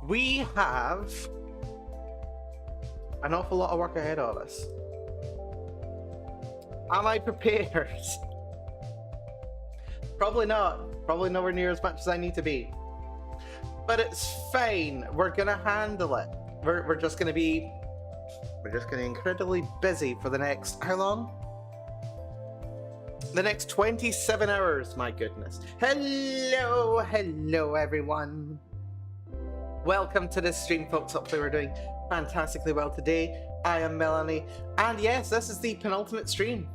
We have an awful lot of work ahead of us. Am I prepared? Probably not. Probably nowhere near as much as I need to be. But it's fine. We're gonna handle it. We're just gonna be incredibly busy for the next, how long? The next 27 hours, my goodness. Hello everyone. Welcome to this stream, folks. Hopefully we're doing fantastically well today. I am Melanie, and yes, this is the penultimate stream.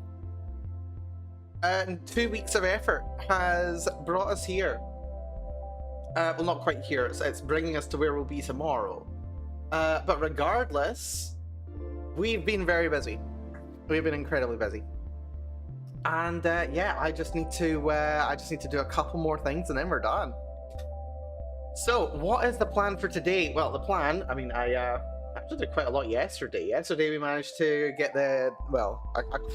And 2 weeks of effort has brought us here. Well, not quite here, it's bringing us to where we'll be tomorrow. But regardless, we've been very busy. We've been incredibly busy. And yeah, I just need to do a couple more things and then we're done. So, what is the plan for today? Well, the plan, I mean, I actually did quite a lot yesterday. Yesterday we managed to get a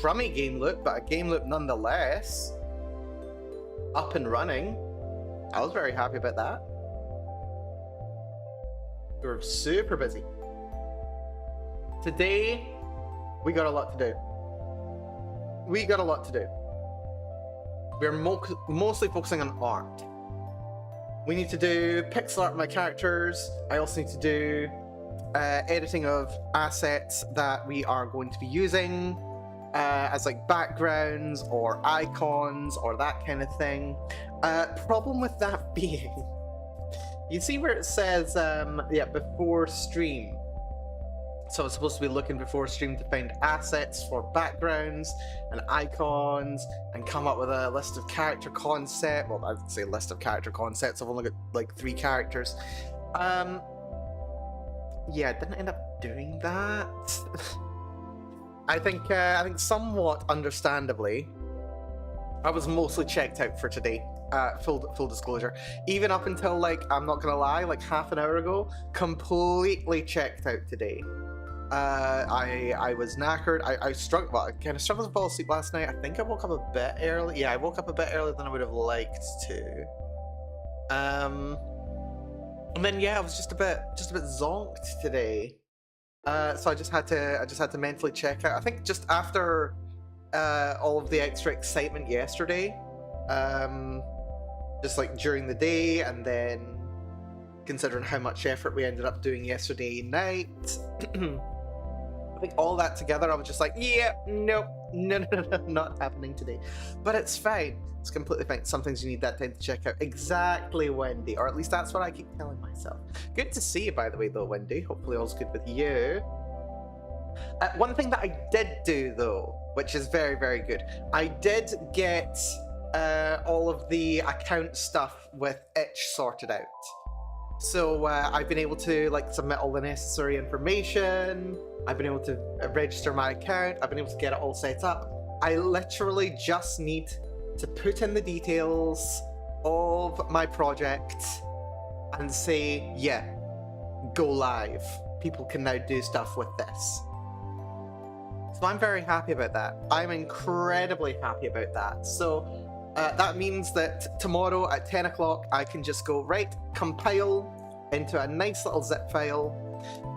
crummy game loop, but a game loop nonetheless, up and running. I was very happy about that. We were super busy. Today, we got a lot to do. We're mostly focusing on art. We need to do pixel art of my characters. I also need to do editing of assets that we are going to be using as like backgrounds or icons or that kind of thing. Problem with that being, you see where it says, before stream. So it's supposed to be looking before stream to find assets for backgrounds and icons and come up with a list of character concepts. Well, I'd say list of character concepts. I've only got like 3 characters. Yeah, I didn't end up doing that. I think somewhat understandably, I was mostly checked out for today. Full disclosure. Even up until, like, I'm not gonna lie, like half an hour ago, completely checked out today. I was knackered. I struggled. Well, I kind of struggled to fall asleep last night. I think I woke up a bit early. Yeah, I woke up a bit earlier than I would have liked to. And then yeah, I was just a bit zonked today. So I just had to mentally check out. I think just after all of the extra excitement yesterday, just like during the day, and then considering how much effort we ended up doing yesterday night. I think all that together, I was just like, yeah, no, not happening today. But it's fine. It's completely fine. Some things you need that time to check out. Exactly, Wendy. Or at least that's what I keep telling myself. Good to see you, by the way, though, Wendy. Hopefully all's good with you. One thing that I did do, though, which is very, very good. I did get all of the account stuff with Itch sorted out. So I've been able to like submit all the necessary information. I've been able to register my account. I've been able to get it all set up. I literally just need to put in the details of my project and say, yeah, go live. People can now do stuff with this. So I'm very happy about that. I'm incredibly happy about that. So that means that tomorrow at 10 o'clock, I can just go, right, compile into a nice little zip file.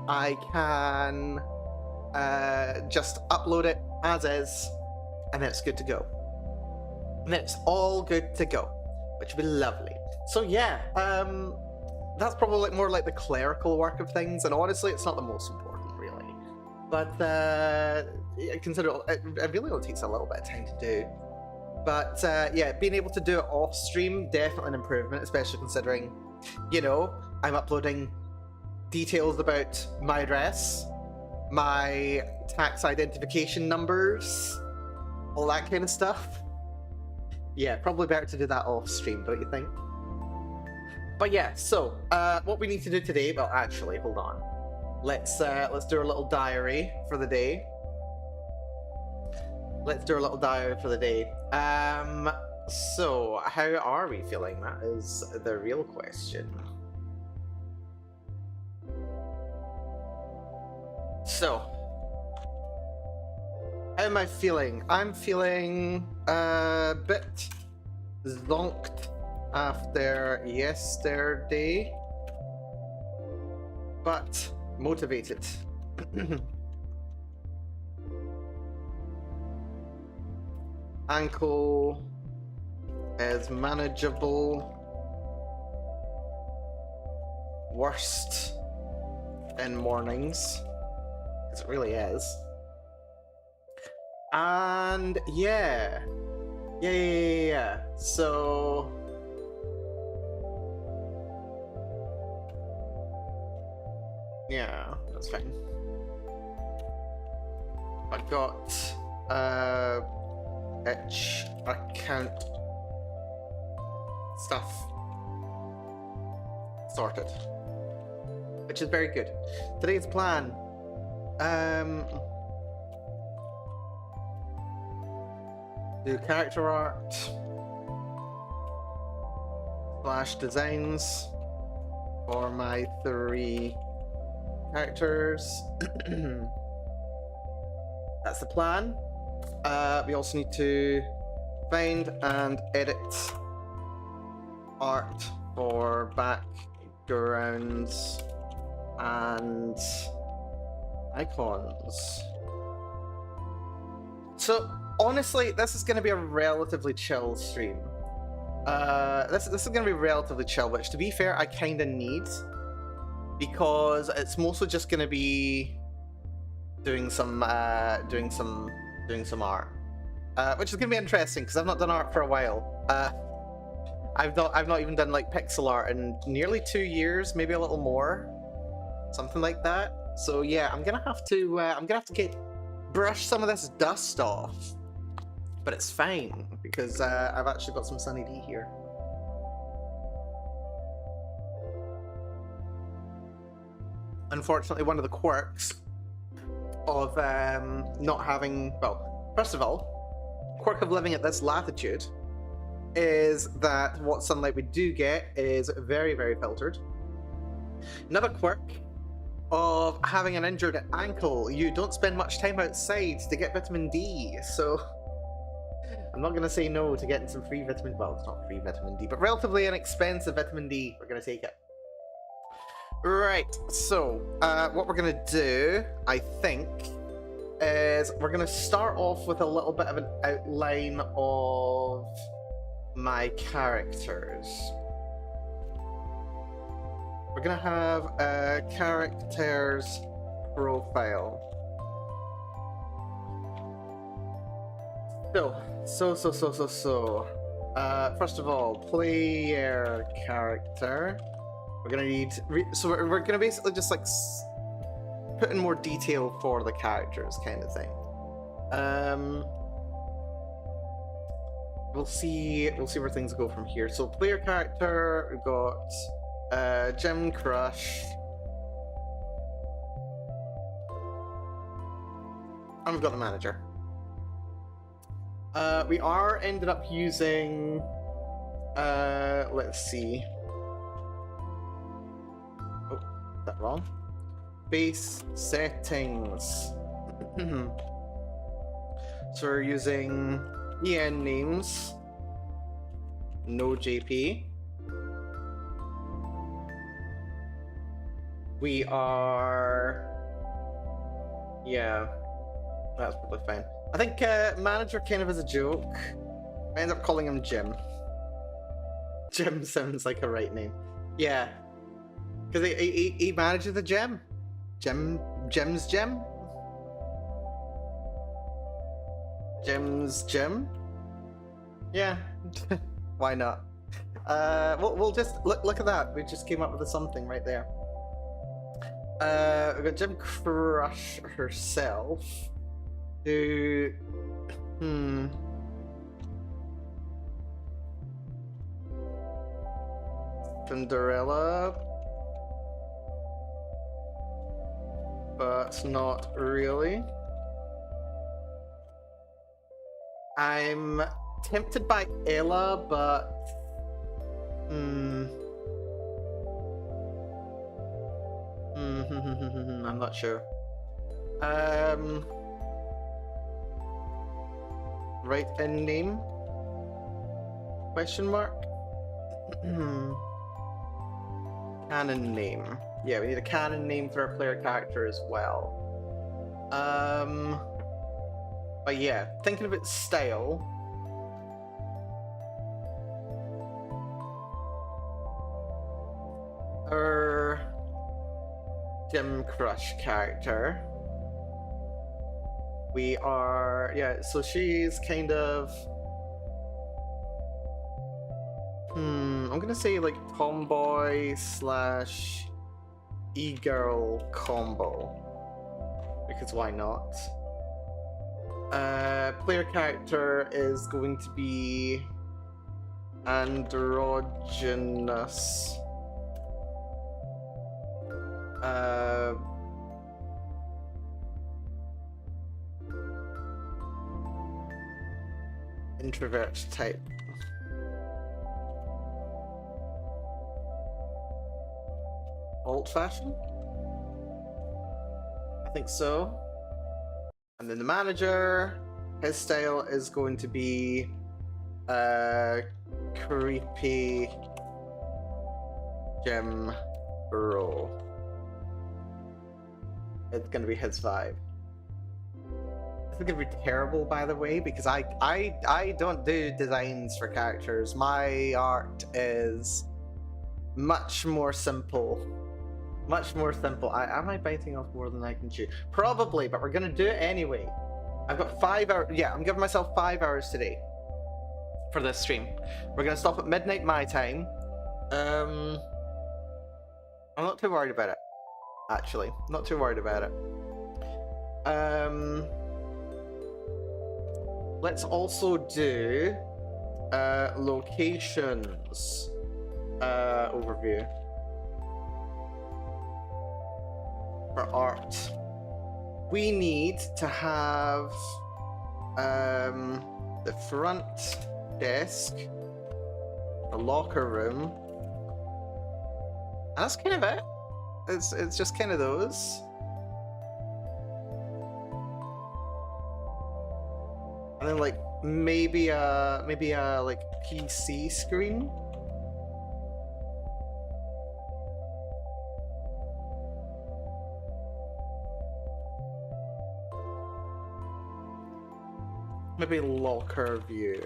I can just upload it as is, and then it's good to go. And then it's all good to go, which would be lovely. So yeah, that's probably like more like the clerical work of things, and honestly, it's not the most important, really. But consider it really only takes a little bit of time to do. But yeah, being able to do it off stream, definitely an improvement, especially considering, you know, I'm uploading details about my address, my tax identification numbers, all that kind of stuff. Yeah, probably better to do that off stream, don't you think? But yeah, so what we need to do today, well, actually, hold on. Let's do a little diary for the day. Let's do a little diary for the day. So, how are we feeling? That is the real question. So, how am I feeling? I'm feeling a bit zonked after yesterday. but motivated. Ankle is manageable. Worst in mornings, because it really is. And yeah. So yeah, that's fine. I've got itch account stuff sorted, which is very good. Today's plan, do character art / designs for my 3 characters. That's the plan. We also need to find and edit art for backgrounds and icons. So honestly, this is going to be a relatively chill stream. This is going to be relatively chill, which to be fair, I kind of need, because it's mostly just going to be doing some art, which is going to be interesting because I've not done art for a while. I've not even done like pixel art in nearly 2 years, maybe a little more, something like that. So yeah, I'm gonna have to brush some of this dust off, but it's fine because I've actually got some Sunny D here. Unfortunately, one of the quirks of not having, well, first of all, quirk of living at this latitude is that what sunlight we do get is very, very filtered. Another quirk of having an injured ankle, you don't spend much time outside to get vitamin D, so I'm not going to say no to getting some free vitamin, well, it's not free vitamin D, but relatively inexpensive vitamin D. We're going to take it. Right, so what we're going to do, I think, is we're going to start off with a little bit of an outline of my characters. We're going to have a character's profile. So, first of all, player character. We're gonna need, so we're gonna basically just like put in more detail for the characters, kind of thing. We'll see where things go from here. So player character, we've got Gym Crush, and we've got the manager. We are ended up using, let's see. Oh, is that wrong? Base settings. So we're using EN names, no JP. We are, yeah, that's probably fine. I think manager kind of is a joke. I end up calling him Jim. Jim sounds like a right name. Yeah, because he manages the gym. Jim's gym. Jim's gym. Yeah, why not? We'll just look at that. We just came up with something right there. We've got Gym Crush herself. Who, Cinderella, but not really. I'm tempted by Ella, but I'm not sure. Right in name? Question mark? Canon name. Yeah, we need a canon name for our player character as well. But yeah, thinking of its style. Our Gym Crush character. We are, yeah, so she's kind of, I'm gonna say like tomboy slash e-girl combo, because why not? Player character is going to be androgynous. Introvert type. Old-fashioned? I think so. And then the manager, his style is going to be creepy gym bro. It's gonna be his vibe. This is gonna be terrible, by the way, because I don't do designs for characters. My art is much more simple. Much more simple. Am I biting off more than I can chew? Probably, but we're gonna do it anyway. I've got 5 hours. Yeah, I'm giving myself 5 hours today for this stream. We're gonna stop at midnight my time. I'm not too worried about it. Actually, not too worried about it. Let's also do locations overview for art. We need to have the front desk, the locker room, and that's kind of it. It's just kind of those. And then like maybe a like PC screen. Maybe locker view.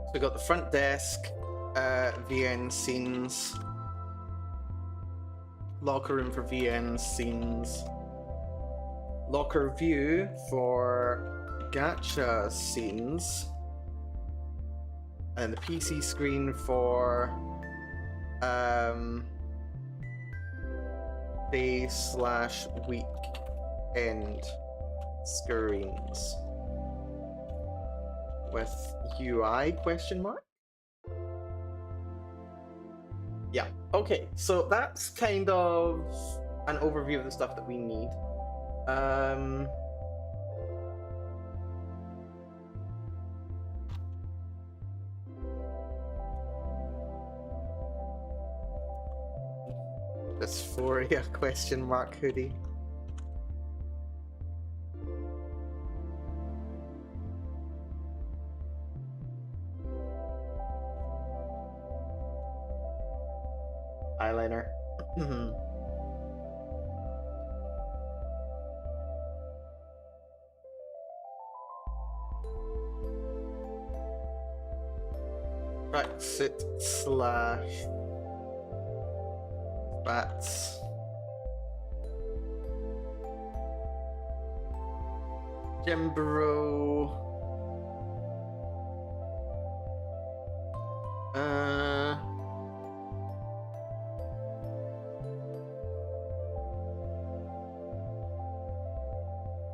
So we got the front desk, VN scenes, locker room for VN scenes, locker view for gacha scenes, and the PC screen for day/weekend screens with UI question mark? Yeah, okay, so that's kind of an overview of the stuff that we need. Dysphoria question mark hoodie. Eyeliner. Tracksuit slash spats. Gym bro.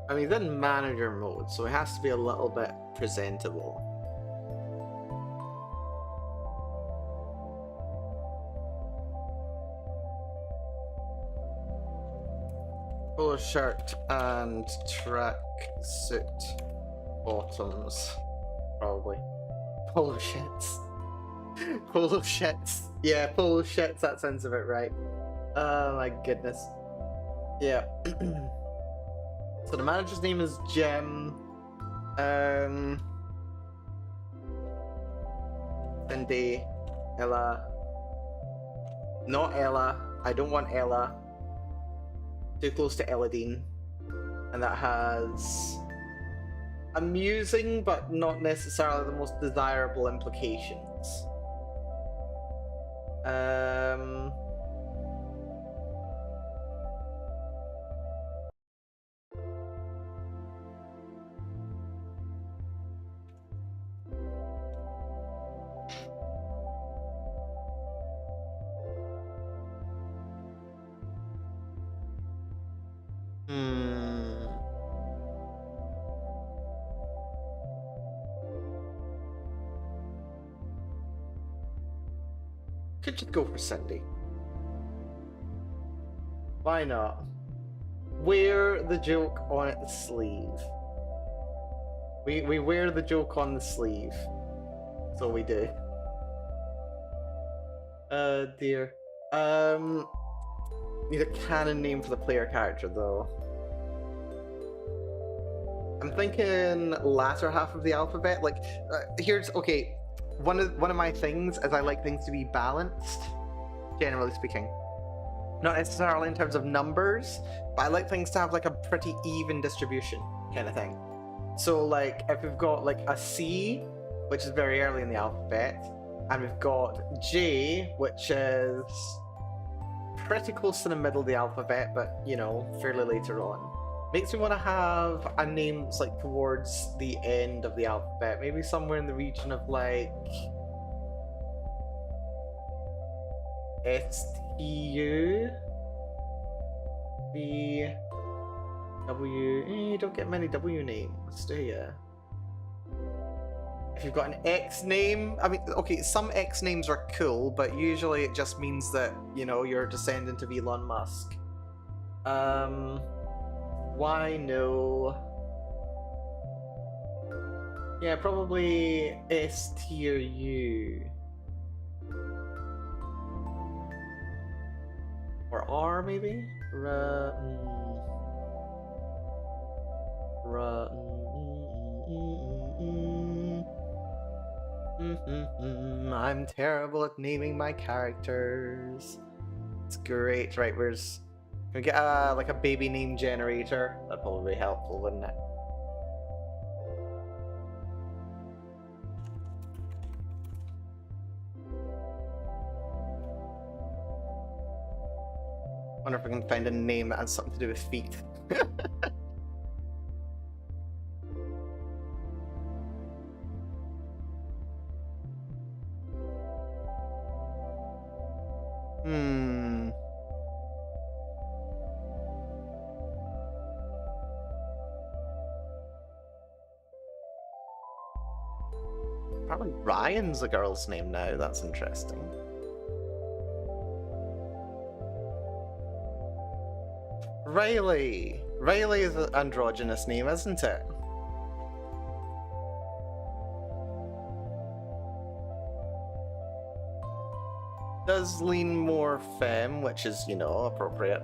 I mean, he's in manager mode, so it has to be a little bit presentable. Polo shirt and track suit bottoms, probably. Polo shits. Polo shits. Yeah, polo shits, that sounds about right. Oh my goodness. Yeah. So the manager's name is Jem. Cindy, Ella, Not Ella. I don't want Ella. Too close to Elodine. And that has amusing but not necessarily the most desirable implications. Could just go for Cindy. Why not? Wear the joke on the sleeve. We wear the joke on the sleeve. So we do. Dear. Need a canon name for the player character though. I'm thinking latter half of the alphabet. Like, here's okay. One of my things is I like things to be balanced, generally speaking. Not necessarily in terms of numbers, but I like things to have like a pretty even distribution kind of thing. So like if we've got like a C, which is very early in the alphabet, and we've got J, which is pretty close to the middle of the alphabet, but you know, fairly later on. Makes me want to have a name that's like towards the end of the alphabet, maybe somewhere in the region of like STU, B, W. You don't get many W names, do you? If you've got an X name, I mean, okay, some X names are cool, but usually it just means that, you know, you're a descendant of Elon Musk. Why no? Yeah, probably S tier U. Or R maybe? I'm terrible at naming my characters. It's great. Right, where's... Can we get like a baby name generator? That'd probably be helpful, wouldn't it? Wonder if I can find a name that has something to do with feet. Probably Ryan's a girl's name now. That's interesting. Riley. Riley is an androgynous name, isn't it? Does lean more femme, which is, you know, appropriate.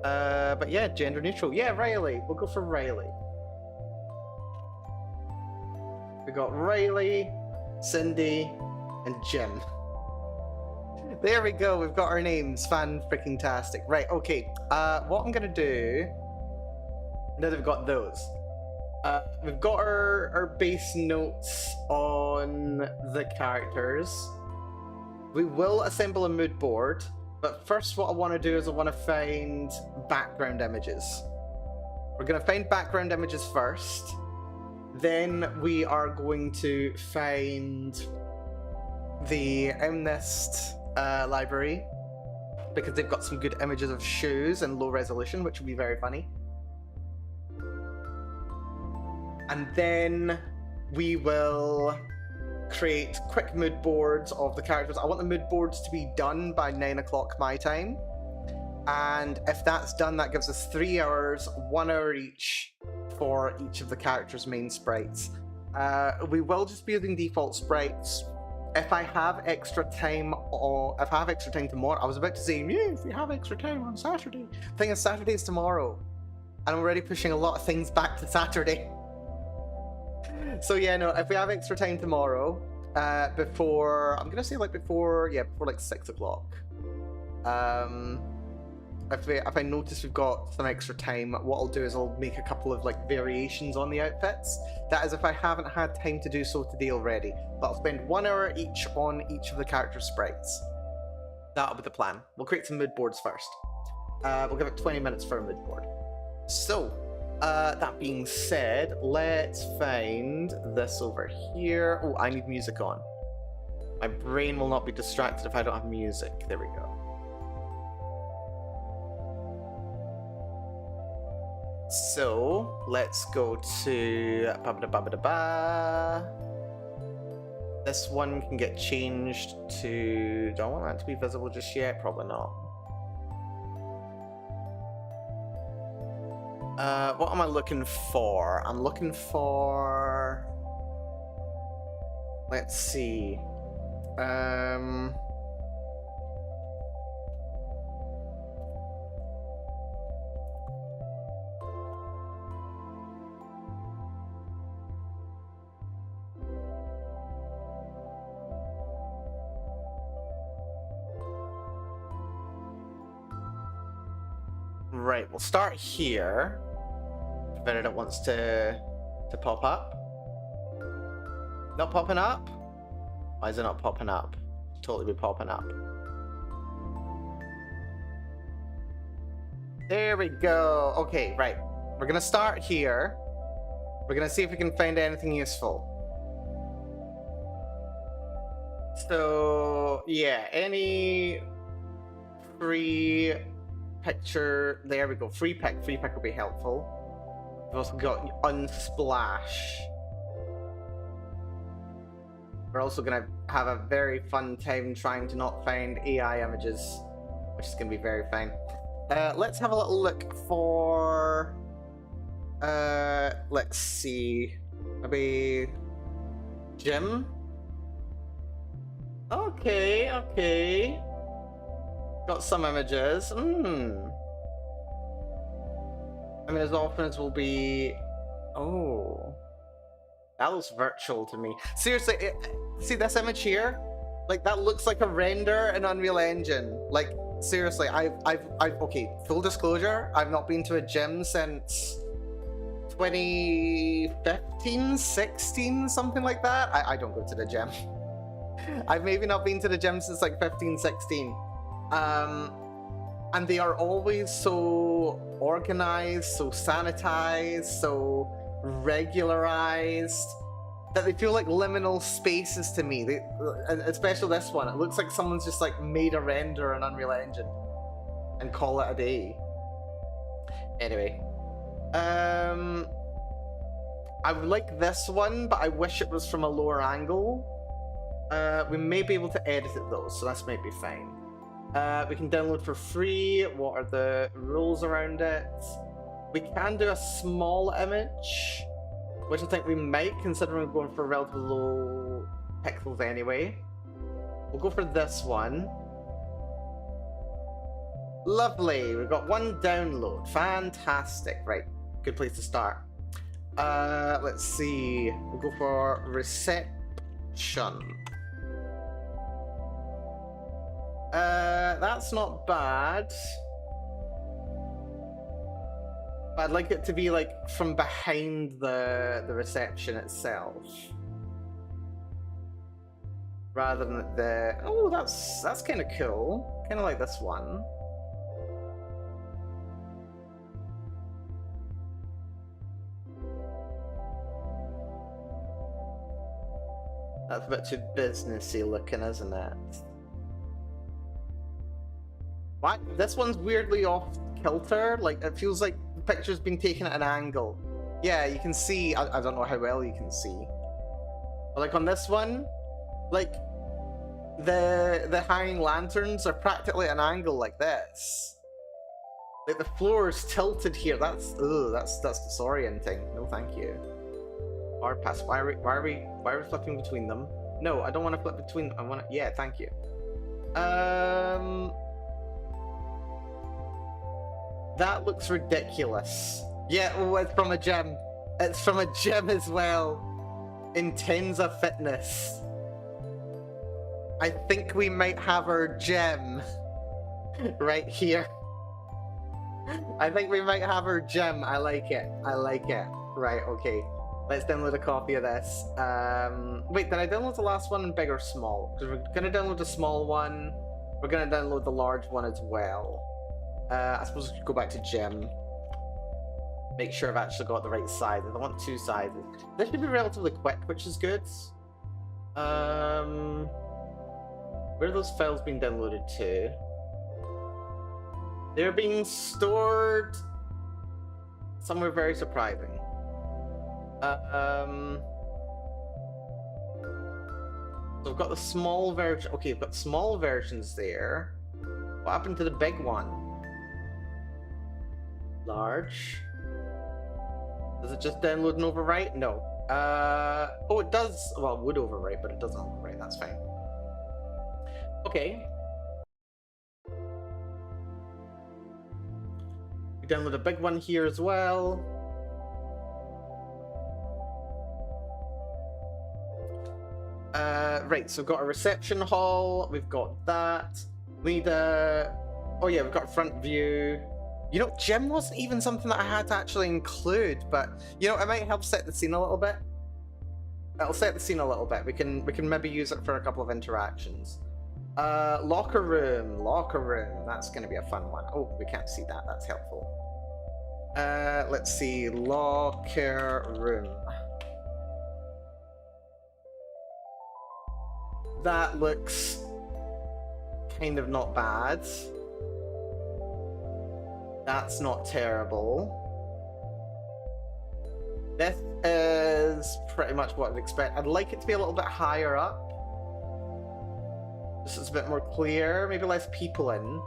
But yeah, gender neutral. Yeah, Riley. We'll go for Riley. We got Riley, Cindy, and Jim. There we go, we've got our names. Fan-freaking-tastic. Right, okay. What I'm gonna do, now that we've got those, we've got our base notes on the characters. We will assemble a mood board, but first what I want to do is I want to find background images. We're going to find background images first. Then we are going to find the MNIST library, because they've got some good images of shoes and low resolution, which will be very funny. And then we will create quick mood boards of the characters. I want the mood boards to be done by 9 o'clock my time. And if that's done, that gives us 3 hours, 1 hour each for each of the characters' main sprites. We will just be using default sprites. If I have extra time, or if I have extra time tomorrow, I was about to say, yeah, if we have extra time on Saturday. The thing is, Saturday's tomorrow, and I'm already pushing a lot of things back to Saturday. So yeah, no, if we have extra time tomorrow, before, I'm gonna say like before like 6 o'clock. If I notice we've got some extra time, what I'll do is I'll make a couple of like variations on the outfits. That is if I haven't had time to do so today already. But I'll spend 1 hour each on each of the character sprites. That'll be the plan. We'll create some mood boards first. We'll give it 20 minutes for a mood board. So, that being said, let's find this over here. Oh, I need music on. My brain will not be distracted if I don't have music. There we go. So, let's go to this one can get changed to... Do I want that to be visible just yet? Probably not. What am I looking for? I'm looking for... Let's see. Right, we'll start here. Provided it wants to pop up. Not popping up? Why is it not popping up? Totally be popping up. There we go. Okay, right. We're gonna start here. We're gonna see if we can find anything useful. So, yeah, any free picture, there we go, free pick will be helpful. We've also got Unsplash. We're also gonna have a very fun time trying to not find AI images, which is gonna be very fine. Let's have a little look for, let's see, maybe gym? Okay. Got some images. I mean, as often as we'll be... Oh. That looks virtual to me. Seriously, see this image here? Like, that looks like a render in Unreal Engine. Like, seriously, I've okay, full disclosure, I've not been to a gym since 2015, 16, something like that. I don't go to the gym. I've maybe not been to the gym since like 15, 16. And they are always so organized, so sanitized, so regularized, that they feel like liminal spaces to me. Especially this one. It looks like someone's just like made a render in Unreal Engine and call it a day. Anyway. I would like this one, but I wish it was from a lower angle. We may be able to edit it though, so this might be fine. We can download for free. What are the rules around it? We can do a small image, which I think we might, considering we're going for relatively low pixels anyway. We'll go for this one. Lovely, we've got one download. Fantastic. Right, good place to start. Let's see. We'll go for reception. That's not bad. But I'd like it to be like from behind the reception itself, rather than the... Oh, that's kind of cool. Kind of like this one. That's a bit too businessy looking, isn't it? What? This one's weirdly off kilter. Like, it feels like the picture's been taken at an angle. Yeah, you can see. I don't know how well you can see. But like on this one, like the hanging lanterns are practically at an angle like this. Like the floor is tilted here. That's disorienting. No, thank you. Bar pass. Why are we flipping between them? No, I don't want to flip between them. I want to. Yeah, thank you. That looks ridiculous. Yeah, oh, it's from a gym. It's from a gym as well. Intenza Fitness. I think we might have our gem right here. I think we might have our gem. I like it. I like it. Right, okay. Let's download a copy of this. Wait, did I download the last one in big or small? Because we're going to download a small one. We're going to download the large one as well. I suppose we could go back to gem. Make sure I've actually got the right sizes. I want 2 sizes. This should be relatively quick, which is good. Where are those files being downloaded to? They're being stored somewhere very surprising. So we've got the small version. Okay, we've got small versions there. What happened to the big one? Large. Does it just download and overwrite? No. Oh, it does. Well, it would overwrite, but it doesn't overwrite. That's fine. Okay. We download a big one here as well. Right, so we've got a reception hall. We've got that. We need a... Oh yeah, we've got a front view. You know, gym wasn't even something that I had to actually include, but you know, it might help set the scene a little bit. It'll set the scene a little bit. We can maybe use it for a couple of interactions. Locker room. That's going to be a fun one. Oh, we can't see that. That's helpful. Let's see, locker room. That looks kind of not bad. That's not terrible. This is pretty much what I'd expect. I'd like it to be a little bit higher up. This is a bit more clear, maybe less people in.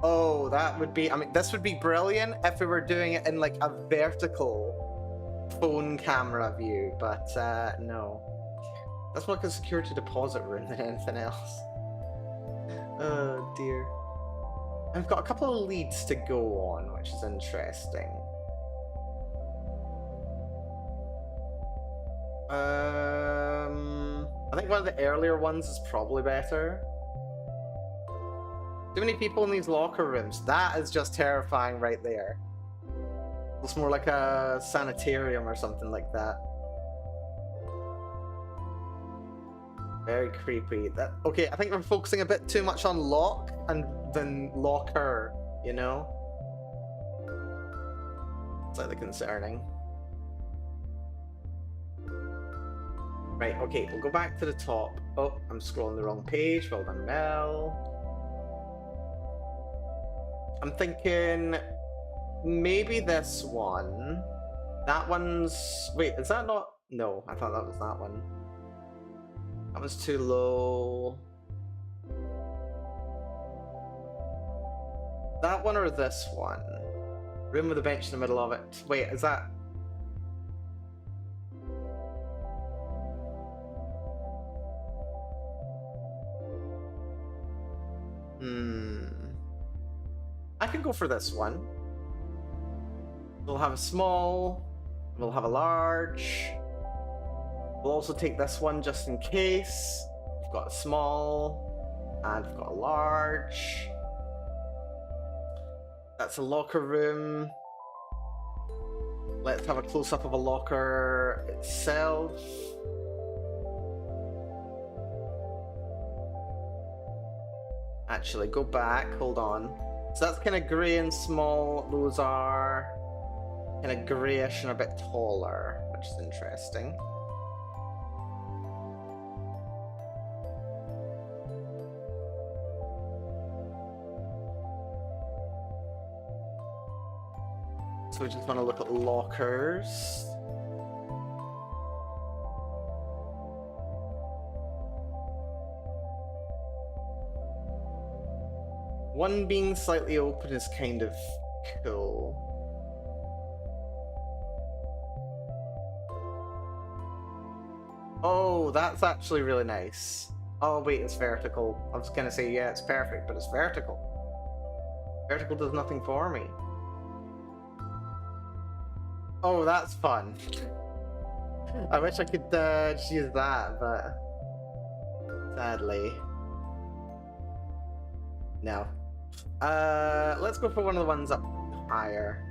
Oh, that would be, I mean, this would be brilliant if we were doing it in like a vertical phone camera view, but no. That's more like a security deposit room than anything else. Oh dear. I've got a couple of leads to go on, which is interesting. I think one of the earlier ones is probably better. Too many people in these locker rooms. That is just terrifying right there. Looks more like a sanitarium or something like that. Very creepy. Okay, I think we're focusing a bit too much on lock and then locker, you know? Slightly concerning. Right, okay, we'll go back to the top. Oh, I'm scrolling the wrong page. Well done, Mel. I'm thinking maybe this one. That one's... Wait, is that not... No, I thought that was that one. That one's too low. That one or this one? Room with a bench in the middle of it. Wait, is that... I can go for this one. We'll have a small. We'll have a large. We'll also take this one just in case. We've got a small. And we've got a large. That's a locker room. Let's have a close-up of a locker itself. Actually, go back. Hold on. So that's kind of grey and small. Those are kind of greyish and a bit taller, which is interesting. So we just want to look at lockers. One being slightly open is kind of cool. Oh, that's actually really nice. Oh wait, it's vertical. I was gonna say, yeah, it's perfect, but it's vertical. Vertical does nothing for me. Oh, that's fun. I wish I could just use that, but sadly. No. Let's go for one of the ones up higher.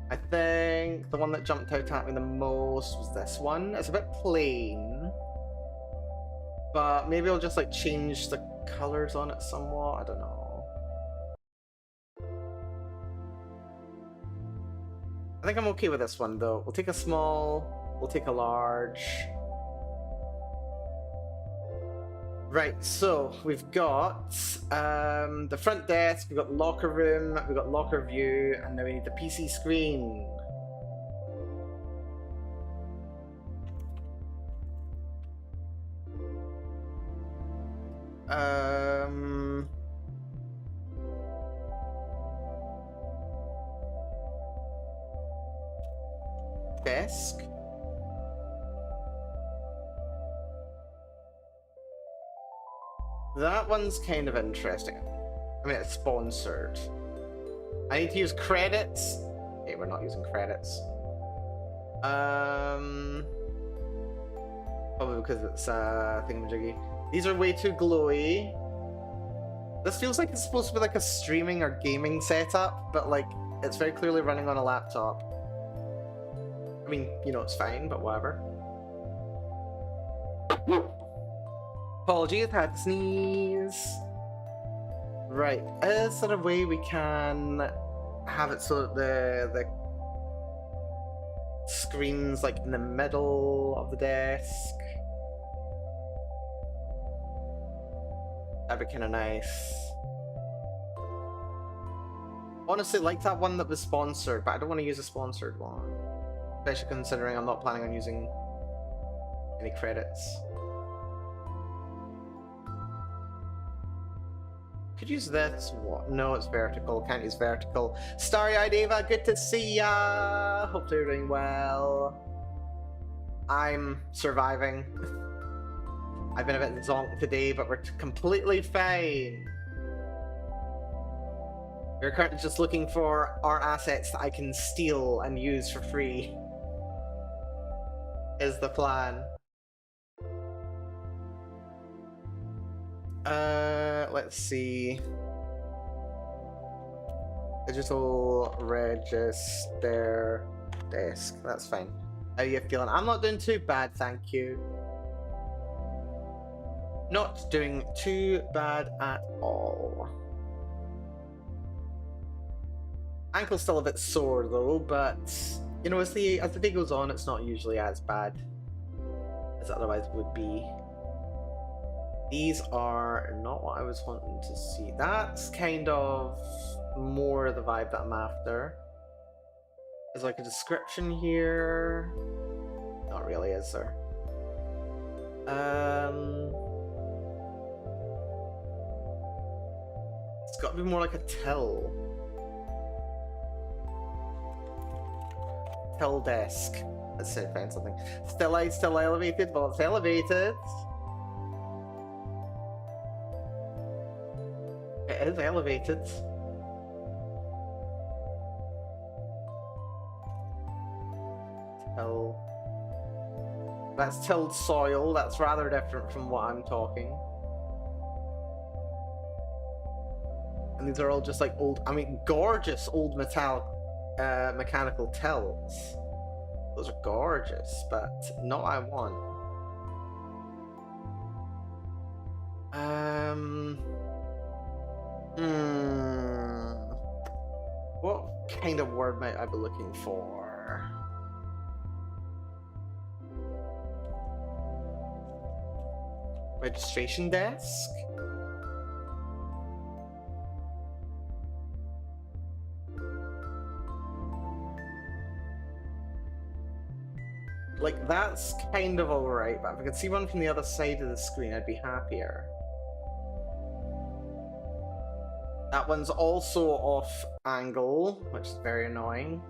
I think the one that jumped out at me the most was this one. It's a bit plain, but maybe I'll just like change the colors on it somewhat. I don't know. I think I'm okay with this one though. We'll take a small, we'll take a large. Right, so we've got the front desk, we've got the locker room, we've got locker view, and now we need the PC screen. Desk. That one's kind of interesting. I mean, it's sponsored. I need to use credits. Okay, we're not using credits. Probably because it's thingamajiggy. These are way too glowy. This feels like it's supposed to be like a streaming or gaming setup, but like it's very clearly running on a laptop. I mean, you know, it's fine, but whatever. Apologies, had to sneeze. Right, is there a way we can have it so that the screen's like in the middle of the desk? That'd be kind of nice. Honestly, like that one that was sponsored, but I don't want to use a sponsored one. Especially considering I'm not planning on using any credits. Could use this. What? No, it's vertical. Can't use vertical. Starry-eyed Ava, good to see ya. Hopefully you're doing well. I'm surviving. I've been a bit zonked today, but we're completely fine. We're currently just looking for art assets that I can steal and use for free. Is the plan. Let's see. Digital register desk. That's fine. How are you feeling? I'm not doing too bad, thank you. Not doing too bad at all. Ankle's still a bit sore though, but you know, as the day goes on, it's not usually as bad as it otherwise would be. These are not what I was wanting to see. That's kind of more the vibe that I'm after. There's like a description here. Not really, is there? It's got to be more like a till. Till desk. Let's see if I find something. Still elevated? Well, it's elevated. It is elevated. Till. That's tilled soil. That's rather different from what I'm talking. And these are all just like old, I mean, gorgeous old metallic, mechanical tills. Those are gorgeous, but not what I want. What kind of word might I be looking for? Registration desk? Like, that's kind of alright, but if I could see one from the other side of the screen, I'd be happier. That one's also off angle, which is very annoying.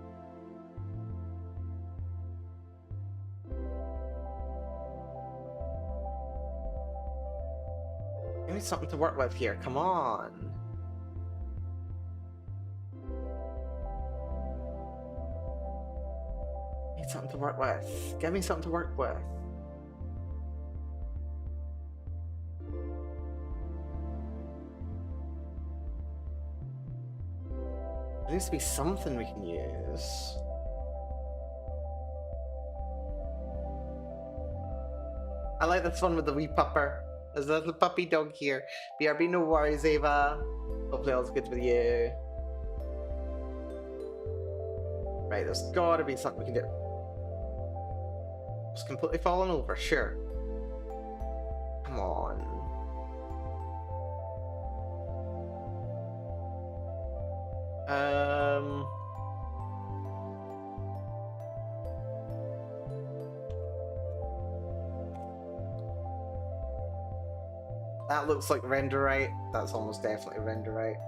Give me something to work with here, come on. Need something to work with. Give me something to work with. There needs to be something we can use. I like this one with the wee pupper. There's a little puppy dog here. BRB, no worries, Ava. Hopefully all's good with you. Right, there's gotta be something we can do. Just completely fallen over, sure. Come on. That looks like renderite. That's almost definitely renderite.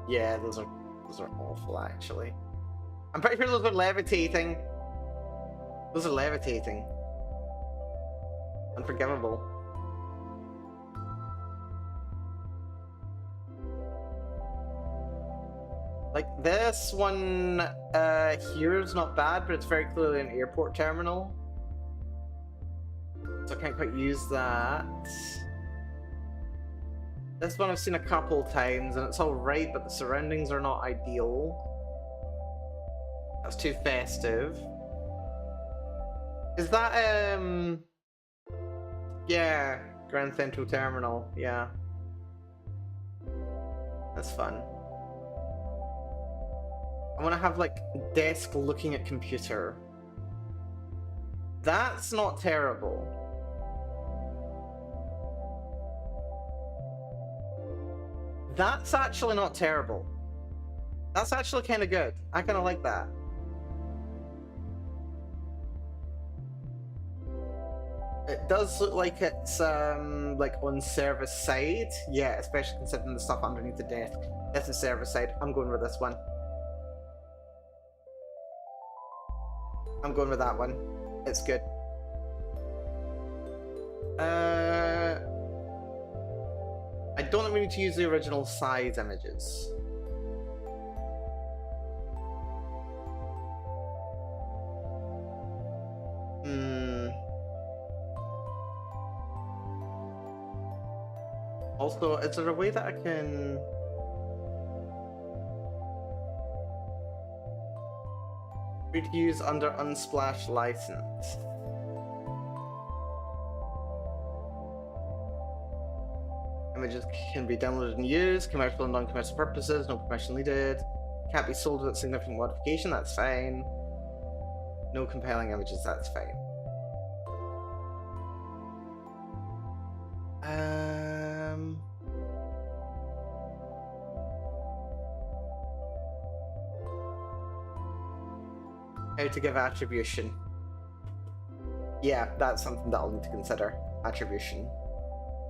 Yeah, those are awful actually. I'm pretty sure those are levitating. Those are levitating. Unforgivable. Like this one here is not bad, but it's very clearly an airport terminal. So I can't quite use that. This one I've seen a couple times and it's alright, but the surroundings are not ideal. That's too festive. Is that, yeah, Grand Central Terminal, yeah. That's fun. I want to have, like, desk looking at computer. That's not terrible. That's actually not terrible. That's actually kind of good. I kind of like that. It does look like it's like on service side. Yeah, especially considering the stuff underneath the desk. This is service side. I'm going with this one. I'm going with that one. It's good. I don't think we need to use the original size images. Also, is there a way that I can... free to use under Unsplash license? Images can be downloaded and used, commercial and non-commercial purposes, no permission needed. Can't be sold without significant modification, that's fine. No compelling images, that's fine. How to give attribution. Yeah, that's something that I'll need to consider. Attribution.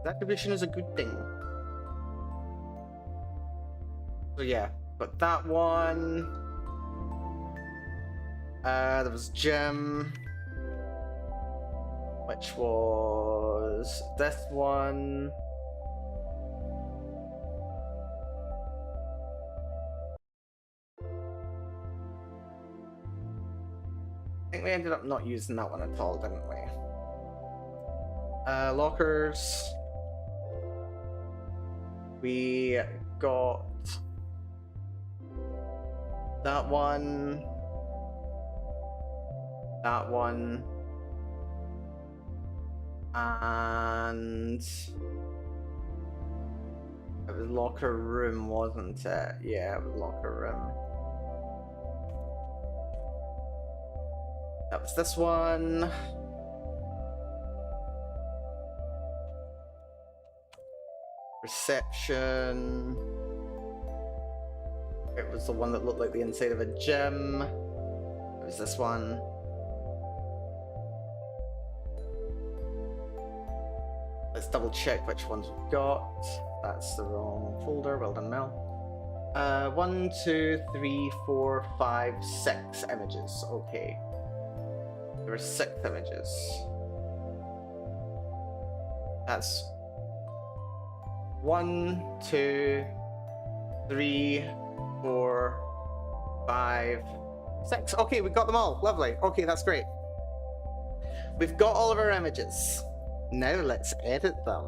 Attribution is a good thing. So yeah, but that one. There was Gym, which was this one. I think we ended up not using that one at all, didn't we? Lockers. We got that one, and it was locker room, wasn't it? Yeah, it was locker room. That was this one. Reception. It was the one that looked like the inside of a gym. It was this one. Let's double check which ones we've got. That's the wrong folder. Well done, Mel. 1, 2, 3, 4, 5, 6 images. Okay. There were 6 images. That's 1, 2, 3, 4, 5, 6. Okay, we got them all. Lovely. Okay, that's great. We've got all of our images. Now let's edit them.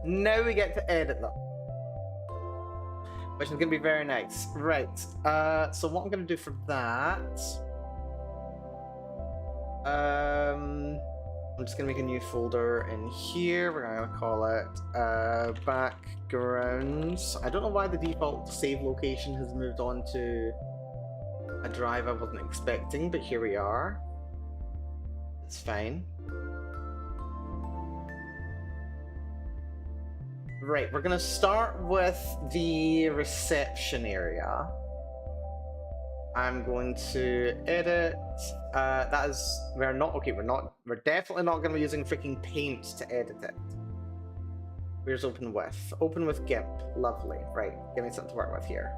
Now we get to edit them, which is going to be very nice. Right. So what I'm going to do for that... I'm just going to make a new folder in here. We're going to call it backgrounds. I don't know why the default save location has moved on to a drive I wasn't expecting, but here we are. It's fine. Right, we're going to start with the reception area. I'm going to edit. That is, we're definitely not going to be using freaking paint to edit it. Where's open with? Open with GIMP. Lovely. Right, give me something to work with here.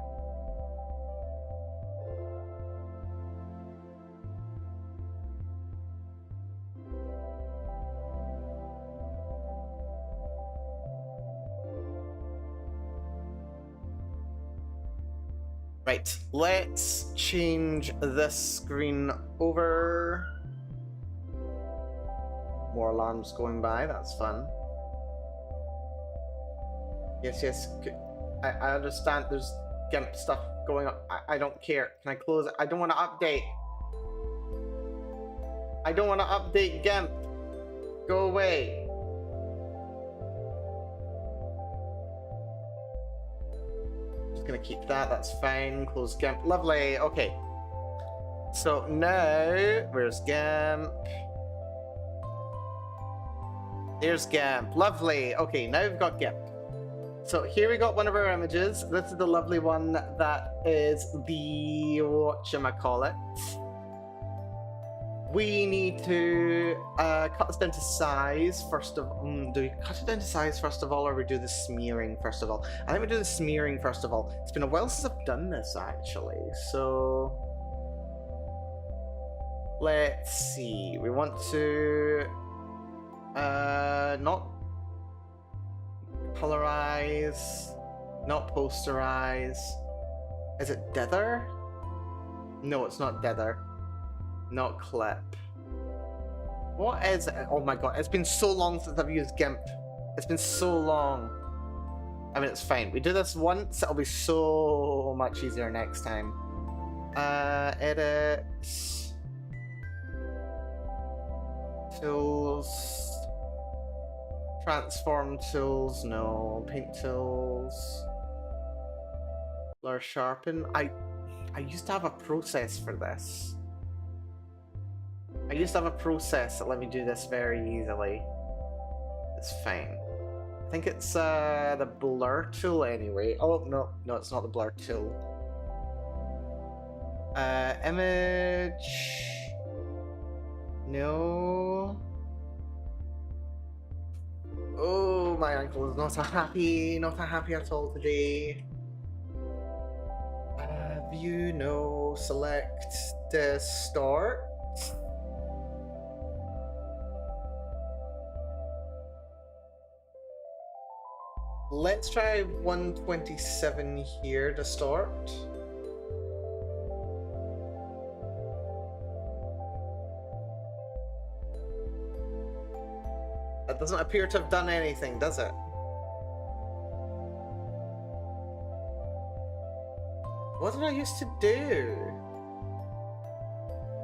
Right, let's change this screen over. More alarms going by, that's fun. Yes, I understand there's GIMP stuff going on. I don't care. Can I close it? I don't want to update. I don't want to update GIMP. Go away. Gonna keep that, that's fine. Close GIMP. Lovely. Okay. So now, where's GIMP? There's GIMP. Lovely. Okay, now we've got GIMP. So here we got one of our images. This is the lovely one that is the whatchamacallit. We need to cut this down to size first of all. Do we cut it down to size first of all, or we do the smearing first of all? I think we do the smearing first of all. It's been a while since I've done this actually, so let's see. We want to not colorize, not posterize. Is it dither? No, it's not dither. Not clip. What is it? Oh my god, it's been so long since I've used GIMP. It's been so long. I mean, it's fine. We do this once, it'll be so much easier next time. Edit. Tools. Transform tools, no. Paint tools. Blur sharpen. I used to have a process for this. I used to have a process that let me do this very easily. It's fine. I think it's the blur tool anyway. Oh, no, it's not the blur tool. Image. No. Oh, my ankle is not happy at all today. View, no. Select, distort. Let's try 127 here to start. That doesn't appear to have done anything, does it? What did I used to do?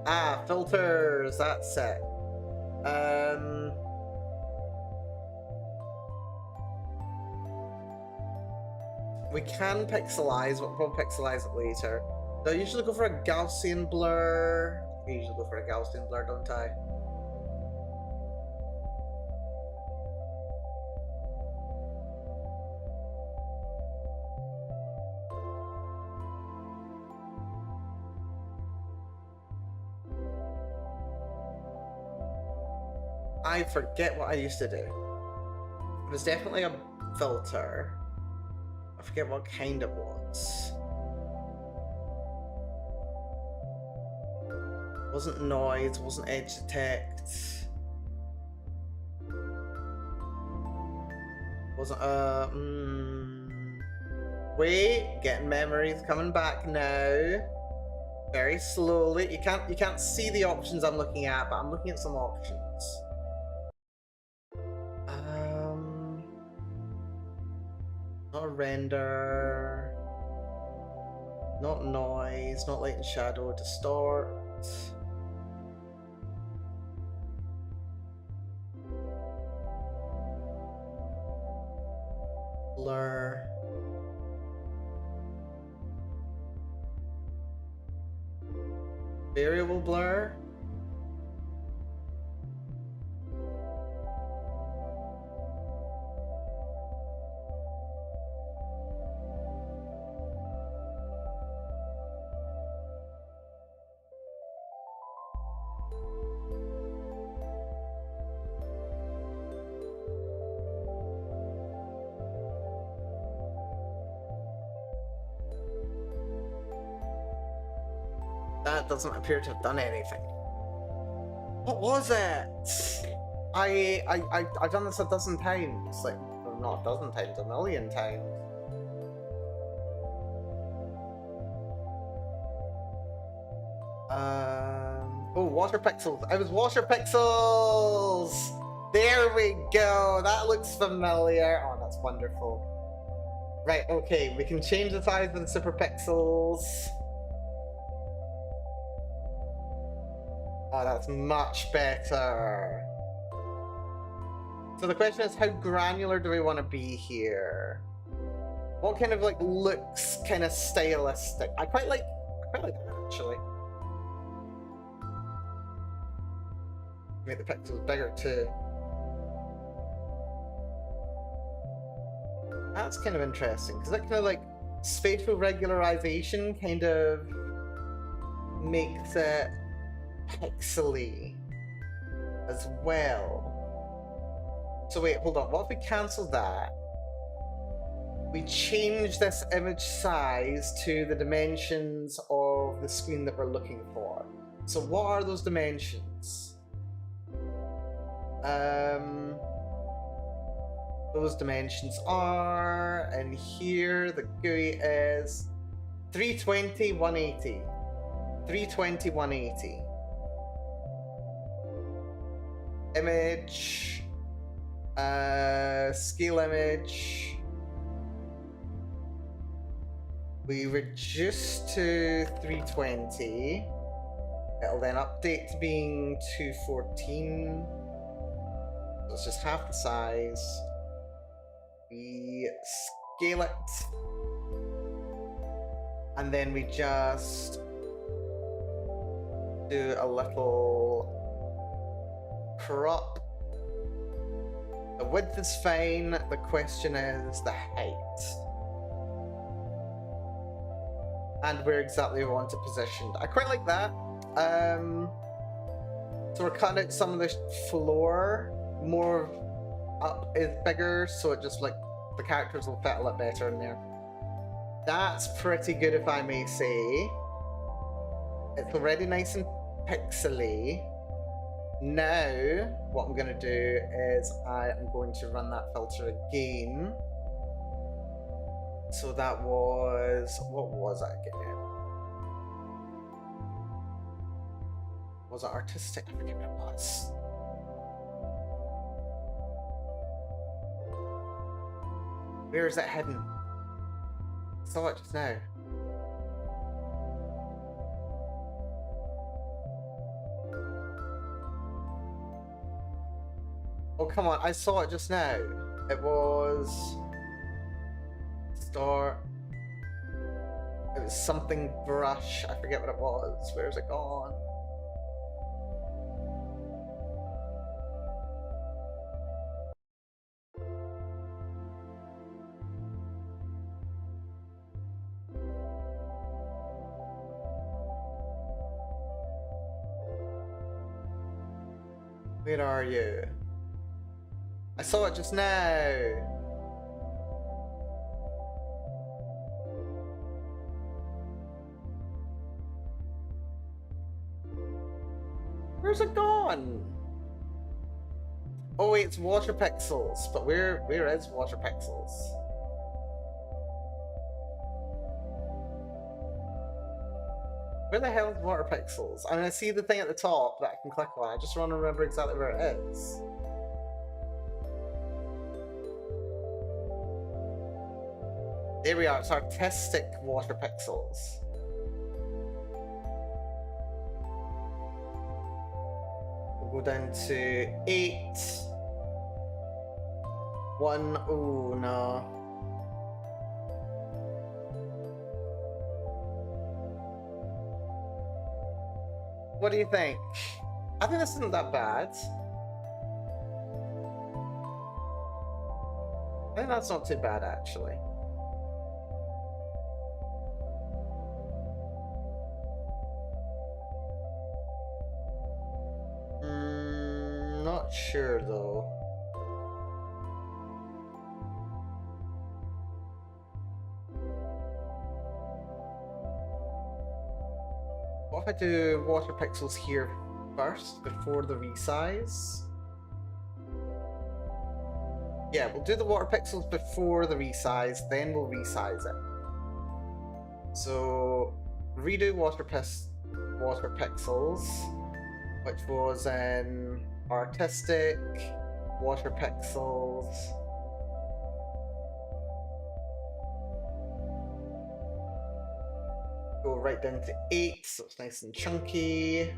Ah, filters, that's it. We can pixelize, but we'll pixelize it later. Do I usually go for a Gaussian blur? I usually go for a Gaussian blur, don't I? I forget what I used to do. It was definitely a filter. I forget what kind it was. It wasn't noise, it wasn't edge detect. Wasn't wait, getting memories coming back now. Very slowly. You can't see the options I'm looking at, but I'm looking at some options. Not a render. Not noise, not light and shadow, distort. Blur. Variable blur. That doesn't appear to have done anything. What was it? I've done this a dozen times. Like, well, not a dozen times, a million times. Oh, water pixels. I was water pixels! There we go. That looks familiar. Oh, that's wonderful. Right, okay, we can change the size of the super pixels. Oh, that's much better. So the question is, how granular do we want to be here? What kind of like looks kind of stylistic? I quite like that actually. Make the pixels bigger too. That's kind of interesting because that kind of like spatial regularization kind of makes it pixely as well. So wait, hold on. What if we cancel that? We change this image size to the dimensions of the screen that we're looking for. So what are those dimensions? Those dimensions are, and here the GUI is 320, 180. 320, 180. Image, scale image. We reduce to 320. It'll then update to being 214. So it's just half the size. We scale it. And then we just do a little crop. The width is fine. The question is the height. And where exactly we want it positioned. I quite like that. So we're cutting out some of the floor. More up is bigger, so it just like the characters will fit a lot better in there. That's pretty good, if I may say. It's already nice and pixely. Now, what I'm going to do is I am going to run that filter again. So that was, what was that again? Was it artistic? I forget what it was. Where is it hidden? I saw it just now. Oh, come on, I saw it just now. It was... Start... It was something brush. I forget what it was. Where's it gone? Where are you? I saw it just now. Where's it gone? Oh wait, it's water pixels. But where is water pixels? Where the hell is water pixels? I mean, I see the thing at the top that I can click on. I just want to remember exactly where it is. There we are. It's artistic water pixels. We'll go down to 8. 1. Oh no. What do you think? I think this isn't that bad. I think that's not too bad, actually. Not sure, though. What if I do water pixels here first, before the resize? Yeah, we'll do the water pixels before the resize, then we'll resize it. So, redo water pixels, which was in artistic, water pixels. Go right down to 8, so it's nice and chunky.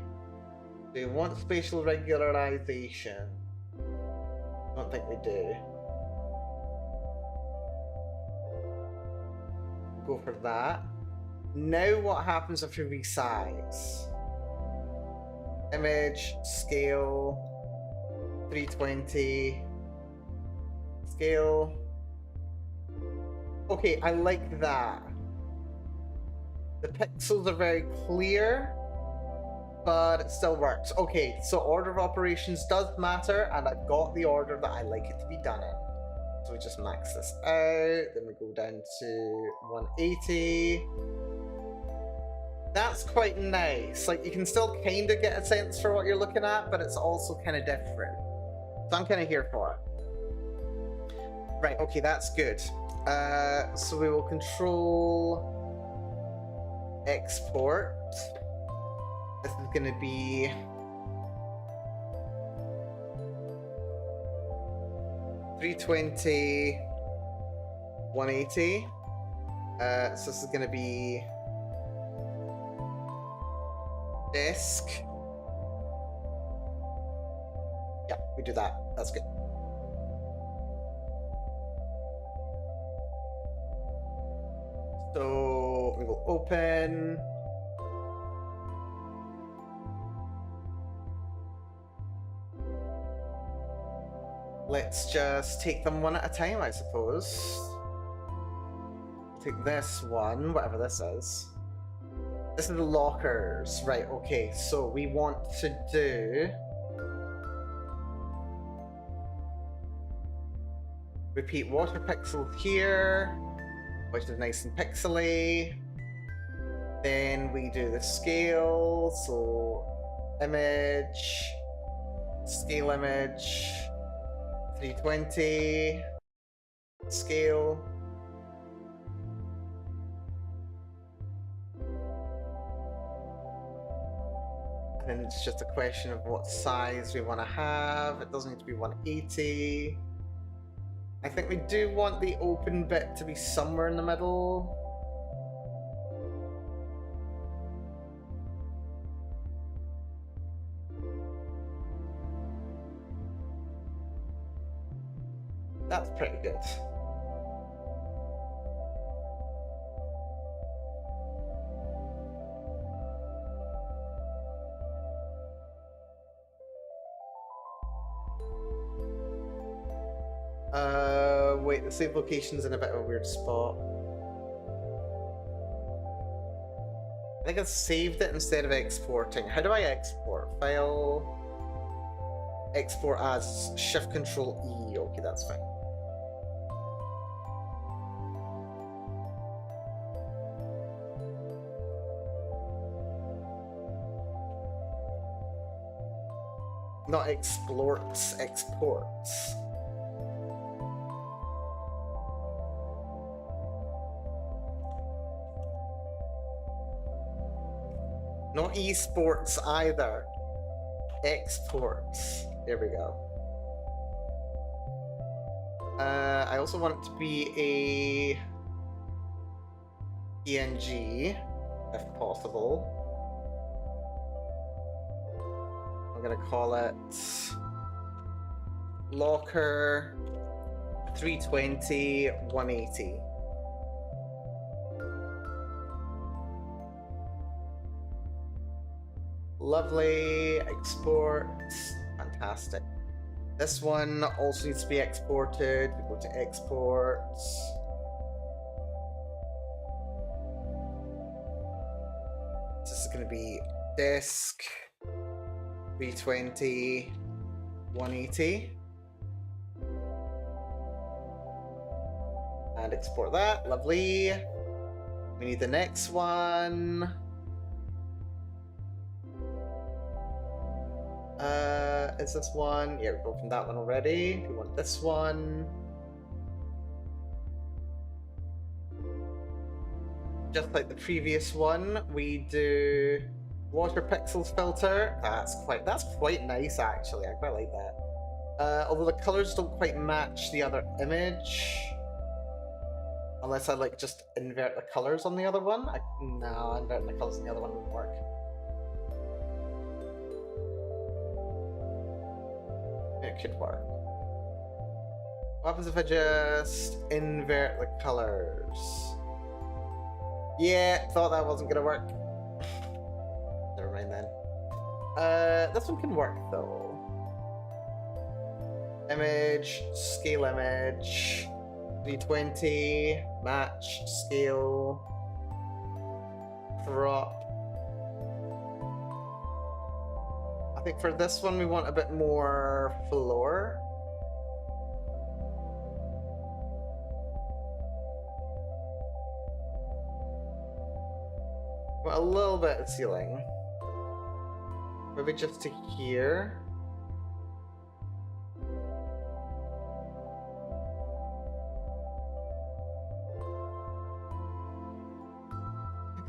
Do we want spatial regularization? I don't think we do. Go for that. Now what happens if we resize? Image, scale, 320, scale. Okay, I like that. The pixels are very clear, but it still works. Okay, so order of operations does matter, and I've got the order that I like it to be done in. So we just max this out, then we go down to 180. That's quite nice. Like, you can still kind of get a sense for what you're looking at, but it's also kind of different. So I'm kind of here for it. Right, okay, that's good. So we will control export. This is going to be 320, 180. So this is going to be disk. Yeah, we do that. That's good. So we will open. Let's just take them one at a time, I suppose. Take this one, whatever this is. This is the lockers. Right, okay, so we want to do... repeat water pixel here, which is nice and pixely. Then we do the scale, so image, scale image, 320, scale. And then it's just a question of what size we want to have. It doesn't need to be 180. I think we do want the open bit to be somewhere in the middle. That's pretty good. Wait, the save location's in a bit of a weird spot. I think I saved it instead of exporting. How do I export? File... export as Shift Control E. Okay, that's fine. Not explorts, exports. Not esports either. Exports. There we go. I also want it to be a PNG, if possible. I'm gonna call it Locker 320 180. Lovely. Export. Fantastic. This one also needs to be exported. We go to exports. This is going to be disk 320 180. And export that. Lovely. We need the next one. Is this one? Yeah, we go from that one already. We want this one. Just like the previous one, we do water pixels filter. That's quite nice actually. I quite like that. Although the colors don't quite match the other image. Unless I like just invert the colors on the other one. No, inverting the colors on the other one wouldn't work. It could work. What happens if I just invert the colors? Yeah, thought that wasn't gonna work. Never mind then. This one can work though. Image, scale image, 320, match, scale, crop. I think for this one we want a bit more floor. Well, a little bit of ceiling. Maybe just to here.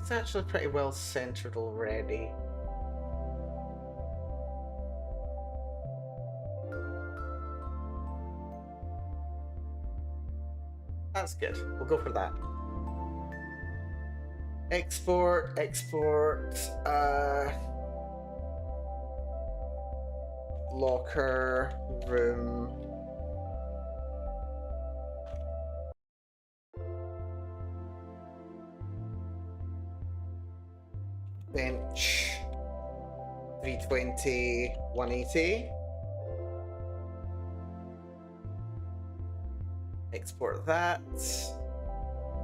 It's actually pretty well centered already. That's good. We'll go for that. Export, locker, room. Bench, 320, 180. Export that.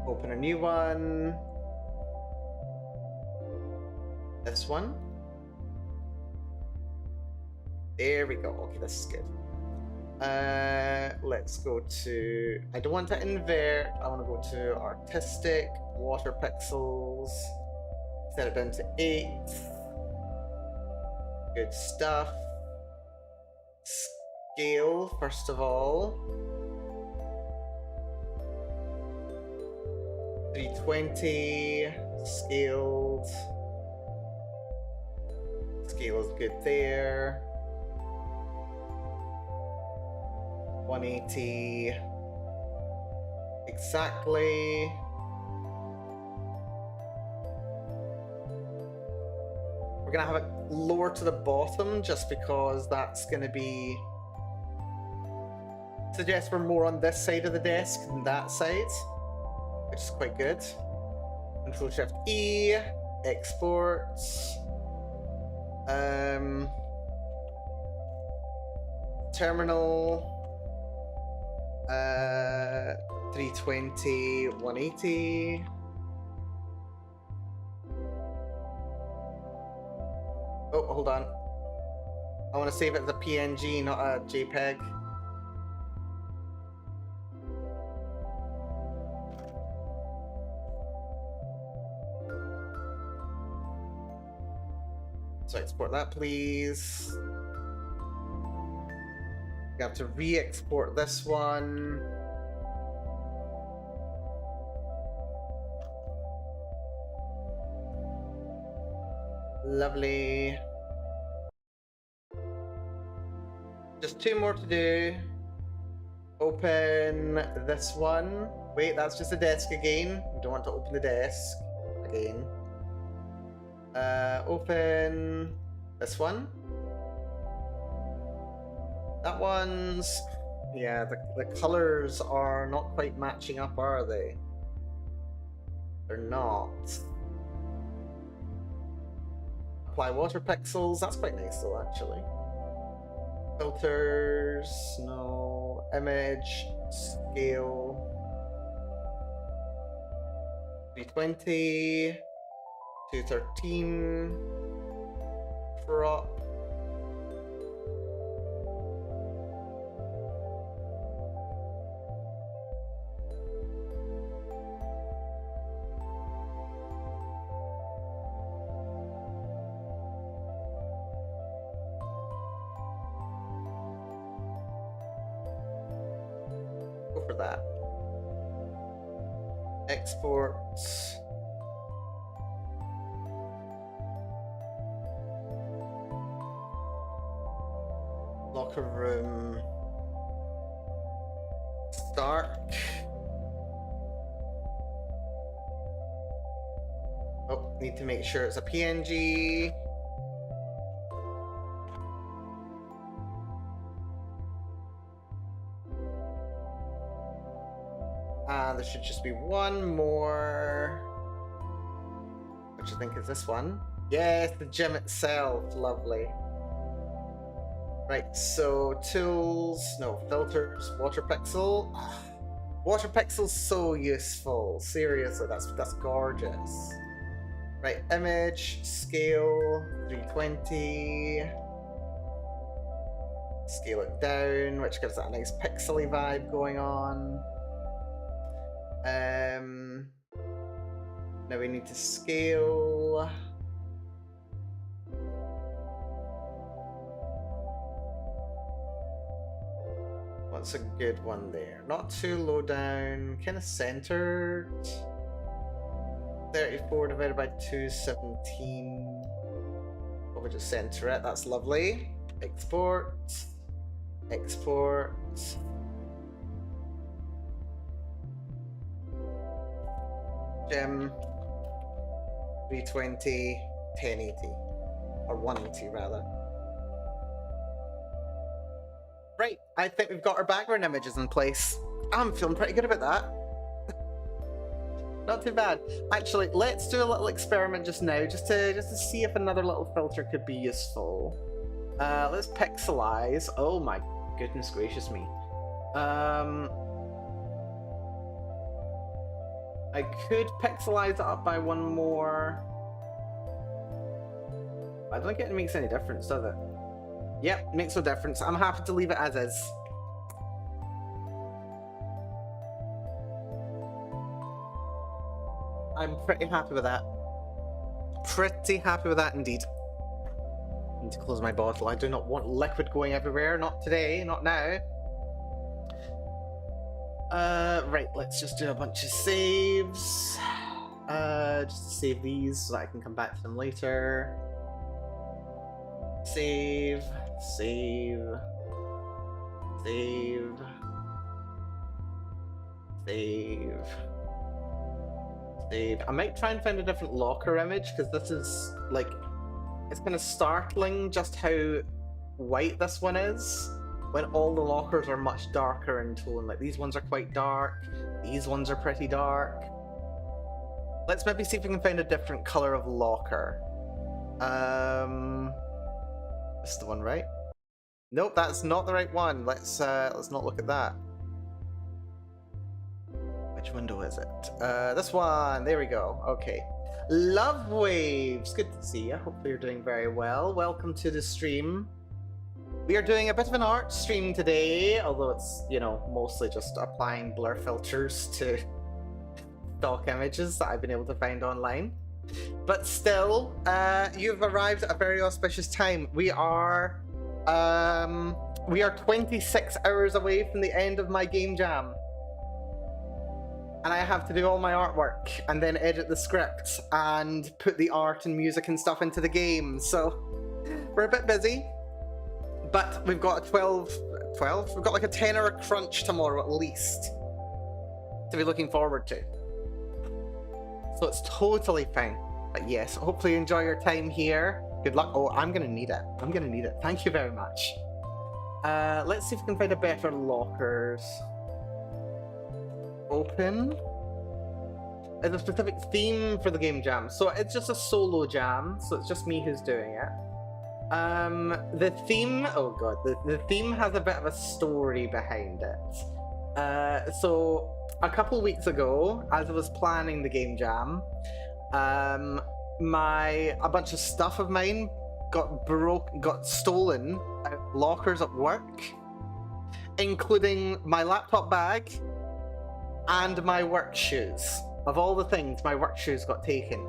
Open a new one. This one. There we go. Okay, this is good. Let's go to... I don't want to invert. I want to go to artistic, water pixels. Set it down to 8. Good stuff. Scale, first of all. 320. Scaled. Scale is good there. 180. Exactly. We're gonna have it lower to the bottom just because that's gonna be... Suggest we're more on this side of the desk than that side, which is quite good. Control Shift E, exports. Terminal 320 180. Oh, hold on. I want to save it as a PNG, not a JPEG. So export that, please. We have to re-export this one. Lovely. Just 2 more to do. Open this one. Wait, that's just a desk again. We don't want to open the desk again. Open this one. That one's... yeah, the colors are not quite matching up, are they? They're not. Apply water pixels. That's quite nice though, actually. Filters, no. Image, scale. 320, 213, crop. For that. Exports. Locker room. Stark. Oh, need to make sure it's a PNG. There should just be one more, which I think is this one. Yes, the gym itself. Lovely. Right, so tools, no, filters, water pixel. Water pixel's so useful. Seriously, that's gorgeous. Right, image, scale, 320. Scale it down, which gives that a nice pixely vibe going on. Now we need to scale. What's a good one there? Not too low down, kind of centered. 34 divided by 217. We'll just center it, that's lovely. Export. Export. Gem 320, 1080, or 180 rather. Right, I think we've got our background images in place. I'm feeling pretty good about that. Not too bad. Actually, let's do a little experiment just now, just to see if another little filter could be useful. Let's pixelize. Oh my goodness gracious me. I could pixelize it up by one more. I don't think it makes any difference, does it? Yep, makes no difference. I'm happy to leave it as is. I'm pretty happy with that. Pretty happy with that indeed. I need to close my bottle. I do not want liquid going everywhere. Not today, not now. Right, let's just do a bunch of saves. Just to save these so that I can come back to them later. Save, save, save, save, save. I might try and find a different locker image, because this is, like, it's kind of startling just how white this one is, when all the lockers are much darker in tone. Like, these ones are quite dark, these ones are pretty dark. Let's maybe see if we can find a different color of locker. This is the one, right? Nope, that's not the right one. Let's not look at that. Which window is it? This one. There we go. Okay. Love Waves. Good to see you. Hopefully you're doing very well. Welcome to the stream. We are doing a bit of an art stream today, although it's, you know, mostly just applying blur filters to stock images that I've been able to find online. But still, you've arrived at a very auspicious time. We are we are 26 hours away from the end of my game jam. And I have to do all my artwork and then edit the script and put the art and music and stuff into the game. So we're a bit busy, but we've got a 12? We've got like a 10-hour crunch tomorrow at least to be looking forward to. So it's totally fine. But yes, hopefully you enjoy your time here. Good luck. Oh, I'm gonna need it. I'm gonna need it. Thank you very much. Let's see if we can find a better lockers. Open. There's a specific theme for the game jam. So it's just a solo jam, so it's just me who's doing it. The theme, oh god, the theme has a bit of a story behind it. So a couple weeks ago, as I was planning the game jam, a bunch of stuff of mine got stolen out of lockers at work, including my laptop bag and my work shoes. Of all the things, my work shoes got taken.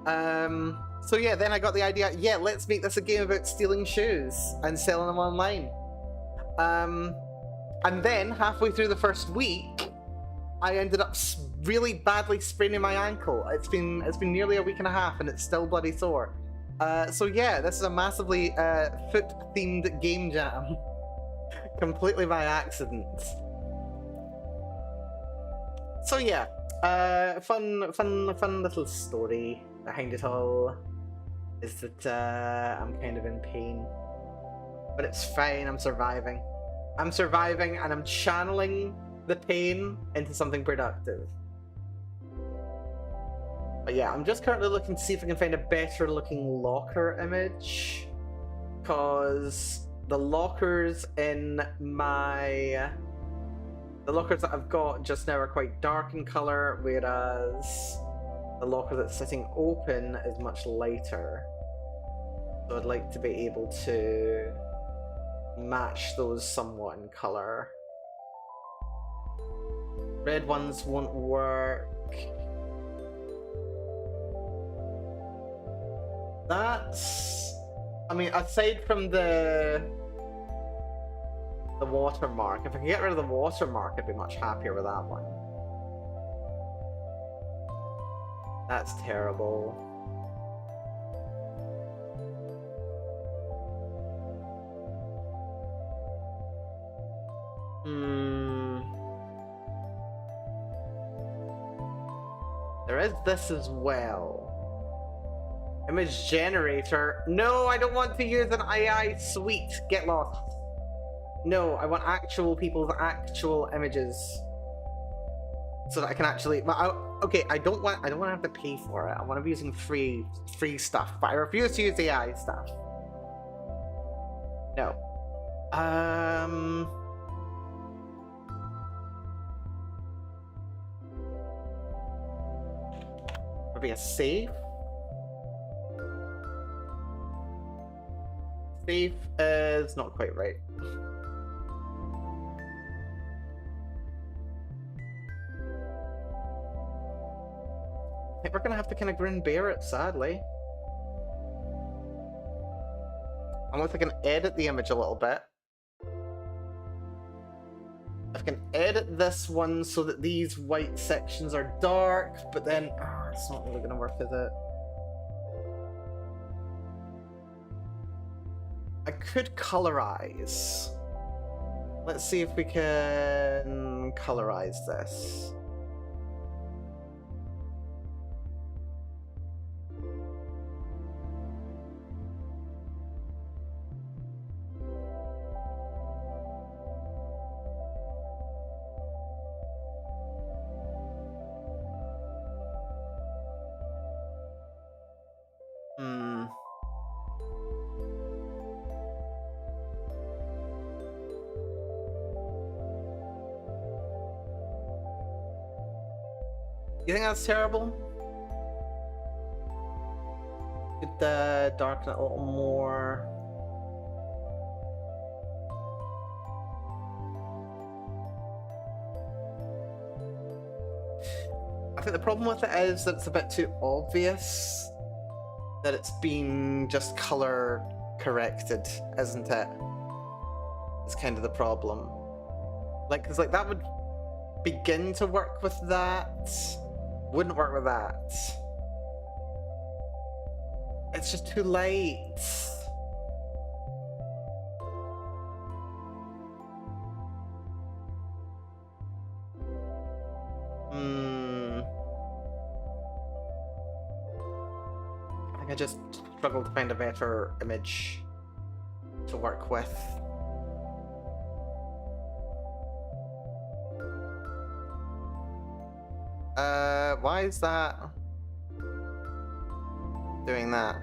So yeah, then I got the idea, yeah, let's make this a game about stealing shoes and selling them online. And then, halfway through the first week, I ended up really badly spraining my ankle. It's been nearly a week and a half and it's still bloody sore. So yeah, this is a massively foot-themed game jam. Completely by accident. So yeah, fun little story behind it all is that I'm kind of in pain. But it's fine, I'm surviving. I'm surviving and I'm channeling the pain into something productive. But yeah, I'm just currently looking to see if I can find a better looking locker image. Because the lockers in the lockers that I've got just now are quite dark in colour, whereas the locker that's sitting open is much lighter. So I'd like to be able to match those somewhat in colour. Red ones won't work. That's... I mean, aside from the watermark, if I can get rid of the watermark, I'd be much happier with that one. That's terrible. There is this as well. Image generator. No, I don't want to use an AI suite. Get lost. No, I want actual people's actual images, so that I can actually. Okay, I don't want to have to pay for it. I want to be using free stuff, but I refuse to use AI stuff. No. Maybe a safe. Safe is not quite right. I think we're gonna have to kind of grin bear it, sadly. Unless I can edit the image a little bit. I can edit this one so that these white sections are dark, but then it's not really gonna work, is it? I could colorize. Let's see if we can colorize this. You think that's terrible? Could darken it a little more. I think the problem with it is that it's a bit too obvious that it's been just color corrected, isn't it? It's kind of the problem. Like, because like that would begin to work with that. Wouldn't work with that. It's just too late. I think I just struggled to find a better image to work with. Why is that doing that?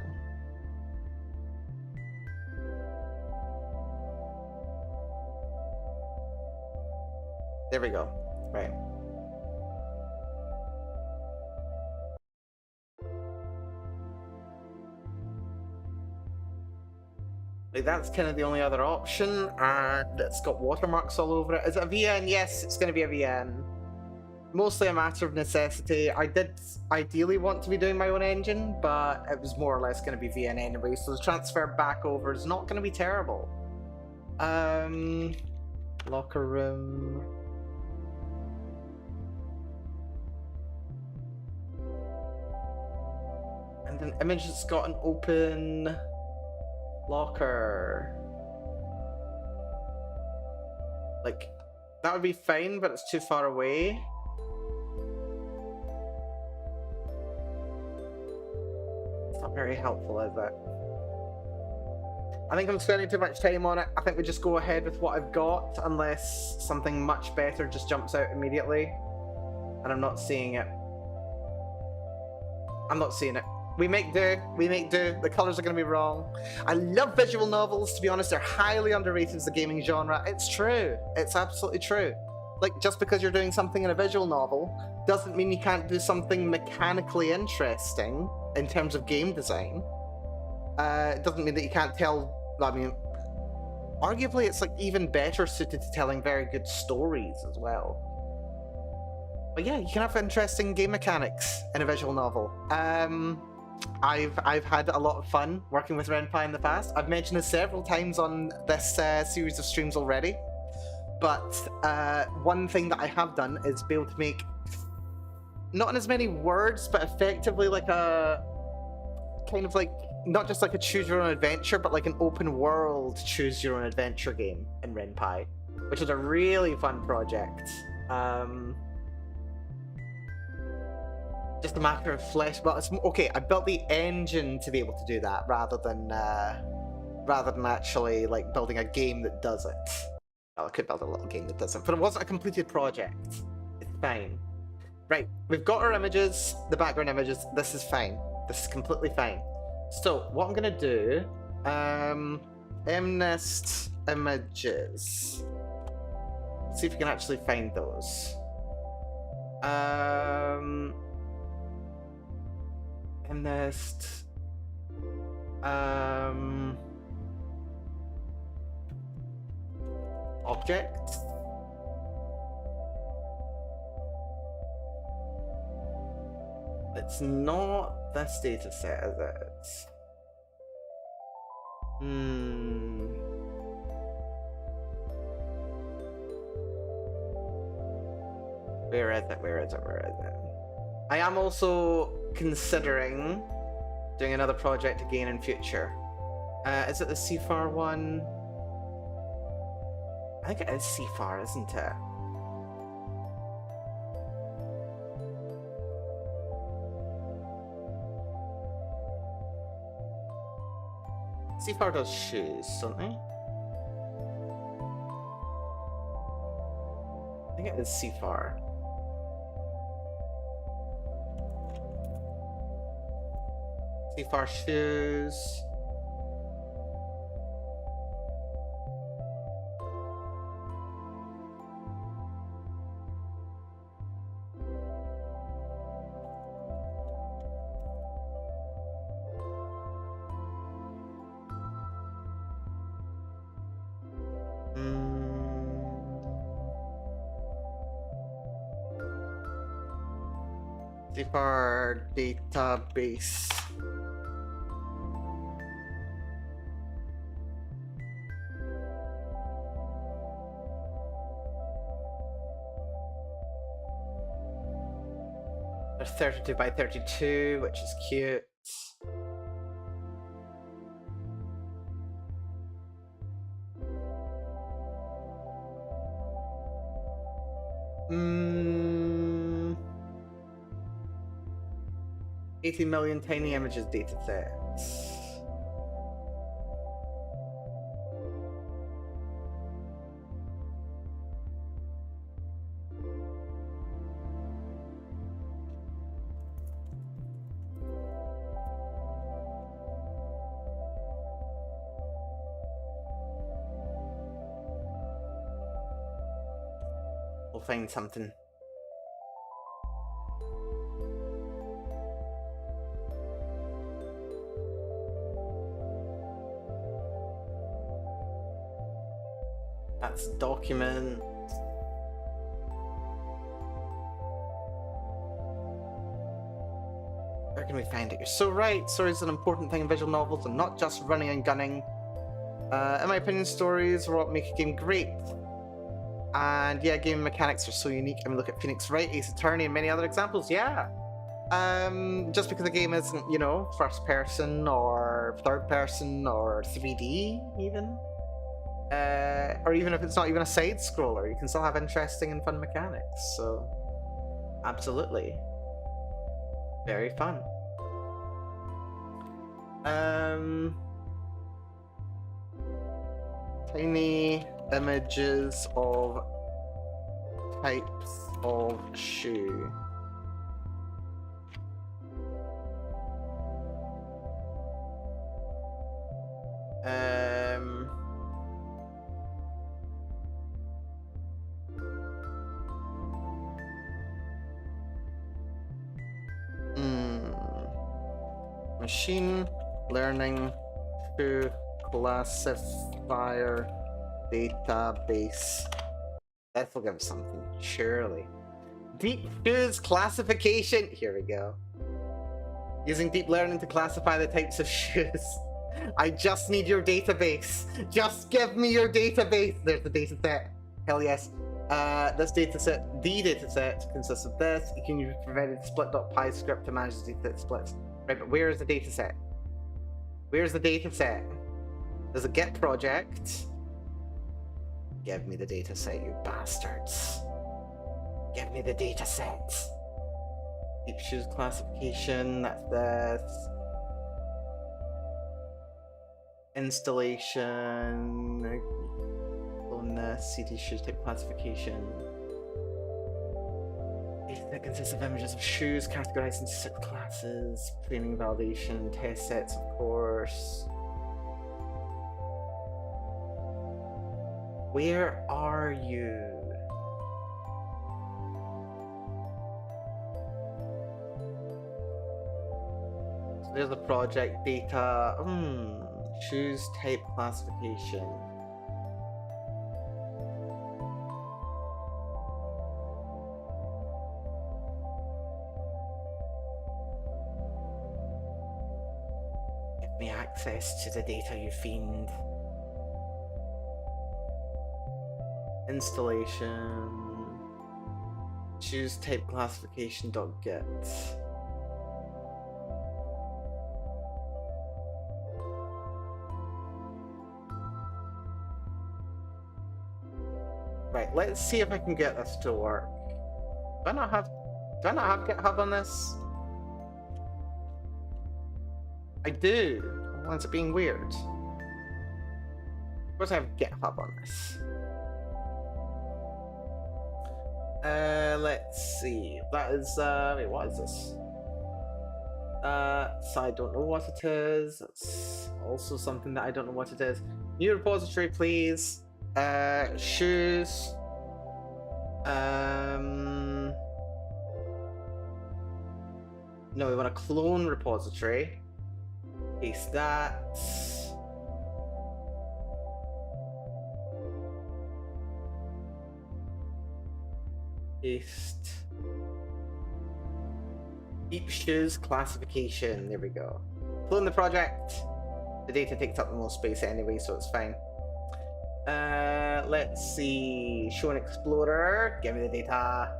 There we go. Right. Like, that's kind of the only other option, and it's got watermarks all over it. Is it a VN? Yes, it's going to be a VN. Mostly a matter of necessity. I did ideally want to be doing my own engine, but it was more or less going to be VN anyway, so the transfer back over is not going to be terrible. Locker room. And an image that's got an open locker. Like, that would be fine, but it's too far away. It's not very helpful, is it? I think I'm spending too much time on it. I think we just go ahead with what I've got, unless something much better just jumps out immediately. And I'm not seeing it. I'm not seeing it. We make do. We make do. The colours are going to be wrong. I love visual novels, to be honest. They're highly underrated as a gaming genre. It's true. It's absolutely true. Like, just because you're doing something in a visual novel doesn't mean you can't do something mechanically interesting in terms of game design. It doesn't mean that you can't tell... I mean, arguably it's like even better suited to telling very good stories as well. But yeah, you can have interesting game mechanics in a visual novel. I've had a lot of fun working with Ren'Py in the past. I've mentioned this several times on this series of streams already. But one thing that I have done is be able to make, not in as many words, but effectively like a kind of like, not just like a choose your own adventure, but like an open world choose your own adventure game in Ren'Py, which is a really fun project. Just a matter of flesh. Well, it's okay. I built the engine to be able to do that, rather than actually like building a game that does it. Well, I could build a little game that doesn't, but it wasn't a completed project. It's fine. Right, we've got our images, the background images. This is fine. This is completely fine. So what I'm gonna do, mnest images. See if we can actually find those. Mnest. Object. It's not this data set, is it? Where is it? Where is it? Where is it? I am also considering doing another project again in future. Is it the CFAR one? I think it is CFAR, isn't it? CFAR does shoes, don't they? I think it is CFAR. CFAR shoes. CFAR database. They're 32 by 32, which is cute. Hmm. 80 million tiny images datasets. We'll find something. That's document. Where can we find it? You're so right. Stories is an important thing in visual novels and not just running and gunning. In my opinion, stories are what make a game great. And yeah, game mechanics are so unique. I mean, look at Phoenix Wright, Ace Attorney, and many other examples. Yeah. Just because the game isn't, you know, first person or third person or 3D even. Or even if it's not even a side scroller, you can still have interesting and fun mechanics. So, absolutely. Very fun. Tiny images of types of shoe. Machine learning to classifier database. That'll give us something, surely. Deep shoes classification. Here we go. Using deep learning to classify the types of shoes. I just need your database. Just give me your database. There's the data set. Hell yes. This dataset, the dataset consists of this. You can use provided split.py script to manage the dataset splits. Right, but where is the dataset? Where's the dataset? There's a Git project. Give me the dataset, you bastards. Give me the dataset. Deep shoes classification, that's this. Installation. On this, CD shoes type classification. That consists of images of shoes categorized into 6 classes, training, validation, test sets, of course. Where are you? So there's the project data. Shoes type classification. Me access to the data, you fiend. Installation. Choose type classification.get. Right, let's see if I can get this to work. Do I not have GitHub on this? I do. Why is it being weird? Of course I have GitHub on this. Let's see. That is, wait, what is this? So I don't know what it is. It's also something that I don't know what it is. New repository, please. Shoes. No, we want a clone repository. Paste that. Paste. Deep shoes classification. There we go. Clone the project. The data takes up the most space anyway, so it's fine. Let's see. Show an explorer. Give me the data.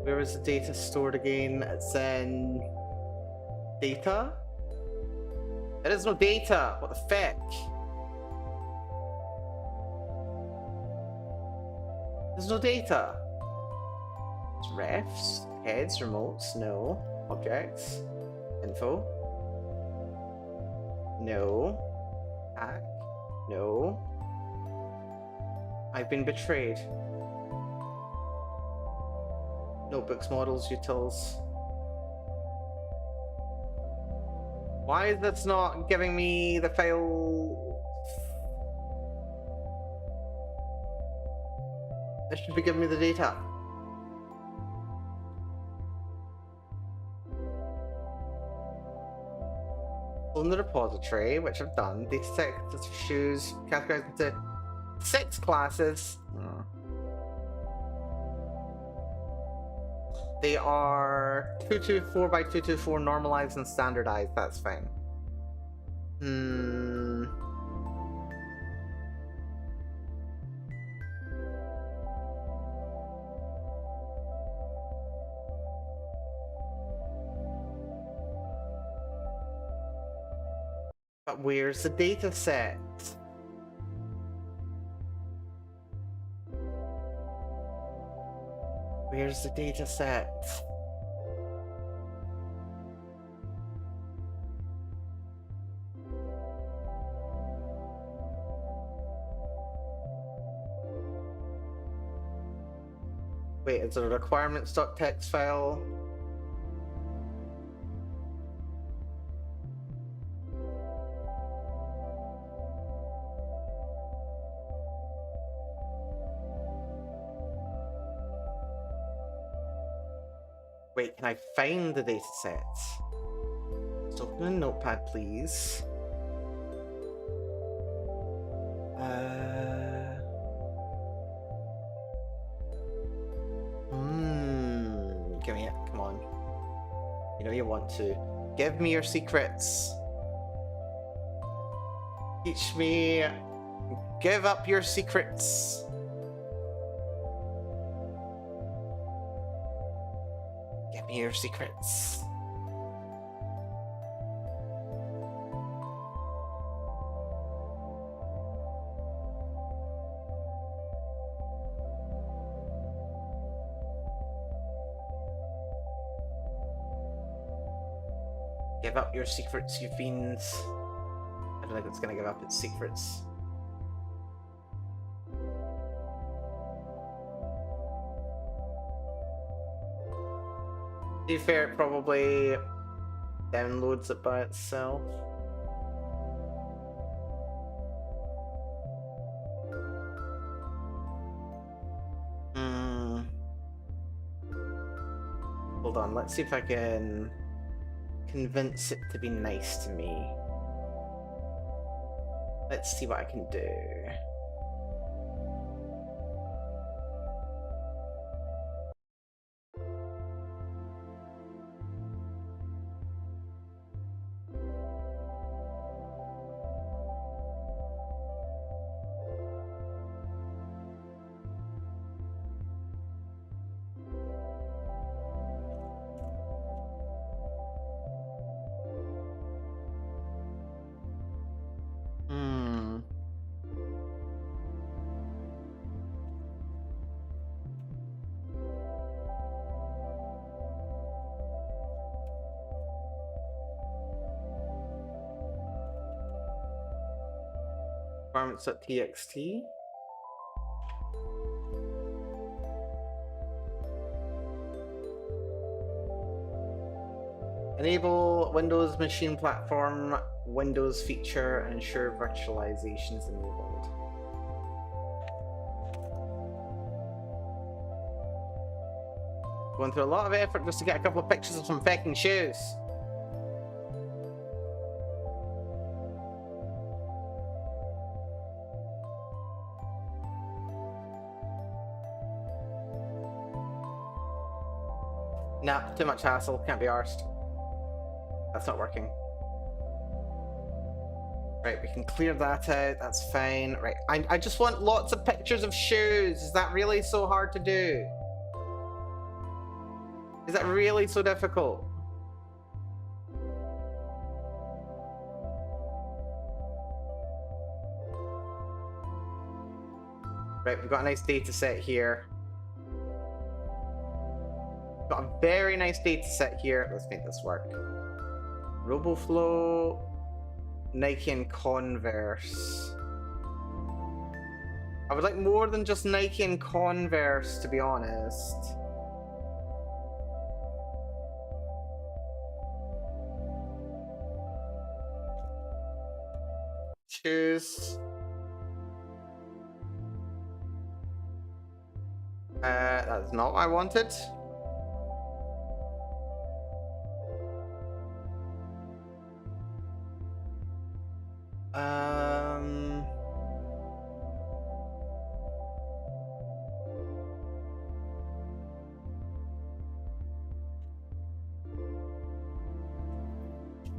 Where is the data stored again? It's in data? There is no data! What the feck? There's no data. It's refs, heads, remotes, no. Objects, info, no. Hack, no. I've been betrayed. Notebooks, models, utils. Why is this not giving me the file? This should be giving me the data. In the repository, which I've done, data sets of shoes categorized into 6 classes. They are 224 by 224 normalized and standardized. That's fine. But where's the data set? Where's the data set? Wait, is it a requirements.txt file? Wait, can I find the data set? Let's open a notepad, please. Give me it, come on. You know you want to. Give me your secrets. Teach me. Give up your secrets. Give me your secrets. Give up your secrets, you fiends. I don't think it's gonna give up its secrets. To be fair, it probably downloads it by itself. Hold on, let's see if I can convince it to be nice to me. Let's see what I can do. Requirements.txt. Enable Windows Machine Platform Windows feature and ensure virtualization is enabled. Going through a lot of effort just to get a couple of pictures of some fecking shoes. Nah, too much hassle, can't be arsed. That's not working. Right, we can clear that out. That's fine. Right, I just want lots of pictures of shoes. Is that really so hard to do? Is that really so difficult? Right, we've got a nice data set here. Got a very nice data set here. Let's make this work. RoboFlow, Nike and Converse. I would like more than just Nike and Converse, to be honest. Shoes. That's not what I wanted.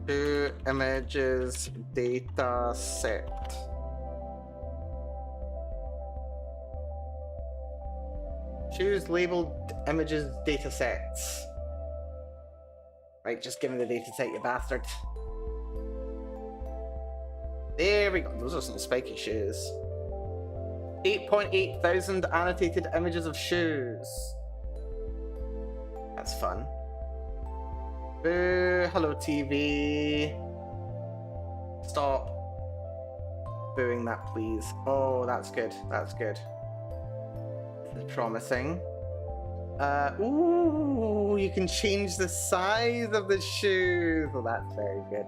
Two images data set. Choose labeled images data sets. Right, just give me the data set, you bastard. There we go. Those are some spiky shoes. 8.8 thousand annotated images of shoes. That's fun. Boo, hello TV. Stop booing that, please. Oh, that's good. That's good. This is promising. Ooh, you can change the size of the shoes. Well, that's very good.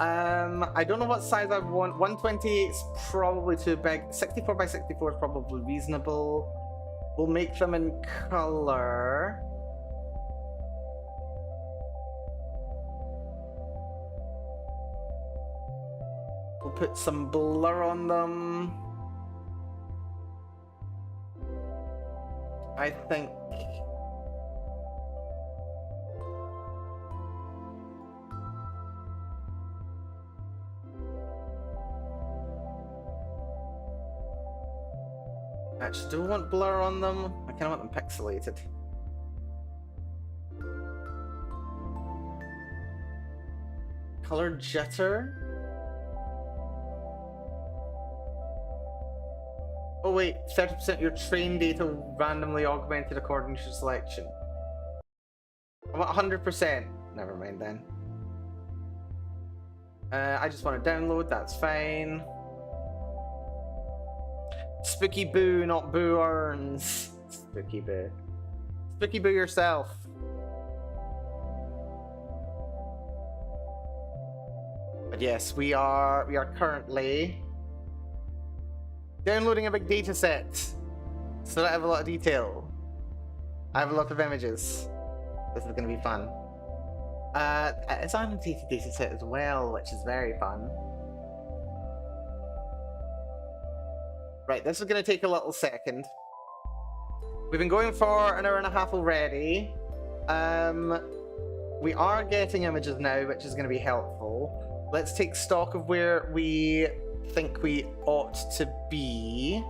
I don't know what size I want. 128 is probably too big. 64 by 64 is probably reasonable. We'll make them in color. We'll put some blur on them. I think... Actually, do I want blur on them? I kind of want them pixelated. Color jitter? Oh wait, 30% of your train data randomly augmented according to your selection. I want 100%. Never mind then. I just want to download, that's fine. Spooky Boo, not Boo Earns. Spooky Boo. Spooky Boo yourself. But yes, we are currently downloading a big data set. So I have a lot of detail. I have a lot of images. This is going to be fun. It's an annotated data set as well, which is very fun. Right, this is going to take a little second. We've been going for an hour and a half already. We are getting images now, which is going to be helpful. Let's take stock of where we think we ought to be.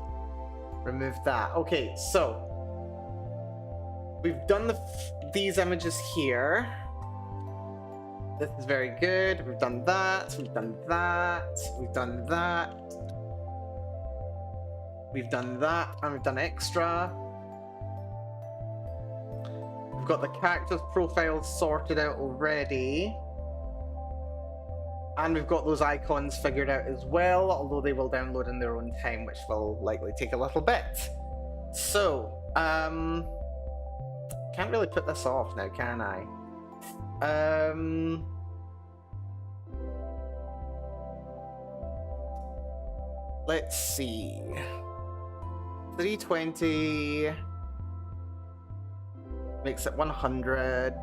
Remove that. Okay, so we've done these images here. This is very good. We've done that. We've done that. We've done that. We've done that, and we've done extra. We've got the characters' profiles sorted out already. And we've got those icons figured out as well, although they will download in their own time, which will likely take a little bit. So, can't really put this off now, can I? Let's see. 320 makes it 100.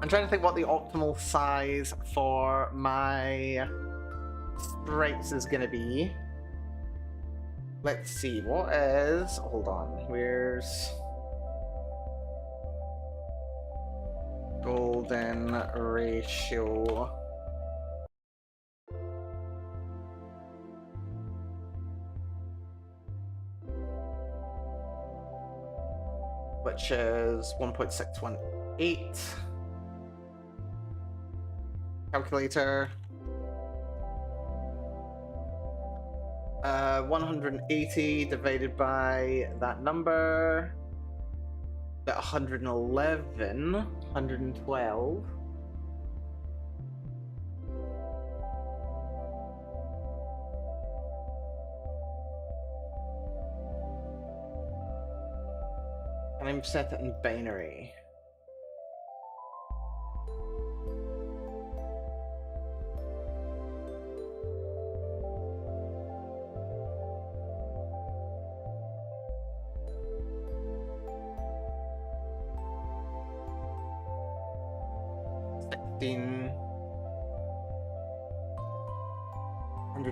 I'm trying to think what the optimal size for my sprites is going to be. Let's see, what is... Hold on, where's... golden ratio. Which is 1.618. Calculator. 180 divided by that number. Got 111, 112. And I'm set it in binary.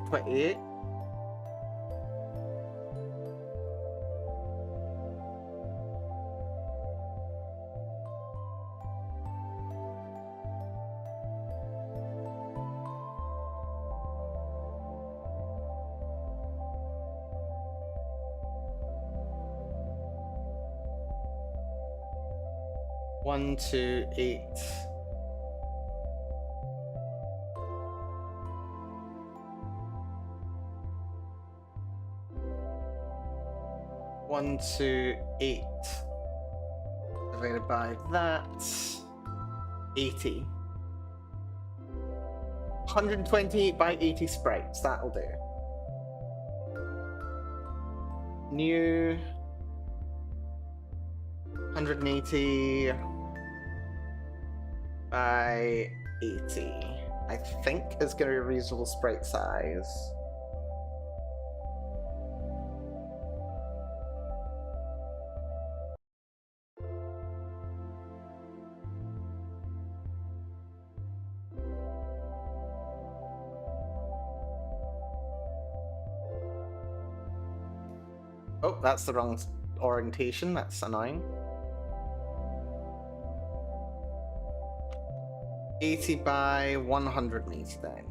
$1,628. 128. One, two, 8 divided by that 80. 120 by 80 sprites, that'll do. New 180 by 80. I think is going to be a reasonable sprite size. Oh, that's the wrong orientation. That's annoying. 80 by 180 then.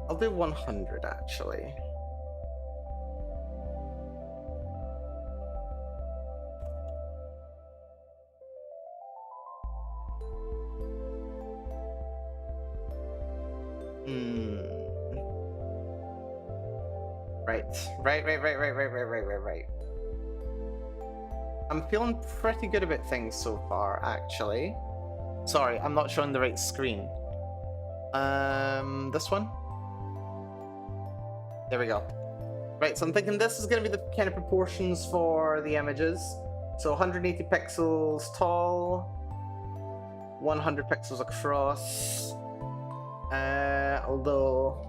I'll do 100 actually. Right. I'm feeling pretty good about things so far, actually. Sorry, I'm not showing the right screen. This one? There we go. Right, so I'm thinking this is going to be the kind of proportions for the images. So 180 pixels tall, 100 pixels across, although...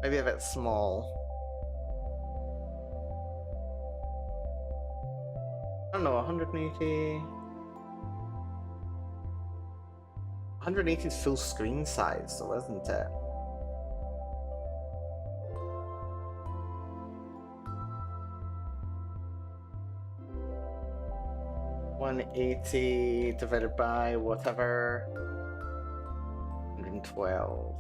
maybe a bit small. I don't know, 180... 180 is full screen size, though, isn't it? $180 divided by whatever. 112.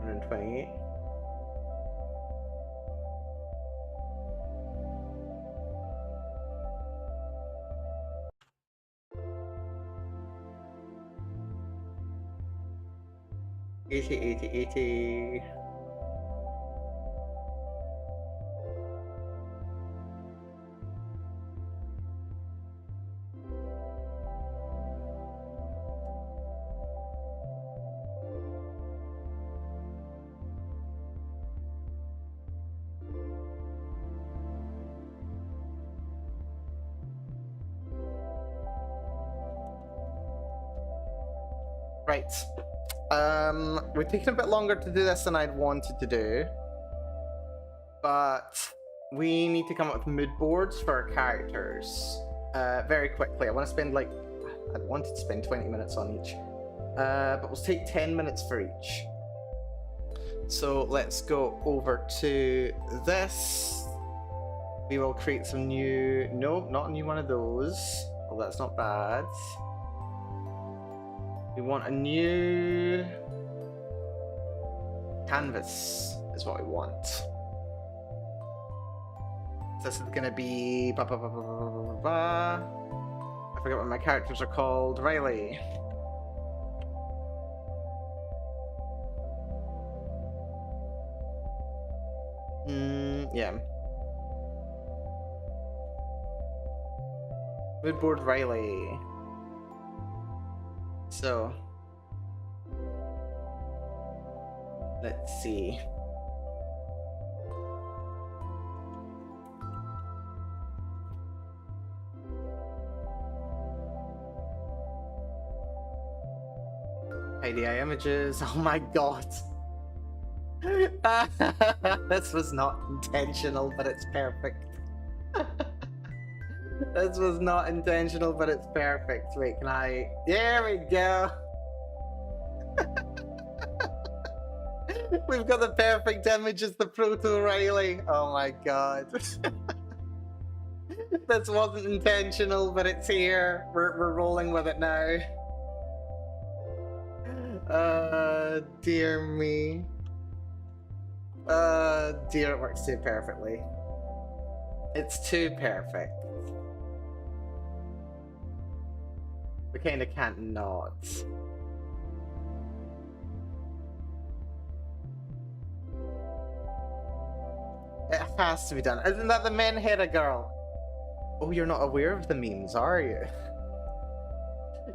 128. $80. Right. We're taking a bit longer to do this than I'd wanted to do. but we need to come up with mood boards for our characters very quickly. I want to spend like, I wanted to spend 20 minutes on each, but we'll take 10 minutes for each. So let's go over to this. We will create some new, no, not a new one of those. Well, that's not bad. We want a new canvas is what we want. This is gonna be I forget what my characters are called. Riley. Yeah. Moodboard Riley. So let's see. IDI images. Oh my god. This was not intentional, but it's perfect. This was not intentional, but it's perfect. Wait, can I? There we go. We've got the perfect image as the Proto Riley. Oh my god. This wasn't intentional, but it's here. We're rolling with it now. Dear me. Dear, it works too perfectly. It's too perfect. We kinda can't not. It has to be done. Isn't that the men hit a girl? Oh, you're not aware of the memes, are you?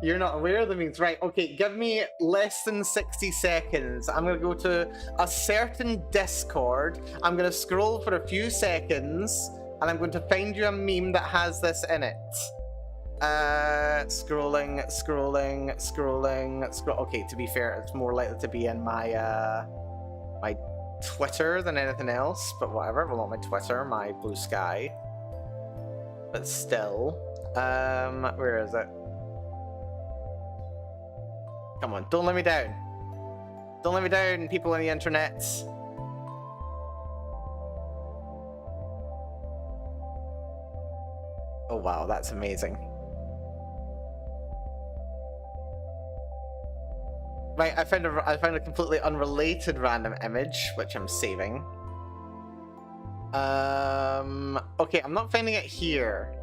You're not aware of the memes, right? Okay, give me less than 60 seconds. I'm gonna go to a certain Discord. I'm gonna scroll for a few seconds, and I'm going to find you a meme that has this in it. Scrolling. Okay, to be fair, it's more likely to be in my my Twitter than anything else, but whatever. Well, not my Twitter, my Blue Sky. But still, where is it? Come on, don't let me down. Don't let me down, people on the internet. Oh wow, that's amazing. Right, I found a completely unrelated random image, which I'm saving. Okay, I'm not finding it here.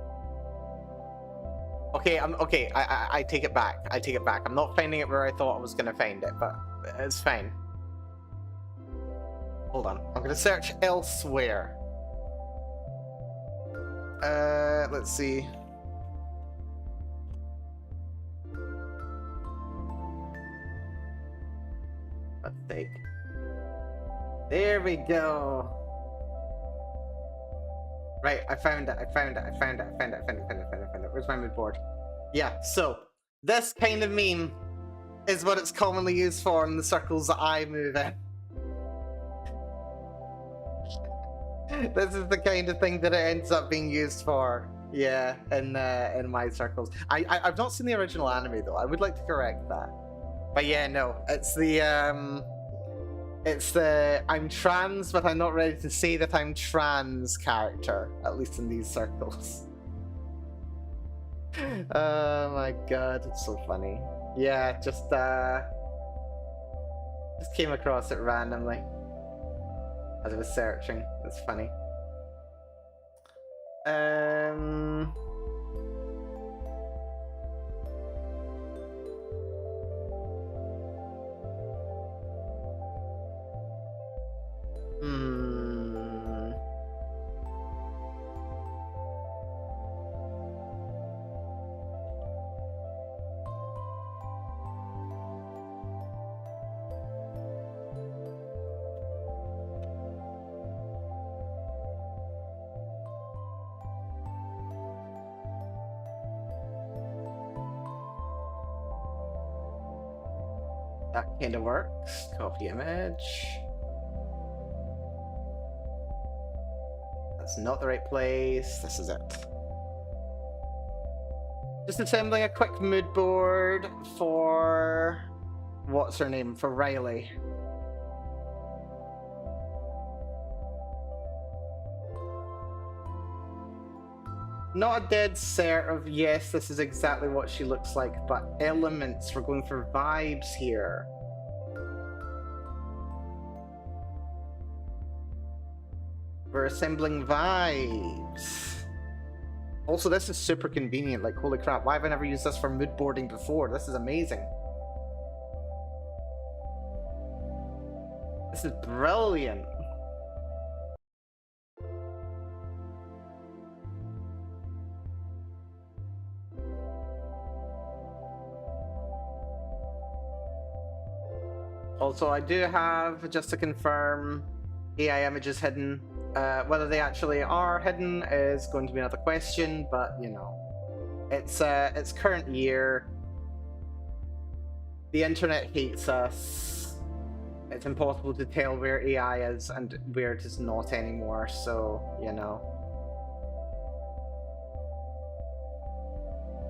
Okay, I take it back. I take it back. I'm not finding it where I thought I was gonna find it, but it's fine. Hold on. I'm gonna search elsewhere. Let's see. Let's take. There we go. Right, I found it. Where's my mood board? Yeah, so this kind of meme is what it's commonly used for in the circles that I move in. This is the kind of thing that it ends up being used for. Yeah, in my circles. I've not seen the original anime though. I would like to correct that. But yeah, no, it's the I'm trans, but I'm not ready to say that I'm trans character, at least in these circles. Oh my god, it's so funny. Yeah, just came across it randomly as I was searching. It's funny. That kind of works. Copy image. That's not the right place. This is it. Just assembling a quick mood board for... what's her name? For Riley. Not a dead cert of yes, this is exactly what she looks like, but elements. We're going for vibes here. We're assembling vibes. Also, this is super convenient. Like, holy crap, why have I never used this for mood boarding before? This is amazing. This is brilliant. Also, I do have, just to confirm, AI images hidden. Whether they actually are hidden is going to be another question, but you know, it's current year. The internet hates us. It's impossible to tell where AI is and where it is not anymore, so, you know.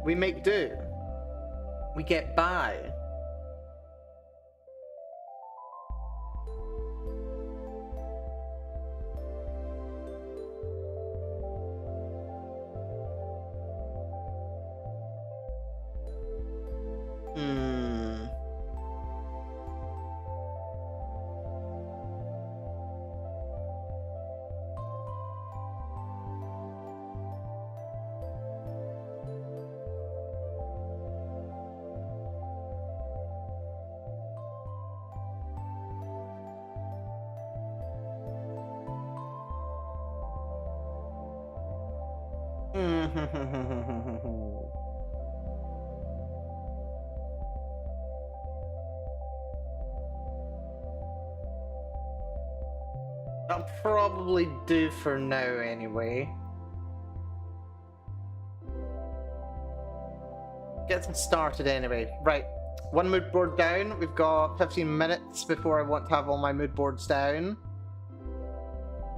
We make do. We get by. I'll probably do for now anyway. Get them started anyway. Right, one mood board down. We've got 15 minutes before I want to have all my mood boards down.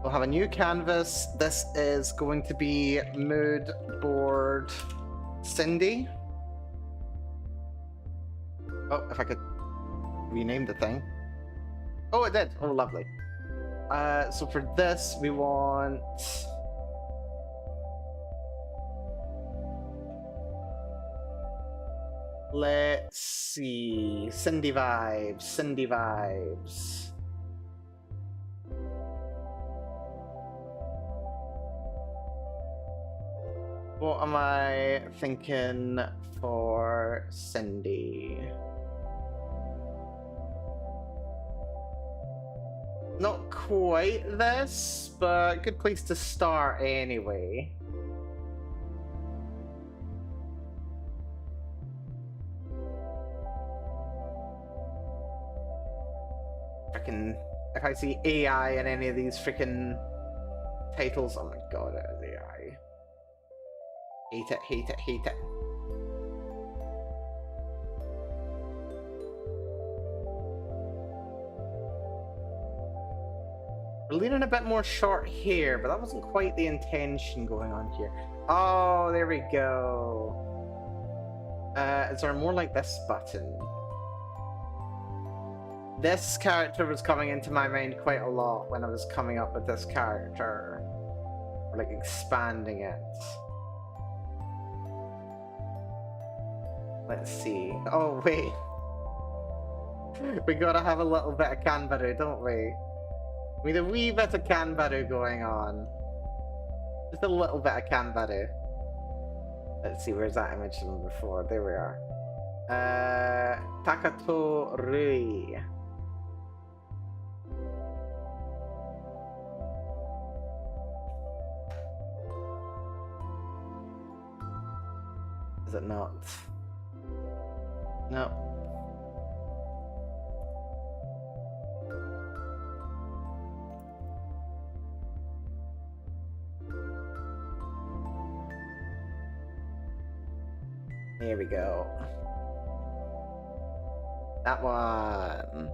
We'll have a new canvas. This is going to be mood board Cindy. Oh, if I could rename the thing. Oh, it did. Oh, lovely. So for this, we want... let's see... Cindy vibes, Cindy vibes. What am I thinking for Cindy? Not quite this, but good place to start anyway. If I see AI in any of these freaking titles, oh my god, it is AI. Hate it, hate it, hate it. We're leaning a bit more short here, but that wasn't quite the intention going on here. Oh, there we go. Is there more like this button? This character was coming into my mind quite a lot when I was coming up with this character. Or like expanding it. Let's see. Oh, wait. We gotta have a little bit of Kanbaru, don't we? We need a wee bit of Kanbaru going on. Just a little bit of Kanbaru. Let's see, where's that image from before? There we are. Takato Rui. Is it not? No. Here we go. That one.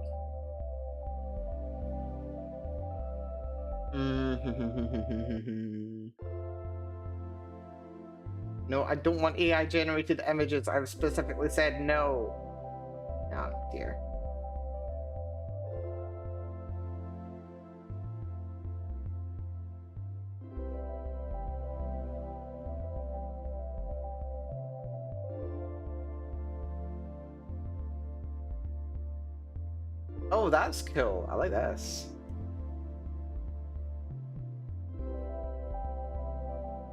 No, I don't want AI generated images. I've specifically said no. Oh dear. Oh, that's cool. I like this.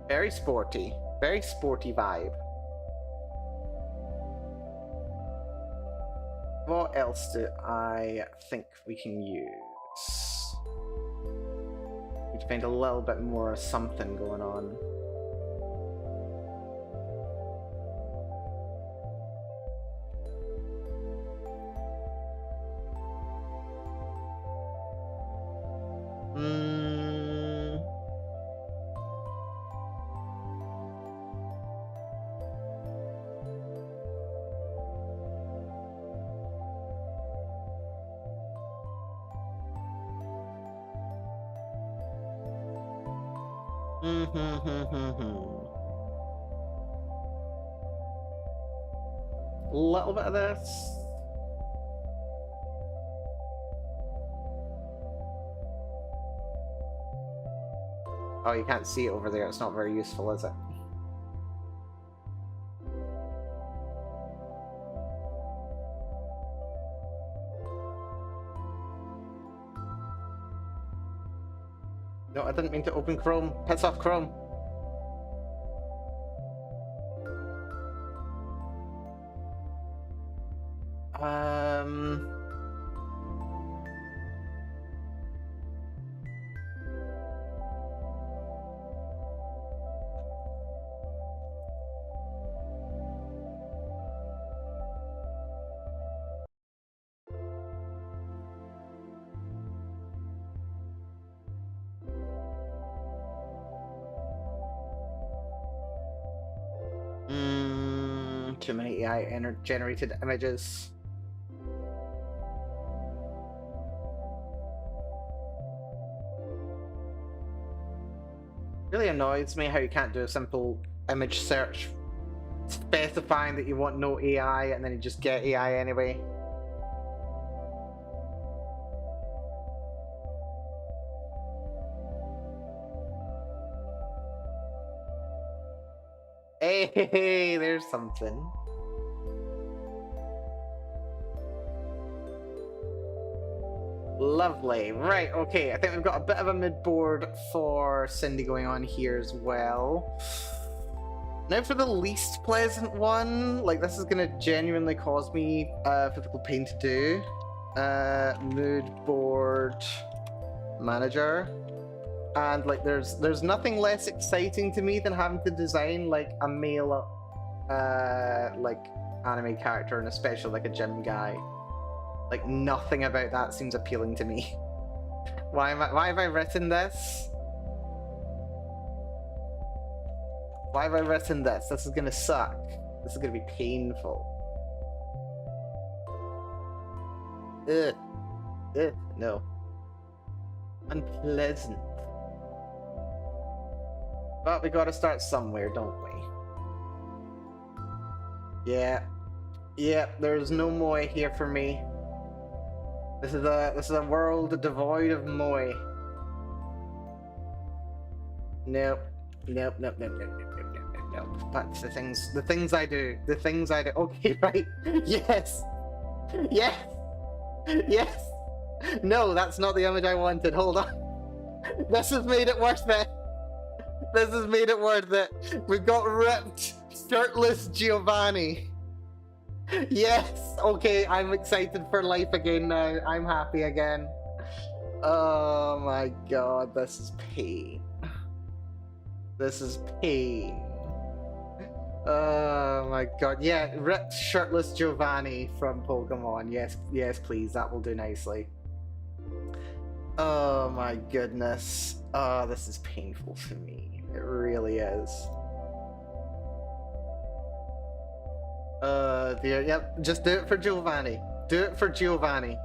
Very sporty. Very sporty vibe. What else do I think we can use? We'd find a little bit more something going on. A little bit of this. Oh, you can't see it over there. It's not very useful, is it? No, I didn't mean to open Chrome. Piss off, Chrome. Too many AI generated images. Really annoys me how you can't do a simple image search specifying that you want no AI and then you just get AI anyway. Hey, there's something. Lovely. Right, okay. I think we've got a bit of a mid-board for Cindy going on here as well. Now for the least pleasant one, like this is gonna genuinely cause me physical pain to do. Mood board manager. And like there's nothing less exciting to me than having to design like a male like anime character, and especially like a gym guy. Like nothing about that seems appealing to me. Why have I written this? Why have I written this? This is gonna suck. This is gonna be painful. Ugh. Ugh. No. Unpleasant. But we gotta start somewhere, don't we? Yeah. Yeah, there's no moe here for me. This is a world devoid of moe. Nope. Nope, nope, nope, nope, nope, nope, nope, nope. That's the things I do. The things I do. Okay, right. Yes. Yes. Yes. No, that's not the image I wanted. Hold on. This has made it worth it. This has made it worth it. We've got ripped, shirtless Giovanni. Yes. Okay, I'm excited for life again now. I'm happy again. Oh my god, this is pain. This is pain. Oh my god. Yeah, ripped, shirtless Giovanni from Pokemon. Yes, yes, please. That will do nicely. Oh my goodness. Oh, this is painful for me. It really is. Dear. Yep, just do it for Giovanni. Do it for Giovanni.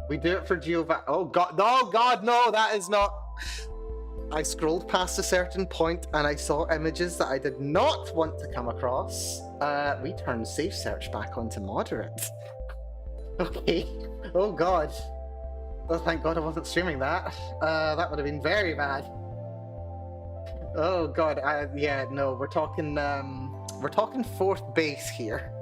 We do it for Giovanni. Oh god, no, god, no, that is not. I scrolled past a certain point and I saw images that I did not want to come across. We turned safe search back onto moderate. Okay. Oh god. Well, thank god I wasn't streaming that. That would have been very bad. Oh god, yeah, no, we're talking fourth base here.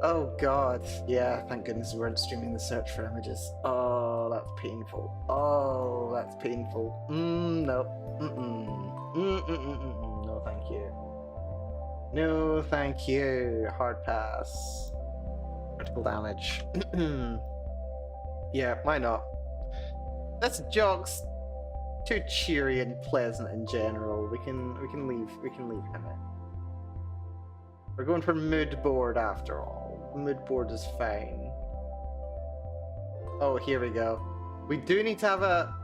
Oh god, yeah, thank goodness we weren't streaming the search for images. Oh, that's painful. Oh, that's painful. No. No, thank you. No, thank you. Hard pass. Critical damage. Yeah, why not? This joke's too cheery and pleasant in general. We can leave him in. We're going for mood board after all. Mood board is fine. Oh, here we go. We do need to have a...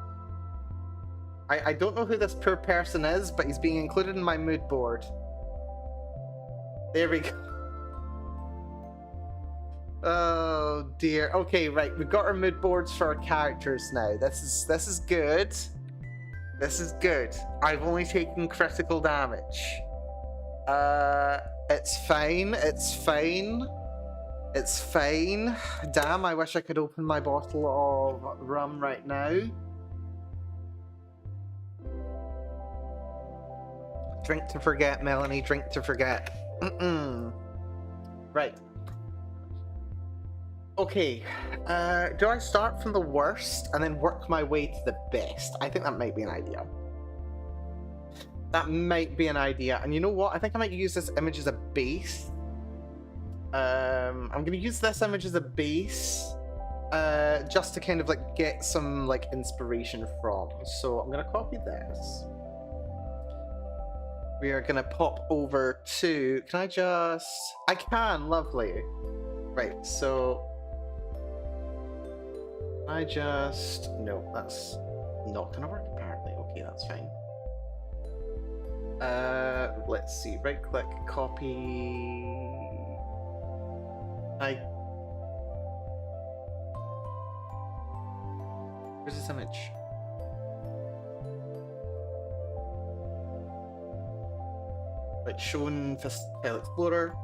I don't know who this poor person is, but he's being included in my mood board. There we go. Oh dear. Okay, right. We've got our mood boards for our characters now. This is good. This is good. I've only taken critical damage. It's fine. It's fine. It's fine. Damn, I wish I could open my bottle of rum right now. Drink to forget, Melanie. Drink to forget. Right. Okay. Do I start from the worst and then work my way to the best? I think that might be an idea. That might be an idea. And you know what? I think I might use this image as a base. I'm going to use this image as a base just to kind of like get some like inspiration from. So I'm going to copy this. We are going to pop over to... Can I just... I can, lovely. Right, so... I just... No, that's not going to work apparently. Okay, that's fine. Let's see. Right click, copy. Where's this image? Right, shown File Explorer.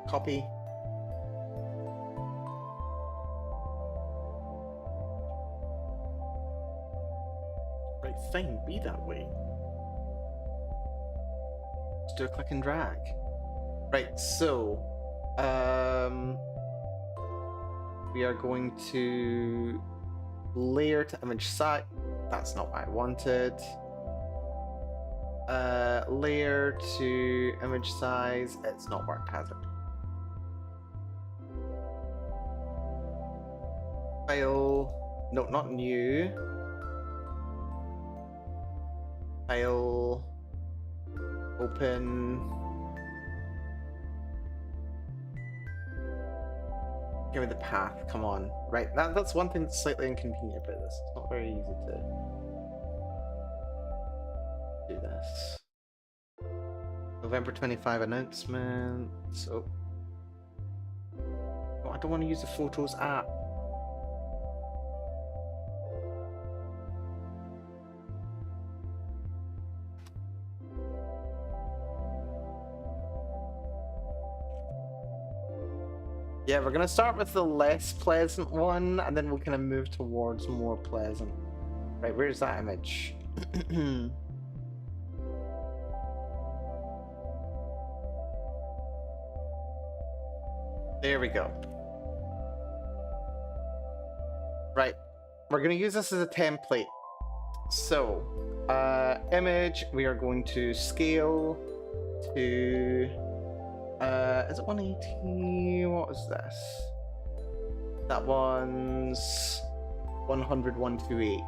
Copy. Right, fine, be that way. Let's do a click and drag. Right, so we are going to layer to image size. That's not what I wanted. Layer to image size. It's not worked, has it? File. No, not new. File. Open. Give me the path, come on. Right, that's one thing that's slightly inconvenient about this. It's not very easy to do this. November 25 announcement. So, oh, I don't want to use the Photos app. Yeah, we're gonna start with the less pleasant one, and then we'll kind of move towards more pleasant. Right, where's that image? There we go. Right, we're gonna use this as a template. So, image, we are going to scale to... is it 180? What is this? That one's 100, 128.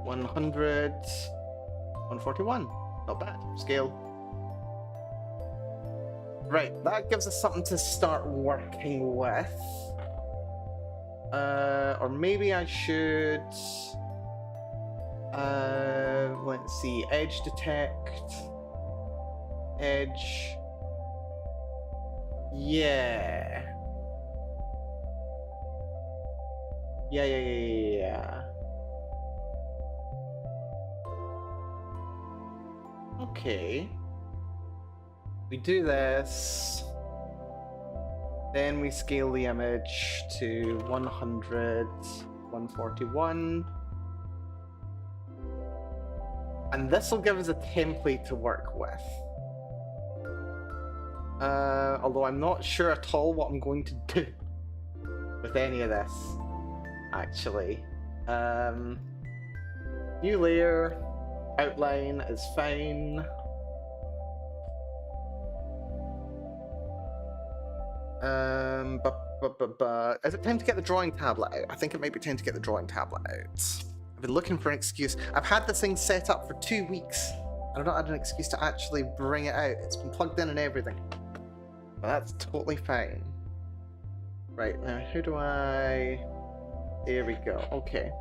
100, 141. Not bad. Scale. Right, that gives us something to start working with. Or maybe I should... let's see, edge detect... Edge. Yeah. Yeah. Okay. We do this. Then we scale the image to 100, 141. And this will give us a template to work with. Although I'm not sure at all what I'm going to do with any of this, actually. New layer, outline is fine. Is it time to get the drawing tablet out? I think it might be time to get the drawing tablet out. I've been looking for an excuse. I've had this thing set up for 2 weeks, and I've not had an excuse to actually bring it out. It's been plugged in and everything. But that's totally fine. Right, now who do I... There we go, okay.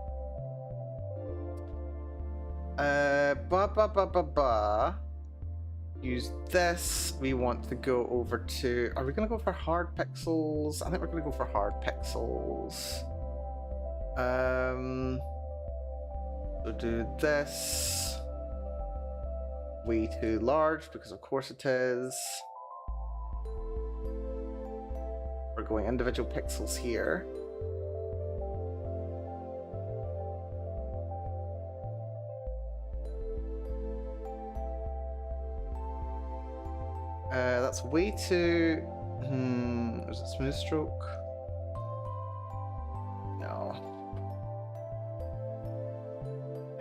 Use this. We want to go over to... Are we going to go for hard pixels? I think we're going to go for hard pixels. We'll do this. Way too large, because of course it is. We're going individual pixels here. That's way too... is it smooth stroke? No.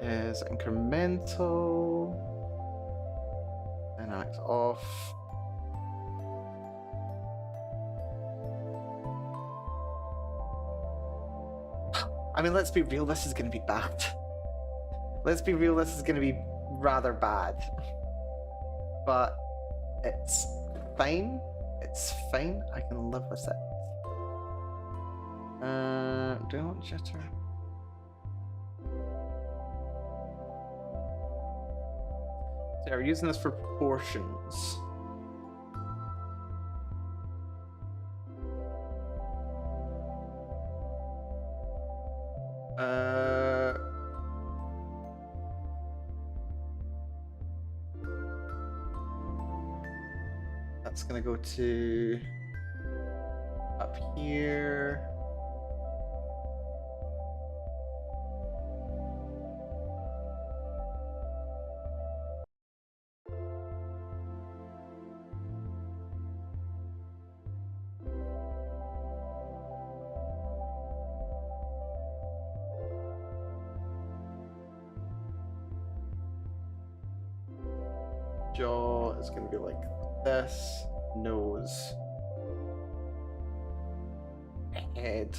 Is incremental. Dynamics off. I mean, let's be real, this is going to be bad. Let's be real, this is going to be rather bad. But it's fine. It's fine. I can live with it. Do I want jitter? So we're using this for proportions. That's gonna go to up here. Jaw is gonna be like this. Nose. Head.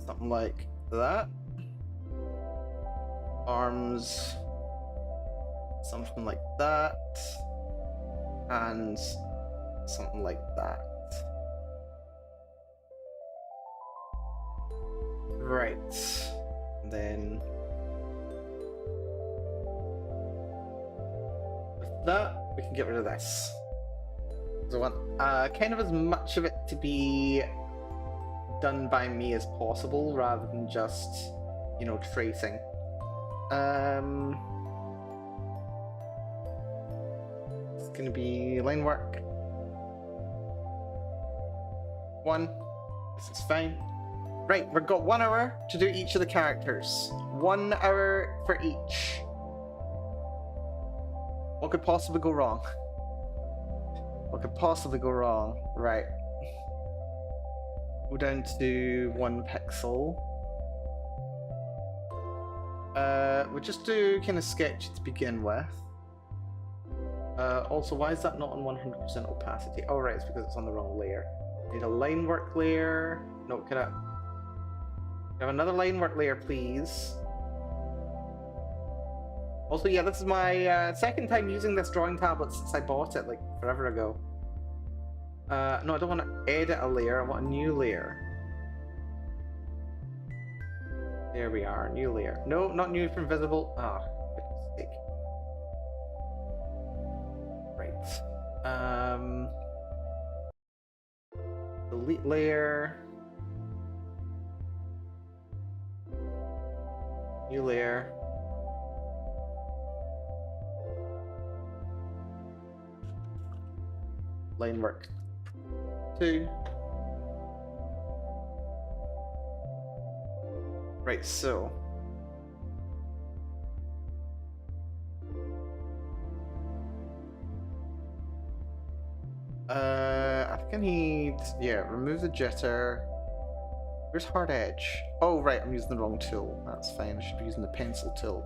Something like that. Arms. Something like that. Hands. Something like that. Right. And then that, we can get rid of this. So I want kind of as much of it to be done by me as possible, rather than just, you know, tracing. It's gonna be line work. 1. This is fine. Right, we've got 1 hour to do each of the characters. 1 hour for each. What could possibly go wrong? What could possibly go wrong? Right. Go down to 1 pixel. We'll just do kind of sketch to begin with. Also, why is that not on 100% opacity? Oh right, it's because it's on the wrong layer. Need a line work layer. No, can I have another line work layer, please? Also, yeah, this is my second time using this drawing tablet since I bought it, like, forever ago. No, I don't want to edit a layer, I want a new layer. There we are, new layer. No, not new from visible. Ah, goodness sake. Right. delete layer. New layer. Line work 2. Right, so I think I need, yeah, remove the jitter. Where's hard edge? Oh right, I'm using the wrong tool. That's fine, I should be using the pencil tool.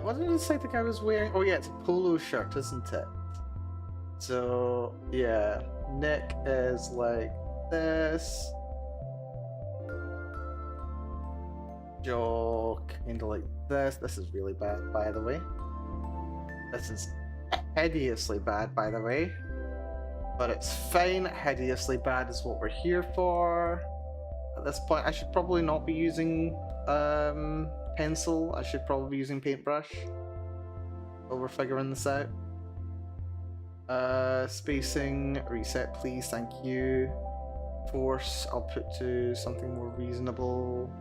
What did it say the guy was wearing? Oh yeah, it's a polo shirt, isn't it? So, yeah, neck is like this. Jaw kinda like this. This is really bad, by the way. This is hideously bad, by the way. But it's fine. Hideously bad is what we're here for. At this point, I should probably not be using pencil. I should probably be using paintbrush. While we're figuring this out. Spacing, reset please, thank you. Force, I'll put to something more reasonable.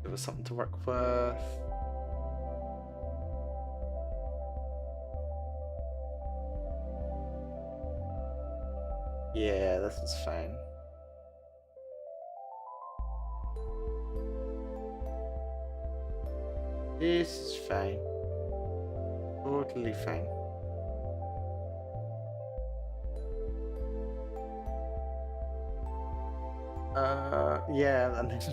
Give us something to work with. Yeah, this is fine. This is fine. Totally fine. Yeah, and there's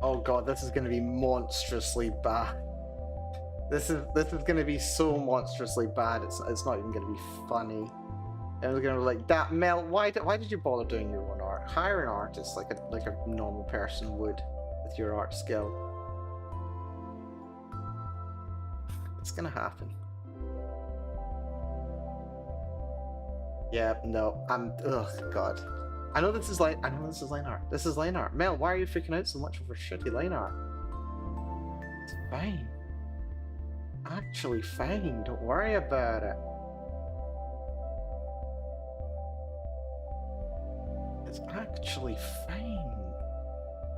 oh god, this is gonna be monstrously bad. This is gonna be so monstrously bad. It's not even gonna be funny. And it's gonna be like that. Mel, why did you bother doing your own art? Hire an artist like a normal person would with your art skill. It's gonna happen. Yeah, no, ugh, god. I know this is line art. This is line art. Mel, why are you freaking out so much over shitty line art? It's fine. Actually fine. Don't worry about it. It's actually fine.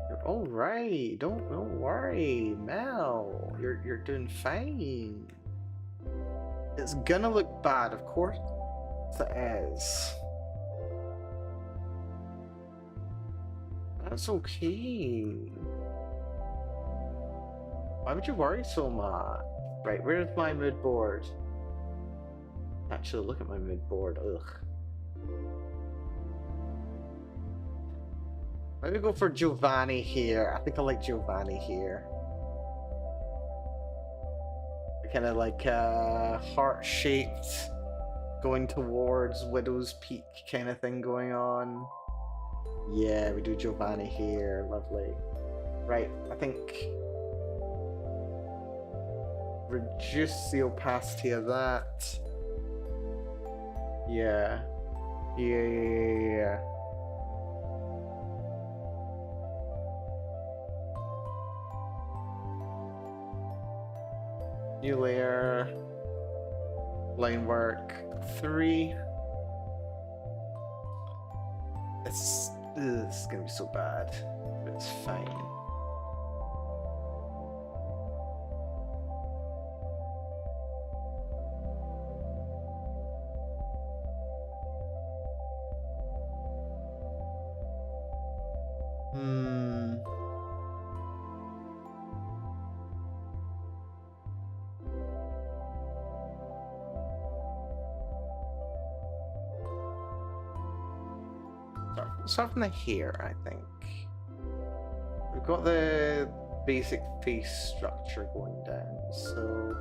You're all right. Don't worry, Mel. You're doing fine. It's gonna look bad, of course it is. That's okay. Why would you worry so much? Right, where's my mood board? Actually, look at my mood board. Ugh. Maybe go for Giovanni here. I think I like Giovanni here. Kind of like heart-shaped, going towards Widow's Peak kind of thing going on. Yeah, we do Giovanni here. Lovely. Right, I think reduce the opacity of that. Yeah. Yeah. New layer. Line work 3. This is gonna be so bad, but it's fine. Start from the hair, I think. We've got the basic face structure going down, so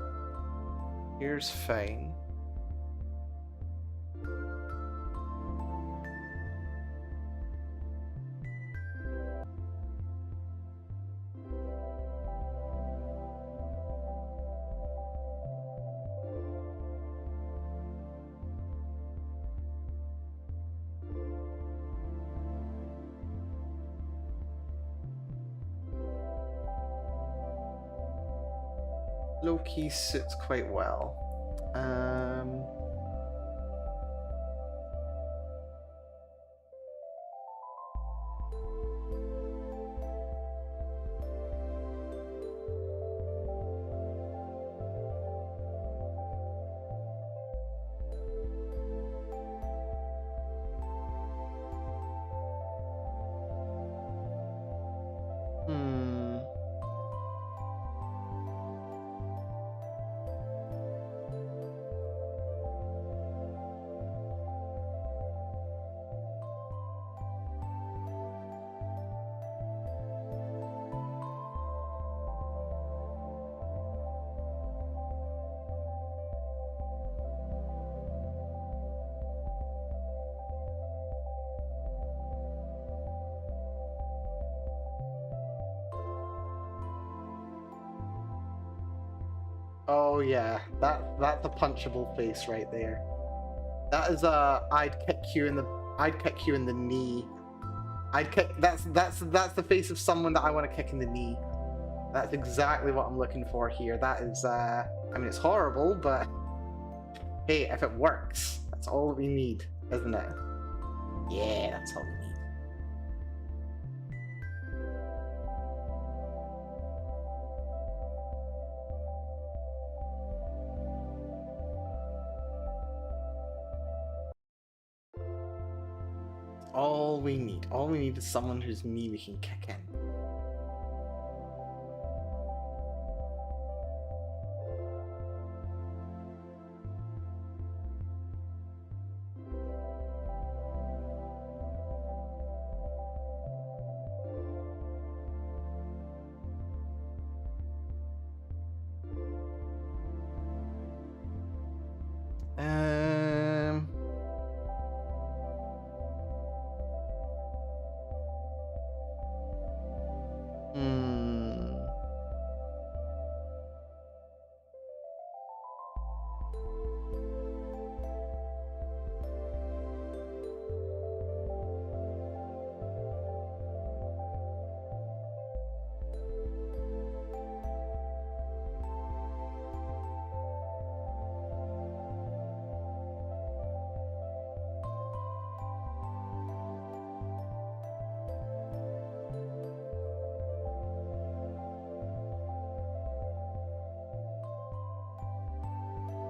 here's fine. Low-key sits quite well. Oh yeah, that's a punchable face right there. That is I'd kick you in the knee. That's the face of someone that I want to kick in the knee. That's exactly what I'm looking for here. That is I mean it's horrible, but hey, if it works, that's all we need, isn't it? Yeah, that's all we need. All we need. All we need is someone whose knee we can kick in.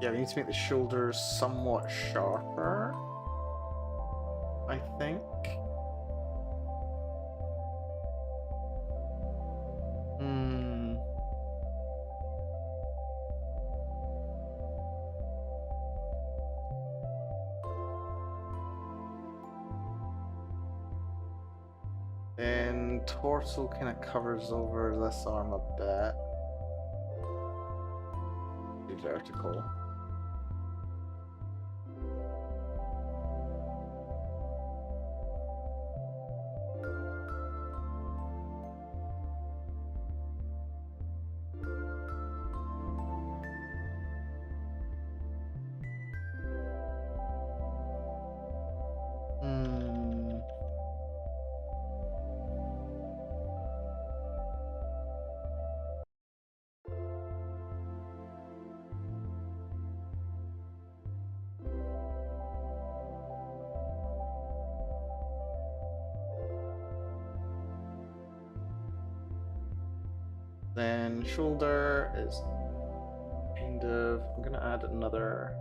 Yeah, we need to make the shoulders somewhat sharper, I think. Then torso kind of covers over this arm a bit. Be vertical. Then shoulder is kind of, I'm gonna add another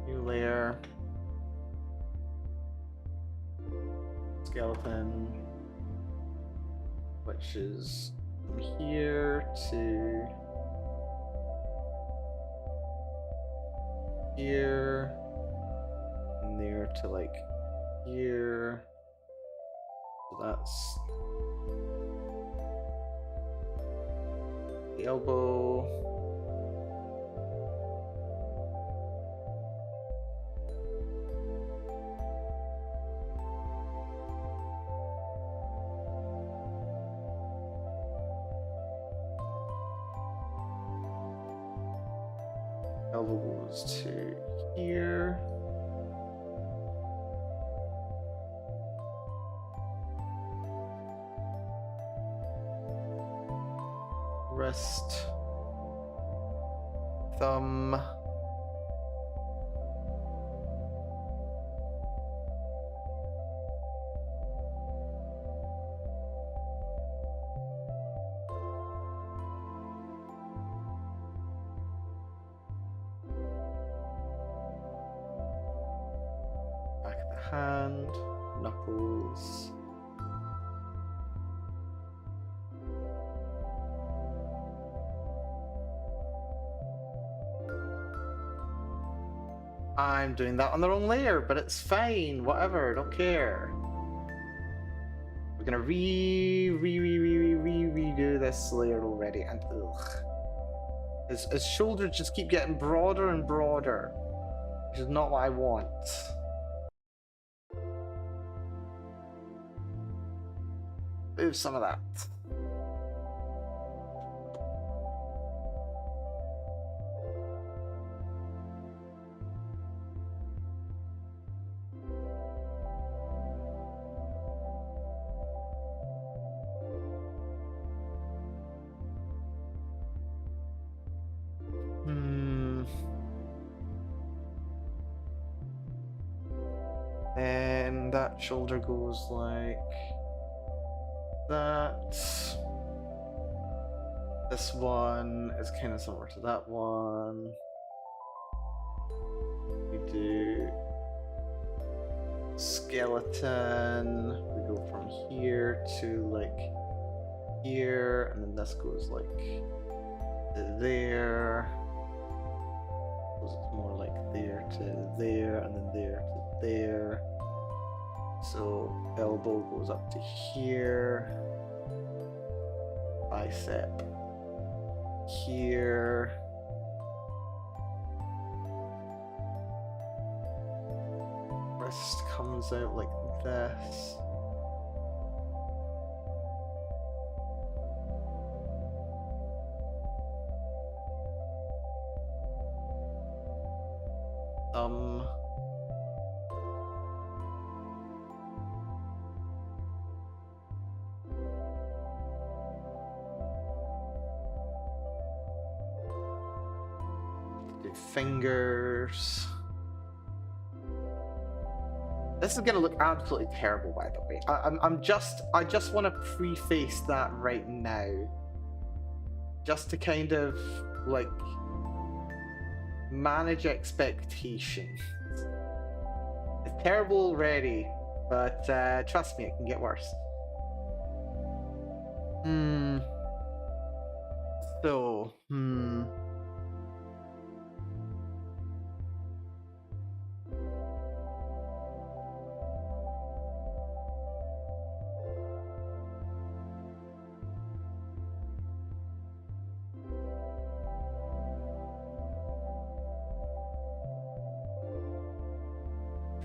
new layer. Skeleton, which is from here to here, and there to like here. So that's the elbow. Elbow goes to here. Wrist, thumb, back of the hand, knuckles. I'm doing that on the wrong layer, but it's fine. Whatever, don't care. We're gonna redo this layer already, and ugh. His shoulders just keep getting broader and broader, which is not what I want. Move some of that. And that shoulder goes like that. This one is kind of similar to that one. We do skeleton. We go from here to like here, and then this goes like to there. Goes more like there to there, and then there to there. So elbow goes up to here. Bicep here. Wrist comes out like this. Thumb. Do fingers. This is gonna look absolutely terrible, by the way. I just want to preface that right now, just to kind of like manage expectations. It's terrible already, but trust me, it can get worse. So,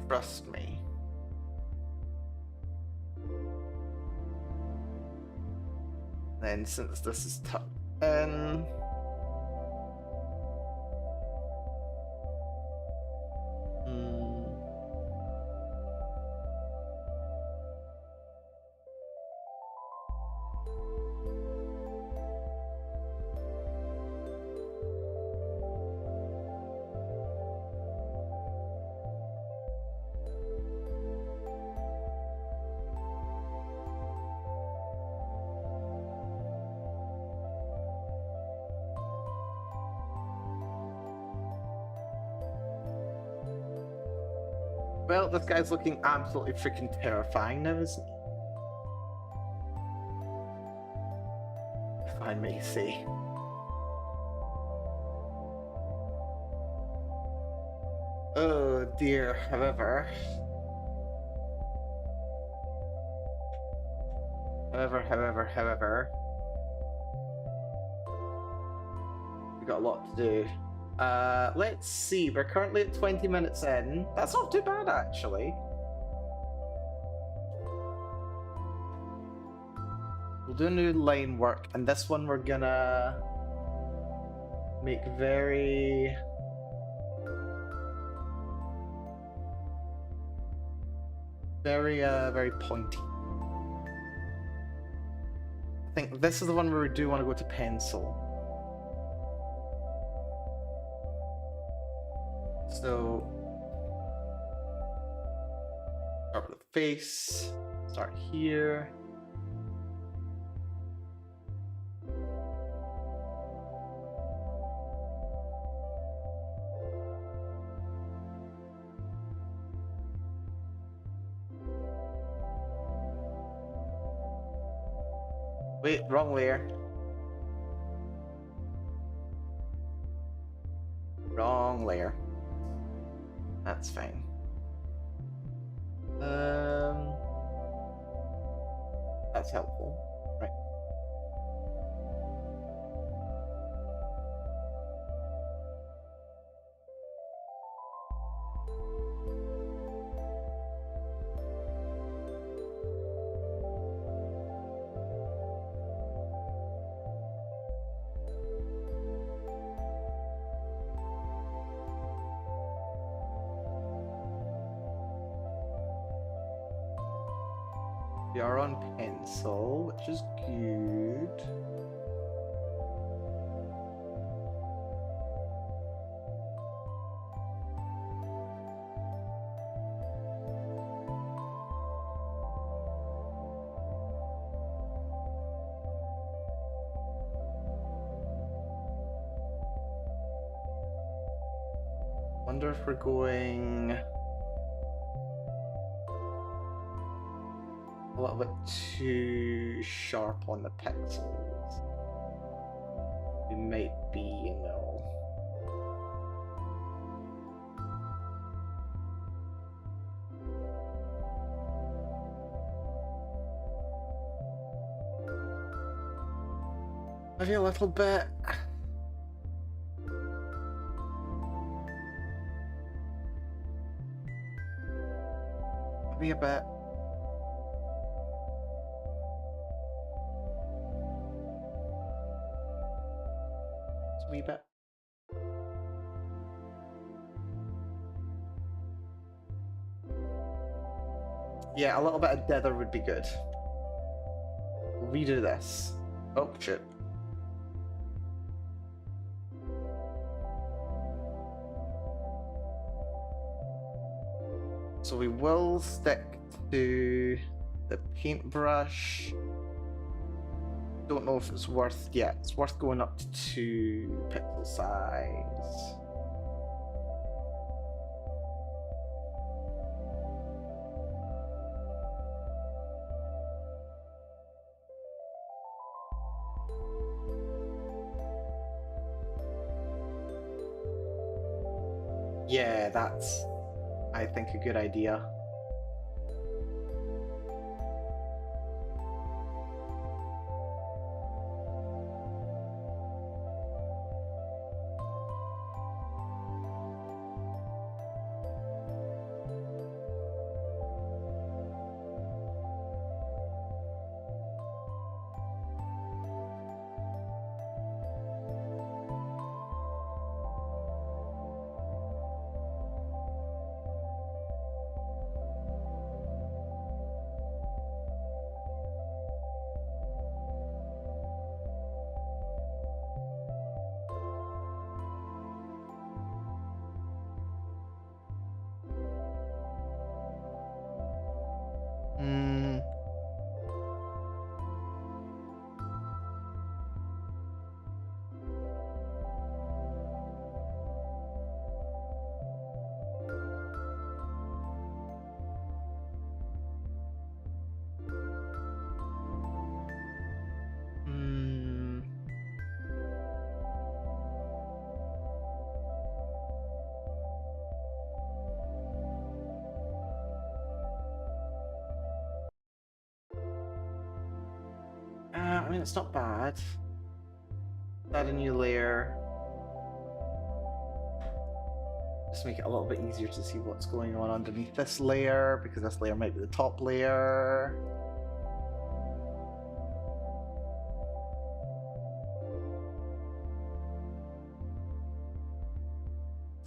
trust me. Then since this is tucked in, Well, this guy's looking absolutely freaking terrifying now, isn't he? If I may say. Oh dear, however, we got a lot to do. Let's see, we're currently at 20 minutes in. That's not too bad, actually. We'll do new line work, and this one we're gonna make very... very pointy. I think this is the one where we do want to go to pencil. So, start with the face, start here. Wait, wrong layer. Wrong layer. That's fine. That's helpful. Right. We are on pencil, which is good. Wonder if we're going a little bit too sharp on the pixels. We might be, you know. Maybe a little bit. Maybe a bit. Just a wee bit. Yeah, a little bit of dither would be good. We'll redo this. Oh, shit. So we will stick to the paintbrush. Don't know if it's worth, yeah, it's worth going up to 2 pixel size. Yeah, that's, I think, a good idea. mean, it's not bad. Add a new layer. Just make it a little bit easier to see what's going on underneath this layer, because this layer might be the top layer.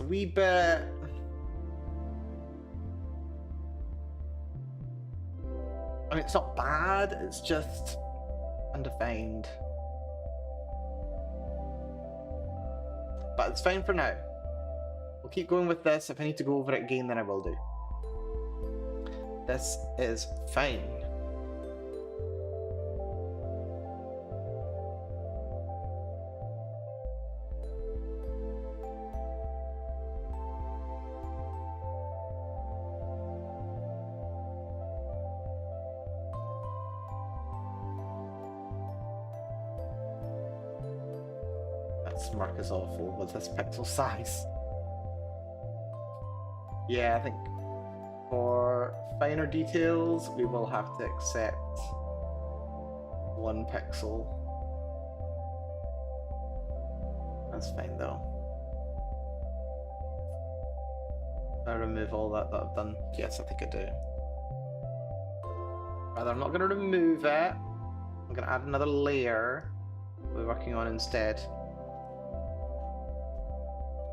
A wee bit. I mean, it's not bad, it's just undefined. But it's fine for now. We'll keep going with this. If I need to go over it again, then I will do. This is fine. That smirk is awful with this pixel size. Yeah, I think for finer details, we will have to accept 1 pixel. That's fine though. I remove all that I've done. Yes, I think I do. Rather, I'm not going to remove it. I'm going to add another layer we're working on instead.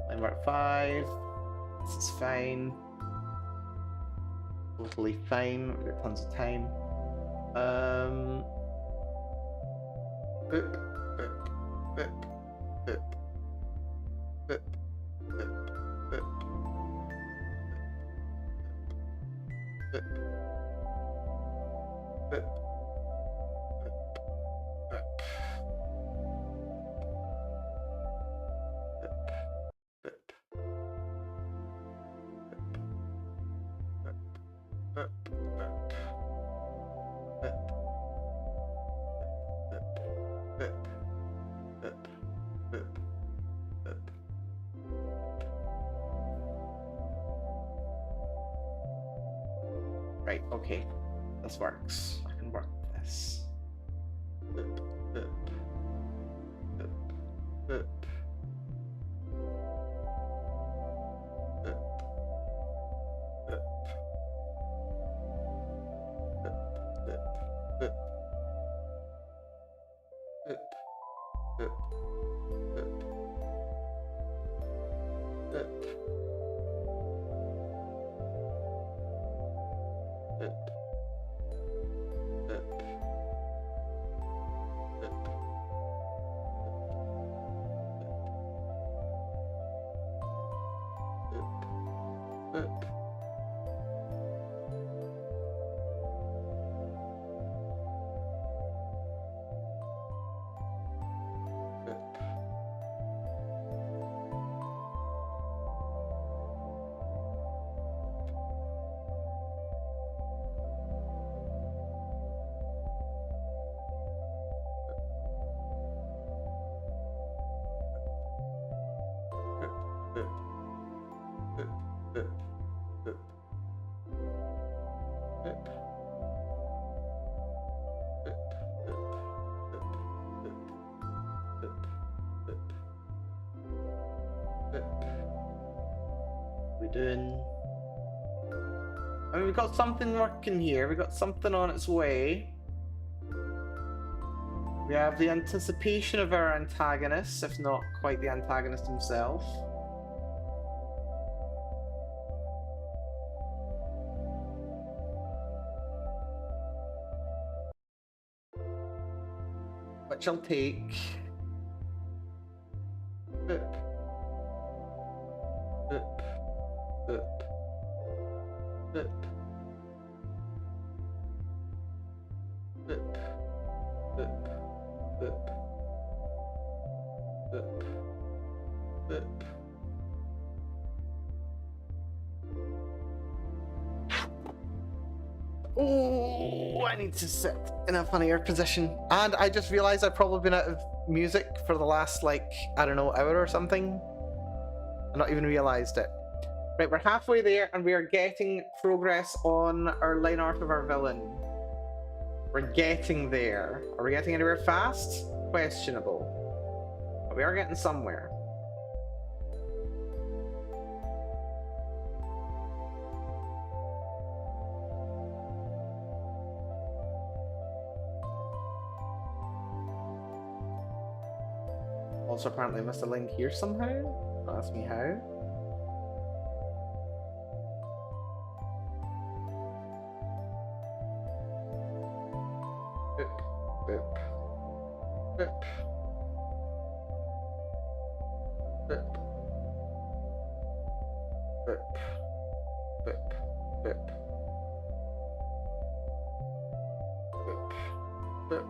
Line work 5. This is fine. Totally fine. We've got tons of time. Boop, boop, boop, boop, boop, boop, boop, boop, boop, Right, okay. This works. I can work with this. We doing? I mean, we've got something working here. We've got something on its way. We have the anticipation of our antagonist, if not quite the antagonist himself. Which I'll take. Boop. Boop. Boop. Boop. Boop. Boop. Boop. Boop. Boop. Oh, I need to sit in a funnier position. And I just realized I've probably been out of music for the last, like, I don't know, hour or something. I've not even realized it. Right, we're halfway there and we are getting progress on our line art of our villain. We're getting there. Are we getting anywhere fast? Questionable. But we are getting somewhere. Also, apparently I missed a link here somehow. Don't ask me how. Boop, boop, boop, boop, boop, boop, boop, boop, boop.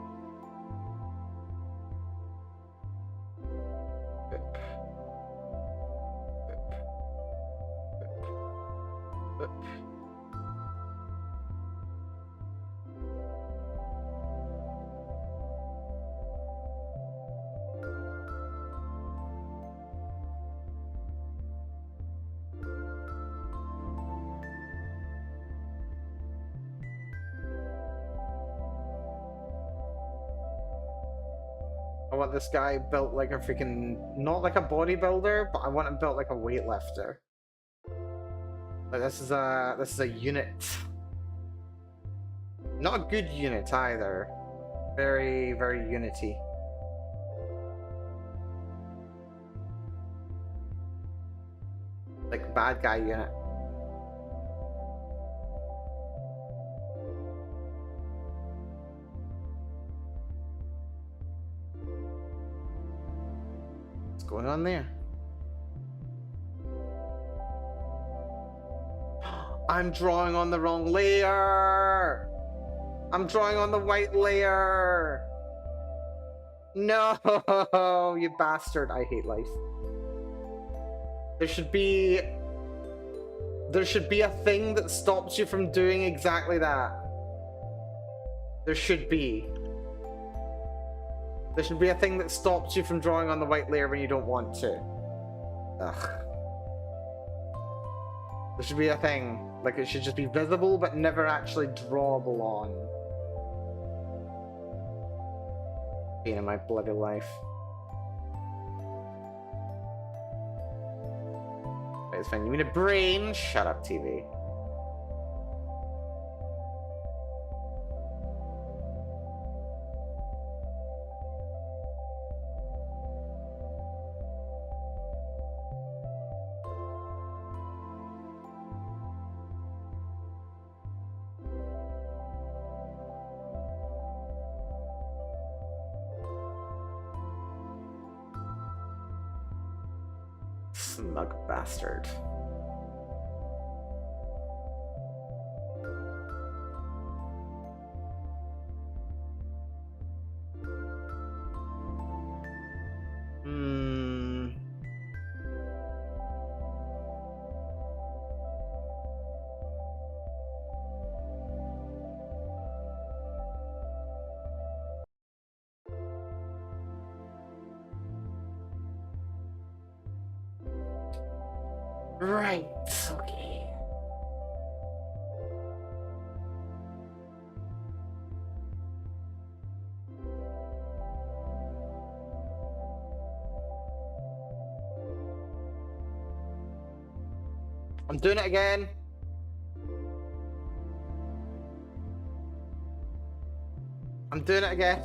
I want this guy built like a freaking, not like a bodybuilder, but I want him built like a weightlifter. Like this is a unit. Not a good unit either. Very, very unity. Like bad guy unit. What's going on there? I'm drawing on the wrong layer! I'm drawing on the white layer! No, you bastard. I hate life. There should be a thing that stops you from doing exactly that. There should be. There should be a thing that stops you from drawing on the white layer when you don't want to. Ugh. There should be a thing. Like, it should just be visible, but never actually drawable on. Pain in my bloody life. Right, it's fine. You mean a brain? Shut up, TV. Smug bastard. Right, okay. I'm doing it again. I'm doing it again.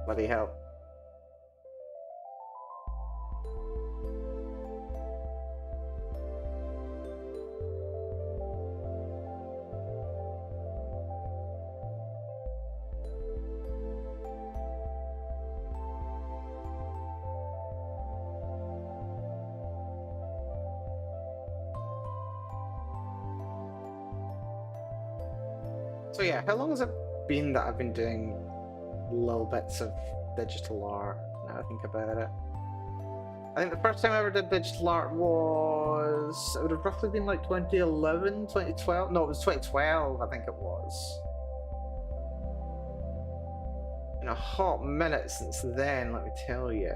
Bloody hell. So yeah, how long has it been that I've been doing little bits of digital art, now I think about it? I think the first time I ever did digital art was, it would have roughly been like 2011, 2012? No, it was 2012, I think it was. In a hot minute since then, let me tell you.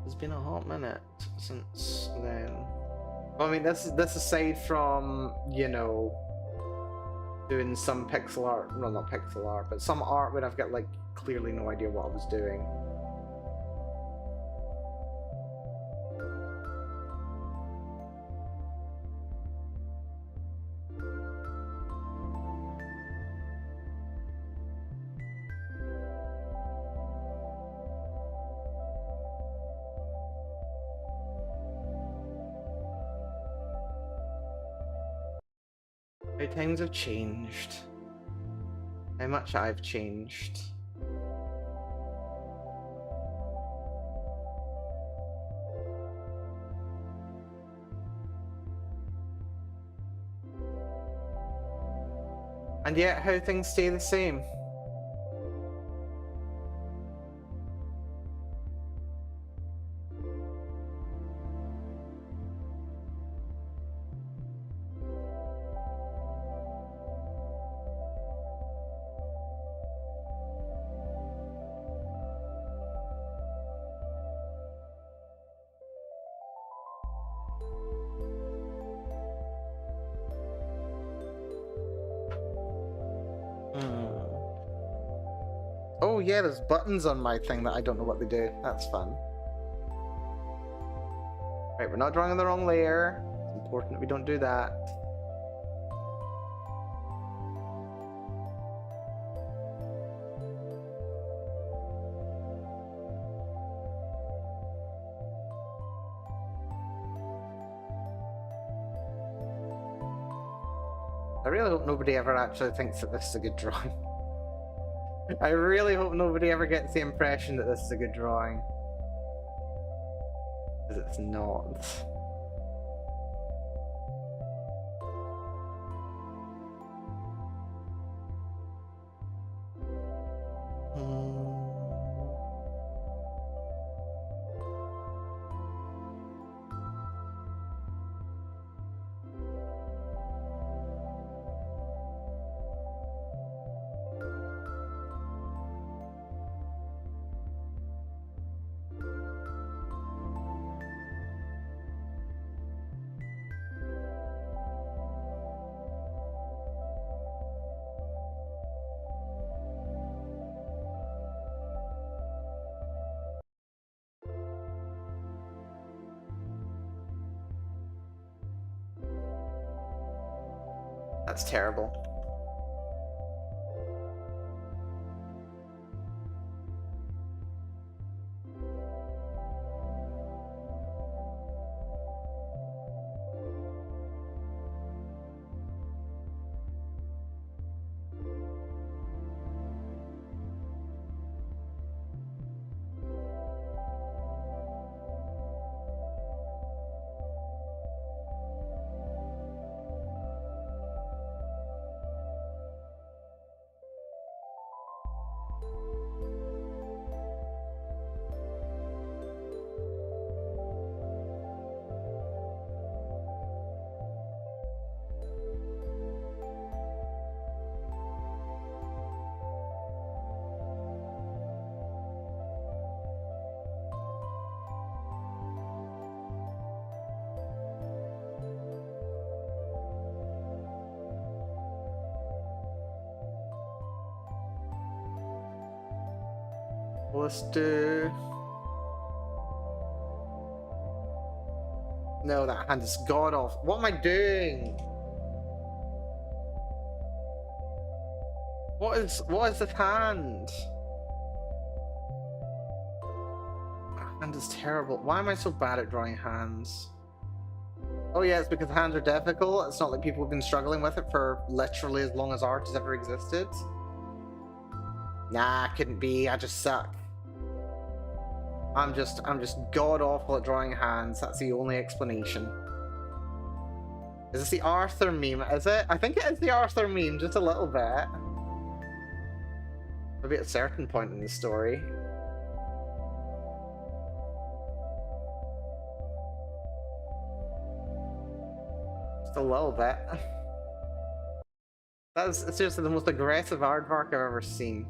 It's been a hot minute since then. Well, I mean, this aside from, you know, doing some pixel art, well, not pixel art, but some art where I've got, like, clearly no idea what I was doing. How times have changed. How much I've changed. And yet, how things stay the same. Oh yeah, there's buttons on my thing that I don't know what they do. That's fun. Right, we're not drawing on the wrong layer. It's important that we don't do that. I really hope nobody ever actually thinks that this is a good drawing. I really hope nobody ever gets the impression that this is a good drawing. Because it's not. That's terrible. Let's do... No, that hand is god awful. What am I doing? What is this hand? That hand is terrible. Why am I so bad at drawing hands? Oh yeah, it's because hands are difficult. It's not like people have been struggling with it for literally as long as art has ever existed. Nah, couldn't be. I just suck. I'm just god awful at drawing hands. That's the only explanation. Is this the Arthur meme? Is it? I think it is the Arthur meme, just a little bit. Maybe at a certain point in the story. Just a little bit. That is seriously the most aggressive aardvark I've ever seen.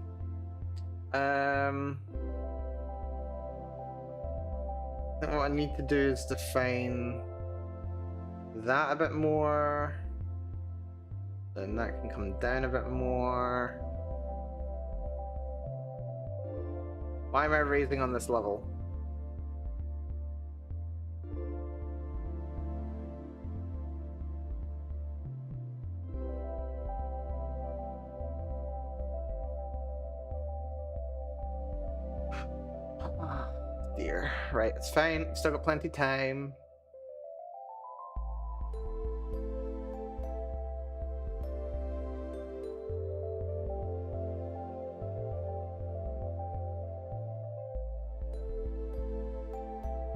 Then what I need to do is define that a bit more. Then that can come down a bit more. Why am I raising on this level? Dear. Right, it's fine. Still got plenty of time.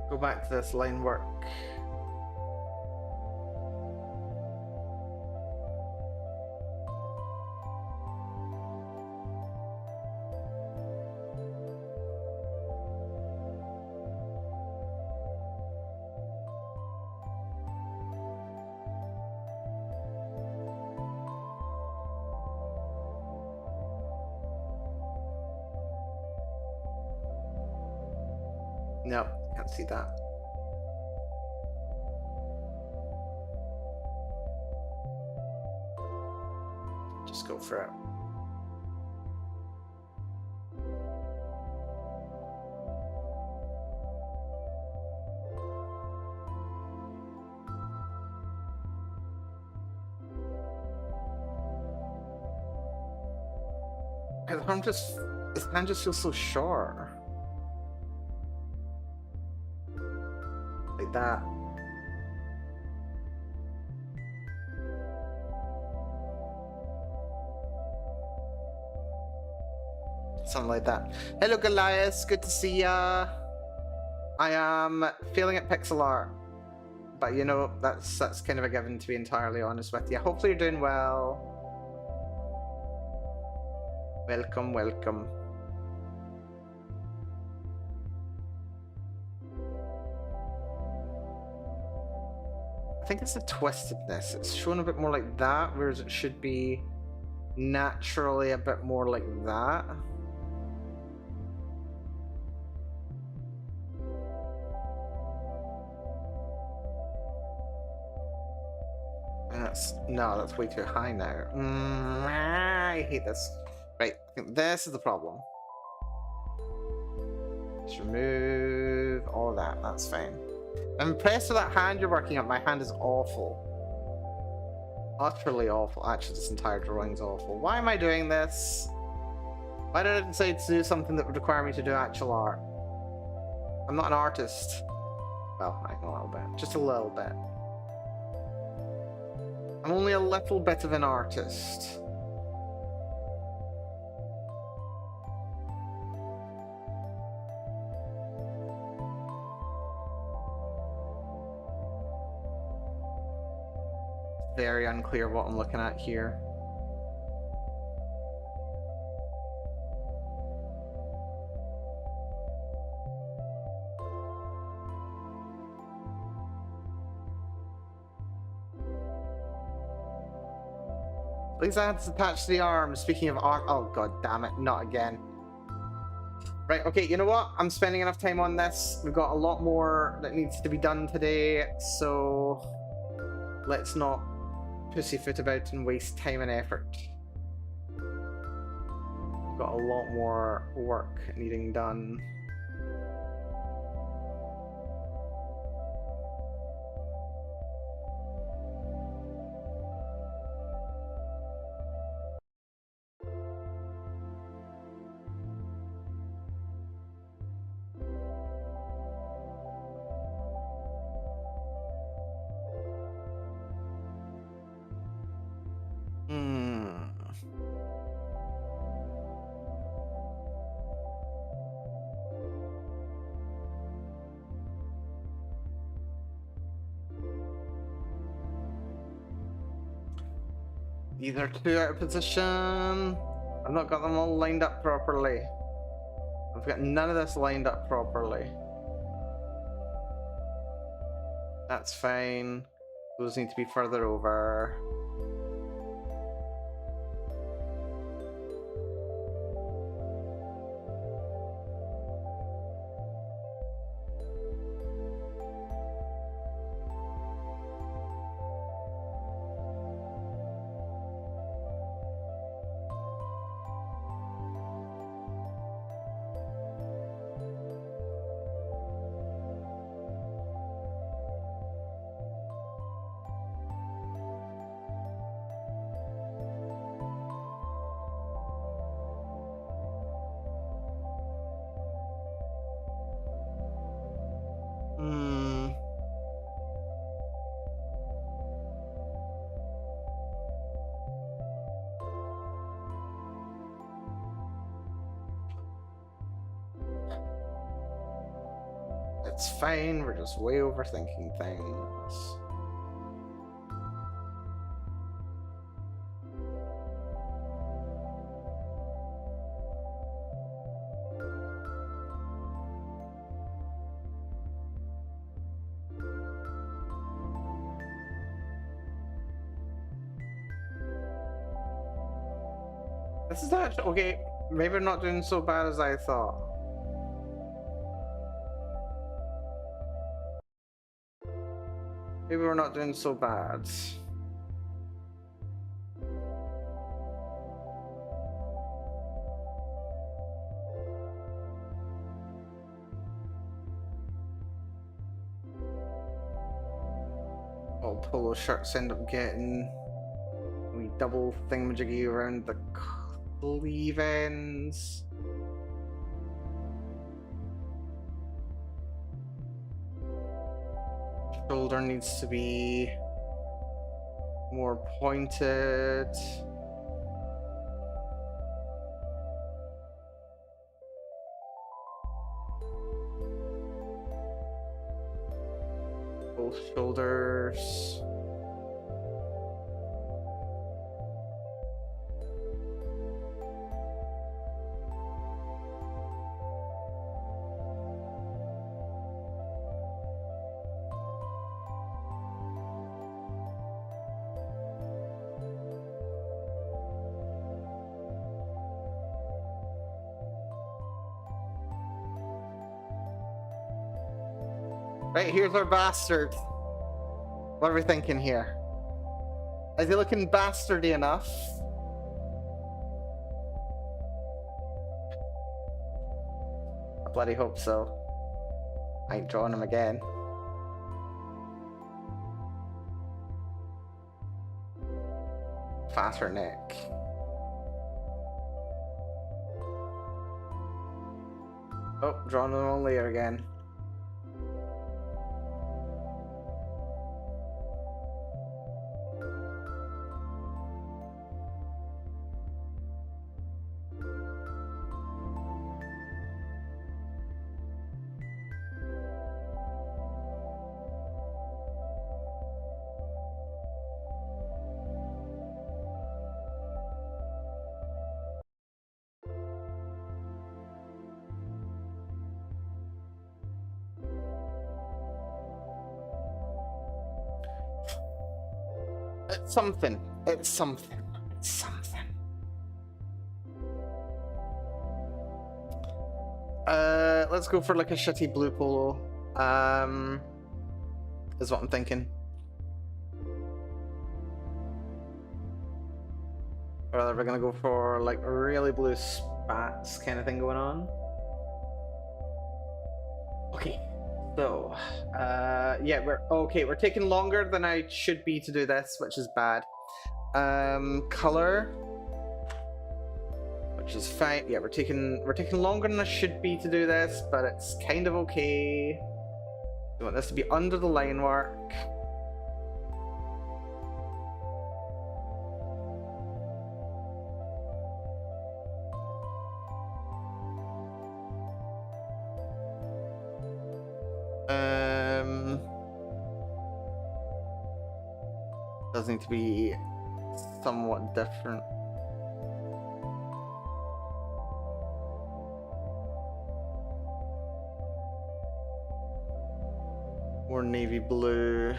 Go back to this line work. No, can't see that. Just go for it. His hand just feels so short. Like that. Something like that. Hello Goliath, good to see ya. I am failing at pixel art. But you know, that's kind of a given, to be entirely honest with you. Hopefully you're doing well. Welcome, welcome. I think it's the twistedness. It's shown a bit more like that, whereas it should be naturally a bit more like that. That's way too high now. I hate this. Right, I think this is the problem. Just remove all that. That's fine. I'm impressed with that hand you're working on. My hand is awful. Utterly awful. Actually, this entire drawing's awful. Why am I doing this? Why did I decide to do something that would require me to do actual art? I'm not an artist. Well, I know a little bit. Just a little bit. I'm only a little bit of an artist. Very unclear what I'm looking at here. Please add this attached to the arm. Speaking of art, oh god damn it, not again. Right, okay, you know what? I'm spending enough time on this. We've got a lot more that needs to be done today, so let's not pussyfoot about and waste time and effort. We've got a lot more work needing done. These are two out of position. I've not got them all lined up properly. I've got none of this lined up properly. That's fine. Those need to be further over. It's fine, we're just way overthinking things. This is actually okay. Maybe I'm not doing so bad as I thought. Maybe we're not doing so bad. All polo shirts end up getting we double thingamajiggy around the sleeve ends. Shoulder needs to be more pointed. Both shoulders. Right, here's our bastard. What are we thinking here? Is he looking bastardy enough? I bloody hope so. I ain't drawing him again. Faster neck. Oh, drawing the wrong layer again. It's something. It's something. It's something. Let's go for like a shitty blue polo. Is what I'm thinking. Or are we gonna go for like really blue spats kind of thing going on? Okay. So, yeah, we're taking longer than I should be to do this, which is bad. Color, which is fine. Yeah, we're taking longer than I should be to do this, but it's kind of okay. We want this to be under the line work. Does need to be somewhat different. More navy blue.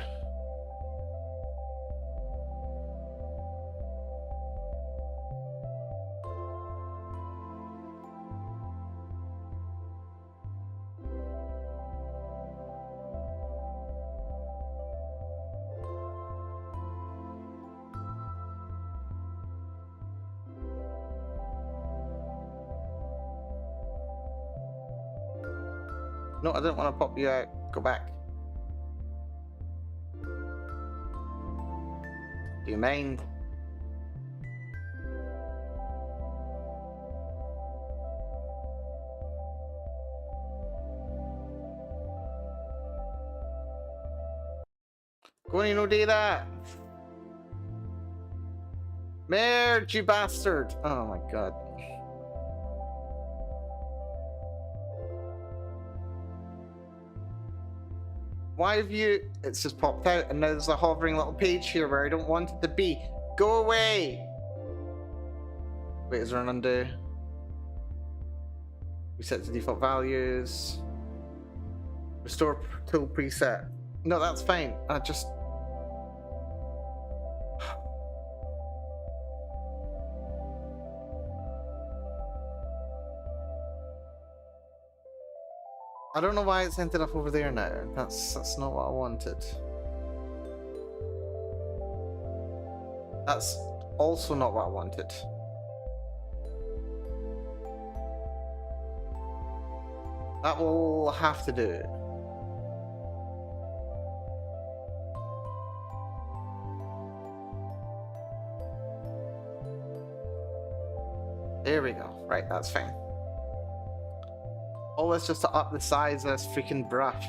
No, I didn't want to pop you out. Go back. Do you mind? Go on, you no do that. Merge, you bastard. Oh my god. Why have you... It's just popped out, and now there's a hovering little page here where I don't want it to be. Go away! Wait, is there an undo? Reset to default values. Restore tool preset. No, that's fine. I just... I don't know why it's ended up over there now. That's not what I wanted. That's also not what I wanted. That will have to do. There we go. Right, that's fine. Oh, it's just to up the size of this freaking brush.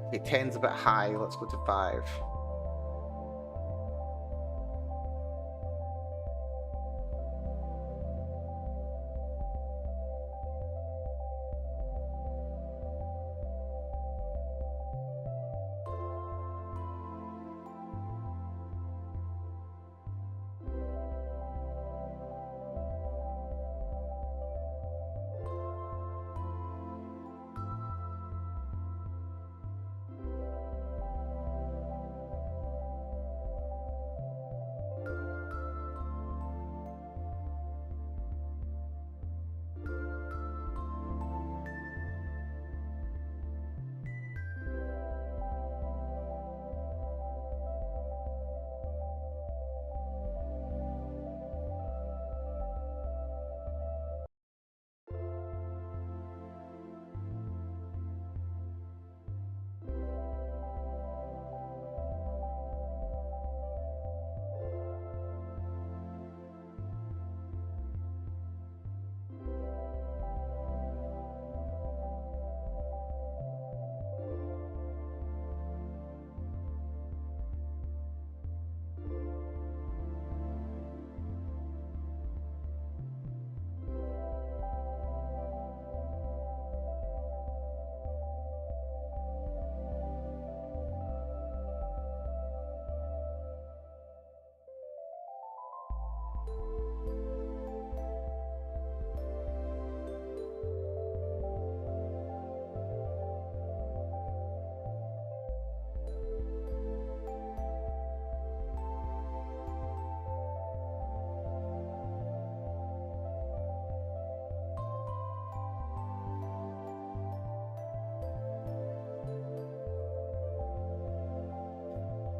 Okay, 10's a bit high. Let's go to 5.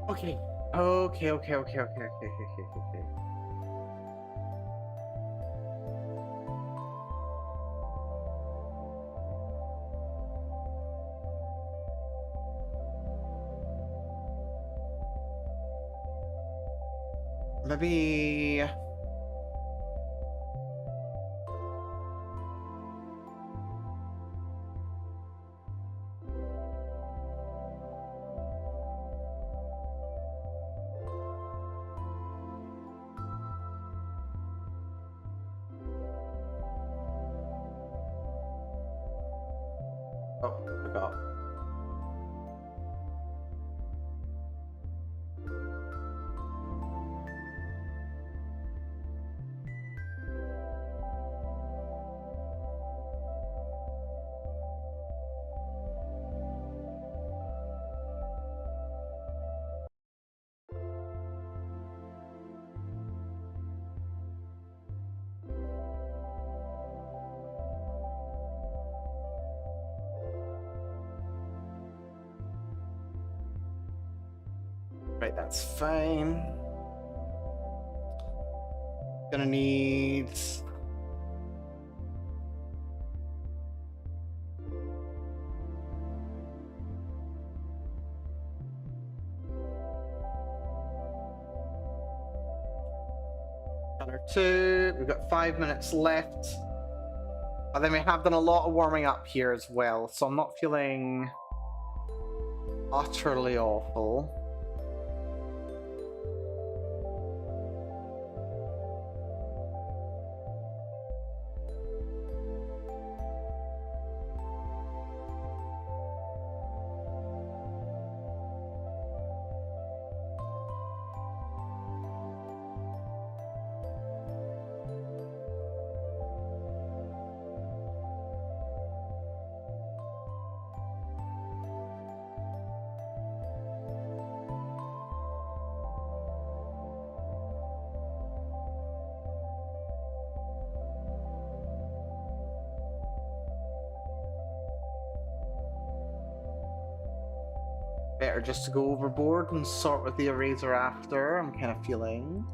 Okay. Okay. Maybe... Oh, I forgot. Right, that's fine. Gonna need... Color 2. We've got 5 minutes left. But then we have done a lot of warming up here as well, so I'm not feeling utterly awful. better just to go overboard and sort with the eraser after, I'm kind of feeling.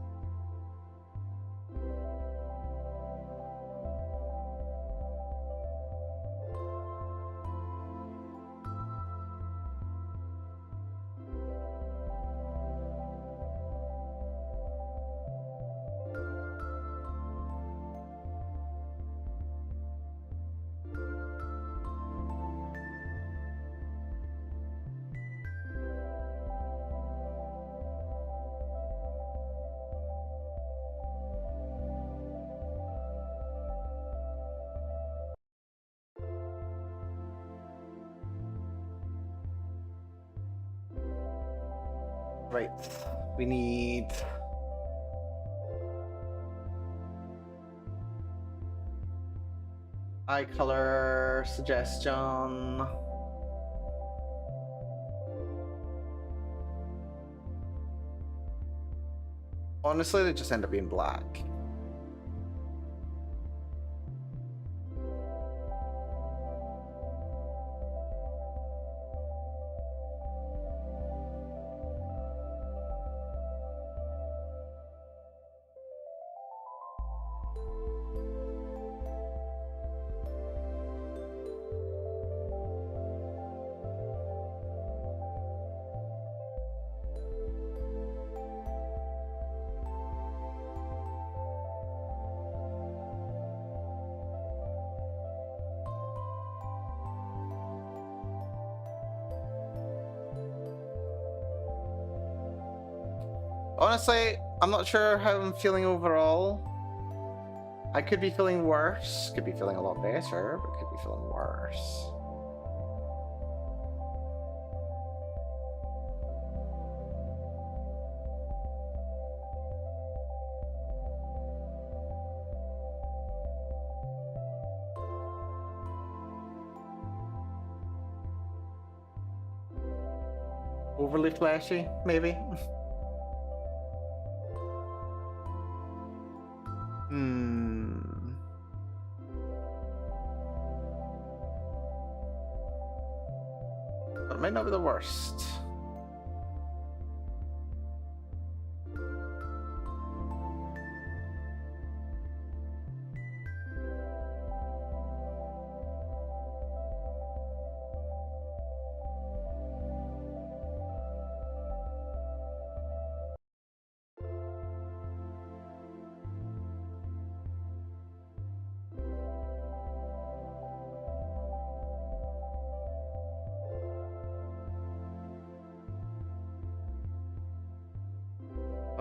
Right, we need eye color suggestion. Honestly, they just end up being black. Honestly, I'm not sure how I'm feeling overall. I could be feeling worse, could be feeling a lot better, but could be feeling worse. Overly flashy, maybe? But it might not be the worst.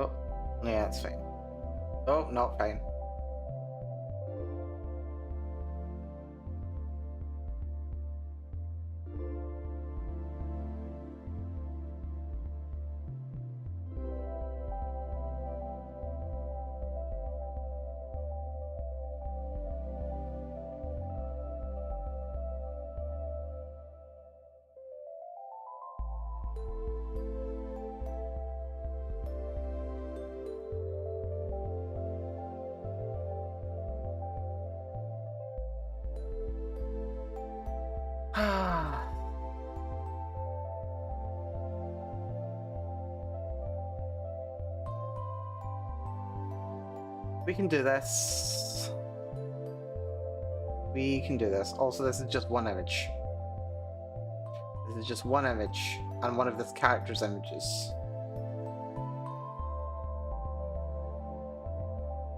Oh, yeah, it's fine. Oh, not fine. We can do this. We can do this. Also, this is just one image. This is just one image, and one of this character's images.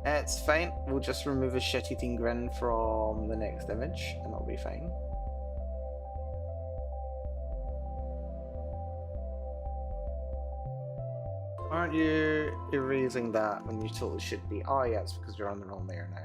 It's fine. We'll just remove a shit-eating grin from the next image, and that'll be fine. Aren't you erasing that when you totally should be? Oh yeah, it's because you're on the wrong layer now.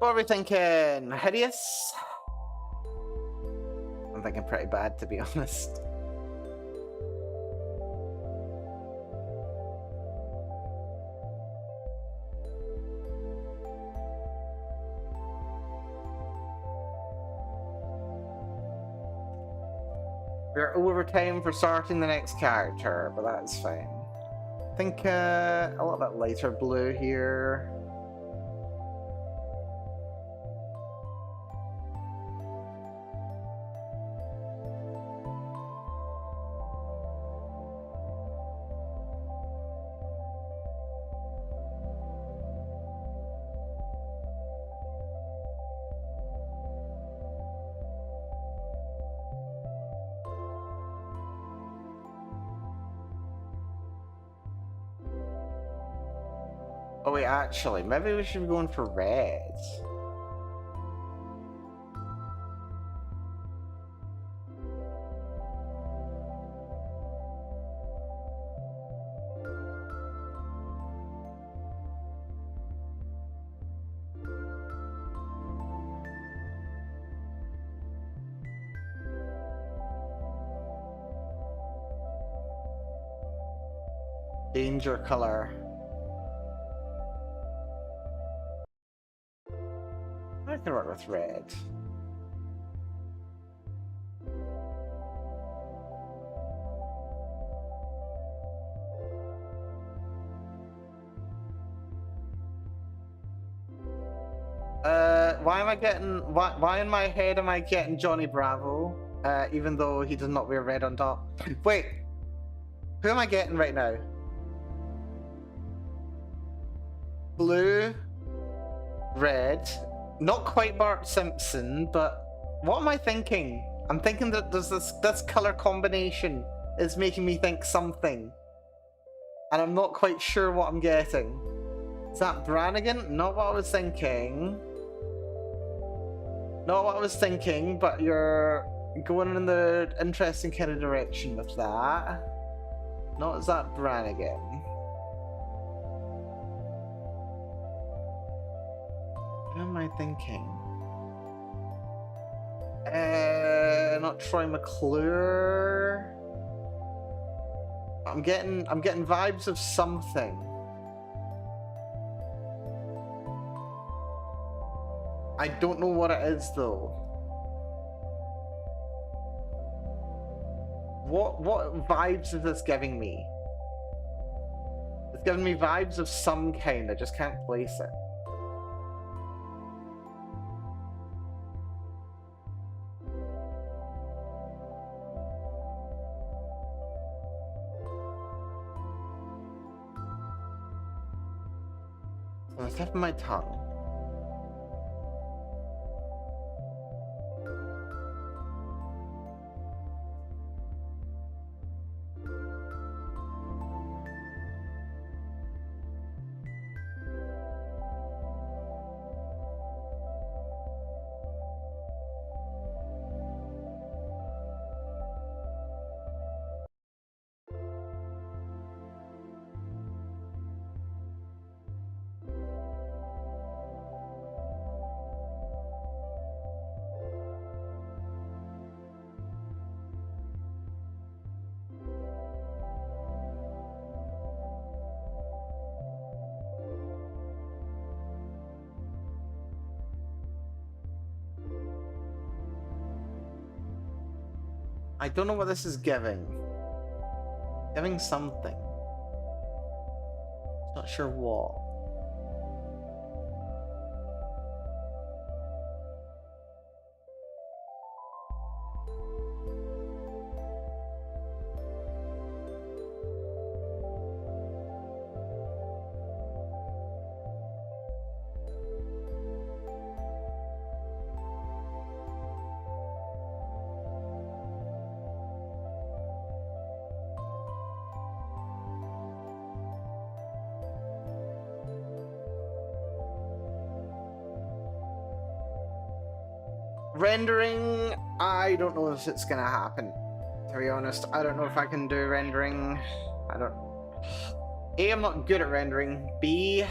What are we thinking? Hideous? I'm thinking pretty bad, to be honest. We're over time for starting the next character, but that's fine. I think a little bit lighter blue here. Oh wait, actually, maybe we should be going for red. Danger color. I can work with red. Why am I getting... Why in my head am I getting Johnny Bravo? Even though he does not wear red on top. Wait! Who am I getting right now? Blue, red, not quite Bart Simpson, but what am I thinking? I'm thinking that there's this color combination is making me think something, and I'm not quite sure what I'm getting. Is that Brannigan? Not what I was thinking. Not what I was thinking, but you're going in the interesting kind of direction with that. Not is that Brannigan. What am I thinking? Not Troy McClure. I'm getting vibes of something. I don't know what it is though. What vibes is this giving me? It's giving me vibes of some kind. I just can't place it. On the tip of my tongue. I don't know what this is giving. Giving something. Not sure what. Rendering, I don't know if it's gonna happen. To be honest, I don't know if I can do rendering. I don't... A, I'm not good at rendering. B,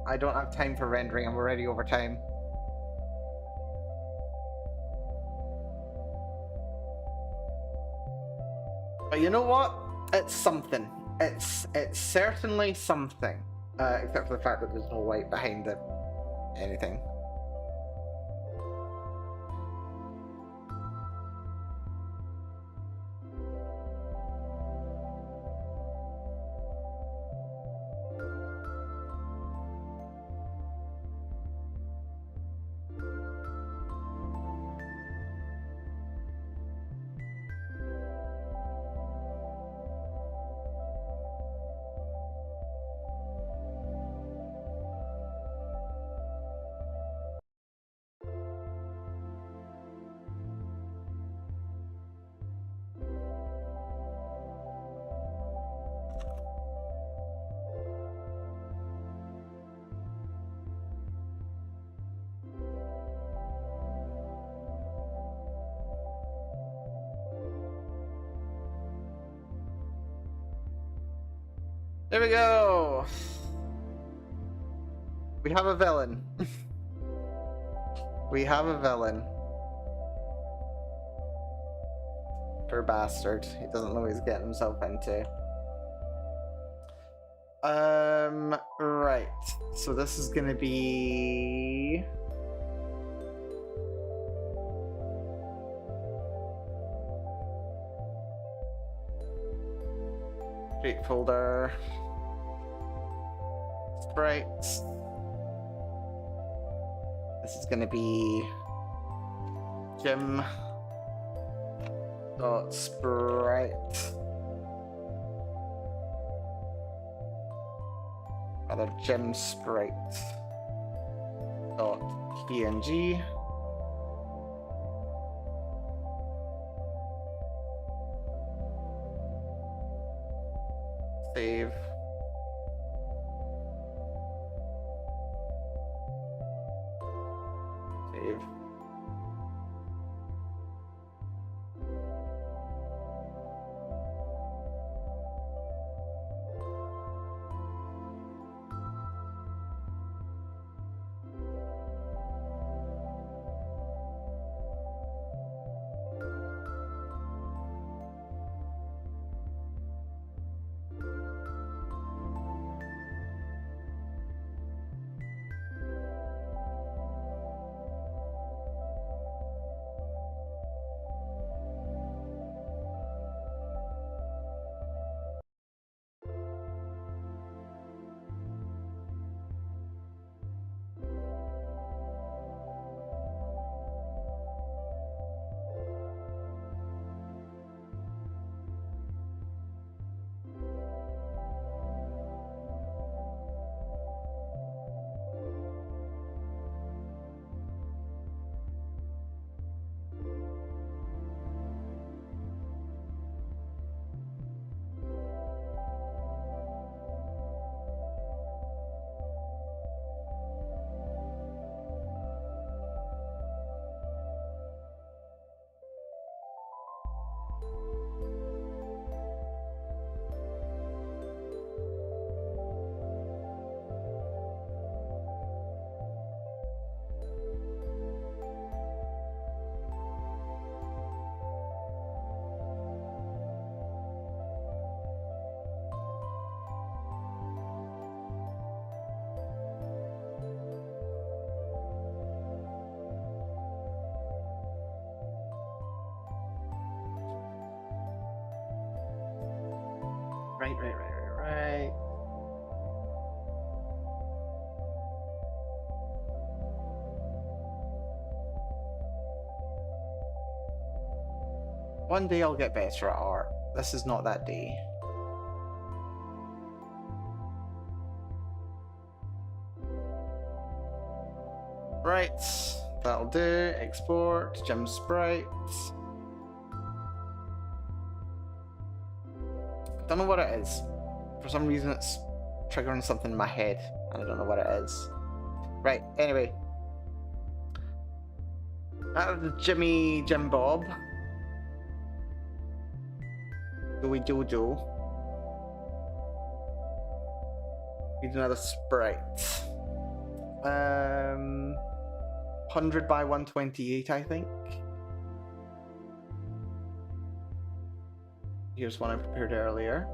I don't have time for rendering. I'm already over time. But you know what? It's something. It's certainly something. Except for the fact that there's no white behind the anything. There we go! We have a villain. We have a villain. Poor bastard. He doesn't know what he's getting himself into. Right. So this is gonna be... Create folder. Sprites. This is gonna be Gem dot sprite. Rather gem sprite dot png. Save. Save. Right. One day I'll get better at art. This is not that day. Right, that'll do. Export, gem sprites. Don't know what it is. For some reason it's triggering something in my head, and I don't know what it is. Right, anyway. Out of the Jim Bob. Joey Jojo. Need another sprite. 100 by 128, I think. Here's one I prepared earlier.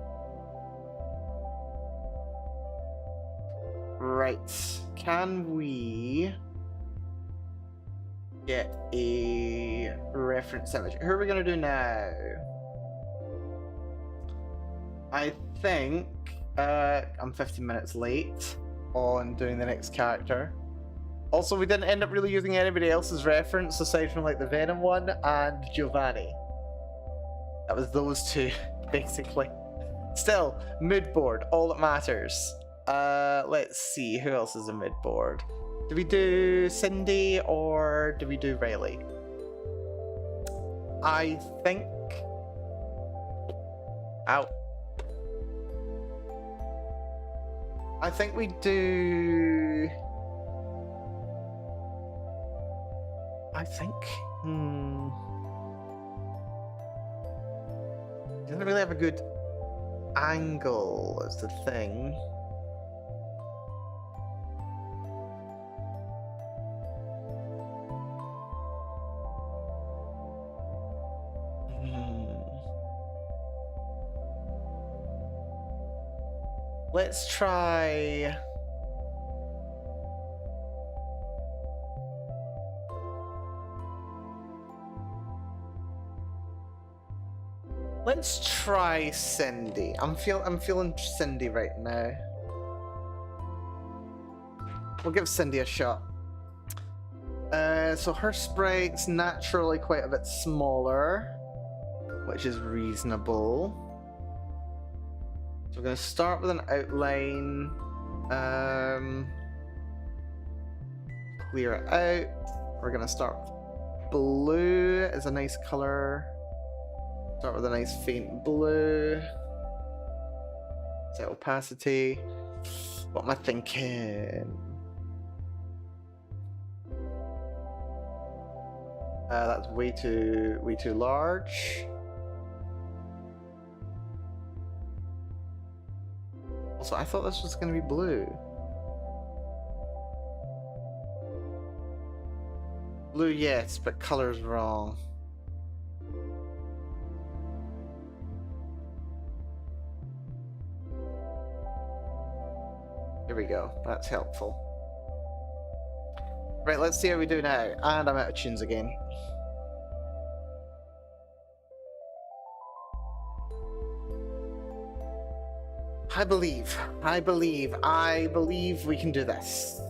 Right. Can we get a reference image? Who are we going to do now? I think I'm 15 minutes late on doing the next character. Also, we didn't end up really using anybody else's reference aside from like the Venom one and Giovanni. That was those two, basically. Still, mood board, all that matters. Let's see, who else is a mood board? Do we do Cindy or do we do Riley? I think... Ow. I think we do... I think... Doesn't really have a good angle, is the thing. Let's try... Let's try Cindy. I'm feeling Cindy right now. We'll give Cindy a shot. So her sprite's naturally quite a bit smaller, which is reasonable. So we're going to start with an outline. Clear it out. We're going to start with blue as a nice color. Start with a nice faint blue. Set opacity. What am I thinking? That's way too large. Also, I thought this was going to be blue. Blue, yes, but color's wrong. Here we go. That's helpful. Right, let's see how we do now. And I'm out of tunes again. I believe we can do this.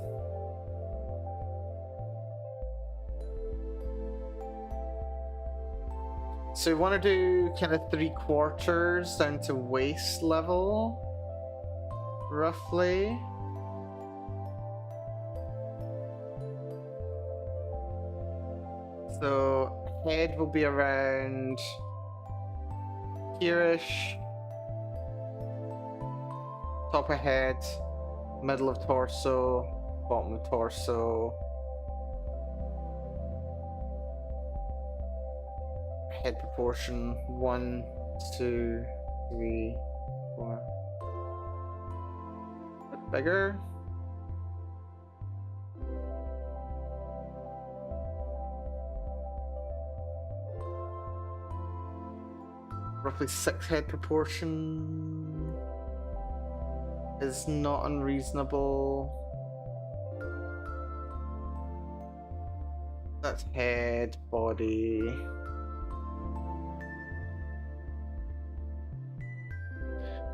So we want to do kind of 3/4 down to waist level, roughly. So head will be around here-ish. Top of head, middle of torso, bottom of torso. Head proportion 1, 2, 3, 4. A bit bigger. Roughly 6 head proportion is not unreasonable. That's head, body.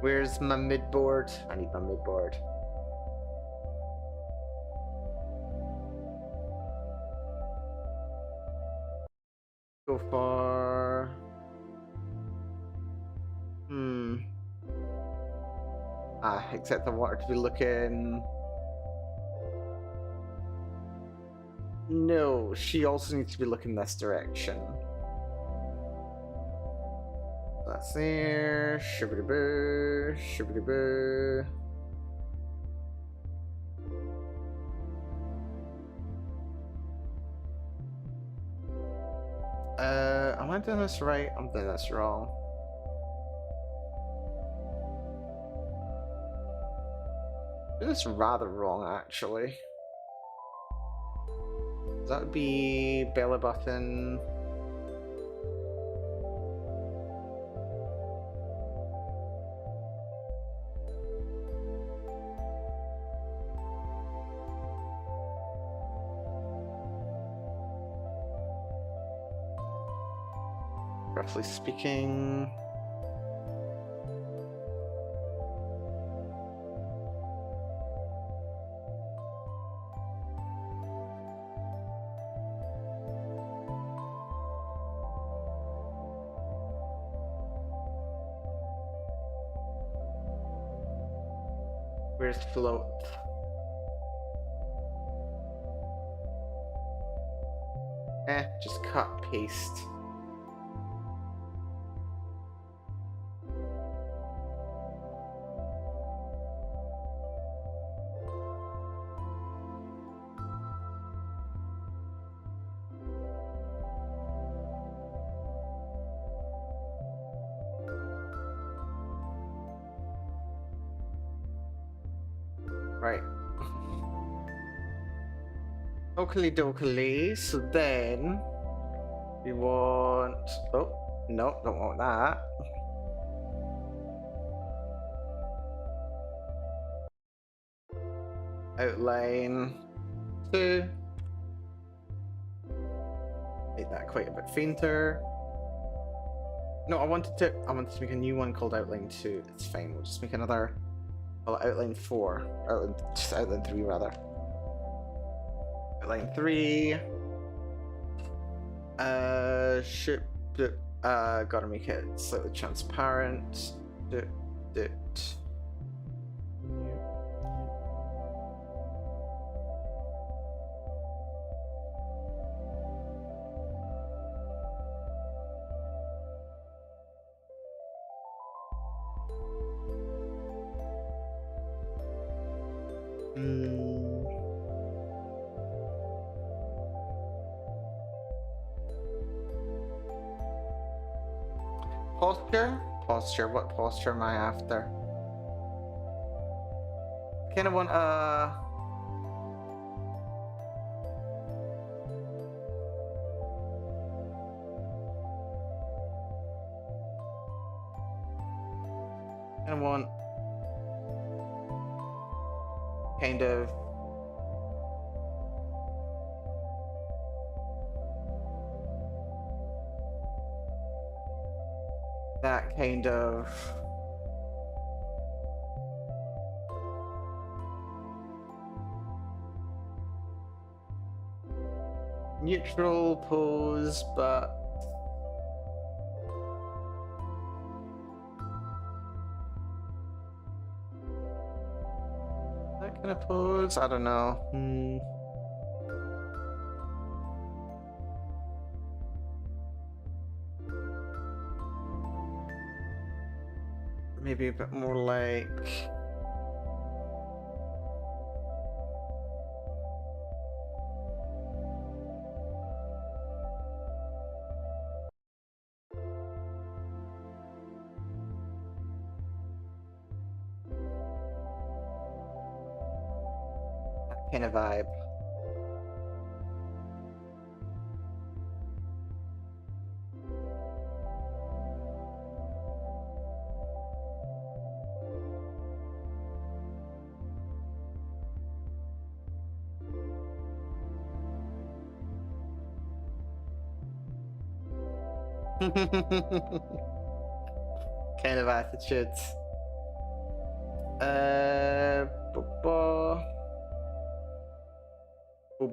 Where's my midboard? I need my midboard. Go for... except I want her to be looking... No, she also needs to be looking this direction. That's there. Shibbity-boo, shibbity-boo. Am I doing this right? I'm doing this wrong. I'm doing this rather wrong, actually. That would be belly button. roughly speaking. Where's float? Just cut, paste. Right. Oakley dokley, so then we want... Oh, no, don't want that. Outline 2. Make that quite a bit fainter. No, I wanted to make a new one called Outline 2. It's fine, we'll just make another... Well, Outline 4. Just Outline 3, rather. Outline 3. Gotta make it slightly transparent. Posture? Posture, what posture am I after? I kinda want kind of that kind of neutral pose, but that kind of pose, I don't know. Maybe a bit more like... that kind of vibe. Kind of attitude.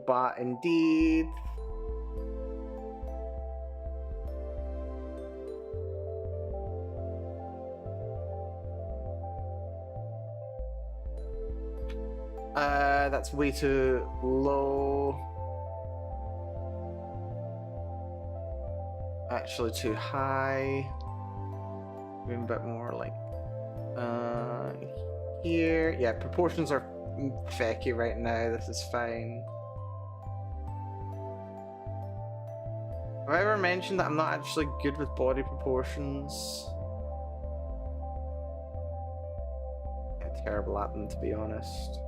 But indeed. That's way too low. Actually too high. Maybe a bit more like here. Yeah, proportions are fecky right now. This is fine. Have I ever mentioned that I'm not actually good with body proportions? I'm terrible at them, to be honest.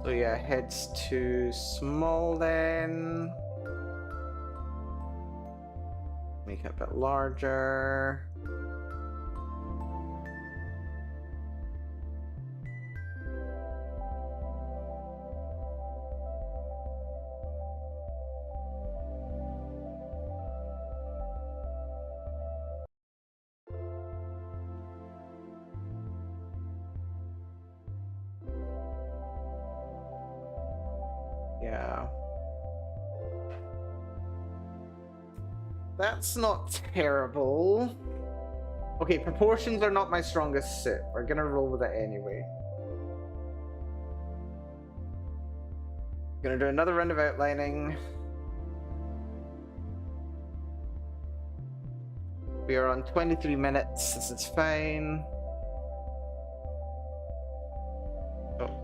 So yeah, head's too small then. Make it a bit larger. Yeah. That's not terrible. Okay, proportions are not my strongest suit. We're gonna roll with it anyway. Gonna do another round of outlining. We are on 23 minutes. This is fine. Oh.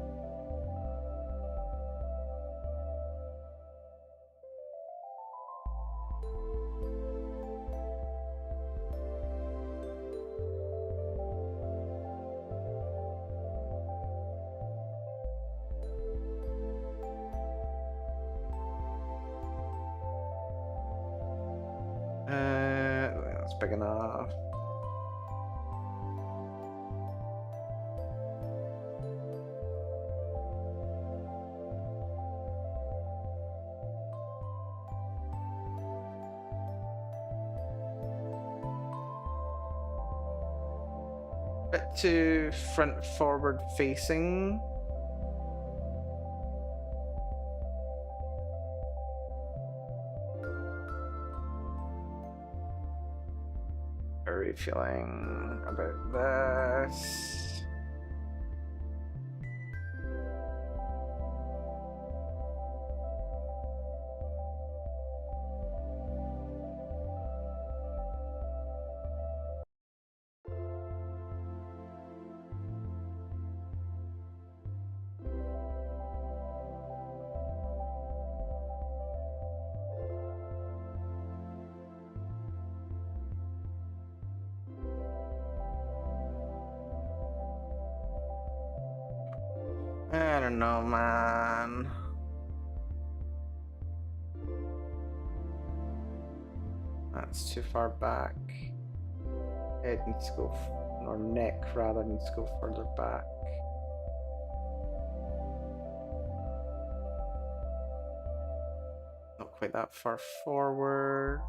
That's big enough. Bit too front forward facing. How are you feeling about this? I don't know, man. That's too far back. Head needs to go, or neck rather, needs to go further back. Not quite that far forward.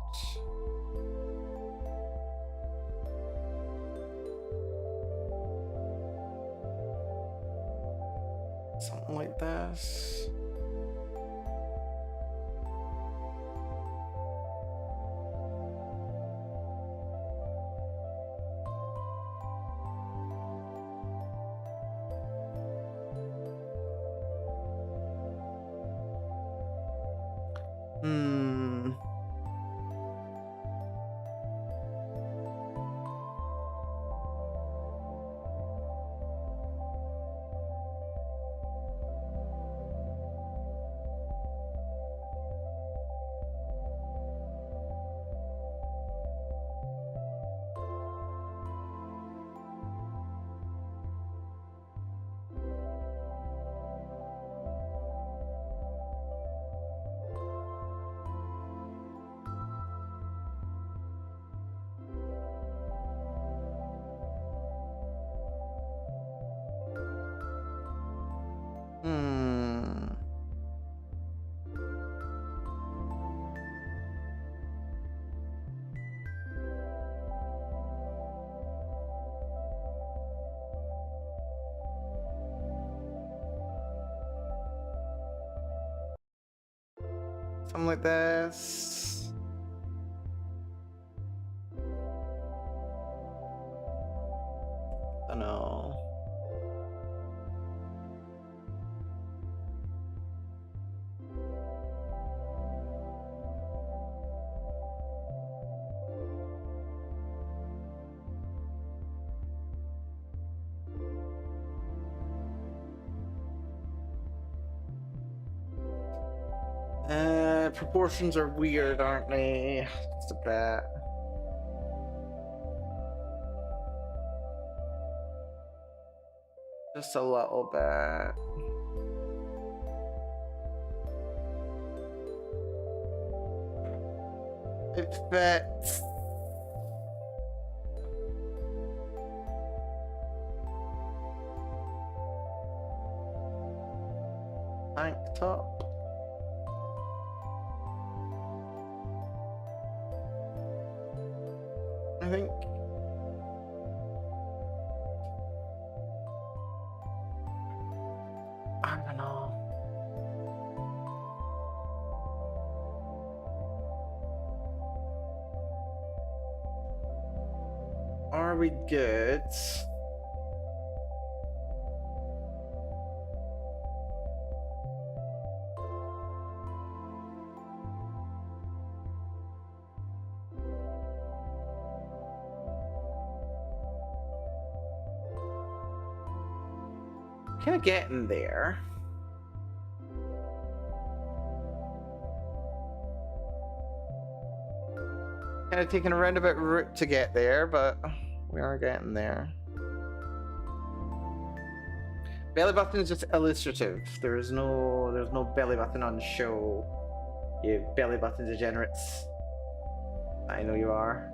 Something like this. Something like this. I don't know. Proportions are weird, aren't they? Just a bit. Just a little bit. It fits. Tank top. I think. I don't know. Are we good? Kind of getting there. Kind of taking a roundabout route to get there, but we are getting there. Belly button is just illustrative. There's no belly button on show. You belly button degenerates. I know you are.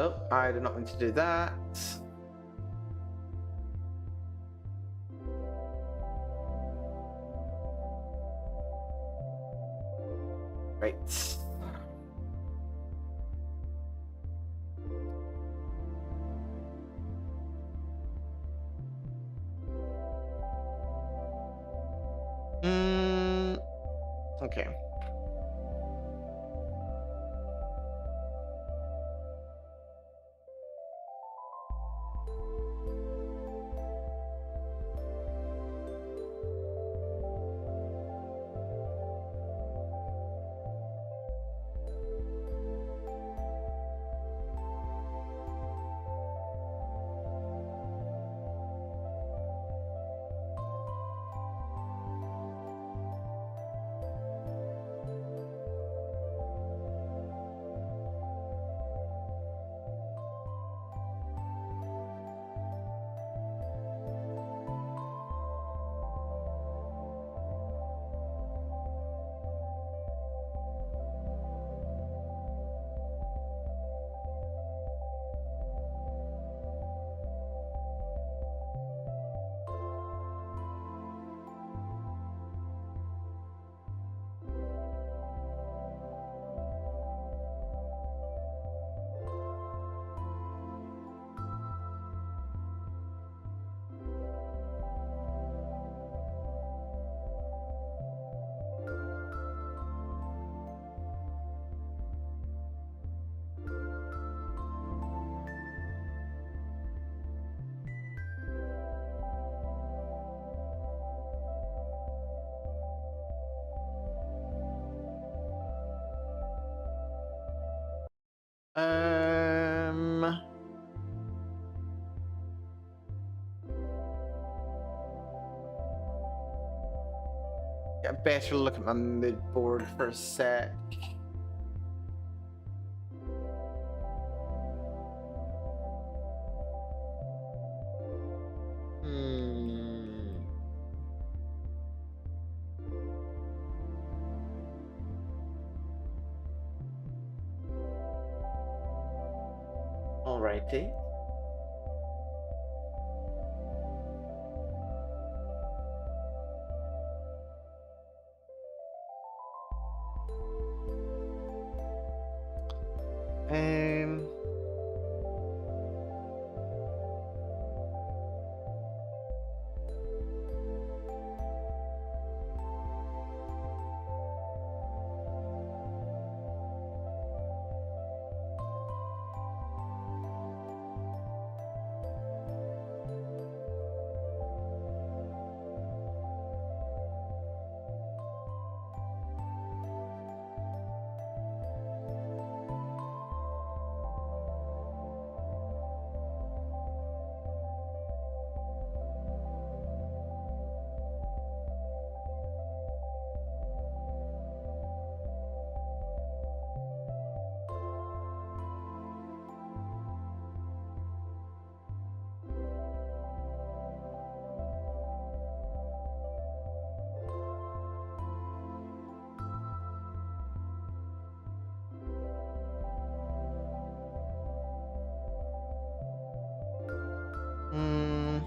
Oh, I did not mean to do that. Right. Okay. Get a better look at my mood board for a sec. Alrighty. Hmm.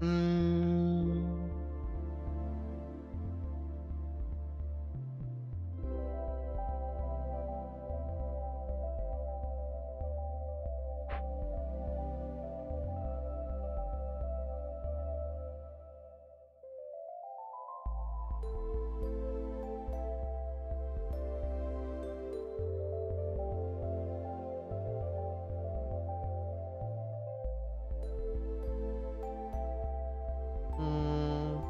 Mm. Mm.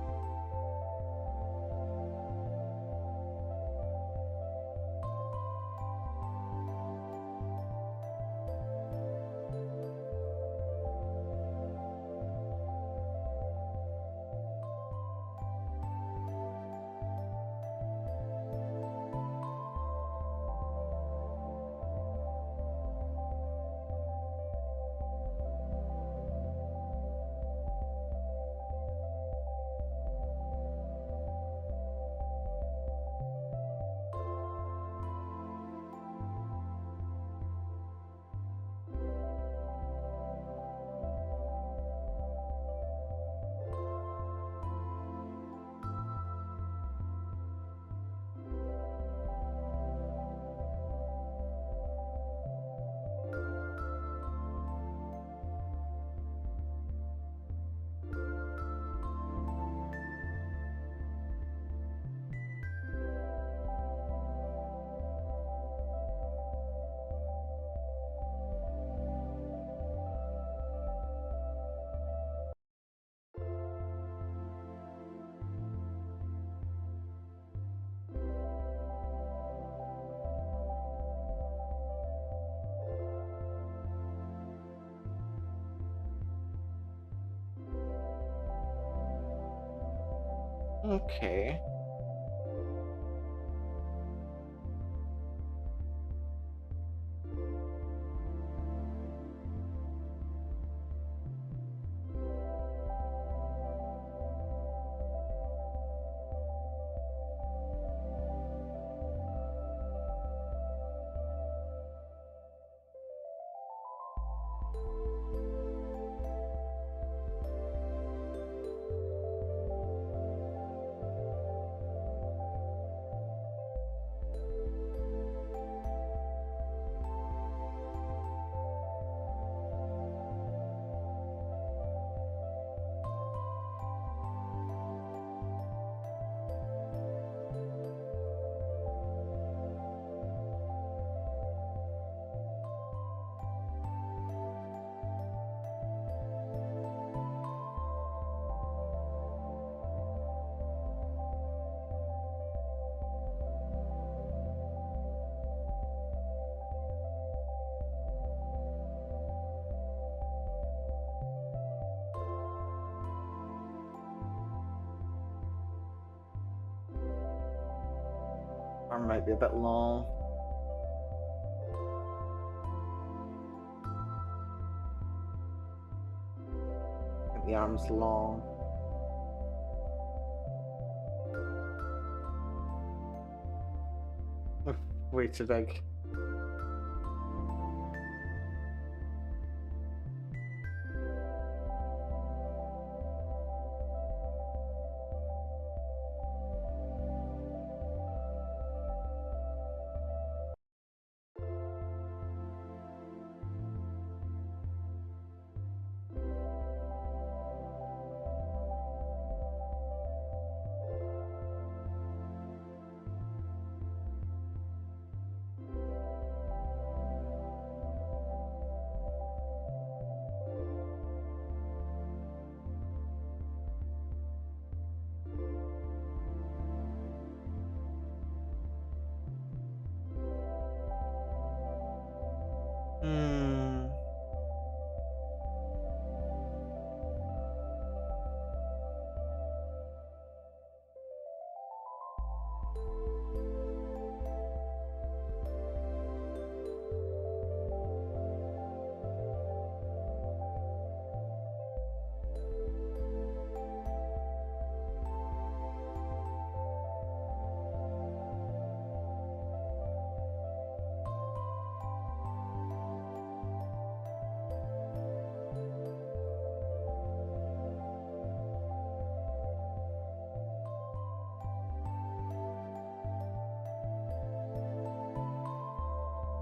Okay. Arm might be a bit long. I think the arm's long. Oh, way too big. Hmm.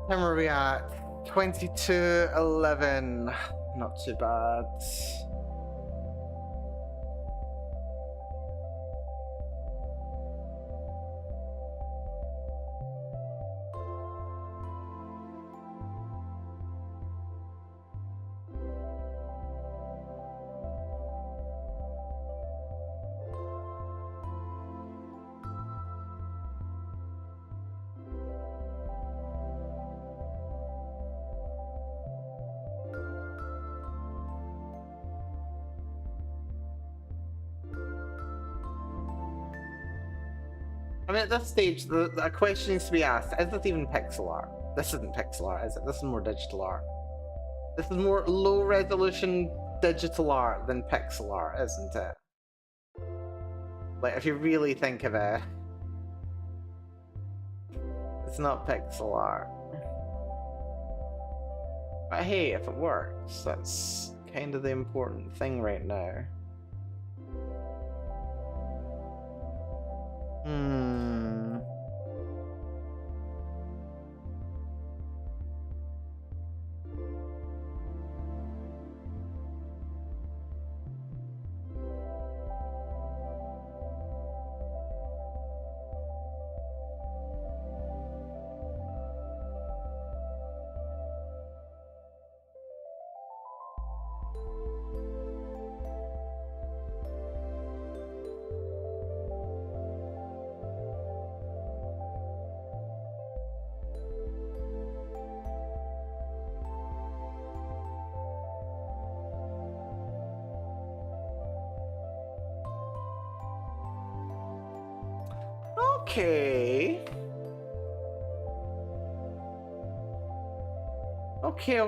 Time are we at? 22:11. Not too bad. I mean, at this stage, the question needs to be asked: is this even pixel art? This isn't pixel art, is it? This is more digital art. This is more low-resolution digital art than pixel art, isn't it? Like, if you really think of it, it's not pixel art. But hey, if it works, that's kind of the important thing right now. Hmm. Okay. Okay.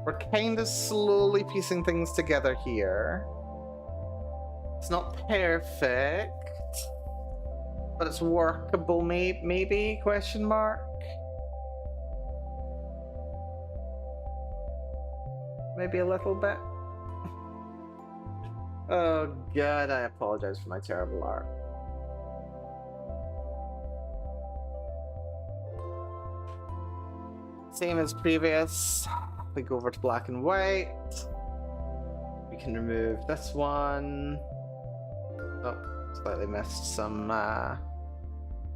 We're kind of slowly piecing things together here. It's not perfect, but it's workable, maybe? Question mark? Maybe a little bit? Oh god, I apologize for my terrible art. Same as previous. We go over to black and white. We can remove this one. Oh, slightly missed some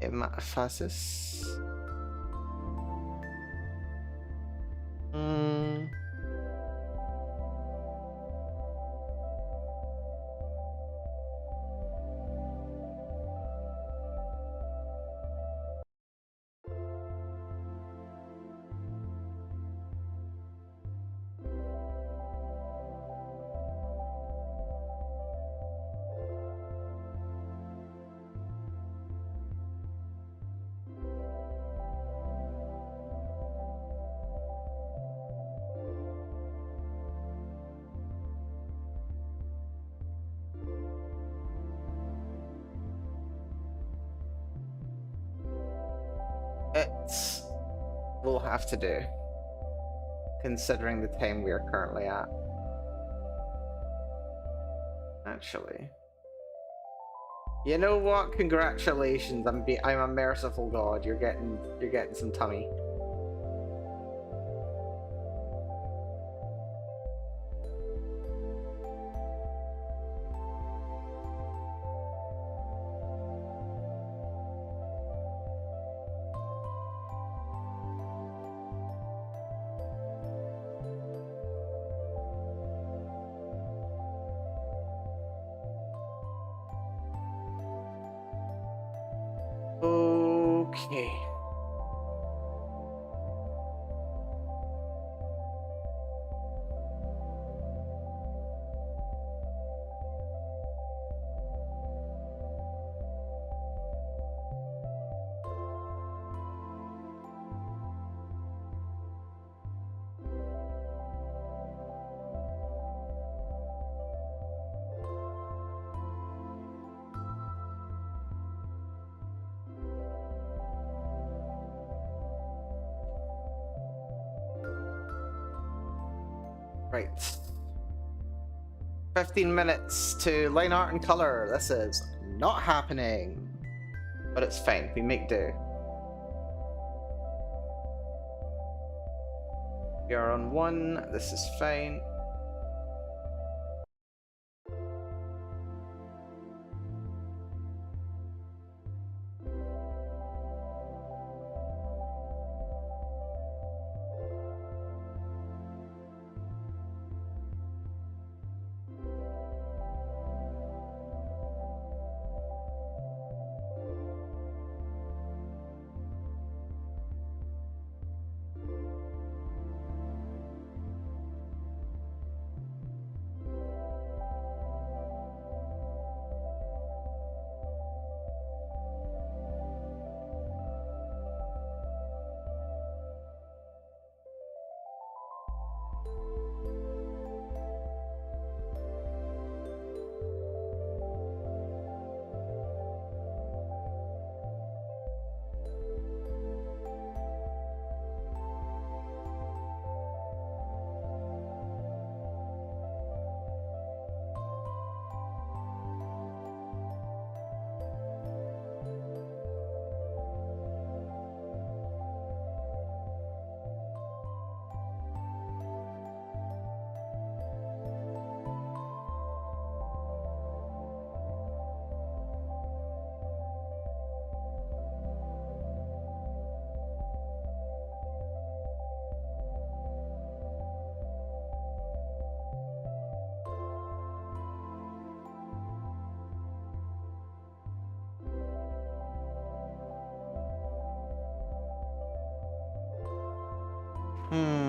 emphasis. It will have to do, considering the time we are currently at. Actually, you know what? Congratulations! I'm a merciful god. You're getting some tummy. Okay. Right. 15 minutes to line art and color. This is not happening. But it's fine. We make do. We are on 1. This is fine. Hmm.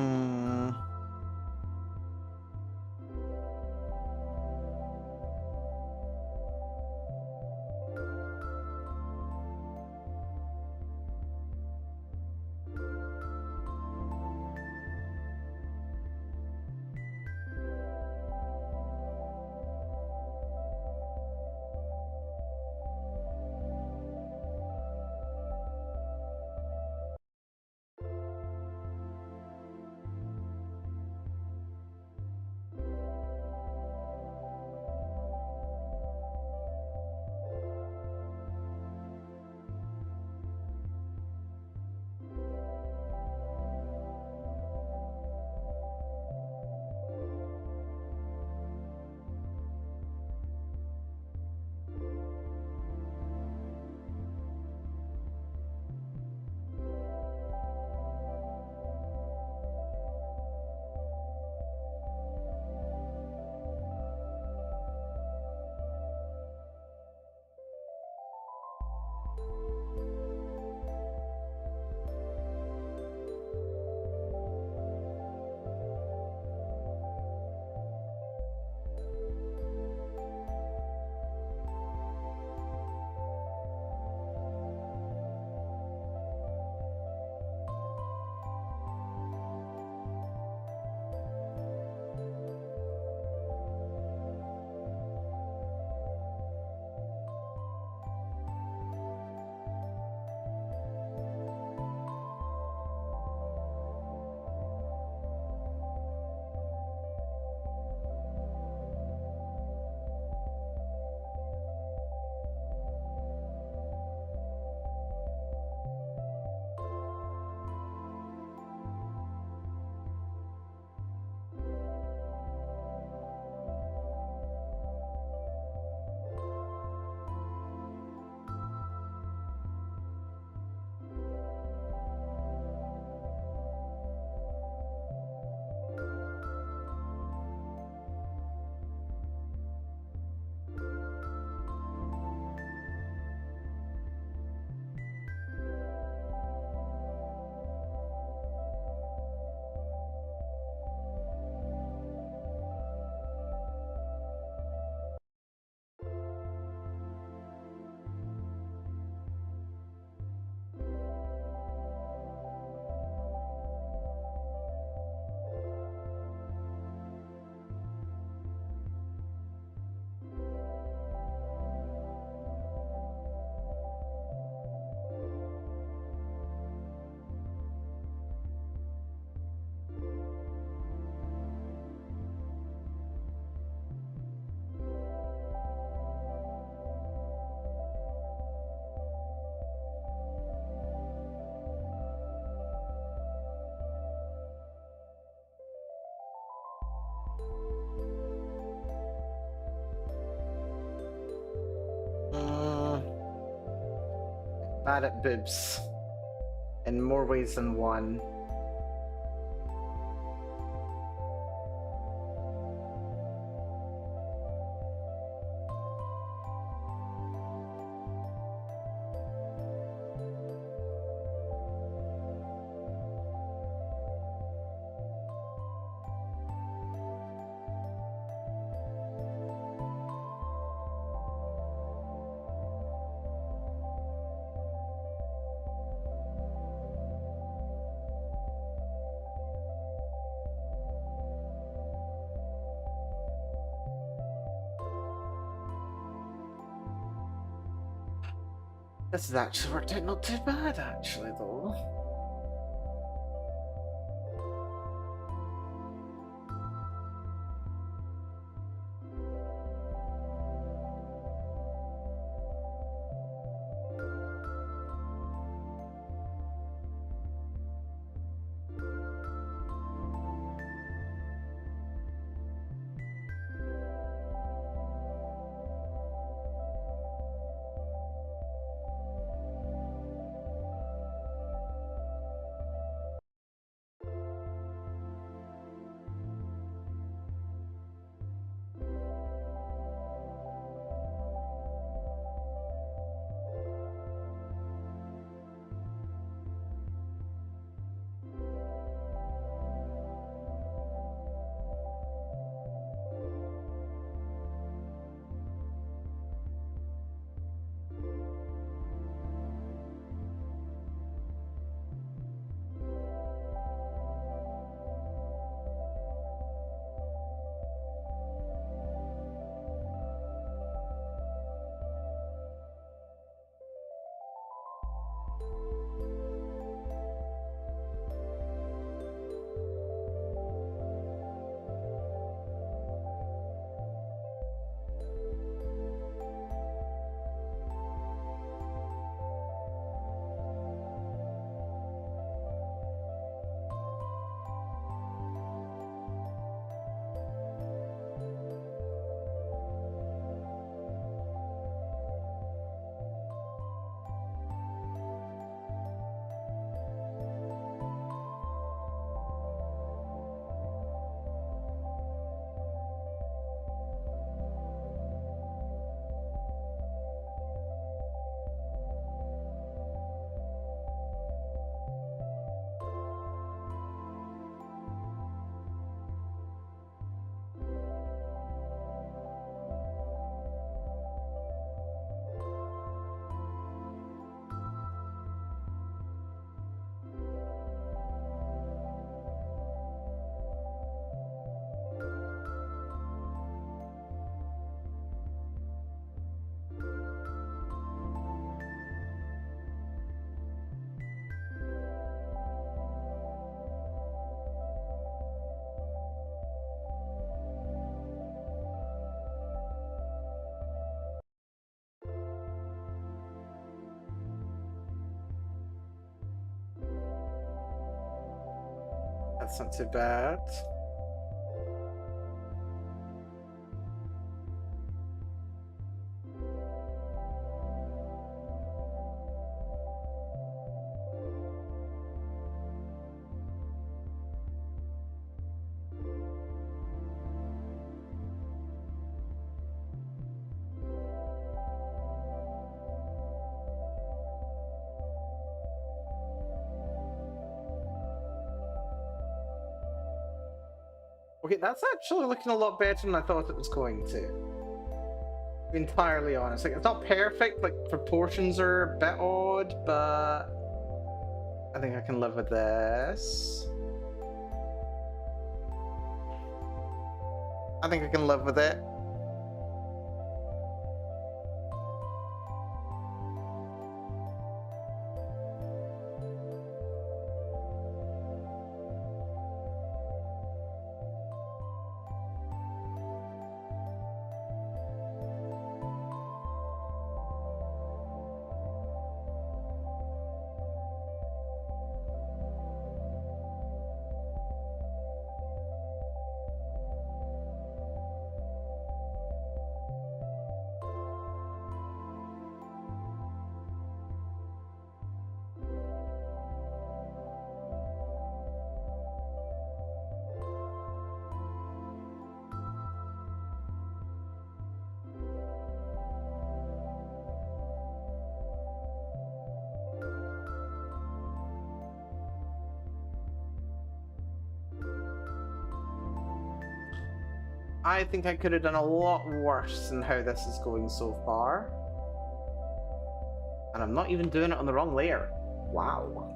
bad at boobs. In more ways than one. This has actually worked out not too bad, actually, though. That's not too bad. Okay, that's actually looking a lot better than I thought it was going to. To be entirely honest, like it's not perfect. Like proportions are a bit odd, but I think I can live with this. I think I can live with it. I think I could have done a lot worse than how this is going so far. And I'm not even doing it on the wrong layer. Wow.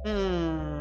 Hmm.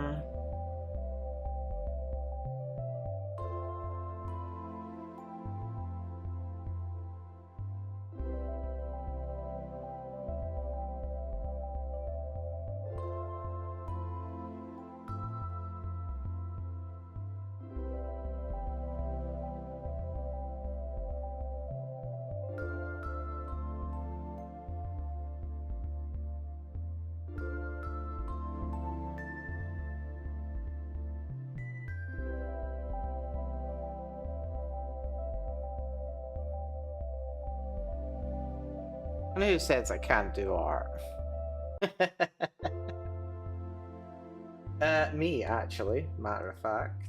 And who says I can't do art? Me, actually, matter of fact.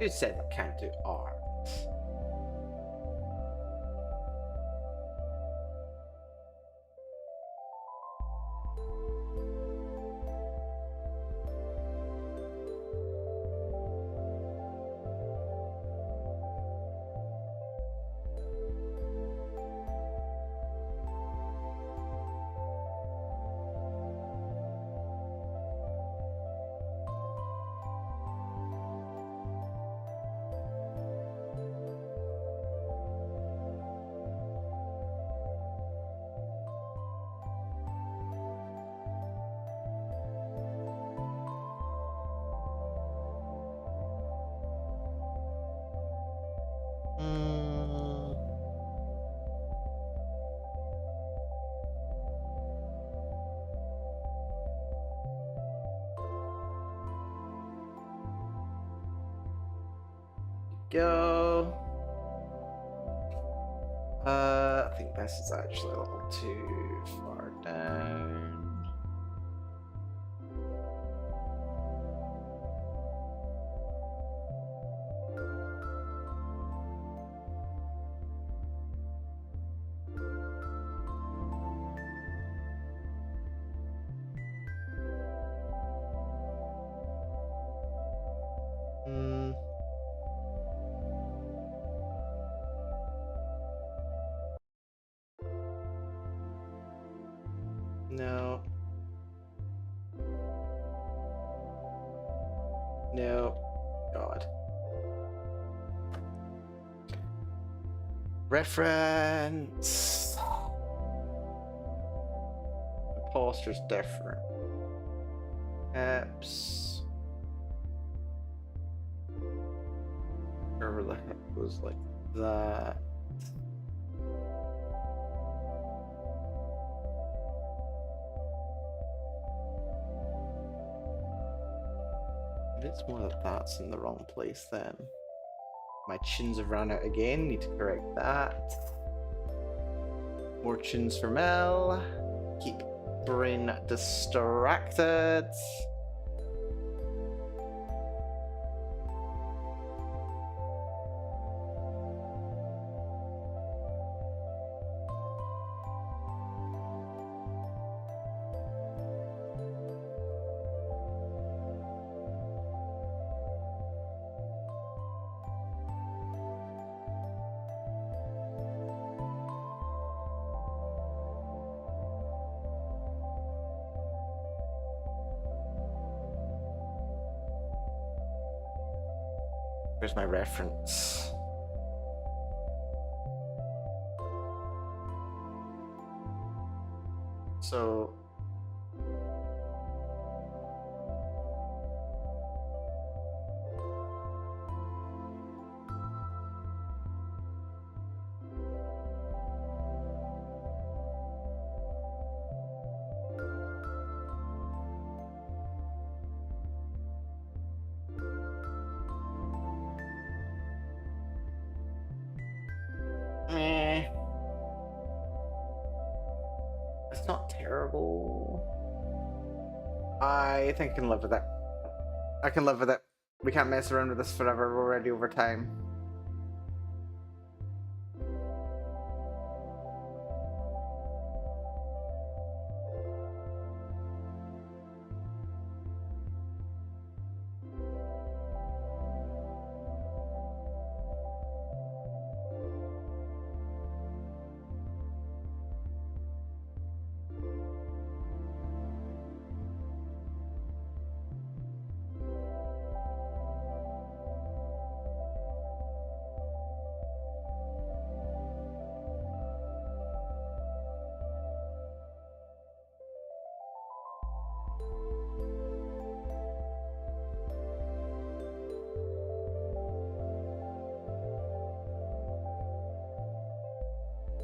Who said I can't do art? Go. I think this is actually a little too far down. No. No. God. Reference. The poster's different. Apps. Wherever the heck was like that. It's more that that's in the wrong place then. My tunes have run out again, need to correct that. More tunes for Mel. Keep brain distracted. Where's my reference? So it's not terrible. I think I can live with it. I can live with it. We can't mess around with this forever. We're already over time.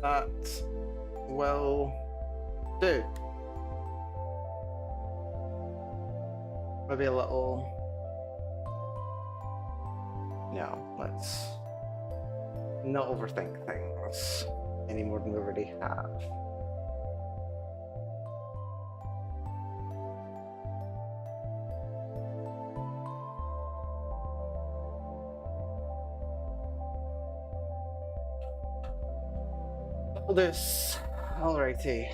That will do. Maybe a little. No, let's not overthink things any more than we already have. This. Alrighty.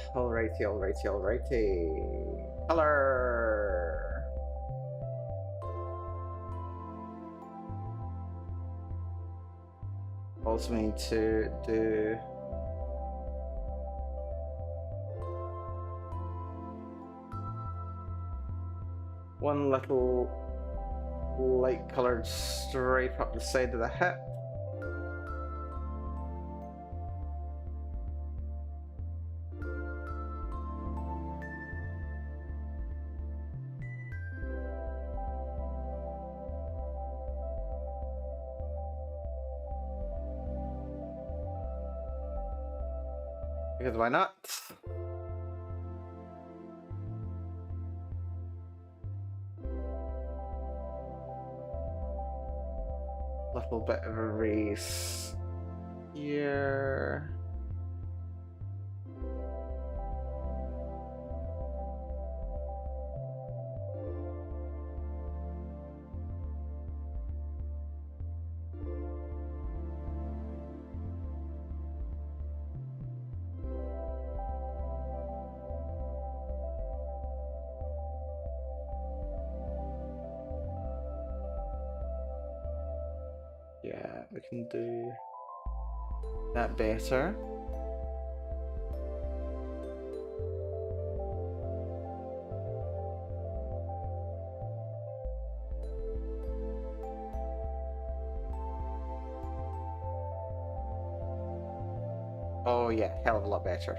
Color. Also need to do one little light colored stripe up the side of the hip. Because why not? Little bit of a race here. Yeah, we can do that better. Oh yeah, hell of a lot better.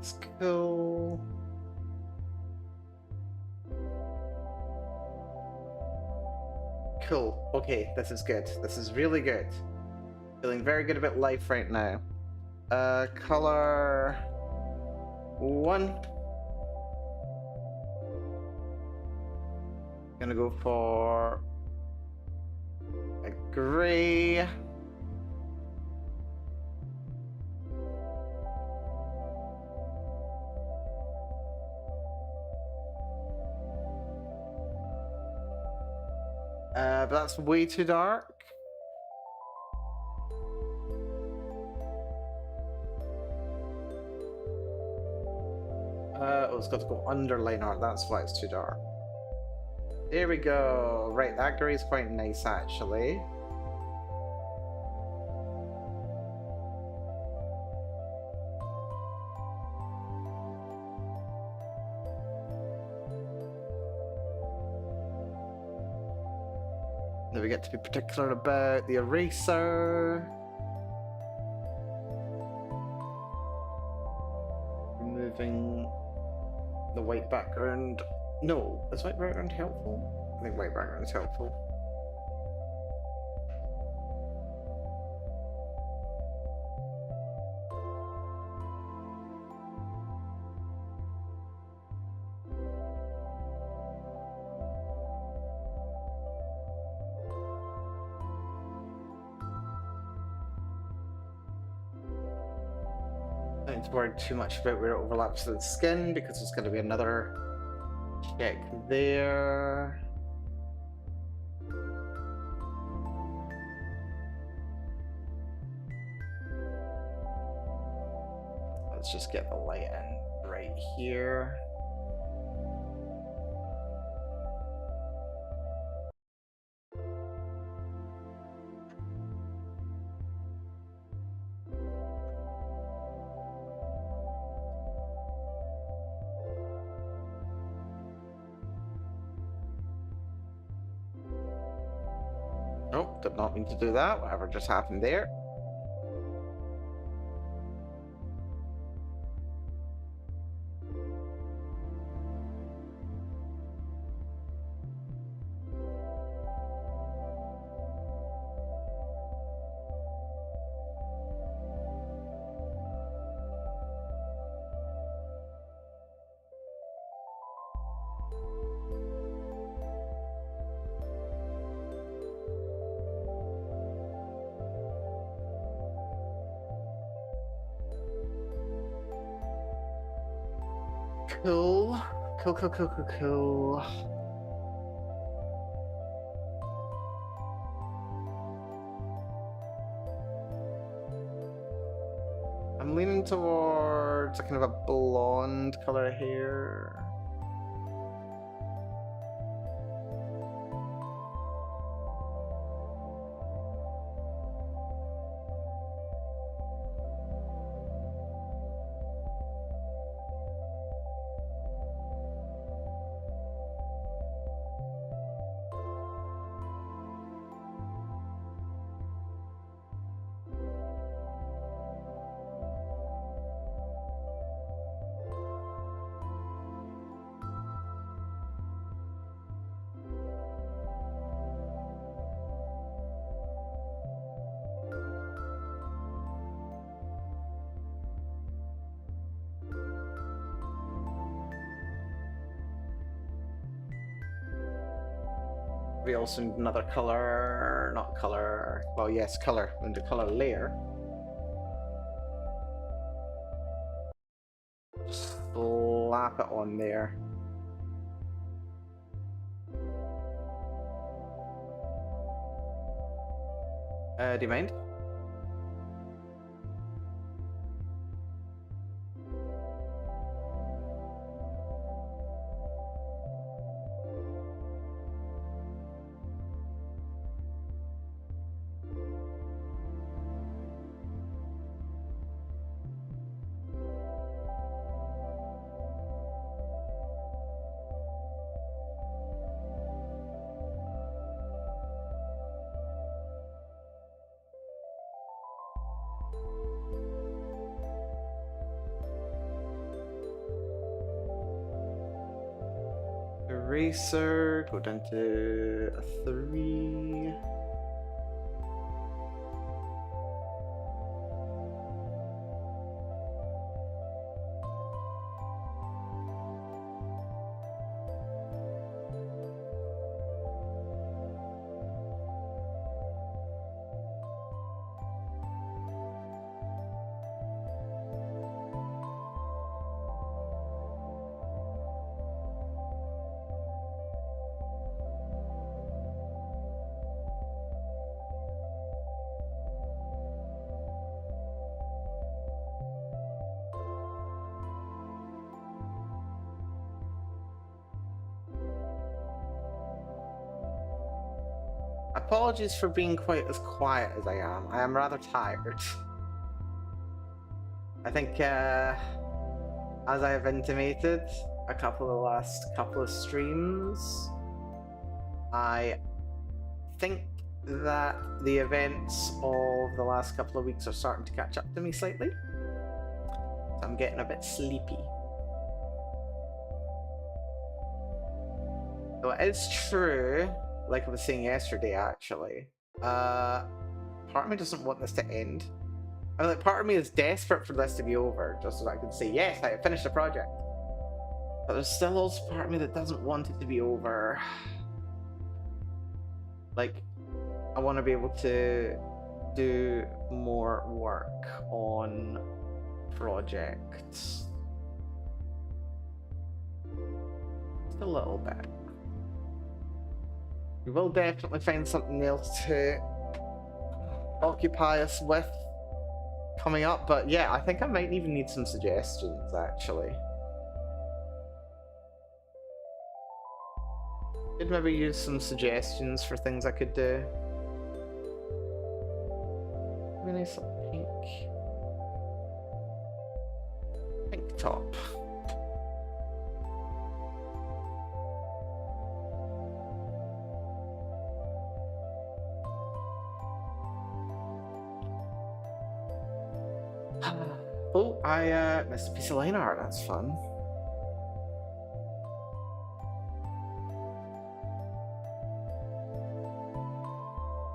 It's cool. Cool. Okay, this is good. This is really good. Feeling very good about life right now. Color 1. Gonna go for a gray. But that's way too dark. Oh, it's got to go underline art. That's why it's too dark. There we go. Right, that gray is quite nice, actually. Now we get to be particular about the eraser. Removing the white background. No, is white background helpful? I think white background is helpful. Don't need to worry too much about where it overlaps with the skin because there's going to be another check there. Let's just get the light in right here. Oh, did not mean to do that. Whatever just happened there. Cool. Cool. I'm leaning towards a kind of a blonde color here. We also need another color, not color, well yes, color, and the color layer. Just slap it on there. Do you mind? eraser, go down to a 3. Apologies for being quite as quiet as I am. I am rather tired. I think, as I have intimated a couple of the last couple of streams, I think that the events of the last couple of weeks are starting to catch up to me slightly. So I'm getting a bit sleepy. So it is true, like I was saying yesterday actually, part of me doesn't want this to end. I mean, like, part of me is desperate for this to be over, just so that I can say, yes, I have finished the project. But there's still also part of me that doesn't want it to be over. Like, I want to be able to do more work on projects. Just a little bit. We will definitely find something else to occupy us with coming up, but yeah, I think I might even need some suggestions actually. Could maybe use some suggestions for things I could do. Really, some pink top. Oh, I missed a piece of line art. That's fun.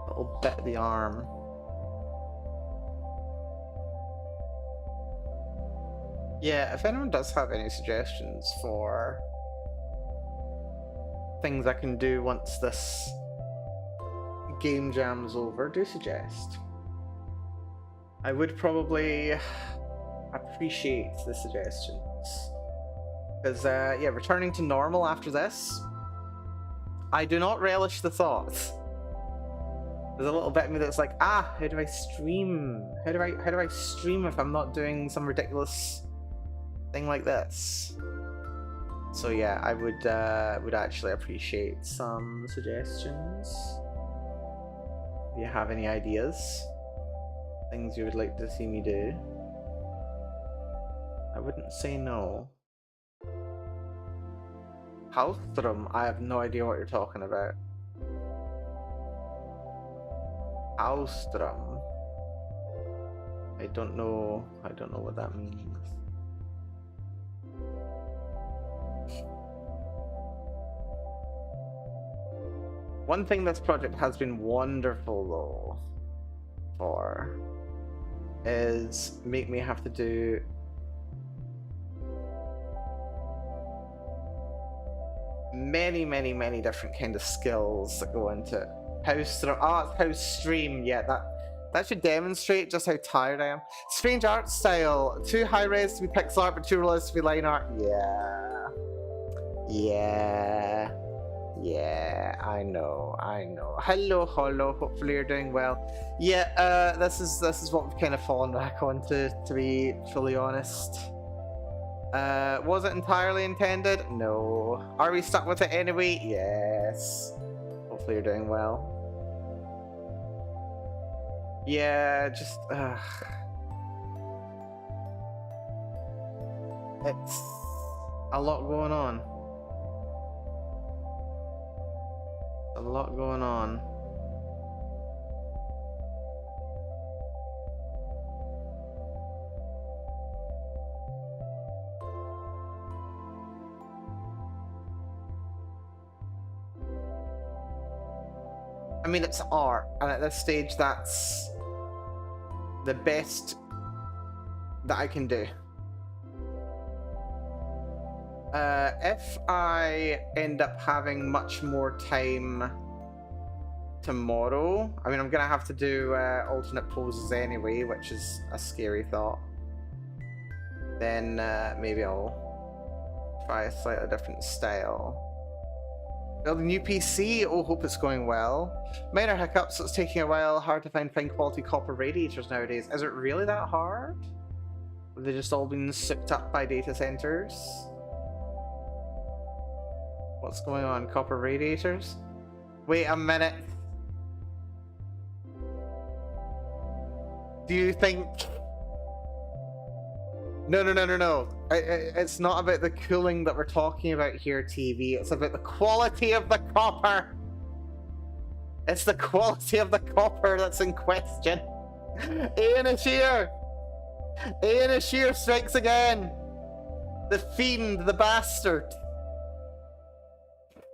Little bit of the arm. Yeah, if anyone does have any suggestions for things I can do once this game jam's over, do suggest. I would probably appreciate the suggestions. Because, yeah, returning to normal after this, I do not relish the thought. There's a little bit of me that's like, how do I stream? How do I stream if I'm not doing some ridiculous thing like this? So yeah, I would actually appreciate some suggestions. If you have any ideas, things you would like to see me do, I wouldn't say no. Haustrom, I have no idea what you're talking about. Haustrom. I don't know what that means. One thing this project has been wonderful though for is make me have to do many different kind of skills that go into it. House stream, yeah, that should demonstrate just how tired I am. Strange art style, too high res to be pixel art, but too realistic to be line art. Yeah, I know. Hello, hopefully you're doing well. Yeah, this is what we've kind of fallen back onto, to be fully honest. Was it entirely intended? No. Are we stuck with it anyway? Yes. Hopefully you're doing well. Yeah, just it's a lot going on. A lot going on. I mean, it's art, and at this stage, that's the best that I can do. If I end up having much more time tomorrow, I mean, I'm gonna have to do alternate poses anyway, which is a scary thought. Then maybe I'll try a slightly different style. Building new PC, oh, hope it's going well. Minor hiccups, it's taking a while. Hard to find fine quality copper radiators nowadays. Is it really that hard? Have they just all been souped up by data centers? What's going on? Copper radiators? Wait a minute. Do you think... No. It's not about the cooling that we're talking about here, TV. It's about the quality of the copper. It's the quality of the copper that's in question. Ian is here. Ian is here strikes again. The fiend, the bastard.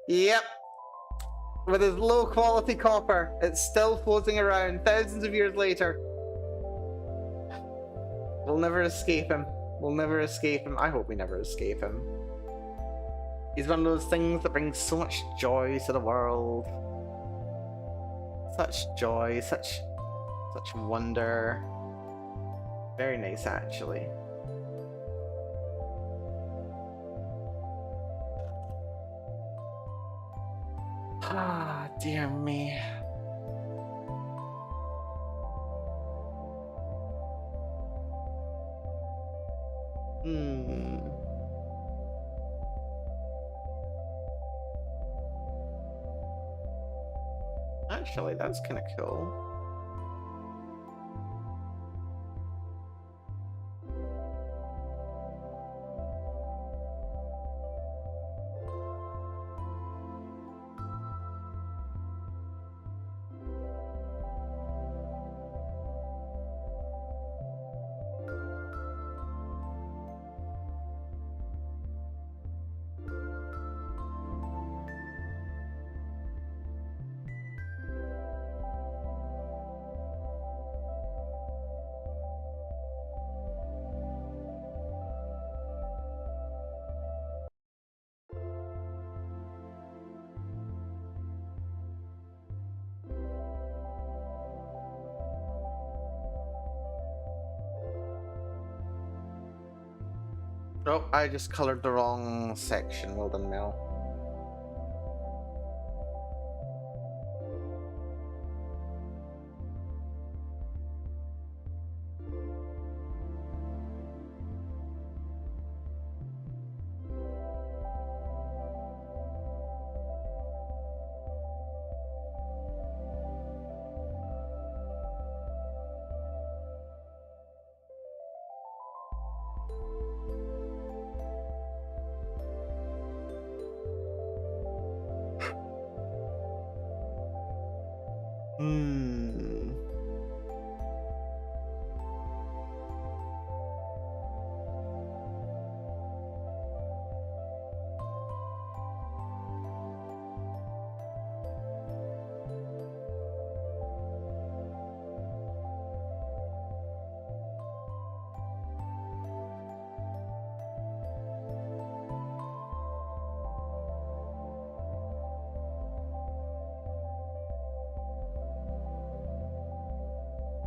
Yep. With his low quality copper, it's still floating around thousands of years later. We'll never escape him. We'll never escape him. I hope we never escape him. He's one of those things that brings so much joy to the world. Such joy, such wonder. Very nice, actually. Ah, dear me. Actually, that's kind of cool. Oh, I just colored the wrong section. Well done, Mel.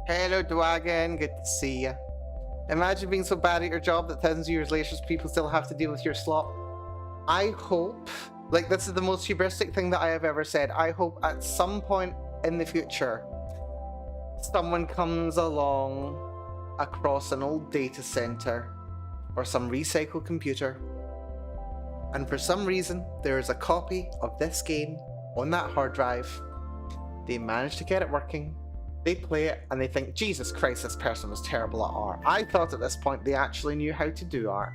Hello, Dwagon. Good to see you. Imagine being so bad at your job that thousands of years later people still have to deal with your slop. I hope, like, this is the most hubristic thing that I have ever said. I hope at some point in the future, someone comes along across an old data center or some recycled computer, and for some reason, there is a copy of this game on that hard drive. They manage to get it working. They play it and they think, Jesus Christ, this person was terrible at art. I thought at this point they actually knew how to do art.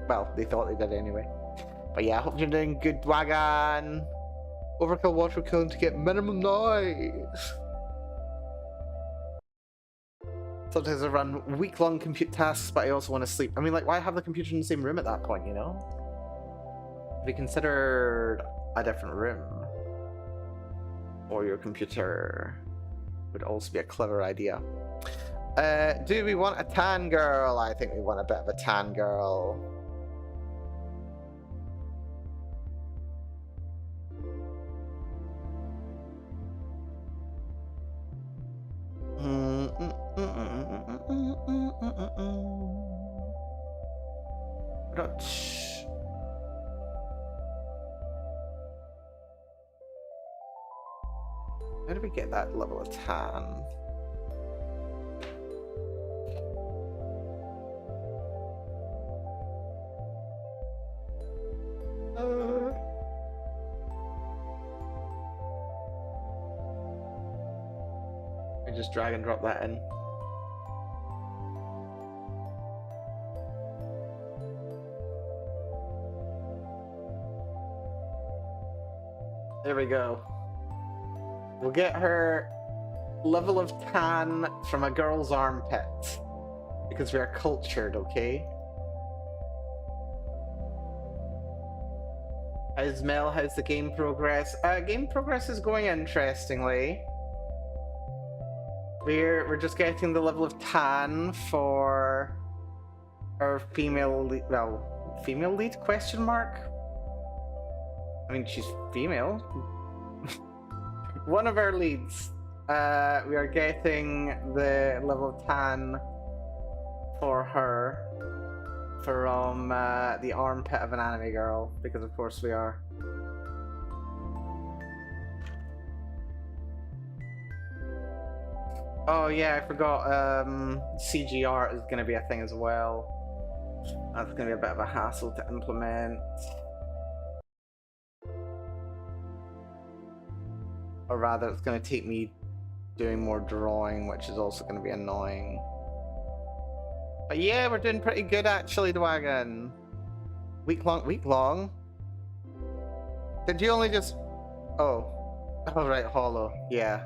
Well, they thought they did anyway. But yeah, I hope you're doing good, Dwagon. Overkill water cooling to get minimum noise. Sometimes I run week-long compute tasks, but I also want to sleep. I mean, like, why have the computer in the same room at that point, you know? Have you considered a different room? or your computer would also be a clever idea. Do we want a tan girl? I think we want a bit of a tan girl. How do we get that level of tan? I just drag and drop that in. There we go. We'll get her level of tan from a girl's armpit. Because we are cultured, okay? How's Mel? How's the game progress? Game progress is going interestingly. We're just getting the level of tan for our female lead, well, female lead question mark? I mean, she's female. One of our leads. We are getting the level of tan for her from the armpit of an anime girl, because of course we are. Oh yeah, I forgot CG art is going to be a thing as well. That's going to be a bit of a hassle to implement. Or rather, it's going to take me doing more drawing, which is also going to be annoying. But yeah, we're doing pretty good actually, Dwagon. Week long? Did you only just... Oh right, Hollow, yeah.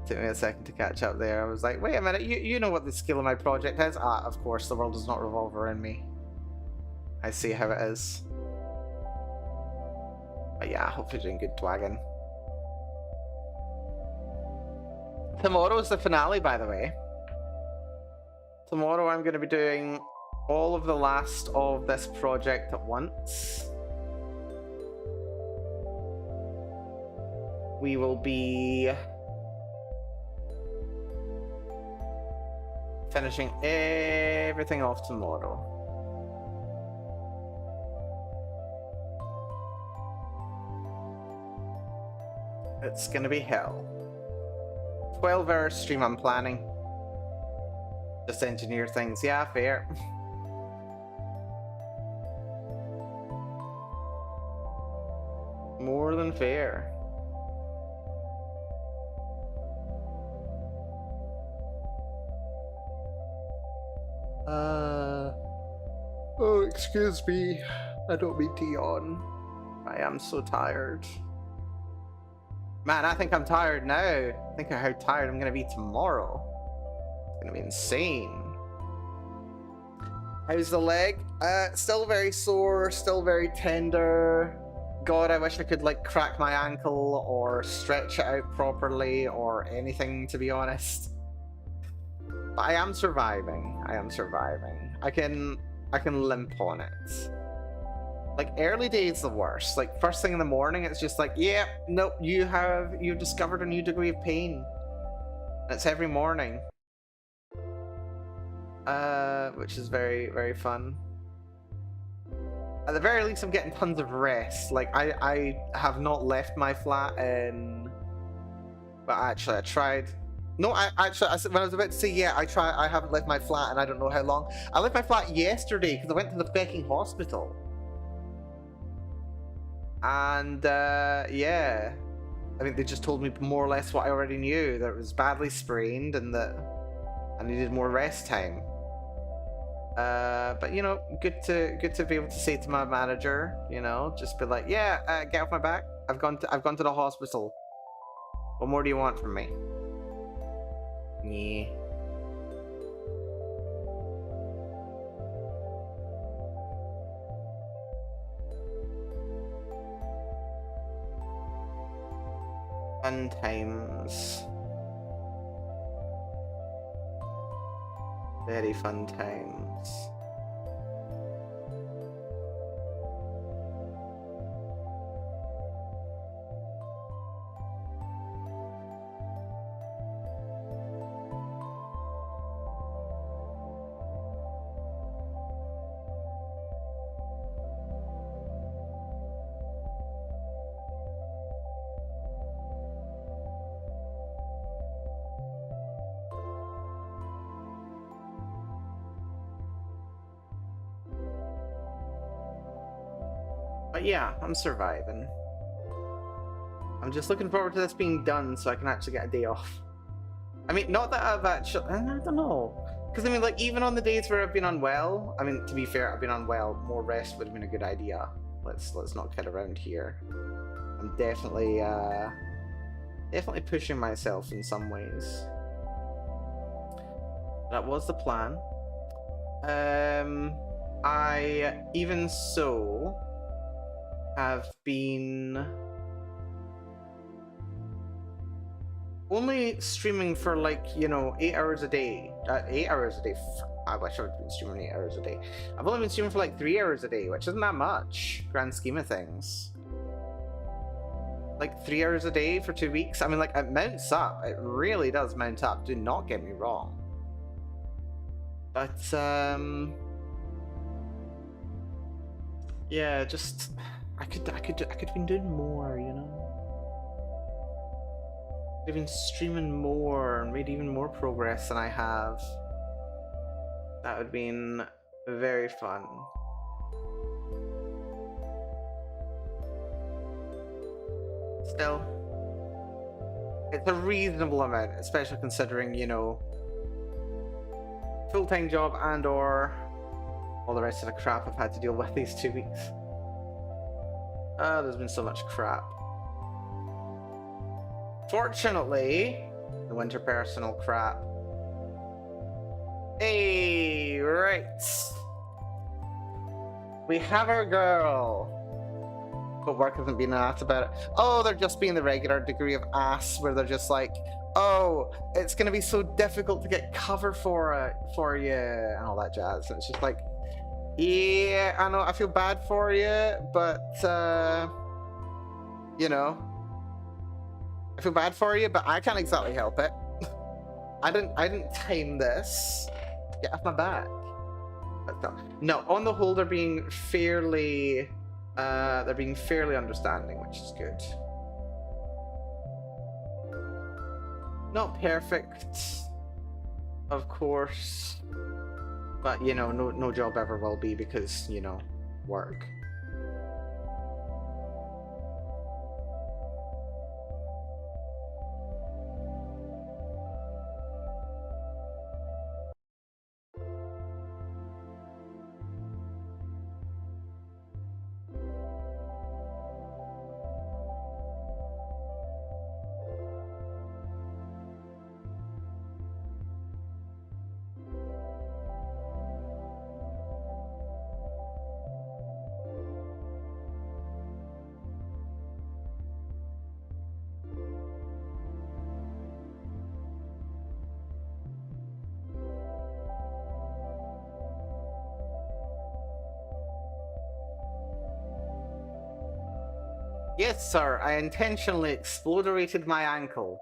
Took me a second to catch up there. I was like, wait a minute, you know what the skill of my project is? Ah, of course, the world does not revolve around me. I see how it is. But yeah, I hope you're doing good, Dwagon. Tomorrow's the finale, by the way. Tomorrow I'm going to be doing all of the last of this project at once. We will be finishing everything off tomorrow. It's going to be hell. 12-hour stream I'm planning. Just engineer things. Yeah, fair. More than fair. Oh, excuse me. I don't mean to yawn. I am so tired. Man, I think I'm tired now. Think of how tired I'm gonna be tomorrow. It's gonna be insane. How's the leg? Still very sore, still very tender. God, I wish I could like crack my ankle or stretch it out properly or anything, to be honest. But I am surviving. I am surviving. I can limp on it. Like, early days the worst. Like, first thing in the morning, it's just like, yeah, nope, you've discovered a new degree of pain. And it's every morning. Which is very, very fun. At the very least, I'm getting tons of rest. Like, I have not left my flat in... But actually, I tried... No, when I was about to say, yeah, I haven't left my flat and I don't know how long. I left my flat yesterday because I went to the fucking hospital. And, yeah. I think they just told me more or less what I already knew, that it was badly sprained and that I needed more rest time. But, you know, good to be able to say to my manager, you know, just be like, yeah, get off my back. I've gone to the hospital. What more do you want from me? Yeah. Fun times. Very fun times. But yeah, I'm surviving. I'm just looking forward to this being done so I can actually get a day off. I mean, not that I've actually... I don't know. Because, I mean, like, even on the days where I've been unwell... I mean, to be fair, I've been unwell. More rest would have been a good idea. Let's not kid around here. I'm definitely, definitely pushing myself in some ways. That was the plan. I, even so... have been only streaming for like, you know, 8 hours a day. 8 hours a day. I wish I would have been streaming 8 hours a day. I've only been streaming for like 3 hours a day, which isn't that much, grand scheme of things. Like 3 hours a day for 2 weeks. I mean, like, it mounts up. It really does mount up. Do not get me wrong. But yeah, just I could have been doing more, you know. I've been streaming more and made even more progress than I have. That would have been very fun. Still, it's a reasonable amount, especially considering, you know, full-time job and or all the rest of the crap I've had to deal with these 2 weeks. There's been so much crap. Fortunately, the winter personal crap. Hey, right. We have our girl. But work hasn't been asked about it. Oh, they're just being the regular degree of ass where they're just like, oh, it's gonna be so difficult to get cover for you and all that jazz. And it's just like, yeah, I know, I feel bad for you, but you know, I feel bad for you, but I can't exactly help it. I didn't time this. Get off my back. But no, on the whole, they're being fairly understanding, which is good. Not perfect, of course, but you know, no job ever will be because, you know, work. Yes, sir, I intentionally exploderated my ankle.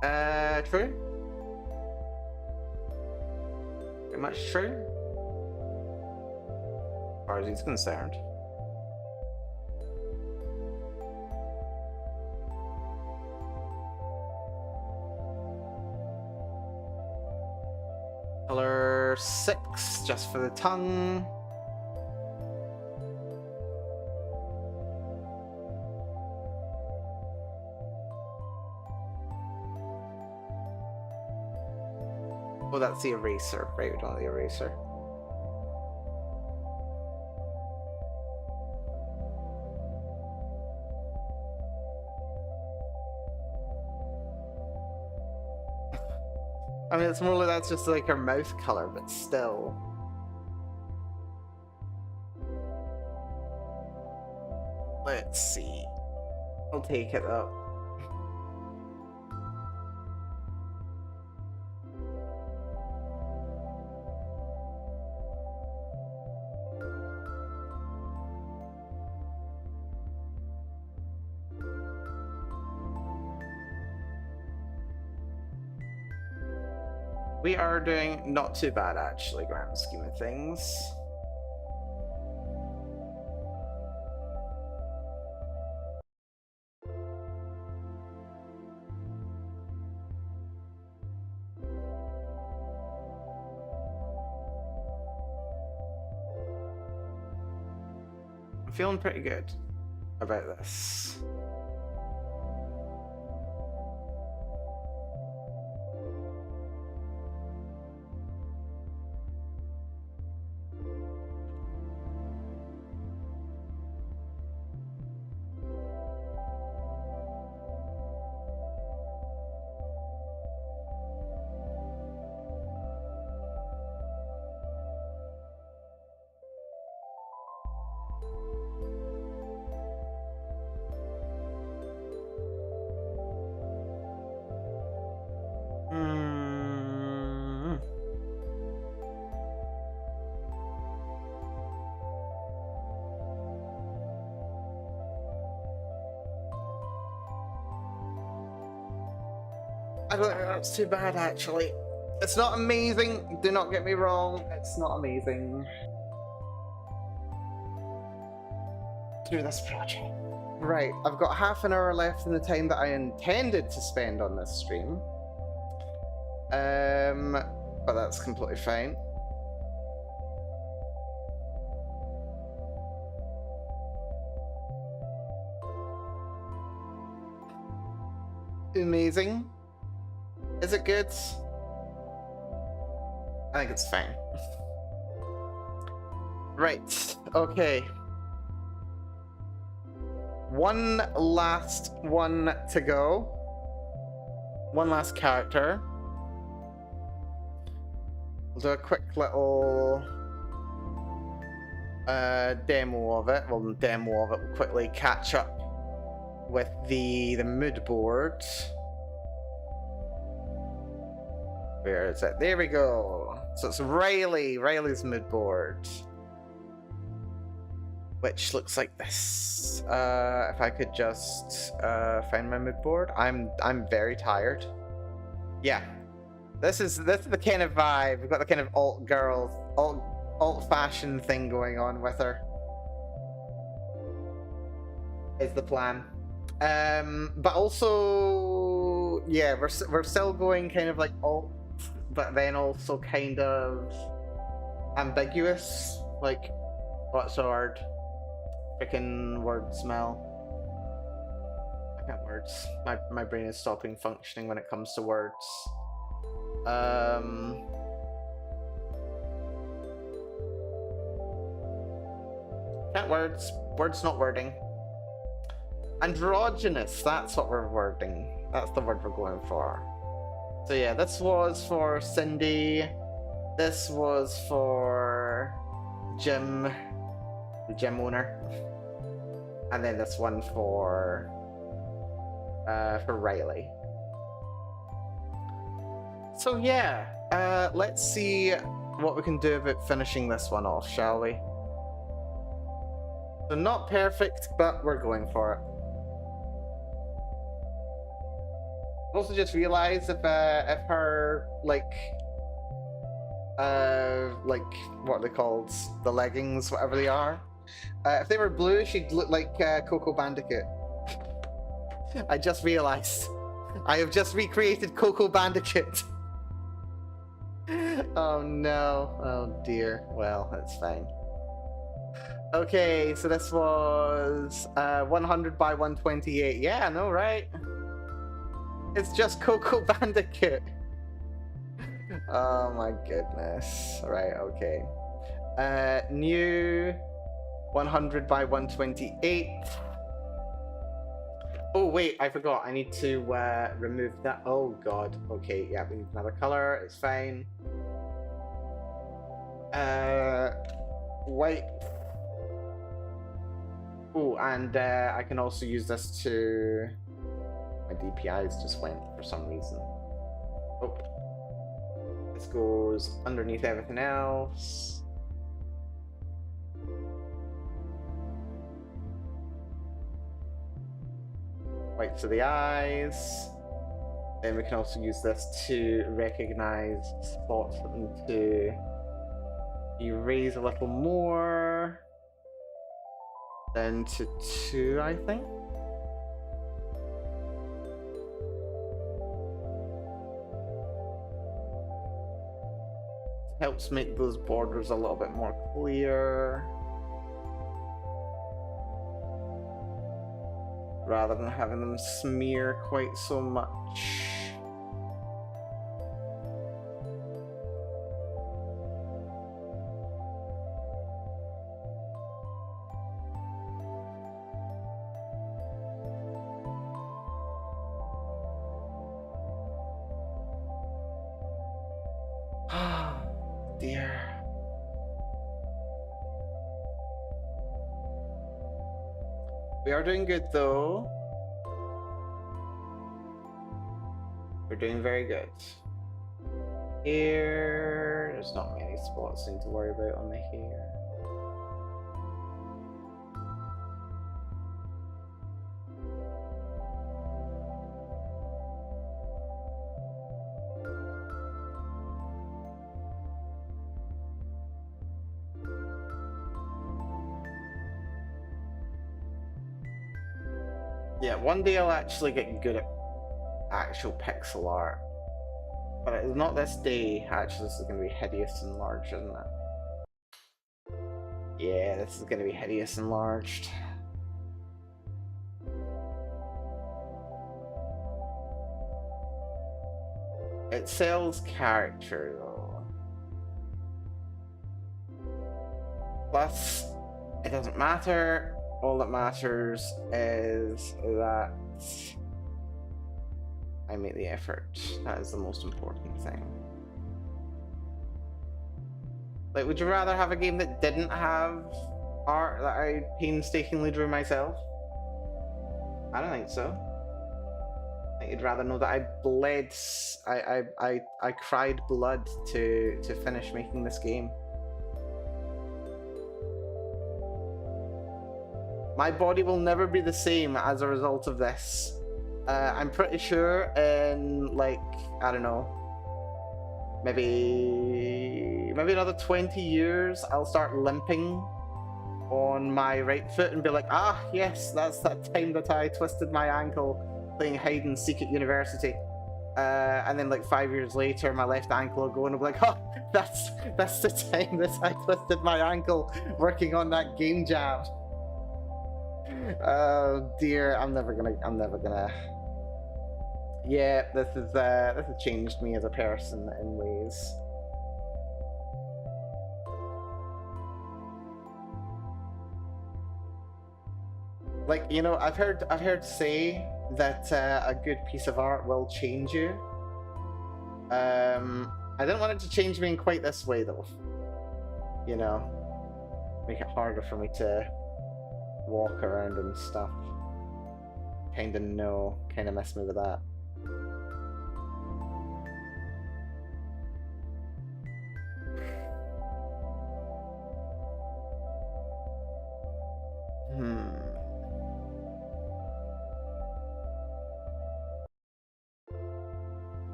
True? Pretty much true? As far as he's concerned. Color 6, just for the tongue. Oh, that's the eraser. Right, we don't have the eraser. I mean, it's more like that's just like her mouth color, but still. Let's see. I'll take it though. We are doing not too bad, actually, grand scheme of things. I'm feeling pretty good about this. I don't think that's too bad, actually. It's not amazing, do not get me wrong, it's not amazing. Through this project. Right, I've got half an hour left in the time that I intended to spend on this stream. But that's completely fine. Amazing. Is it good? I think it's fine. Right, okay. One last one to go. One last character. We'll do a quick little demo of it. Well, demo of it. We'll quickly catch up with the mood board. Where is it? There we go. So it's Riley's mood board, which looks like this. If I could just find my mood board. I'm very tired. Yeah, this is the kind of vibe. We've got the kind of alt girl, alt fashion thing going on with her. Is the plan. But also, yeah, we're still going kind of like alt, but then also kind of ambiguous. Like, what's the word? Freaking word smell. I can't words. My brain is stopping functioning when it comes to words. Can't words. Words not wording. Androgynous, that's what we're wording. That's the word we're going for. So yeah, this was for Cindy. This was for Jim, the gym owner. And then this one for Riley. So yeah, let's see what we can do about finishing this one off, shall we? So not perfect, but we're going for it. Also just realized if her like what are they called, the leggings, whatever they are, if they were blue, she'd look like Coco Bandicoot. I just realized I have just recreated Coco Bandicoot. Oh no, oh dear. Well, that's fine. Okay, so this was 100 by 128. Yeah, I know, right? It's just Coco Bandicoot. Oh my goodness. Right, okay. New 100 by 128. Oh wait, I forgot. I need to remove that. Oh god. Okay, yeah, we need another color. It's fine. White. Oh, and I can also use this to... My DPIs just went for some reason. Oh. This goes underneath everything else. White to the eyes. And we can also use this to recognize spots for them to erase a little more. Then to 2, I think. Helps make those borders a little bit more clear. Rather than having them smear quite so much. Dear. We are doing good though. We're doing very good. Here, there's not many spots I need to worry about on the hair. Yeah, one day I'll actually get good at actual pixel art. But it's not this day. Actually, this is going to be hideous enlarged, isn't it? Yeah, this is going to be hideous enlarged. It sells character, though. Plus, it doesn't matter. All that matters is that I make the effort. That is the most important thing. Like, would you rather have a game that didn't have art that I painstakingly drew myself? I don't think so. I think you'd rather know that I bled, I cried blood to finish making this game. My body will never be the same as a result of this. I'm pretty sure in, like, I don't know, maybe another 20 years, I'll start limping on my right foot and be like, ah, yes, that's that time that I twisted my ankle playing hide and seek at university. And then like 5 years later, my left ankle will go and I'll be like, oh, that's the time that I twisted my ankle working on that game jam. Oh dear, I'm never gonna. Yeah, this has changed me as a person in ways. Like, you know, I've heard say that a good piece of art will change you. I didn't want it to change me in quite this way though. You know, make it harder for me to walk around and stuff. Kinda miss me with that.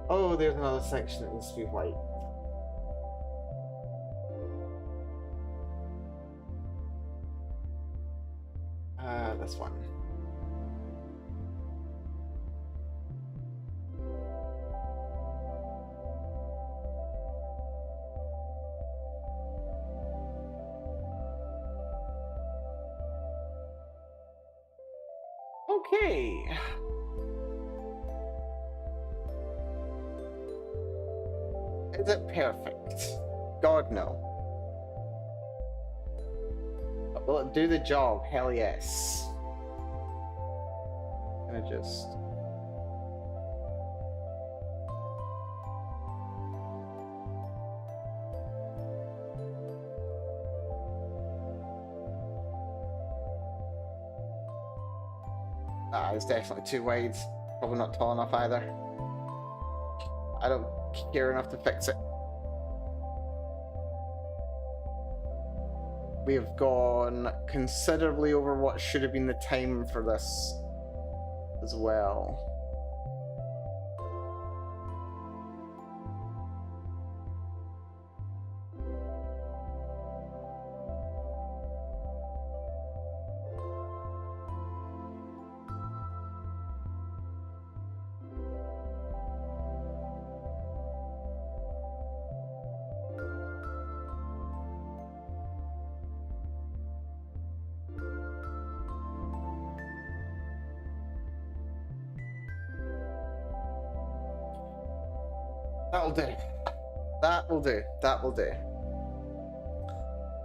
Oh, there's another section that needs to be white. This one. Okay. Is it perfect? God, no. But will it do the job? Hell yes. I'm gonna just... Ah, it's definitely too wide. Probably not tall enough either. I don't care enough to fix it. We have gone considerably over what should have been the time for this as well. That'll do. That will do. That will do.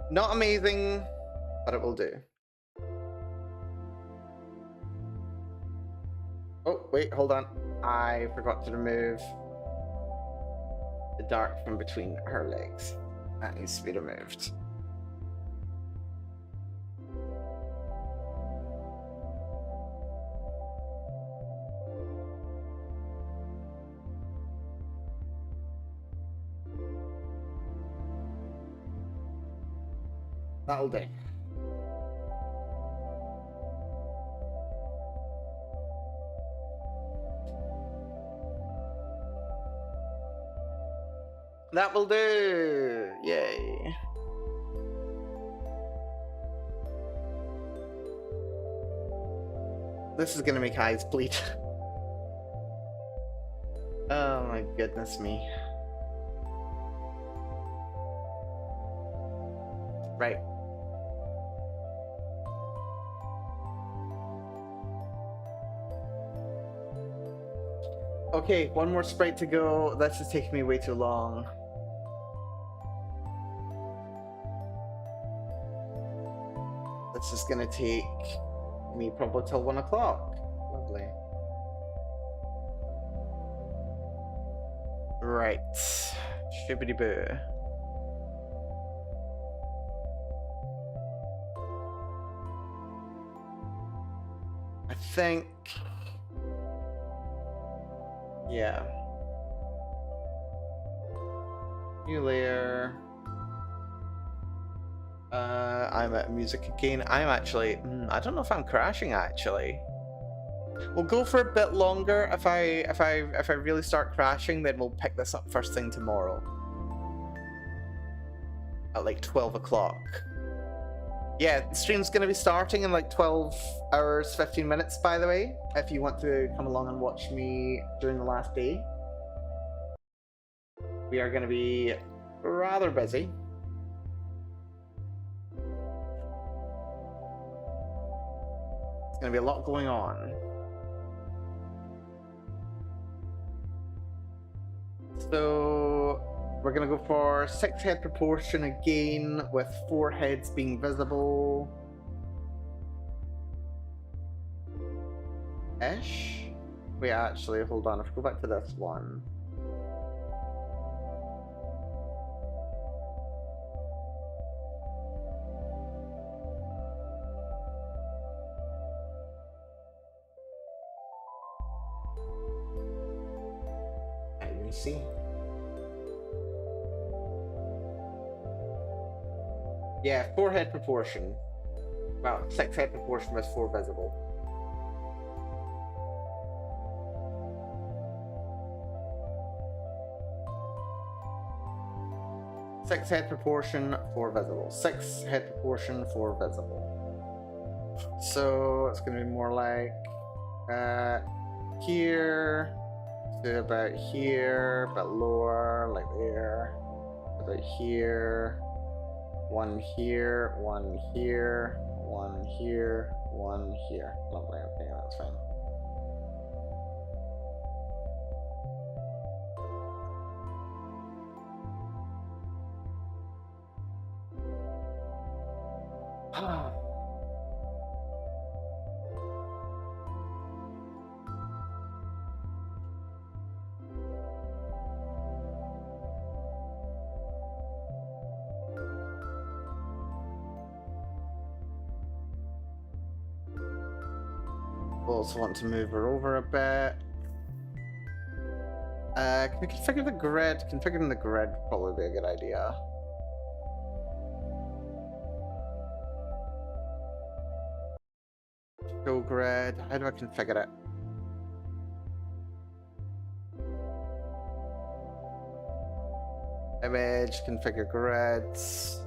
Not amazing, but it will do. Oh, wait, hold on. I forgot to remove the dark from between her legs. That needs to be removed. That'll do. That will do. Yay. This is gonna make eyes bleed. Oh my goodness me. Right. Okay, one more sprite to go. This is taking me way too long. This is gonna take me probably till 1 o'clock. Lovely. Right. Shibbity boo. I think. Yeah. New layer. I'm at music again. I'm actually. I don't know if I'm crashing actually. We'll go for a bit longer. If I really start crashing, then we'll pick this up first thing tomorrow. At like 12 o'clock. Yeah, the stream's gonna be starting in like 12 hours, 15 minutes, by the way, if you want to come along and watch me during the last day. We are gonna be rather busy. It's gonna be a lot going on. So we're gonna go for 6 head proportion again, with 4 heads being visible. Ish. Wait, actually, hold on. If we go back to this one. Let me see. Yeah, 4 head proportion. Well, 6 head proportion with 4 visible. Six head proportion, 4 visible. 6 head proportion, 4 visible. So it's going to be more like here to about here, but lower, like there. About here. 1 here, 1 here, 1 here, 1 here. Lovely, okay, that's fine. We'll also want to move her over a bit. Can we configure the grid? Configuring the grid would probably be a good idea. Show grid. How do I configure it? Image, configure grids.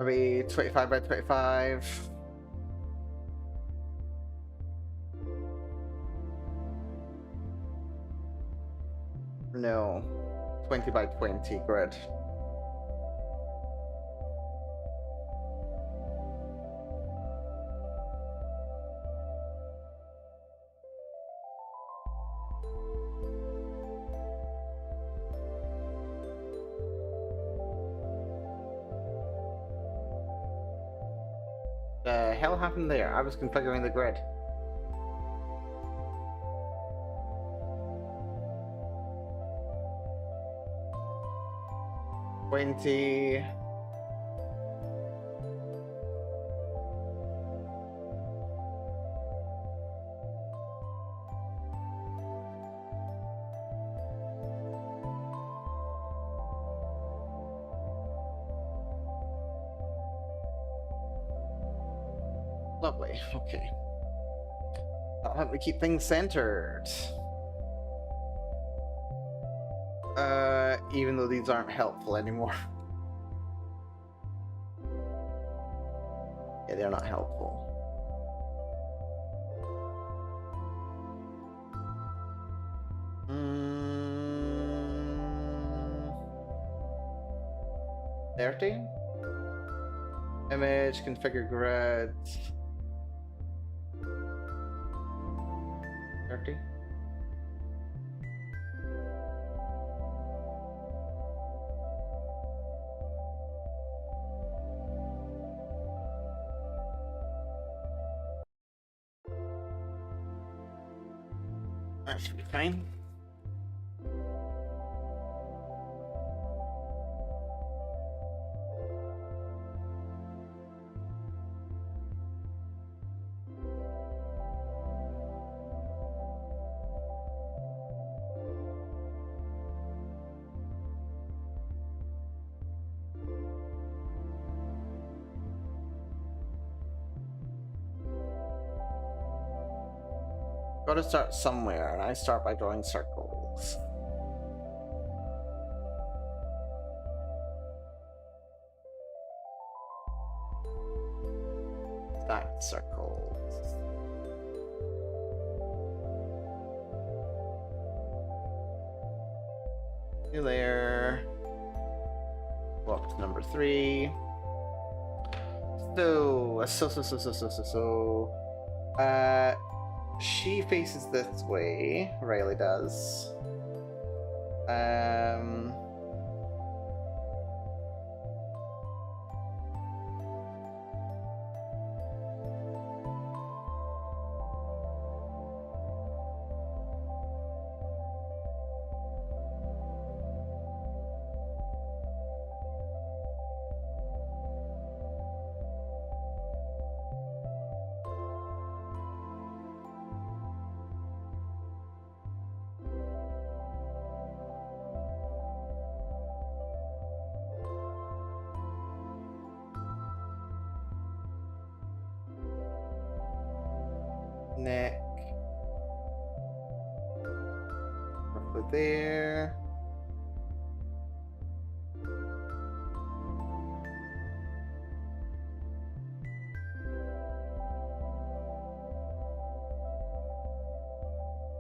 Maybe 25 by 25. No, 20 by 20 grid. The hell happened there? I was configuring the grid. $20. Lovely, okay. That'll help me keep things centered. Even though these aren't helpful anymore. Yeah, they're not helpful. Mm, 30? Image, configure grids. 30? That should be fine. Gotta start somewhere, and I start by drawing circles. Stacked circles. New layer. Go up to number 3. She faces this way. Riley does. Neck. Roughly there.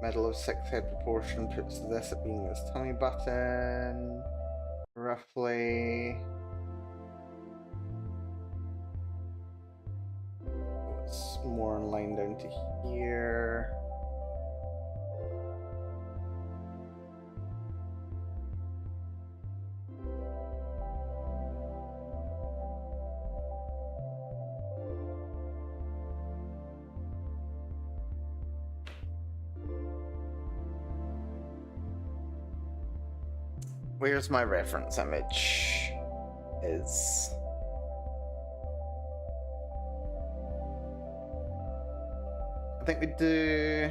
Middle of 6 head proportion puts this at being this tummy button. Roughly. It's more in line down to here. Where's my reference image? Is think we do...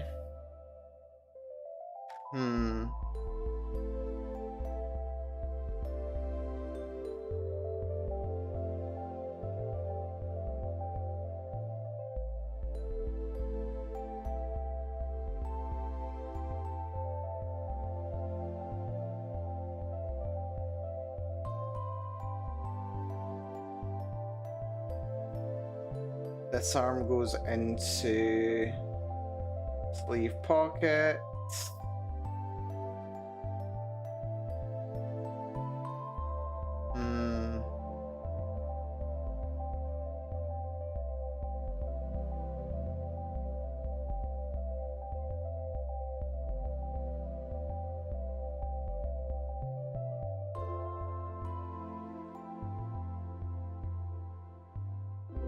This arm goes into sleeve pocket.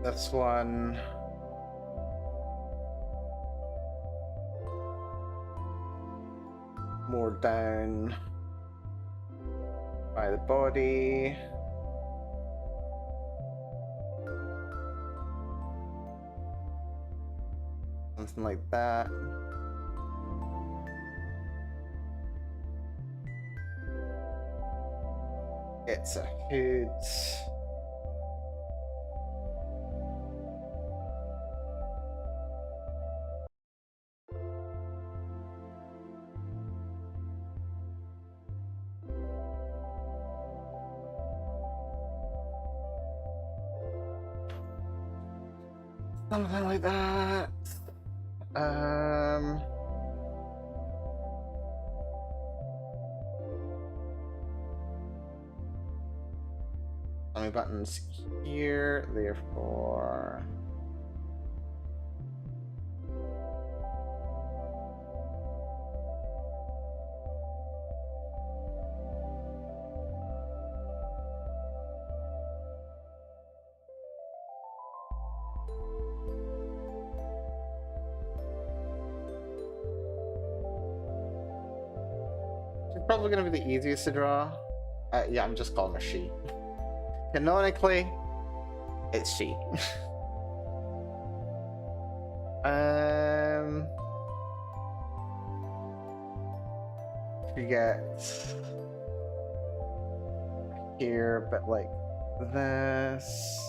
This one more down by the body. Something like that. It's a hood. Something like that. Tummy buttons here, therefore. Probably gonna be the easiest to draw. Yeah, I'm just calling her she. Canonically, it's she. You get here, but like this.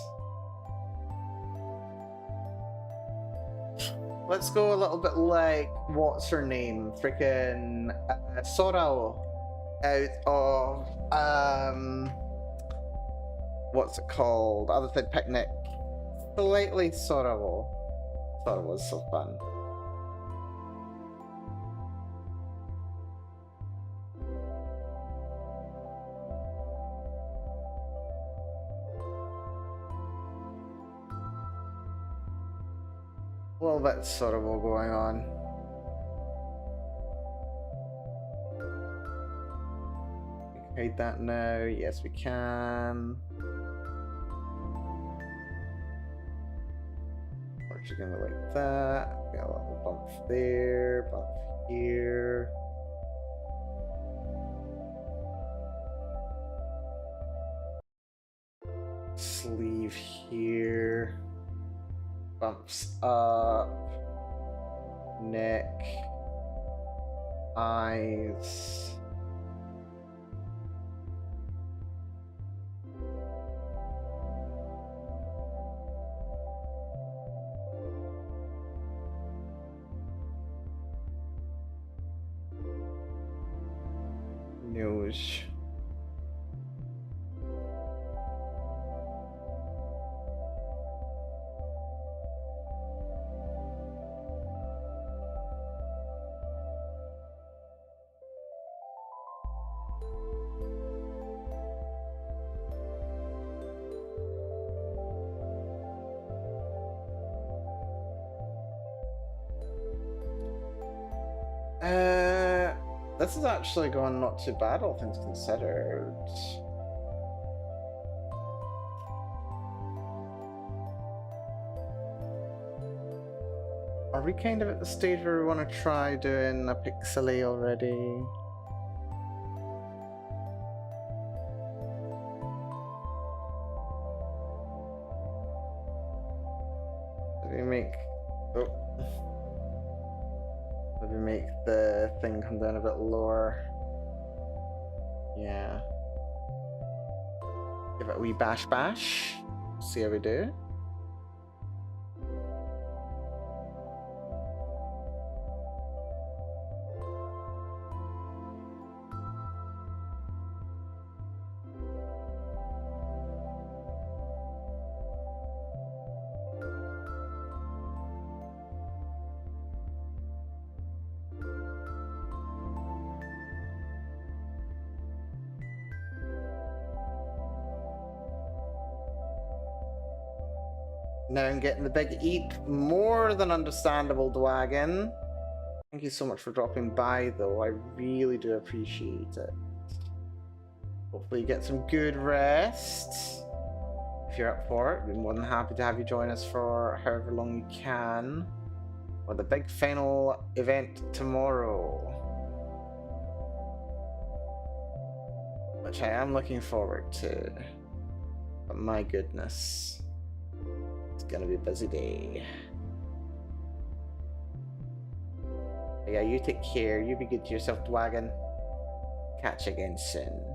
Let's go a little bit like, what's her name? Freaking Sorrow out of what's it called? Other than Picnic. Slightly Sorrow. Sorrow was so fun. A little bit Sorrow going on. Hide that now. Yes, we can. We're just gonna like that. Got a little bump there, bump here. Sleeve here. Bumps up. Neck. Eyes. Nose. This is actually going not too bad, all things considered. Are we kind of at the stage where we want to try doing a pixely already? Did we make... Oh. make the thing come down a bit lower. Yeah. Give it a wee bash bash. See how we do. Now I'm getting the big eat. More than understandable, Dwagon. Thank you so much for dropping by, though. I really do appreciate it. Hopefully you get some good rest. If you're up for it, I'd be more than happy to have you join us for however long you can. For the big final event tomorrow. Which I am looking forward to. But my goodness. It's gonna be a busy day. But yeah, you take care. You be good to yourself, Dwagon. Catch you again soon.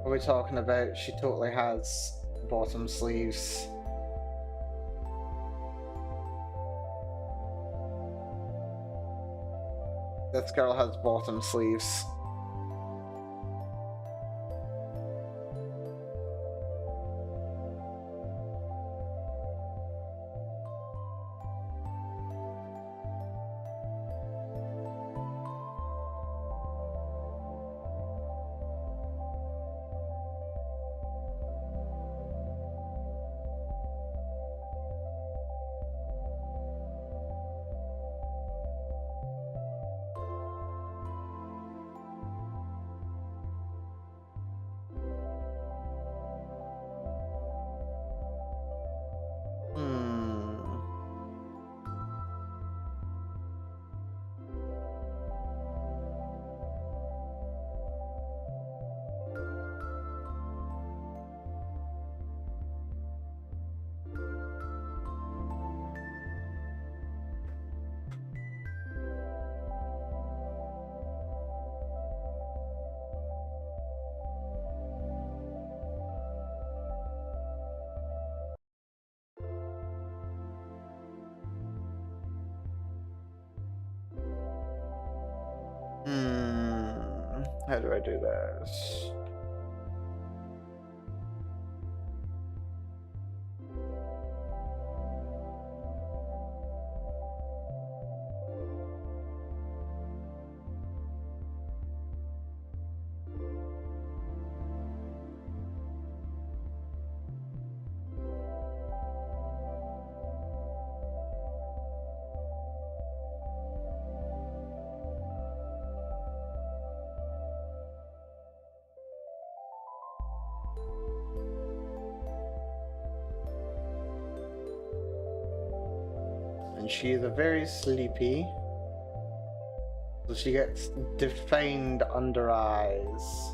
What are we talking about? She totally has bottom sleeves. This girl has bottom sleeves. How do I do this? And she is a very sleepy. So she gets defined under eyes.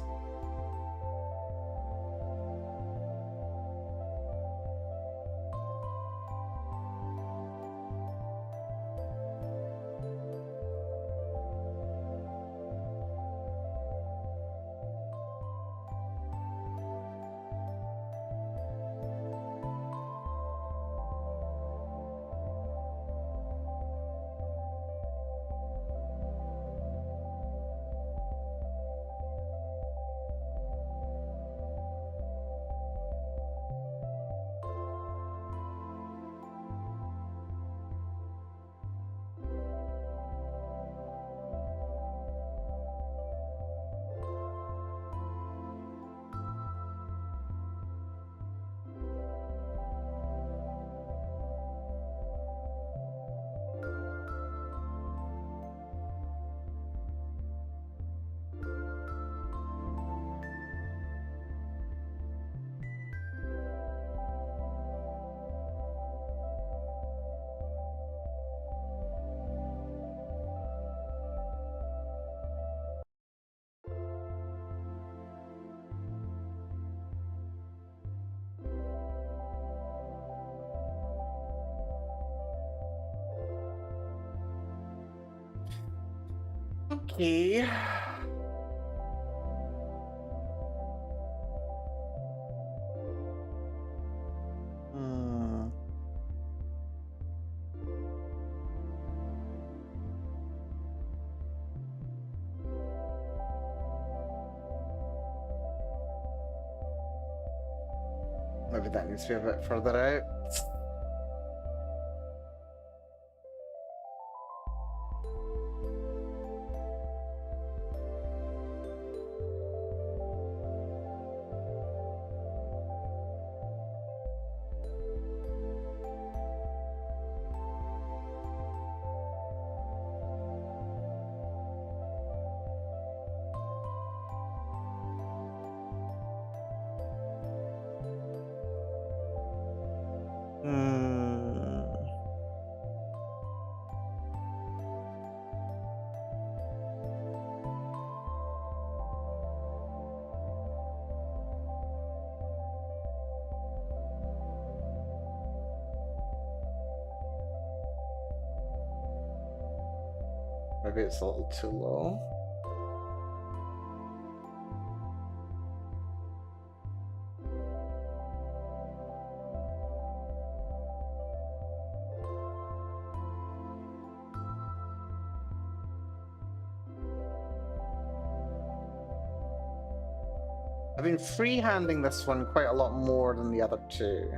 Okay. Maybe that needs to be a bit further out. Maybe it's a little too low. I've been freehanding this one quite a lot more than the other two.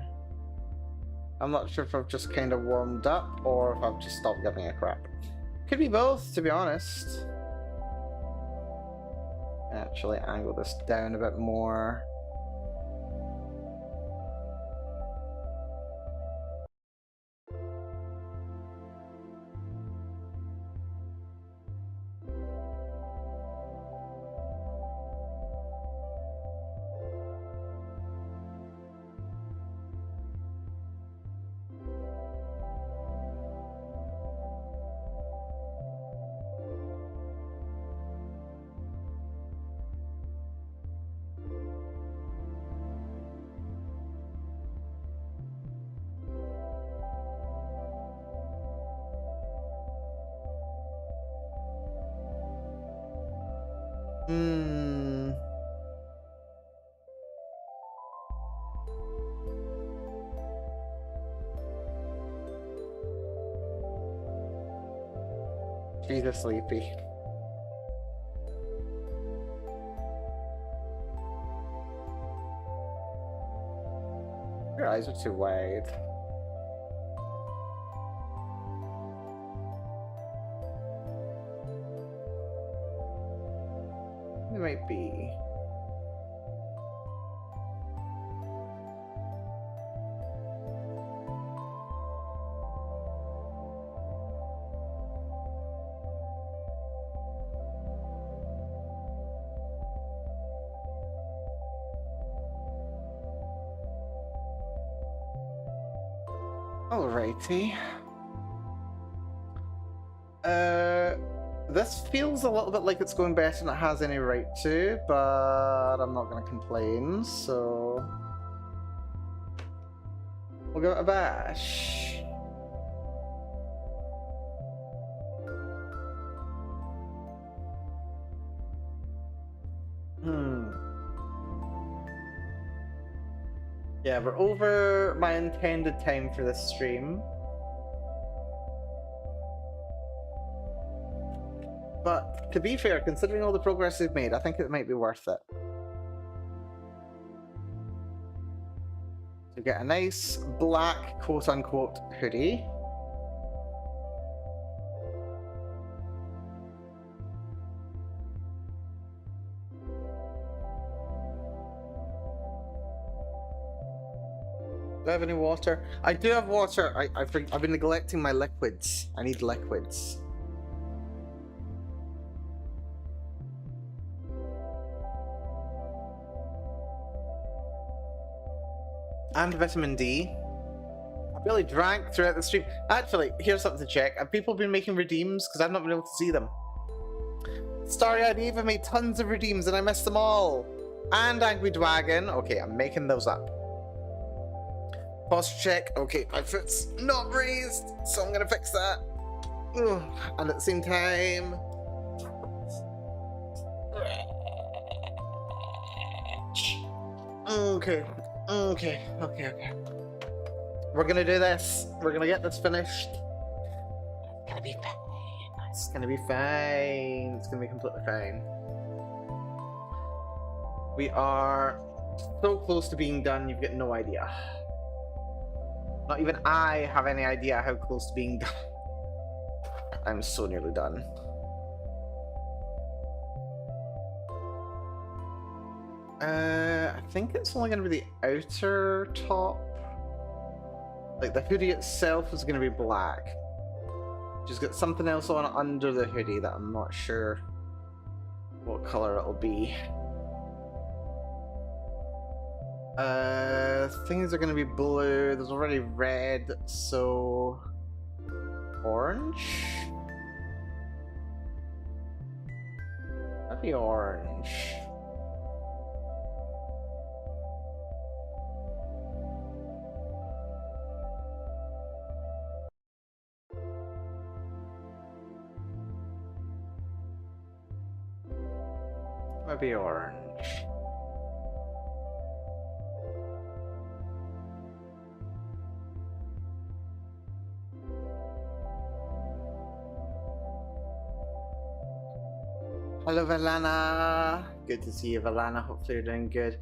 I'm not sure if I've just kind of warmed up or if I've just stopped giving a crap. Could be both, to be honest. Actually, angle this down a bit more. She's a sleepy. Your eyes are too wide. They might be. Alrighty. This feels a little bit like it's going better than it has any right to, but I'm not going to complain, so we'll give it a bash. Yeah, we're over my intended time for this stream. But to be fair, considering all the progress we've made, I think it might be worth it. So get a nice black quote-unquote hoodie. Do I have any water? I do have water. I've been neglecting my liquids. I need liquids. And vitamin D. I really drank throughout the stream. Actually, here's something to check. Have people been making redeems? Because I've not been able to see them. Starry-Eyed Eva made tons of redeems and I missed them all. And Angry Dragon. Okay, I'm making those up. Posture check. Okay, my foot's not raised, so I'm gonna fix that. Ugh. And at the same time... Okay. Okay. We're gonna do this. We're gonna get this finished. It's gonna be fine. It's gonna be fine. It's gonna be completely fine. We are so close to being done, you've got no idea. Not even I have any idea how close to being done. I'm so nearly done. I think it's only going to be the outer top. Like the hoodie itself is going to be black. Just got something else on under the hoodie that I'm not sure what color it'll be. Things are going to be blue. There's already red, so orange? That'd be orange. Maybe orange. Hello, Valana. Good to see you, Valana. Hopefully you're doing good.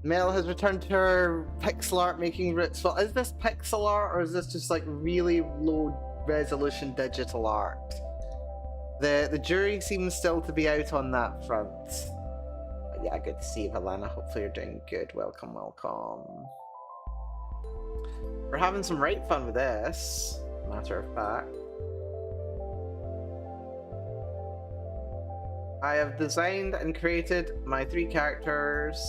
Mel has returned to her pixel art making roots. Well, is this pixel art or is this just like really low resolution digital art? The jury seems still to be out on that front. But yeah, good to see you, Valana. Hopefully you're doing good. Welcome, welcome. We're having some right fun with this, matter of fact. I have designed and created my 3 characters.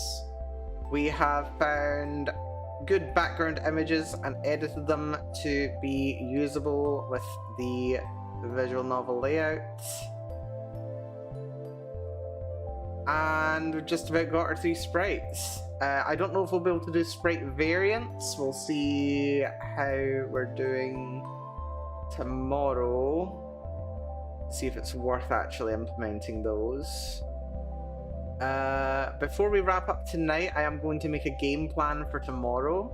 We have found good background images and edited them to be usable with the visual novel layout. And we've just about got our 3 sprites. I don't know if we'll be able to do sprite variants. We'll see how we're doing tomorrow. See if it's worth actually implementing those. Before we wrap up tonight, I am going to make a game plan for tomorrow.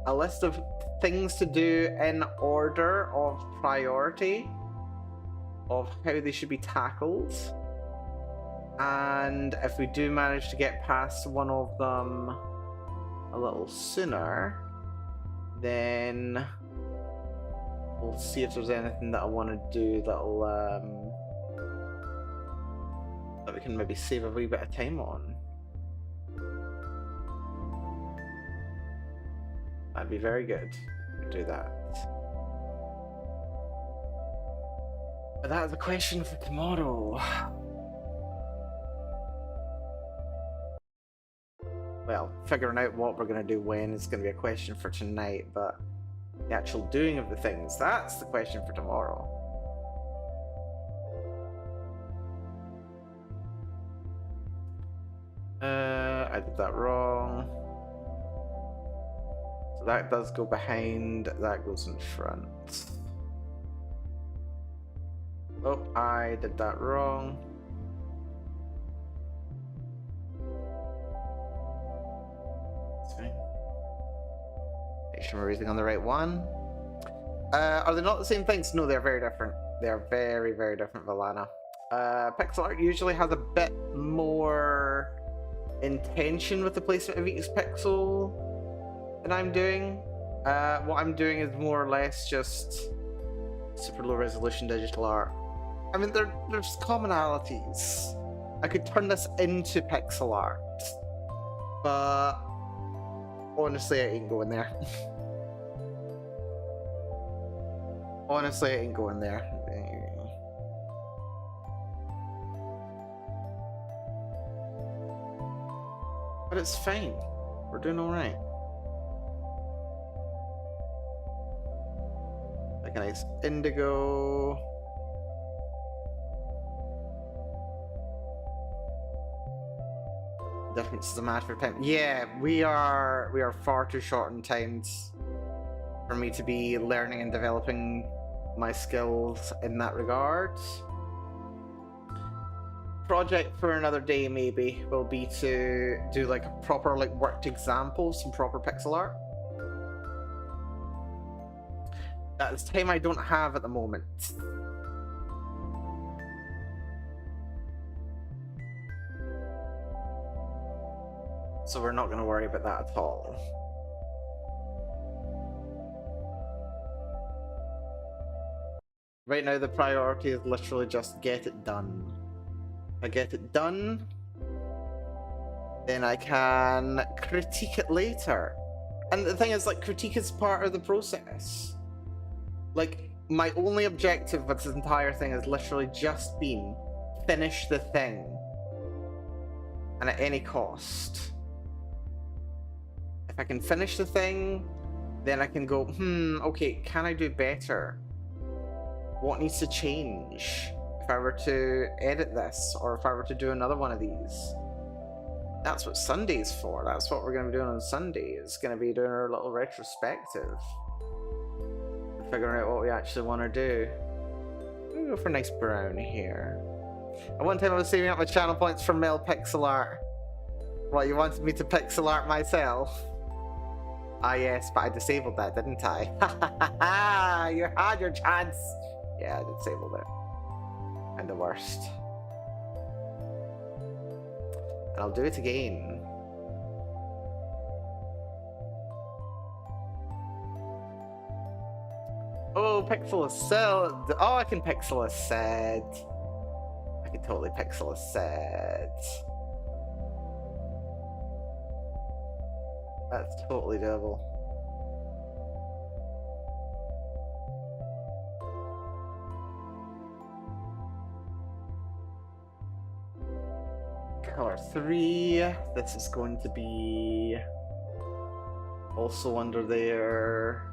A list of things to do in order of priority of how they should be tackled. And if we do manage to get past one of them a little sooner, then we'll see if there's anything that I want to do that'll that we can maybe save a wee bit of time on. That'd be very good to do that. But that's a question for tomorrow. Well, figuring out what we're going to do when is going to be a question for tonight, but the actual doing of the things, that's the question for tomorrow. I did that wrong. So that does go behind, that goes in front. Oh, I did that wrong. That's fine. Make sure we're using on the right one. Are they not the same things? No, they're very different. They're very, very different, Valana. Pixel art usually has a bit more intention with the placement of each pixel than I'm doing. What I'm doing is more or less just super low resolution digital art. I mean, there's commonalities. I could turn this into pixel art, but honestly, I ain't going there. Honestly, I ain't going there. But it's fine. We're doing alright. Like a nice indigo. Difference is a matter of time. Yeah, we are far too short in times for me to be learning and developing my skills in that regard. Project for another day maybe will be to do like a proper like worked example, some proper pixel art. That's time I don't have at the moment. So we're not going to worry about that at all. Right now the priority is literally just get it done. If I get it done, then I can critique it later. And the thing is, like, critique is part of the process. Like, my only objective with this entire thing has literally just been finish the thing. And at any cost. If I can finish the thing, then I can go, okay, can I do better? What needs to change? If I were to edit this, or if I were to do another one of these. That's what Sunday's for. That's what we're going to be doing on Sunday. It's going to be doing our little retrospective. Figuring out what we actually want to do. I'm going to go for a nice brown here. At one time I was saving up my channel points for Mel Pixel Art. Well, you wanted me to pixel art myself? Ah yes, but I disabled that, didn't I? You had your chance! Yeah, I disabled it. And the worst. And I'll do it again. Oh, pixel asset. Oh, I can pixel asset. I can totally pixel asset. That's totally doable. Color 3. This is going to be also under there.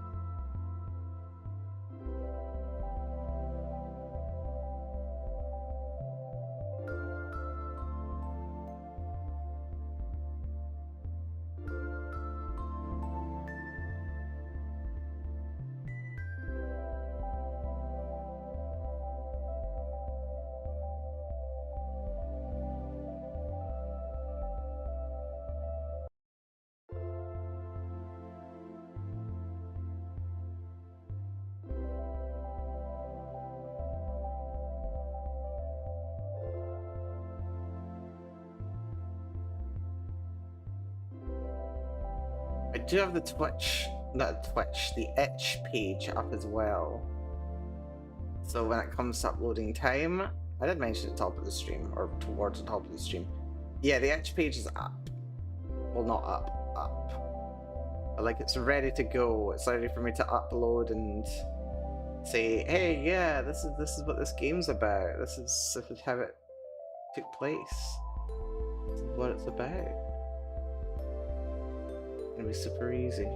I do have the the itch page up as well. So when it comes to uploading time, I did mention at the top of the stream, or towards the top of the stream. Yeah, the itch page is up. Well, not up. But like, it's ready to go. It's ready for me to upload and say, hey, yeah, this is what this game's about. This is how it took place. This is what it's about. It'll be super easy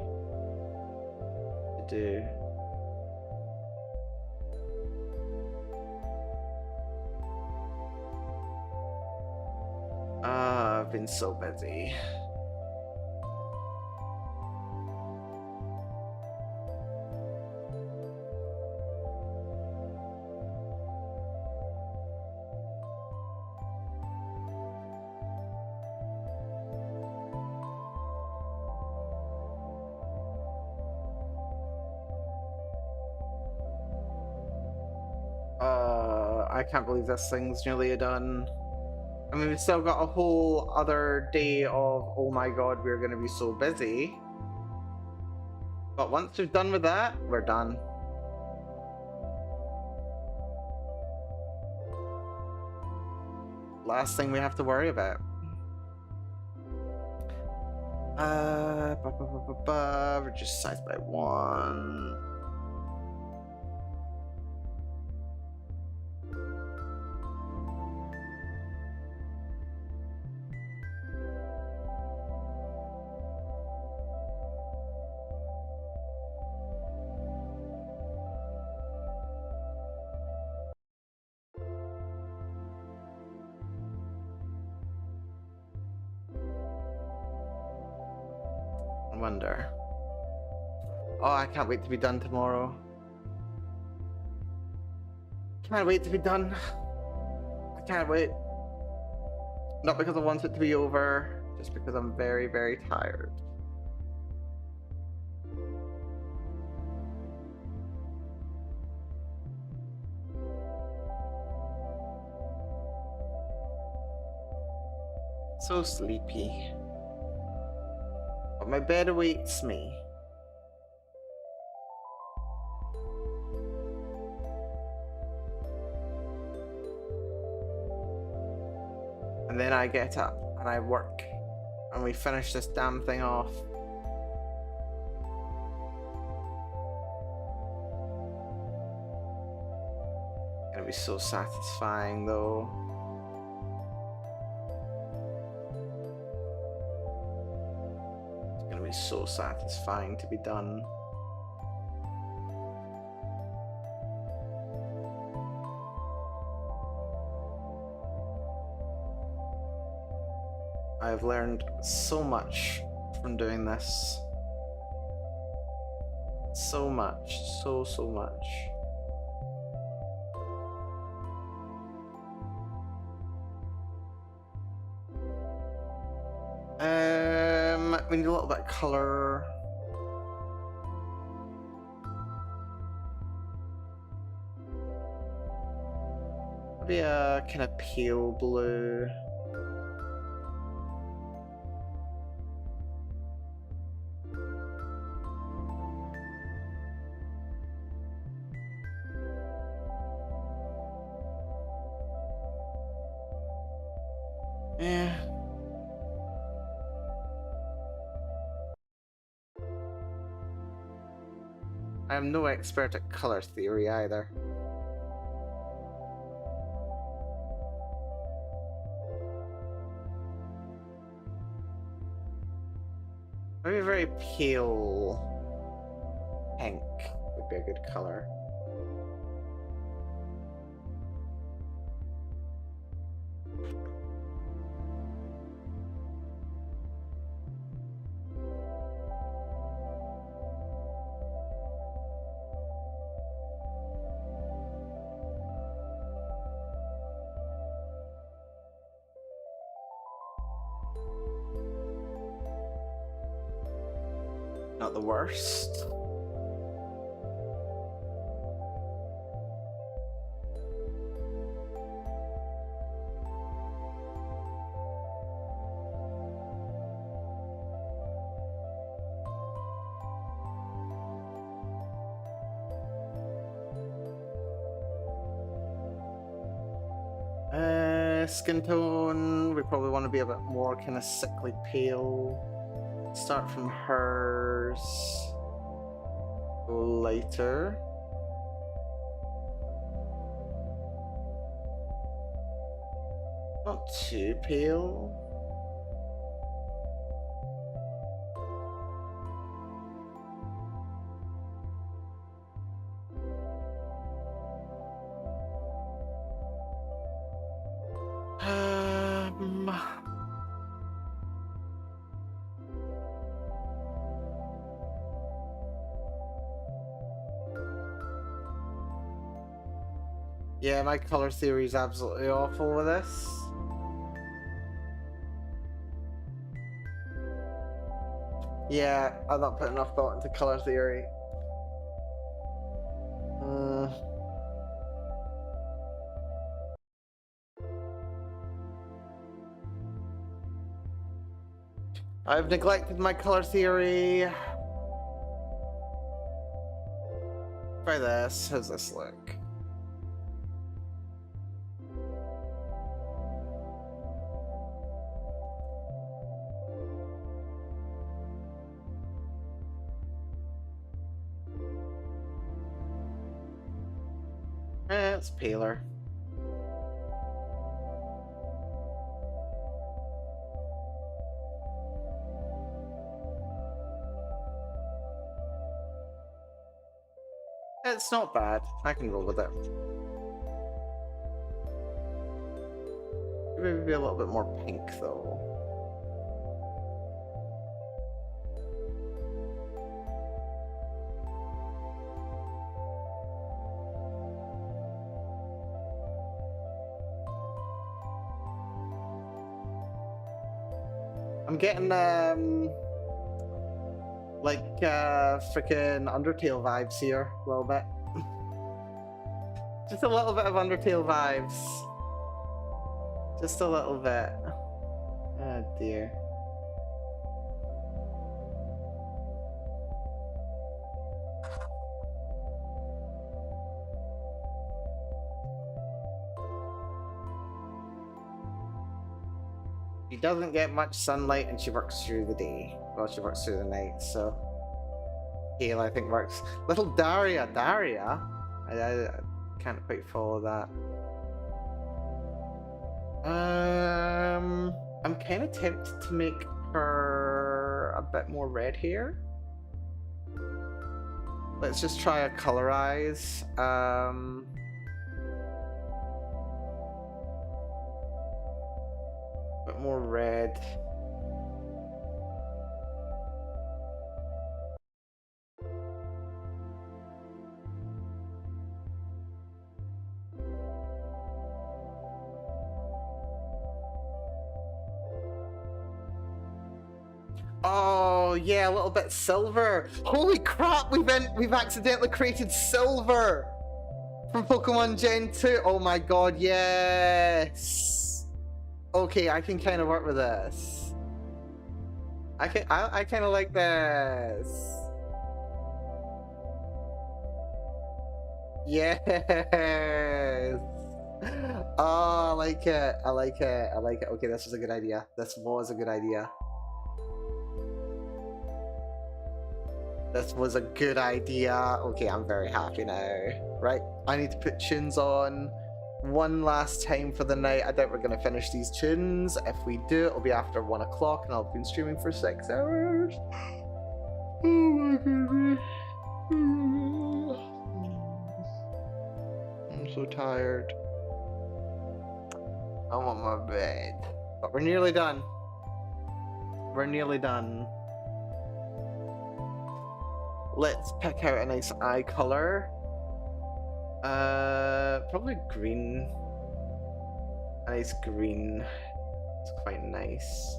to do. I've been so busy. I can't believe this thing's nearly done. I mean, we've still got a whole other day of, oh my god, we're gonna be so busy. But once we're done with that, we're done. Last thing we have to worry about. Reduce size by 1. Wonder. Oh, I can't wait to be done tomorrow. Can't wait to be done. I can't wait. Not because I want it to be over, just because I'm very, very tired. So sleepy. But my bed awaits me. And then I get up and I work and we finish this damn thing off. Gonna be so satisfying though. It's gonna be so satisfying to be done. I've learned so much from doing this. So much, so much. We need a little bit of color. Maybe a kind of pale blue. Yeah. I'm no expert at color theory either. Maybe a very pale pink would be a good color. Not the worst. Skin tone, we probably want to be a bit more kind of sickly pale. Start from hers. Go lighter. Not too pale. Yeah, my color theory is absolutely awful with this. Yeah, I've not put enough thought into color theory. I've neglected my color theory. Try this. How's this look? It's paler. It's not bad. I can roll with it. Maybe be a little bit more pink though. I'm getting like freaking Undertale vibes here a little bit. Just a little bit of Undertale vibes. Just a little bit. Oh dear. She doesn't get much sunlight and she works through the day. Well, she works through the night, so Hale, I think, works. Little Daria. I can't quite follow that. I'm kind of tempted to make her a bit more red here. Let's just try a colorize. Bit more red. Oh yeah, a little bit silver. Holy crap, we've accidentally created silver from Pokemon Gen 2. Oh my god, yes. Okay, I can kind of work with this. I kind of like this. Yes. Oh, I like it. I like it. I like it. Okay, this was a good idea. This was a good idea. This was a good idea. Okay, I'm very happy now. Right, I need to put tunes on one last time for the night. I doubt we're going to finish these tunes. If we do, it'll be after 1 o'clock and I'll have been streaming for 6 hours. Oh my goodness. I'm so tired. I want my bed. But we're nearly done. We're nearly done. Let's pick out a nice eye color. Probably green. A nice green. It's quite nice.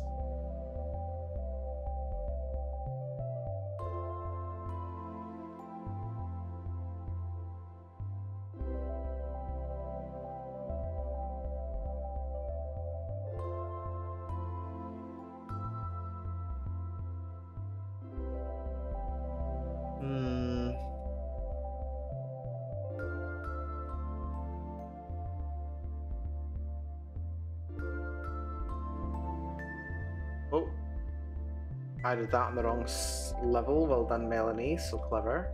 Oh, I did that on the wrong level. Well done, Melanie. So clever.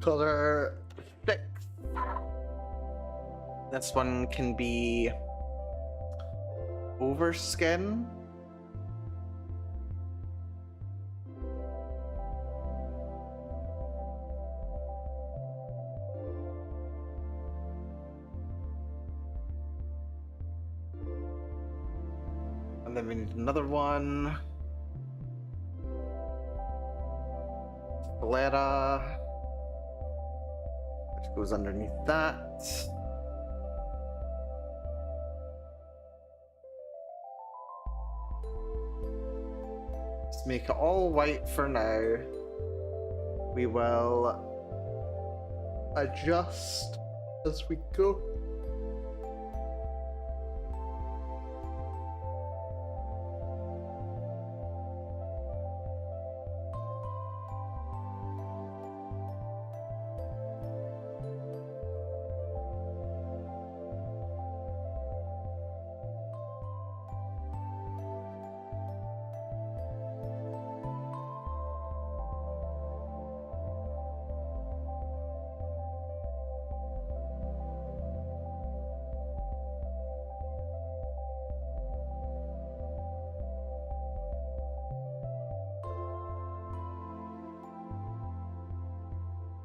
Color 6. This one can be over skin. And then we need another one. Sclera, which goes underneath that. Let's make it all white for now. We will adjust as we go.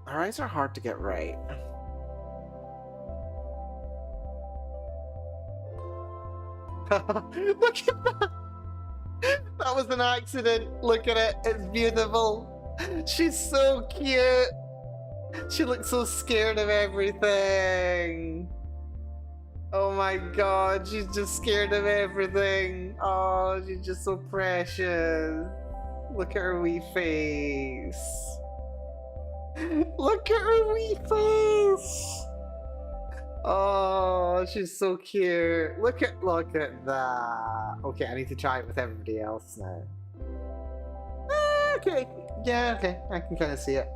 Our eyes are hard to get right. Look at that! That was an accident. Look at it. It's beautiful. She's so cute. She looks so scared of everything. Oh my god, she's just scared of everything. Oh, she's just so precious. Look at her wee face. Look at her wee face. Oh, she's so cute. Look at that. Okay, I need to try it with everybody else now. Okay. Yeah, okay. I can kind of see it.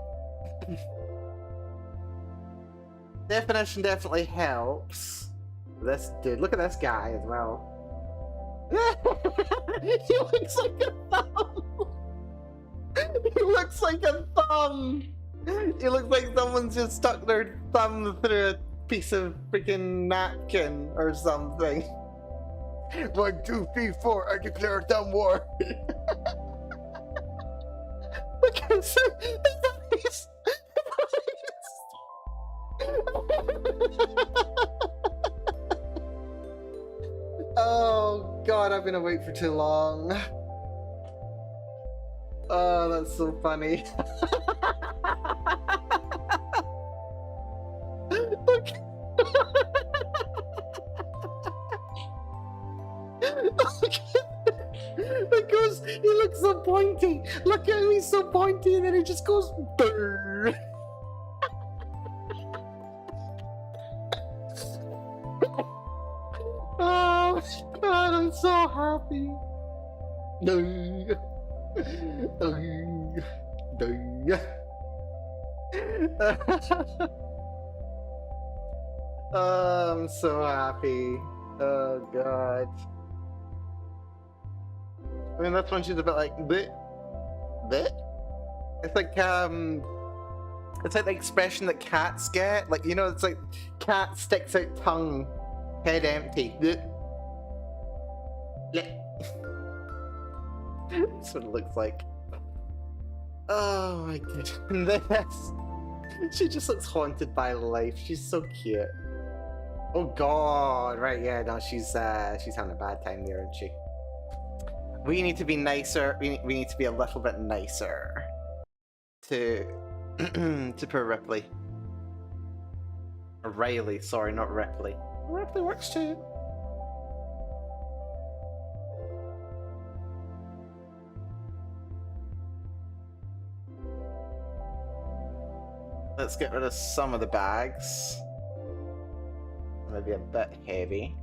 Definition definitely helps. This dude, look at this guy as well. He looks like a thumb. He looks like a thumb. He looks like someone's just stuck their thumb through a piece of freaking napkin or something. 1, 2, 3, 4, I declare thumb war. Look at his face. Oh god, I've been awake for too long. Oh, that's so funny. Look. It goes, he looks so pointy. Look at him, he's so pointy, and then he just goes brrr. Oh god, I'm so happy. No. No. No. Oh, I'm so happy. Oh god. I mean, that's when she's a bit like, bleh, bleh. It's like the expression that cats get. Like, you know, it's like cat sticks out tongue, head empty. Bleh. Bleh. That's what it looks like. Oh my goodness. She just looks haunted by life. She's so cute. Oh god, right, yeah, no, she's having a bad time there, isn't she? We need to be nicer. We need to be a little bit nicer to to poor Ripley. Or Riley, sorry, not Ripley. Ripley works too. Let's get rid of some of the bags. Maybe a bit heavy.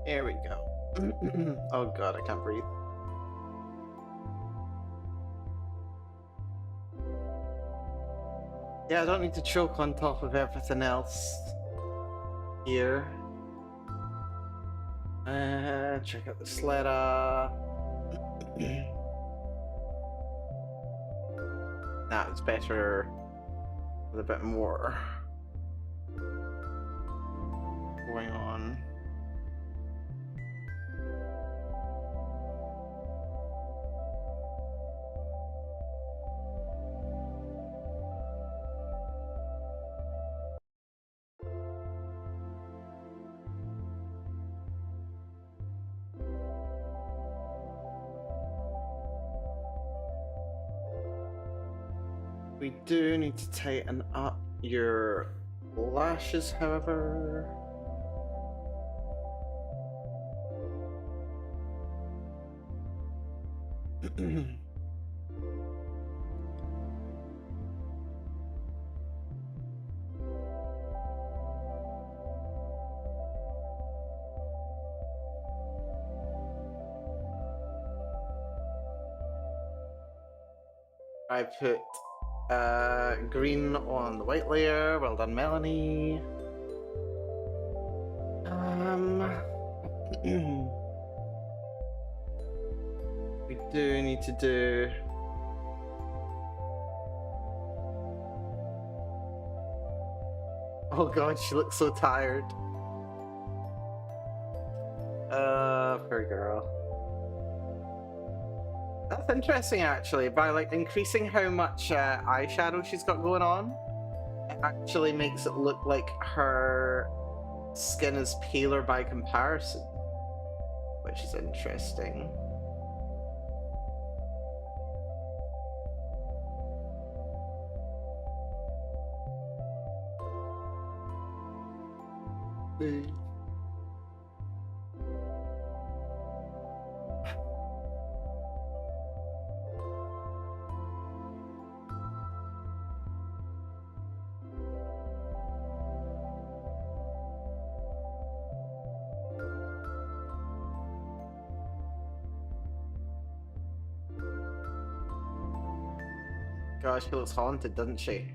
There we go. Oh god, I can't breathe. Yeah, I don't need to choke on top of everything else here. Check out the slider. That was better with a bit more going on. We do need to tighten up your lashes, however. I put green on the white layer. Well done, Melanie. We do need to do oh god, she looks so tired. Poor girl. That's interesting, actually. By like increasing how much eyeshadow she's got going on, it actually makes it look like her skin is paler by comparison, which is interesting. Gosh, she looks haunted, doesn't she?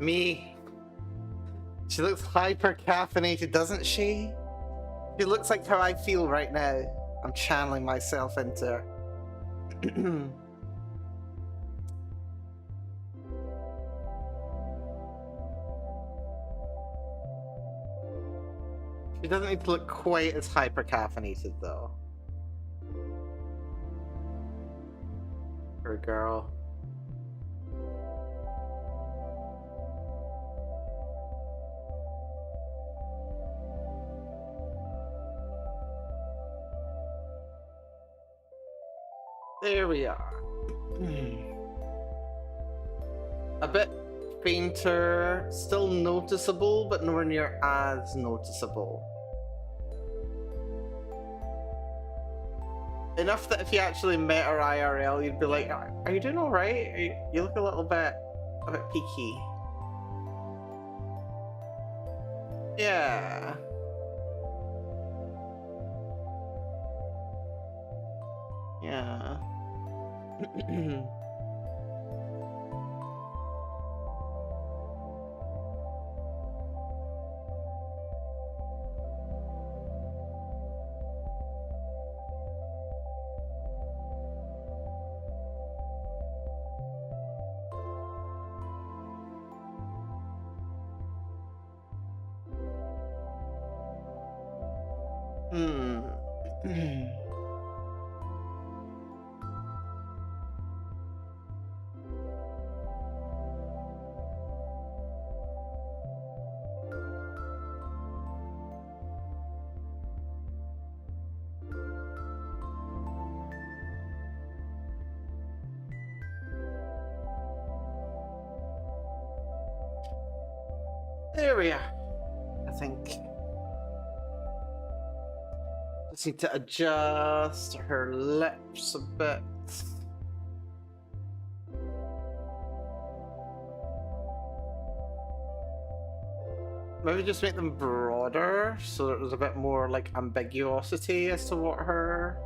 Me. She looks hyper caffeinated, doesn't she? She looks like how I feel right now. I'm channeling myself into her. She doesn't need to look quite as hyper caffeinated though. Poor girl. There we are. A bit fainter, still noticeable, but nowhere near as noticeable. Enough that if you actually met her IRL, you'd be like, "Are you doing all right? You look a bit peaky." Yeah. Yeah. There we are. I think. Just need to adjust her lips a bit. Maybe just make them broader so that there's a bit more like ambiguosity as to what her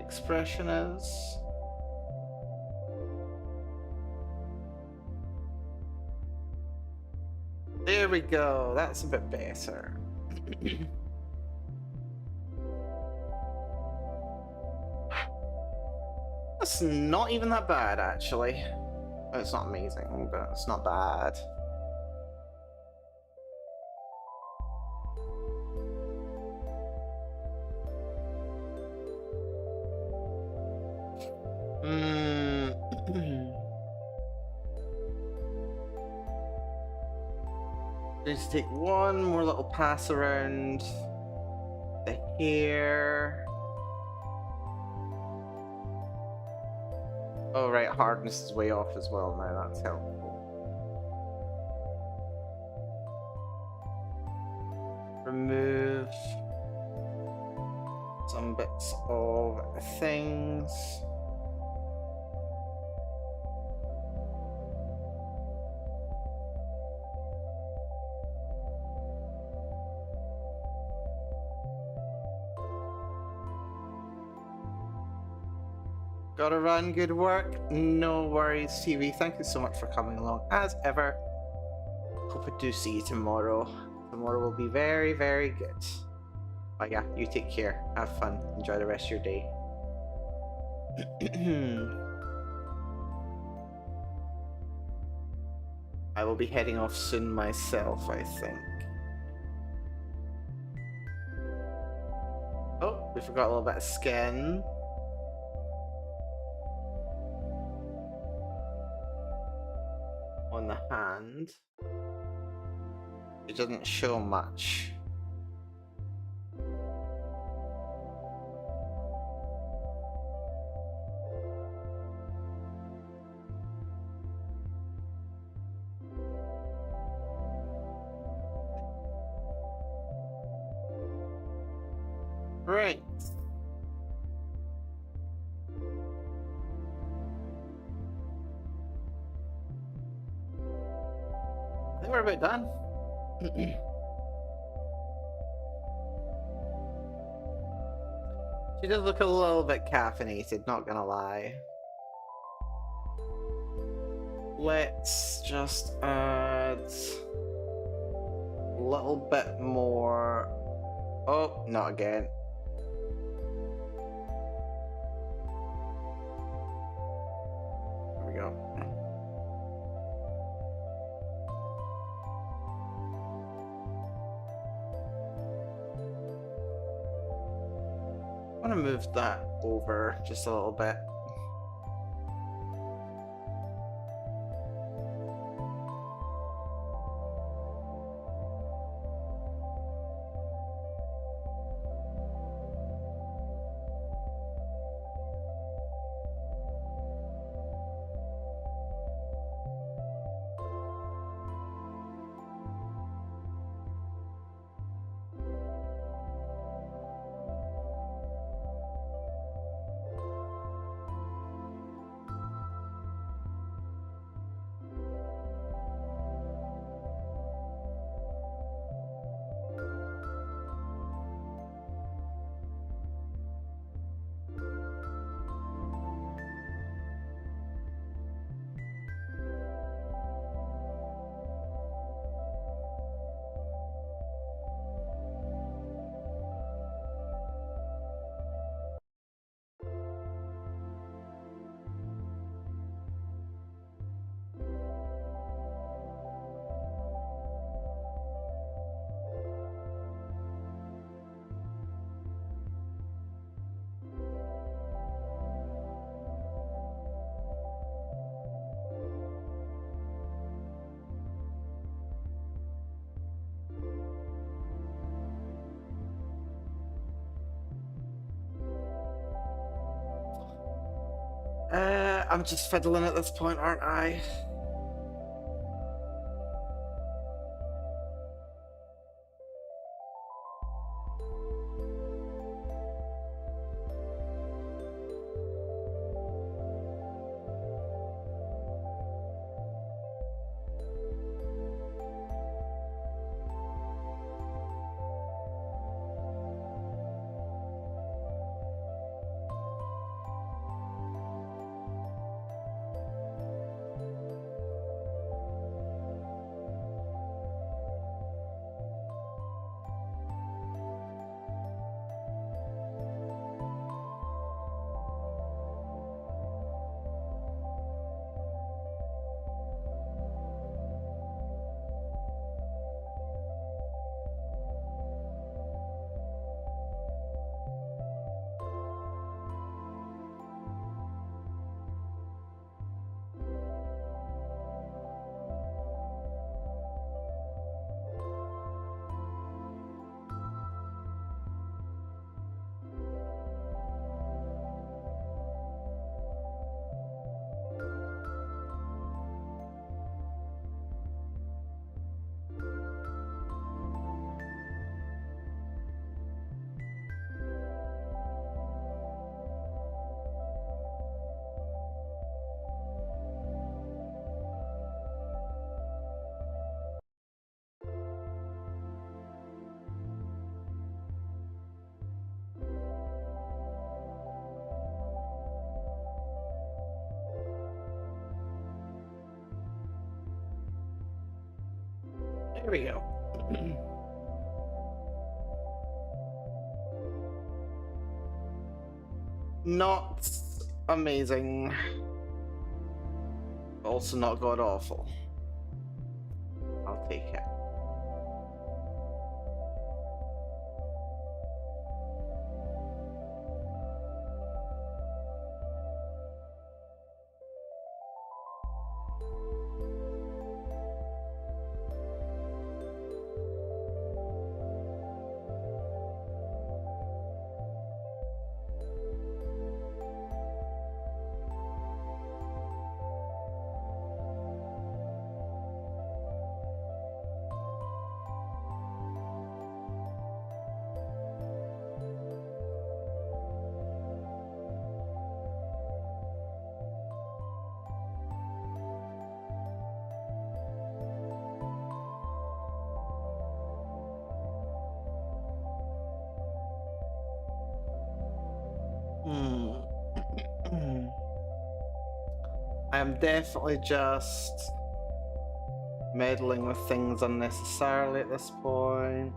expression is. There we go, that's a bit better. That's not even that bad, actually. It's not amazing, but it's not bad. Just take one more little pass around the hair. Oh right, hardness is way off as well now, that's helpful. Remove some bits of things. Gotta run, good work. No worries, TV. Thank you so much for coming along, as ever. Hope I do see you tomorrow. Tomorrow will be very, very good. But yeah, you take care. Have fun. Enjoy the rest of your day. I will be heading off soon myself, I think. Oh, we forgot a little bit of skin. On the hand. It doesn't show much. Right. I think we're about done. She does look a little bit caffeinated, not gonna lie. Let's just add a little bit more. Oh, not again. There we go. I'm gonna move that over just a little bit. I'm just fiddling at this point, aren't I? There we go. Not amazing. Also not god awful. I'll take it. I am definitely just meddling with things unnecessarily at this point.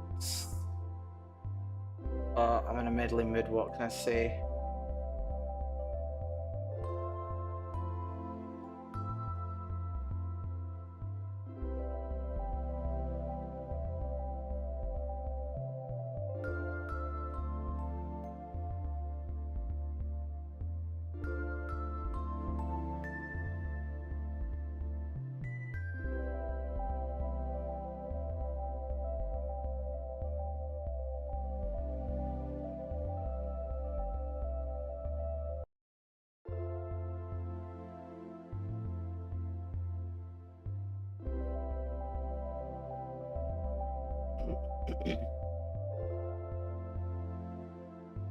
I'm in a meddling mood, what can I say?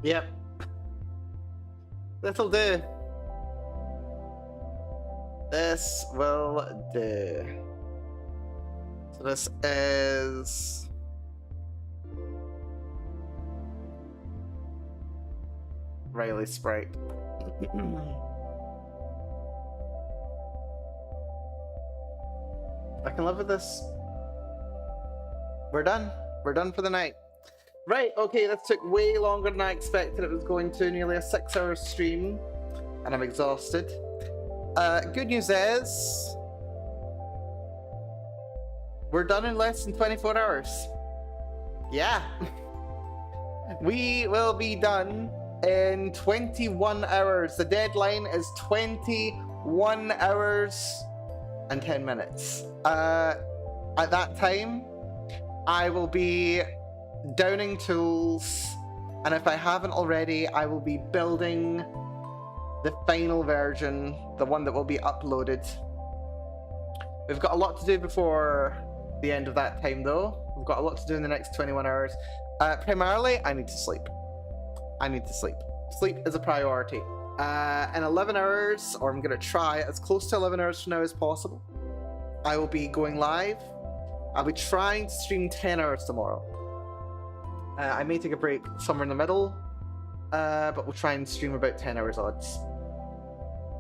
Yep. This'll do. This will do. So this is... Riley Sprite. I can live with this. We're done. We're done for the night. Right, okay, this took way longer than I expected it was going to. Nearly a 6-hour stream. And I'm exhausted. Good news is... we're done in less than 24 hours. Yeah. We will be done in 21 hours. The deadline is 21 hours and 10 minutes. At that time, I will be downing tools, and if I haven't already, I will be building the final version, the one that will be uploaded. We've got a lot to do before the end of that time, though. We've got a lot to do in the next 21 hours. Primarily, I need to sleep. I need to sleep. Sleep is a priority. In 11 hours, or I'm going to try as close to 11 hours from now as possible, I will be going live. I'll be trying to stream 10 hours tomorrow. I may take a break somewhere in the middle, but we'll try and stream about 10 hours odds.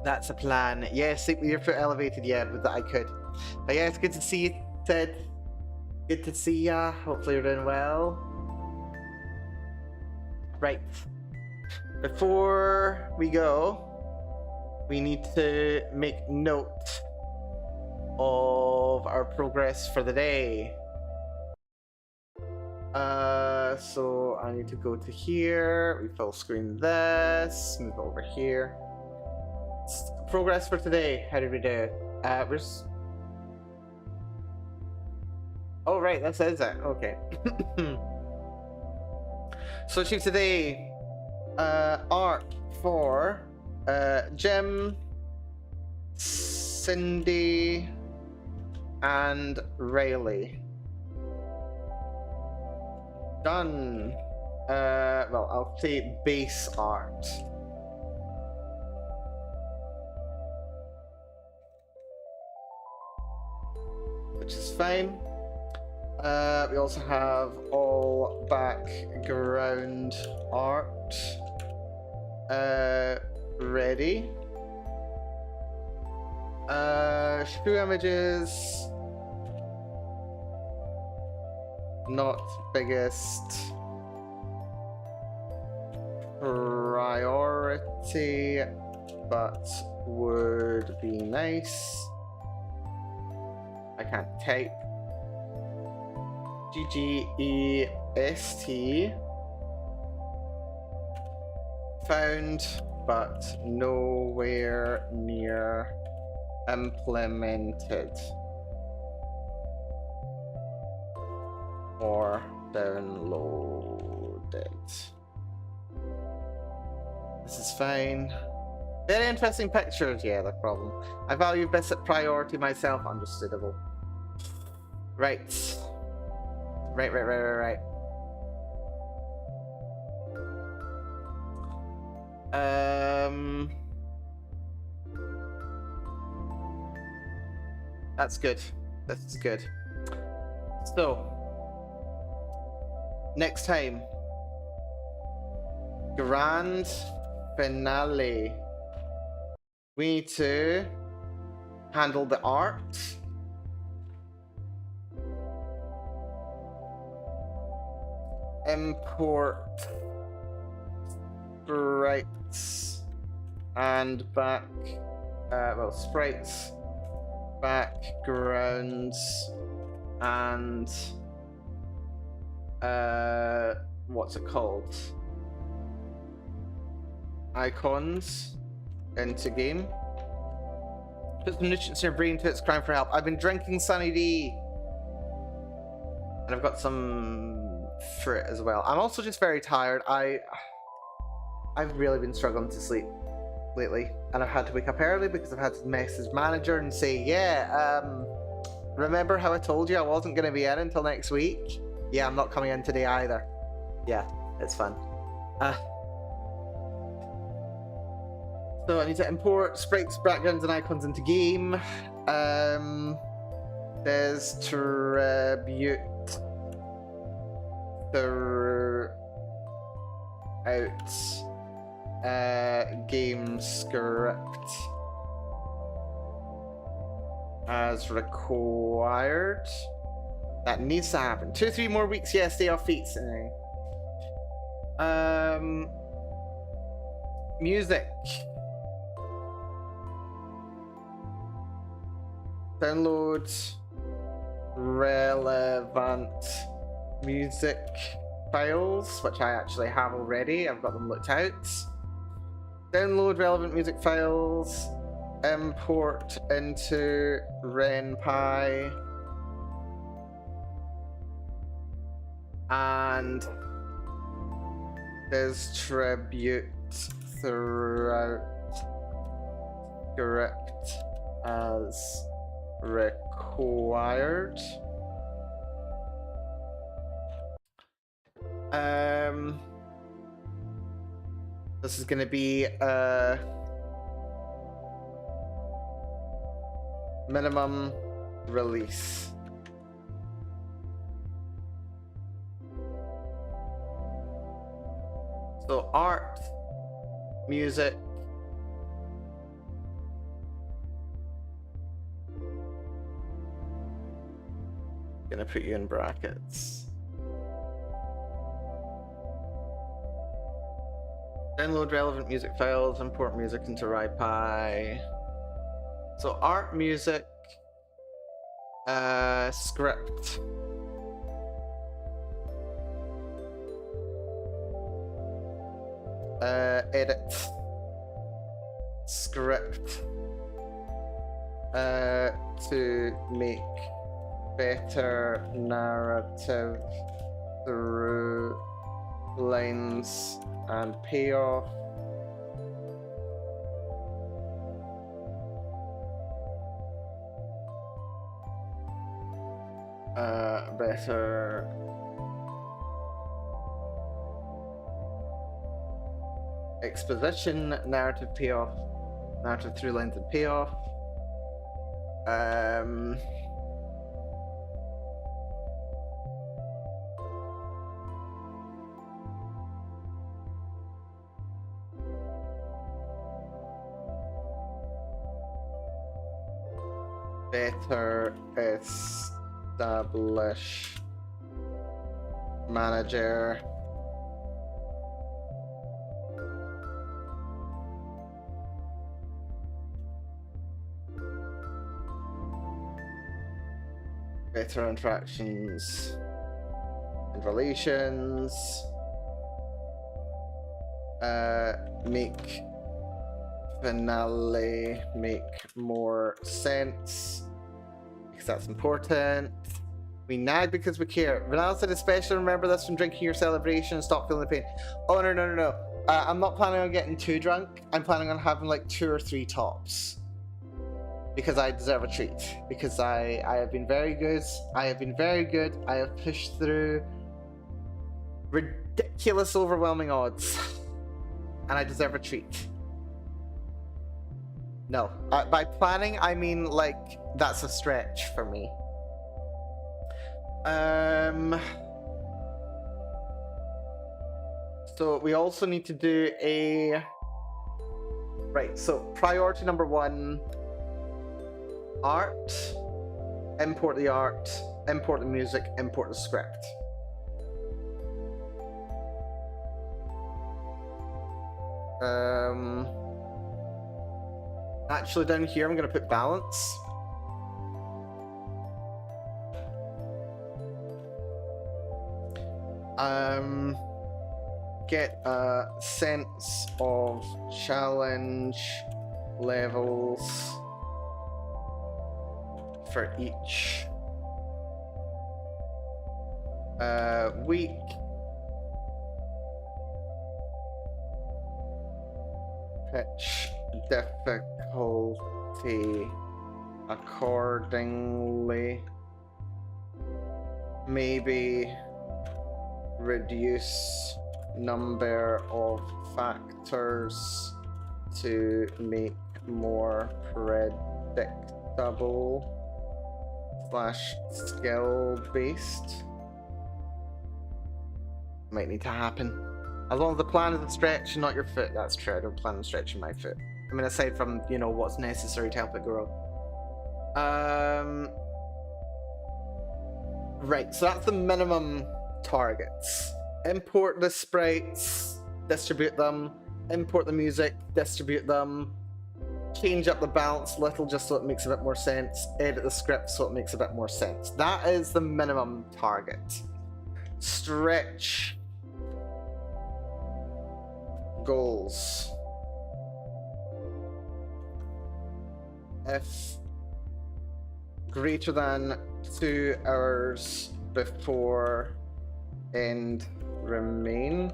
That's a plan. Yeah, sleep with your foot elevated, yeah, but that I could. But yeah, it's good to see you, Ted. Good to see ya. Hopefully you're doing well. Right. Before we go, we need to make note of our progress for the day. So I need to go to here, we full screen this, move over here. Progress for today, how did we do? Where's... oh right, this is it, okay. So achieve today, art for Jim, Cindy, and Rayleigh. Done. Well, I'll say base art. Which is fine. We also have all background art ready. Screw images. Not biggest priority, but would be nice. I can't type. GGEST. Found, but nowhere near implemented. Or downloaded. This is fine. Very interesting pictures, yeah, the problem. I value this at priority myself, understandable. Right. Right. That's good. This is good. So, next time, grand finale. We need to handle the art. import sprites and back, well, sprites, backgrounds, and what's it called? Icons into game. Put some nutrients in your brain to it's crying for help. I've been drinking Sunny D. And I've got some fruit as well. I'm also just very tired. I've really been struggling to sleep lately. And I've had to wake up early because I've had to message manager and say, yeah, remember how I told you I wasn't going to be in until next week? Yeah, I'm not coming in today either. Yeah, it's fun. So I need to import sprites, backgrounds, and icons into game. Distribute throughout game script as required. That needs to happen. 2-3 more weeks, yeah, stay off feet. Music. Download relevant music files, which I actually have already. I've got them looked out. Download relevant music files, import into RenPy, and distribute throughout script as required. This is going to be a minimum release. So art, music, gonna put you in brackets. Download relevant music files, import music into RenPy. So art, music, script. Edit. Script. To make better narrative through lines and payoff. Better exposition, narrative payoff, narrative through lines and payoff. Better establish manager. Better interactions and relations. Make finale make more sense because that's important. We nag because we care. Vanilla said especially remember this from drinking your celebration and stop feeling the pain. Oh no. I'm not planning on getting too drunk. I'm planning on having like 2 or 3 tops. Because I deserve a treat. Because I have been very good. I have pushed through ridiculous, overwhelming odds. And I deserve a treat. No. By planning, I mean, like, that's a stretch for me. So we also need to do a... Right, so priority number 1... Art, import the music, import the script. Actually, down here, I'm going to put balance. Get a sense of challenge levels for each week. Pitch difficulty accordingly. Maybe reduce number of factors to make more predictable / skill based. Might need to happen. As long as the plan is a stretch, not your foot. That's true. I don't plan on stretching my foot. I mean, aside from, you know, what's necessary to help it grow. Right, so that's the minimum targets. Import the sprites, distribute them. Import the music, distribute them. Change up the balance a little just so it makes a bit more sense. Edit the script so it makes a bit more sense. That is the minimum target. Stretch goals. If greater than 2 hours before end remain,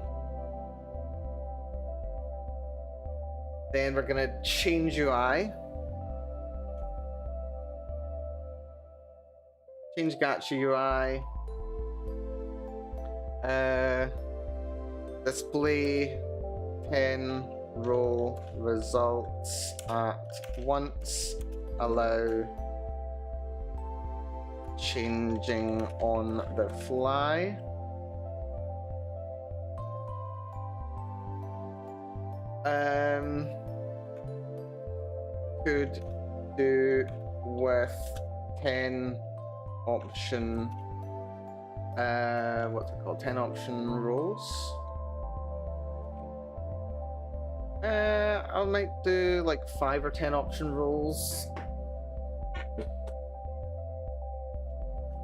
then we're gonna change UI. Change gacha UI. Display 10 roll results at once. Allow changing on the fly. Could do with 10 option what's it called? 10 option rolls. I might do like 5 or 10 option rolls.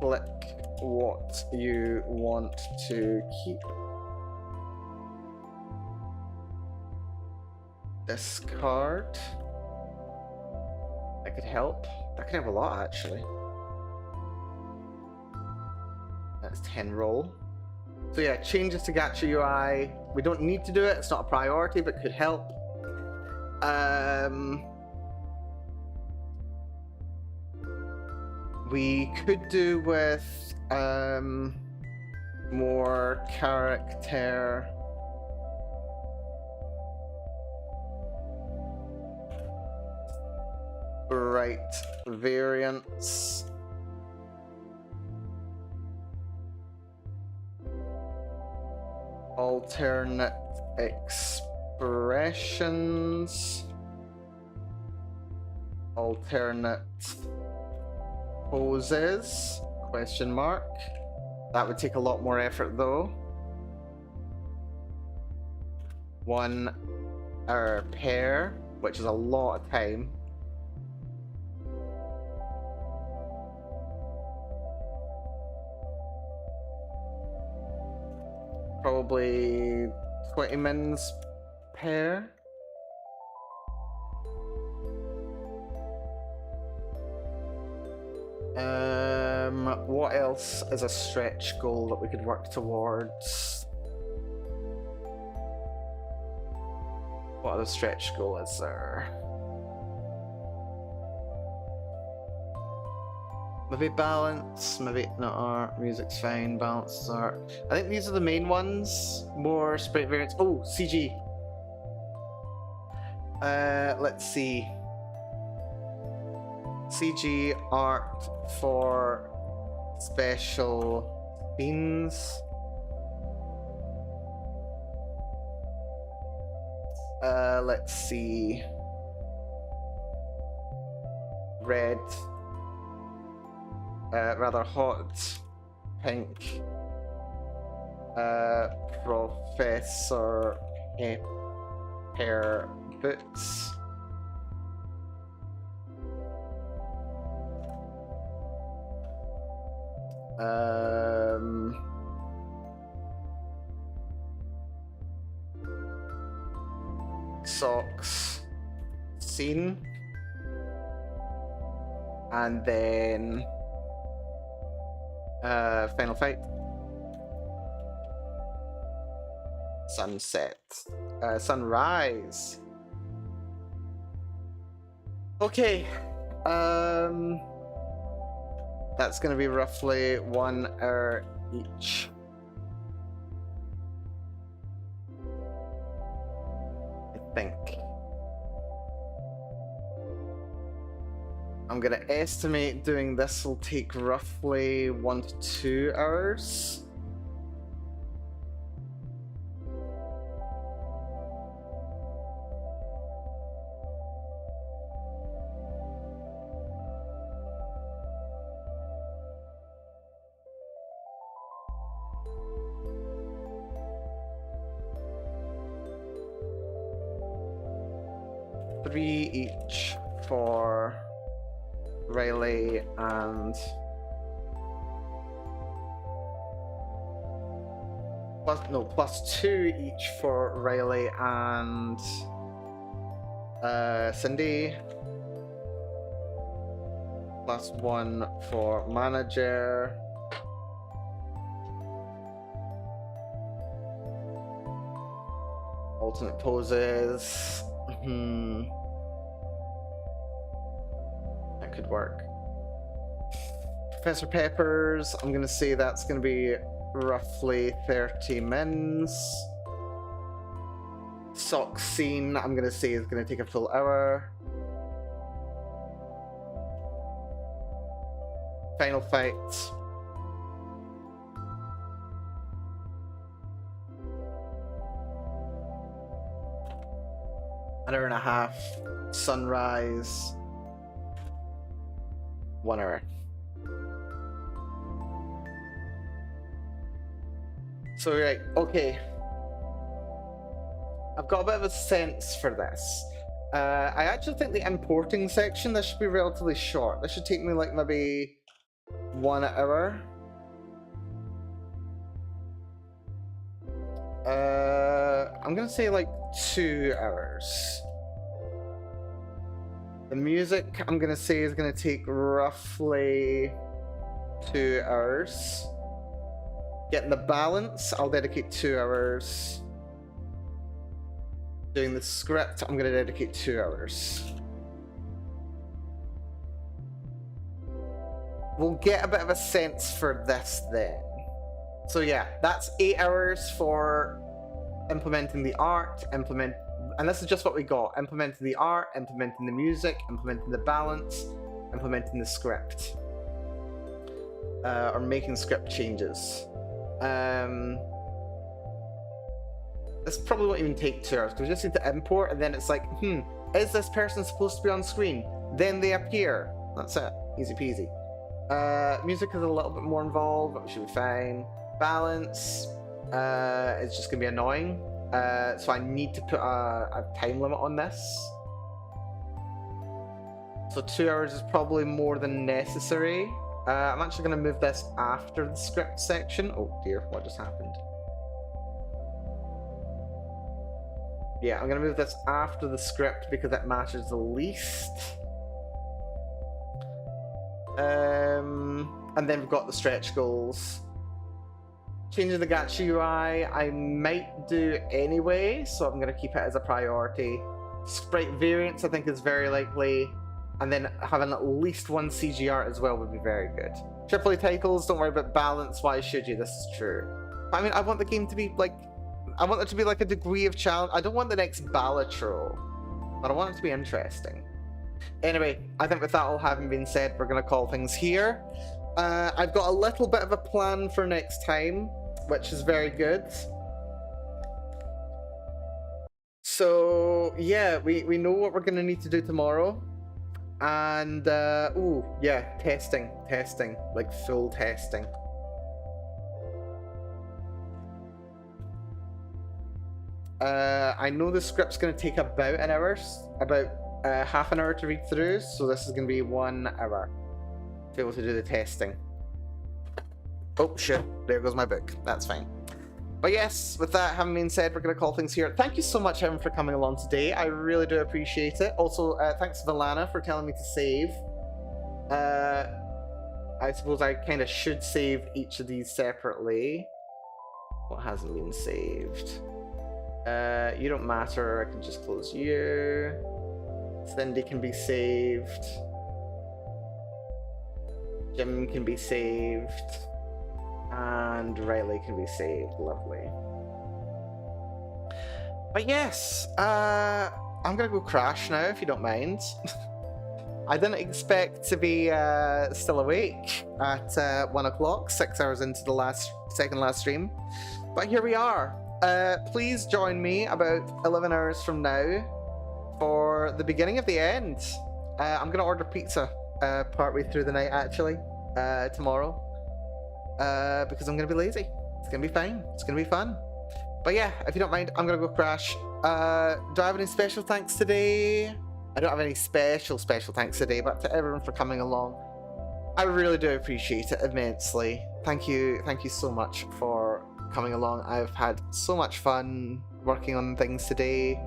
Click what you want to keep. Discard. That could help. That could have a lot actually. That's 10 roll. So yeah, changes to gacha UI. We don't need to do it. It's not a priority, but could help. We could do with more character sprite variants. Alternate expressions. Alternate poses, question mark. That would take a lot more effort though. 1 hour pair, which is a lot of time. Probably 20 mins pair. What else is a stretch goal that we could work towards? What other stretch goal is there? Maybe balance, maybe not art, music's fine, balance is art. I think these are the main ones. More sprite variants. Oh, CG. Let's see. CG art for special scenes. Let's see. Red. Rather hot. Pink. Professor pair boots. Socks, scene, and then final fight, sunset, sunrise. Okay, that's gonna be roughly 1 hour each. I think. I'm gonna estimate doing this will take roughly 1 to 2 hours. Three each for Riley and plus 2 each for Riley and Cindy, plus 1 for manager, alternate poses. That could work. Professor Peppers, I'm gonna say that's gonna be roughly 30 mins. Sock scene, I'm gonna say is gonna take a full hour. Final fight. An hour and a half. Sunrise. 1 hour. So right, okay. I've got a bit of a sense for this. I actually think the importing section, this should be relatively short. This should take me like maybe 1 hour. I'm gonna say like 2 hours. The music, I'm gonna say, is gonna take roughly 2 hours. Getting the balance, I'll dedicate 2 hours. Doing the script, I'm gonna dedicate 2 hours. We'll get a bit of a sense for this then. So yeah, that's 8 hours for implementing the art, and this is just what we got. Implementing the art, implementing the music, implementing the balance, implementing the script. Or making script changes. This probably won't even take 2 hours, because we just need to import, and then it's like, is this person supposed to be on screen? Then they appear. That's it. Easy peasy. Music is a little bit more involved, but we should be fine. Balance, it's just gonna be annoying. So I need to put a time limit on this. So 2 hours is probably more than necessary. I'm actually gonna move this after the script section. Oh dear, what just happened? Yeah, I'm gonna move this after the script because it matters the least. And then we've got the stretch goals. Changing the gacha UI, I might do anyway, so I'm gonna keep it as a priority. Sprite variants, I think, is very likely, and then having at least 1 CG art as well would be very good. AAA titles, don't worry about balance. Why should you? This is true. I mean, I want the game to be like, I want there to be like a degree of challenge. I don't want the next Balatro, but I want it to be interesting. Anyway, I think with that all having been said, we're gonna call things here. I've got a little bit of a plan for next time, which is very good. So yeah, we know what we're gonna need to do tomorrow. And ooh, yeah, testing, like full testing. I know the script's going to take about an hour, about half an hour to read through, so this is going to be 1 hour to be able to do the testing. Oh shit, there goes my book. That's fine. But yes, with that having been said, we're going to call things here. Thank you so much, Evan, for coming along today. I really do appreciate it. Also, thanks to Valana for telling me to save. I suppose I kind of should save each of these separately. What hasn't been saved? You don't matter. I can just close you. Cindy can be saved. Jim can be saved. And Riley can be saved. Lovely. But yes, I'm gonna go crash now, if you don't mind. I didn't expect to be still awake at 1 o'clock, 6 hours into the second last stream. But here we are. Please join me about 11 hours from now for the beginning of the end. I'm gonna order pizza partway through the night, actually, tomorrow. Because I'm gonna be lazy. It's gonna be fine. It's gonna be fun. But yeah, if you don't mind, I'm gonna go crash. Do I have any special thanks today? I don't have any special thanks today, but to everyone for coming along, I really do appreciate it immensely. Thank you so much for coming along. I've had so much fun working on things today.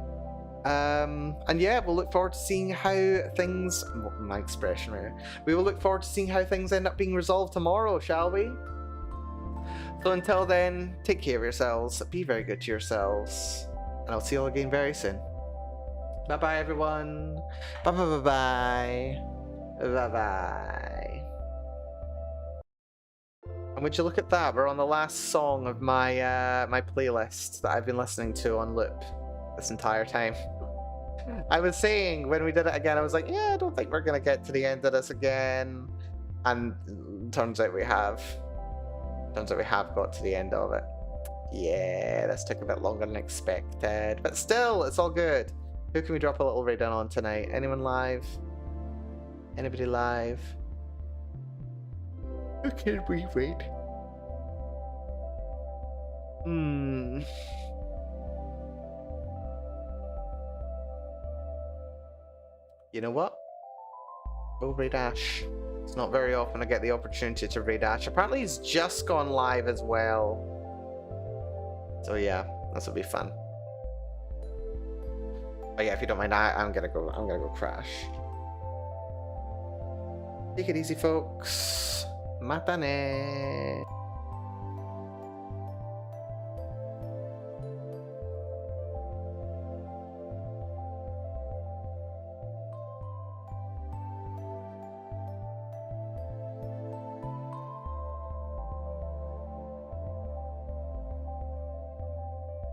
And yeah, we'll look forward to seeing how things... My expression right here. We will look forward to seeing how things end up being resolved tomorrow, shall we? So until then, take care of yourselves, be very good to yourselves, and I'll see you all again very soon. Bye-bye, everyone. Bye-bye-bye-bye. Bye-bye. And would you look at that, we're on the last song of my my playlist that I've been listening to on loop this entire time. I was saying, when we did it again, I was like, yeah, I don't think we're going to get to the end of this again. And turns out we have. Turns out we have got to the end of it. Yeah, this took a bit longer than expected. But still, it's all good. Who can we drop a little raid in on tonight? Anyone live? Anybody live? Who can we raid? You know what? Go raid Ash. It's not very often I get the opportunity to raid Ash. Apparently he's just gone live as well. So yeah, this will be fun. But yeah, if you don't mind, I'm gonna go crash. Take it easy, folks. Matane.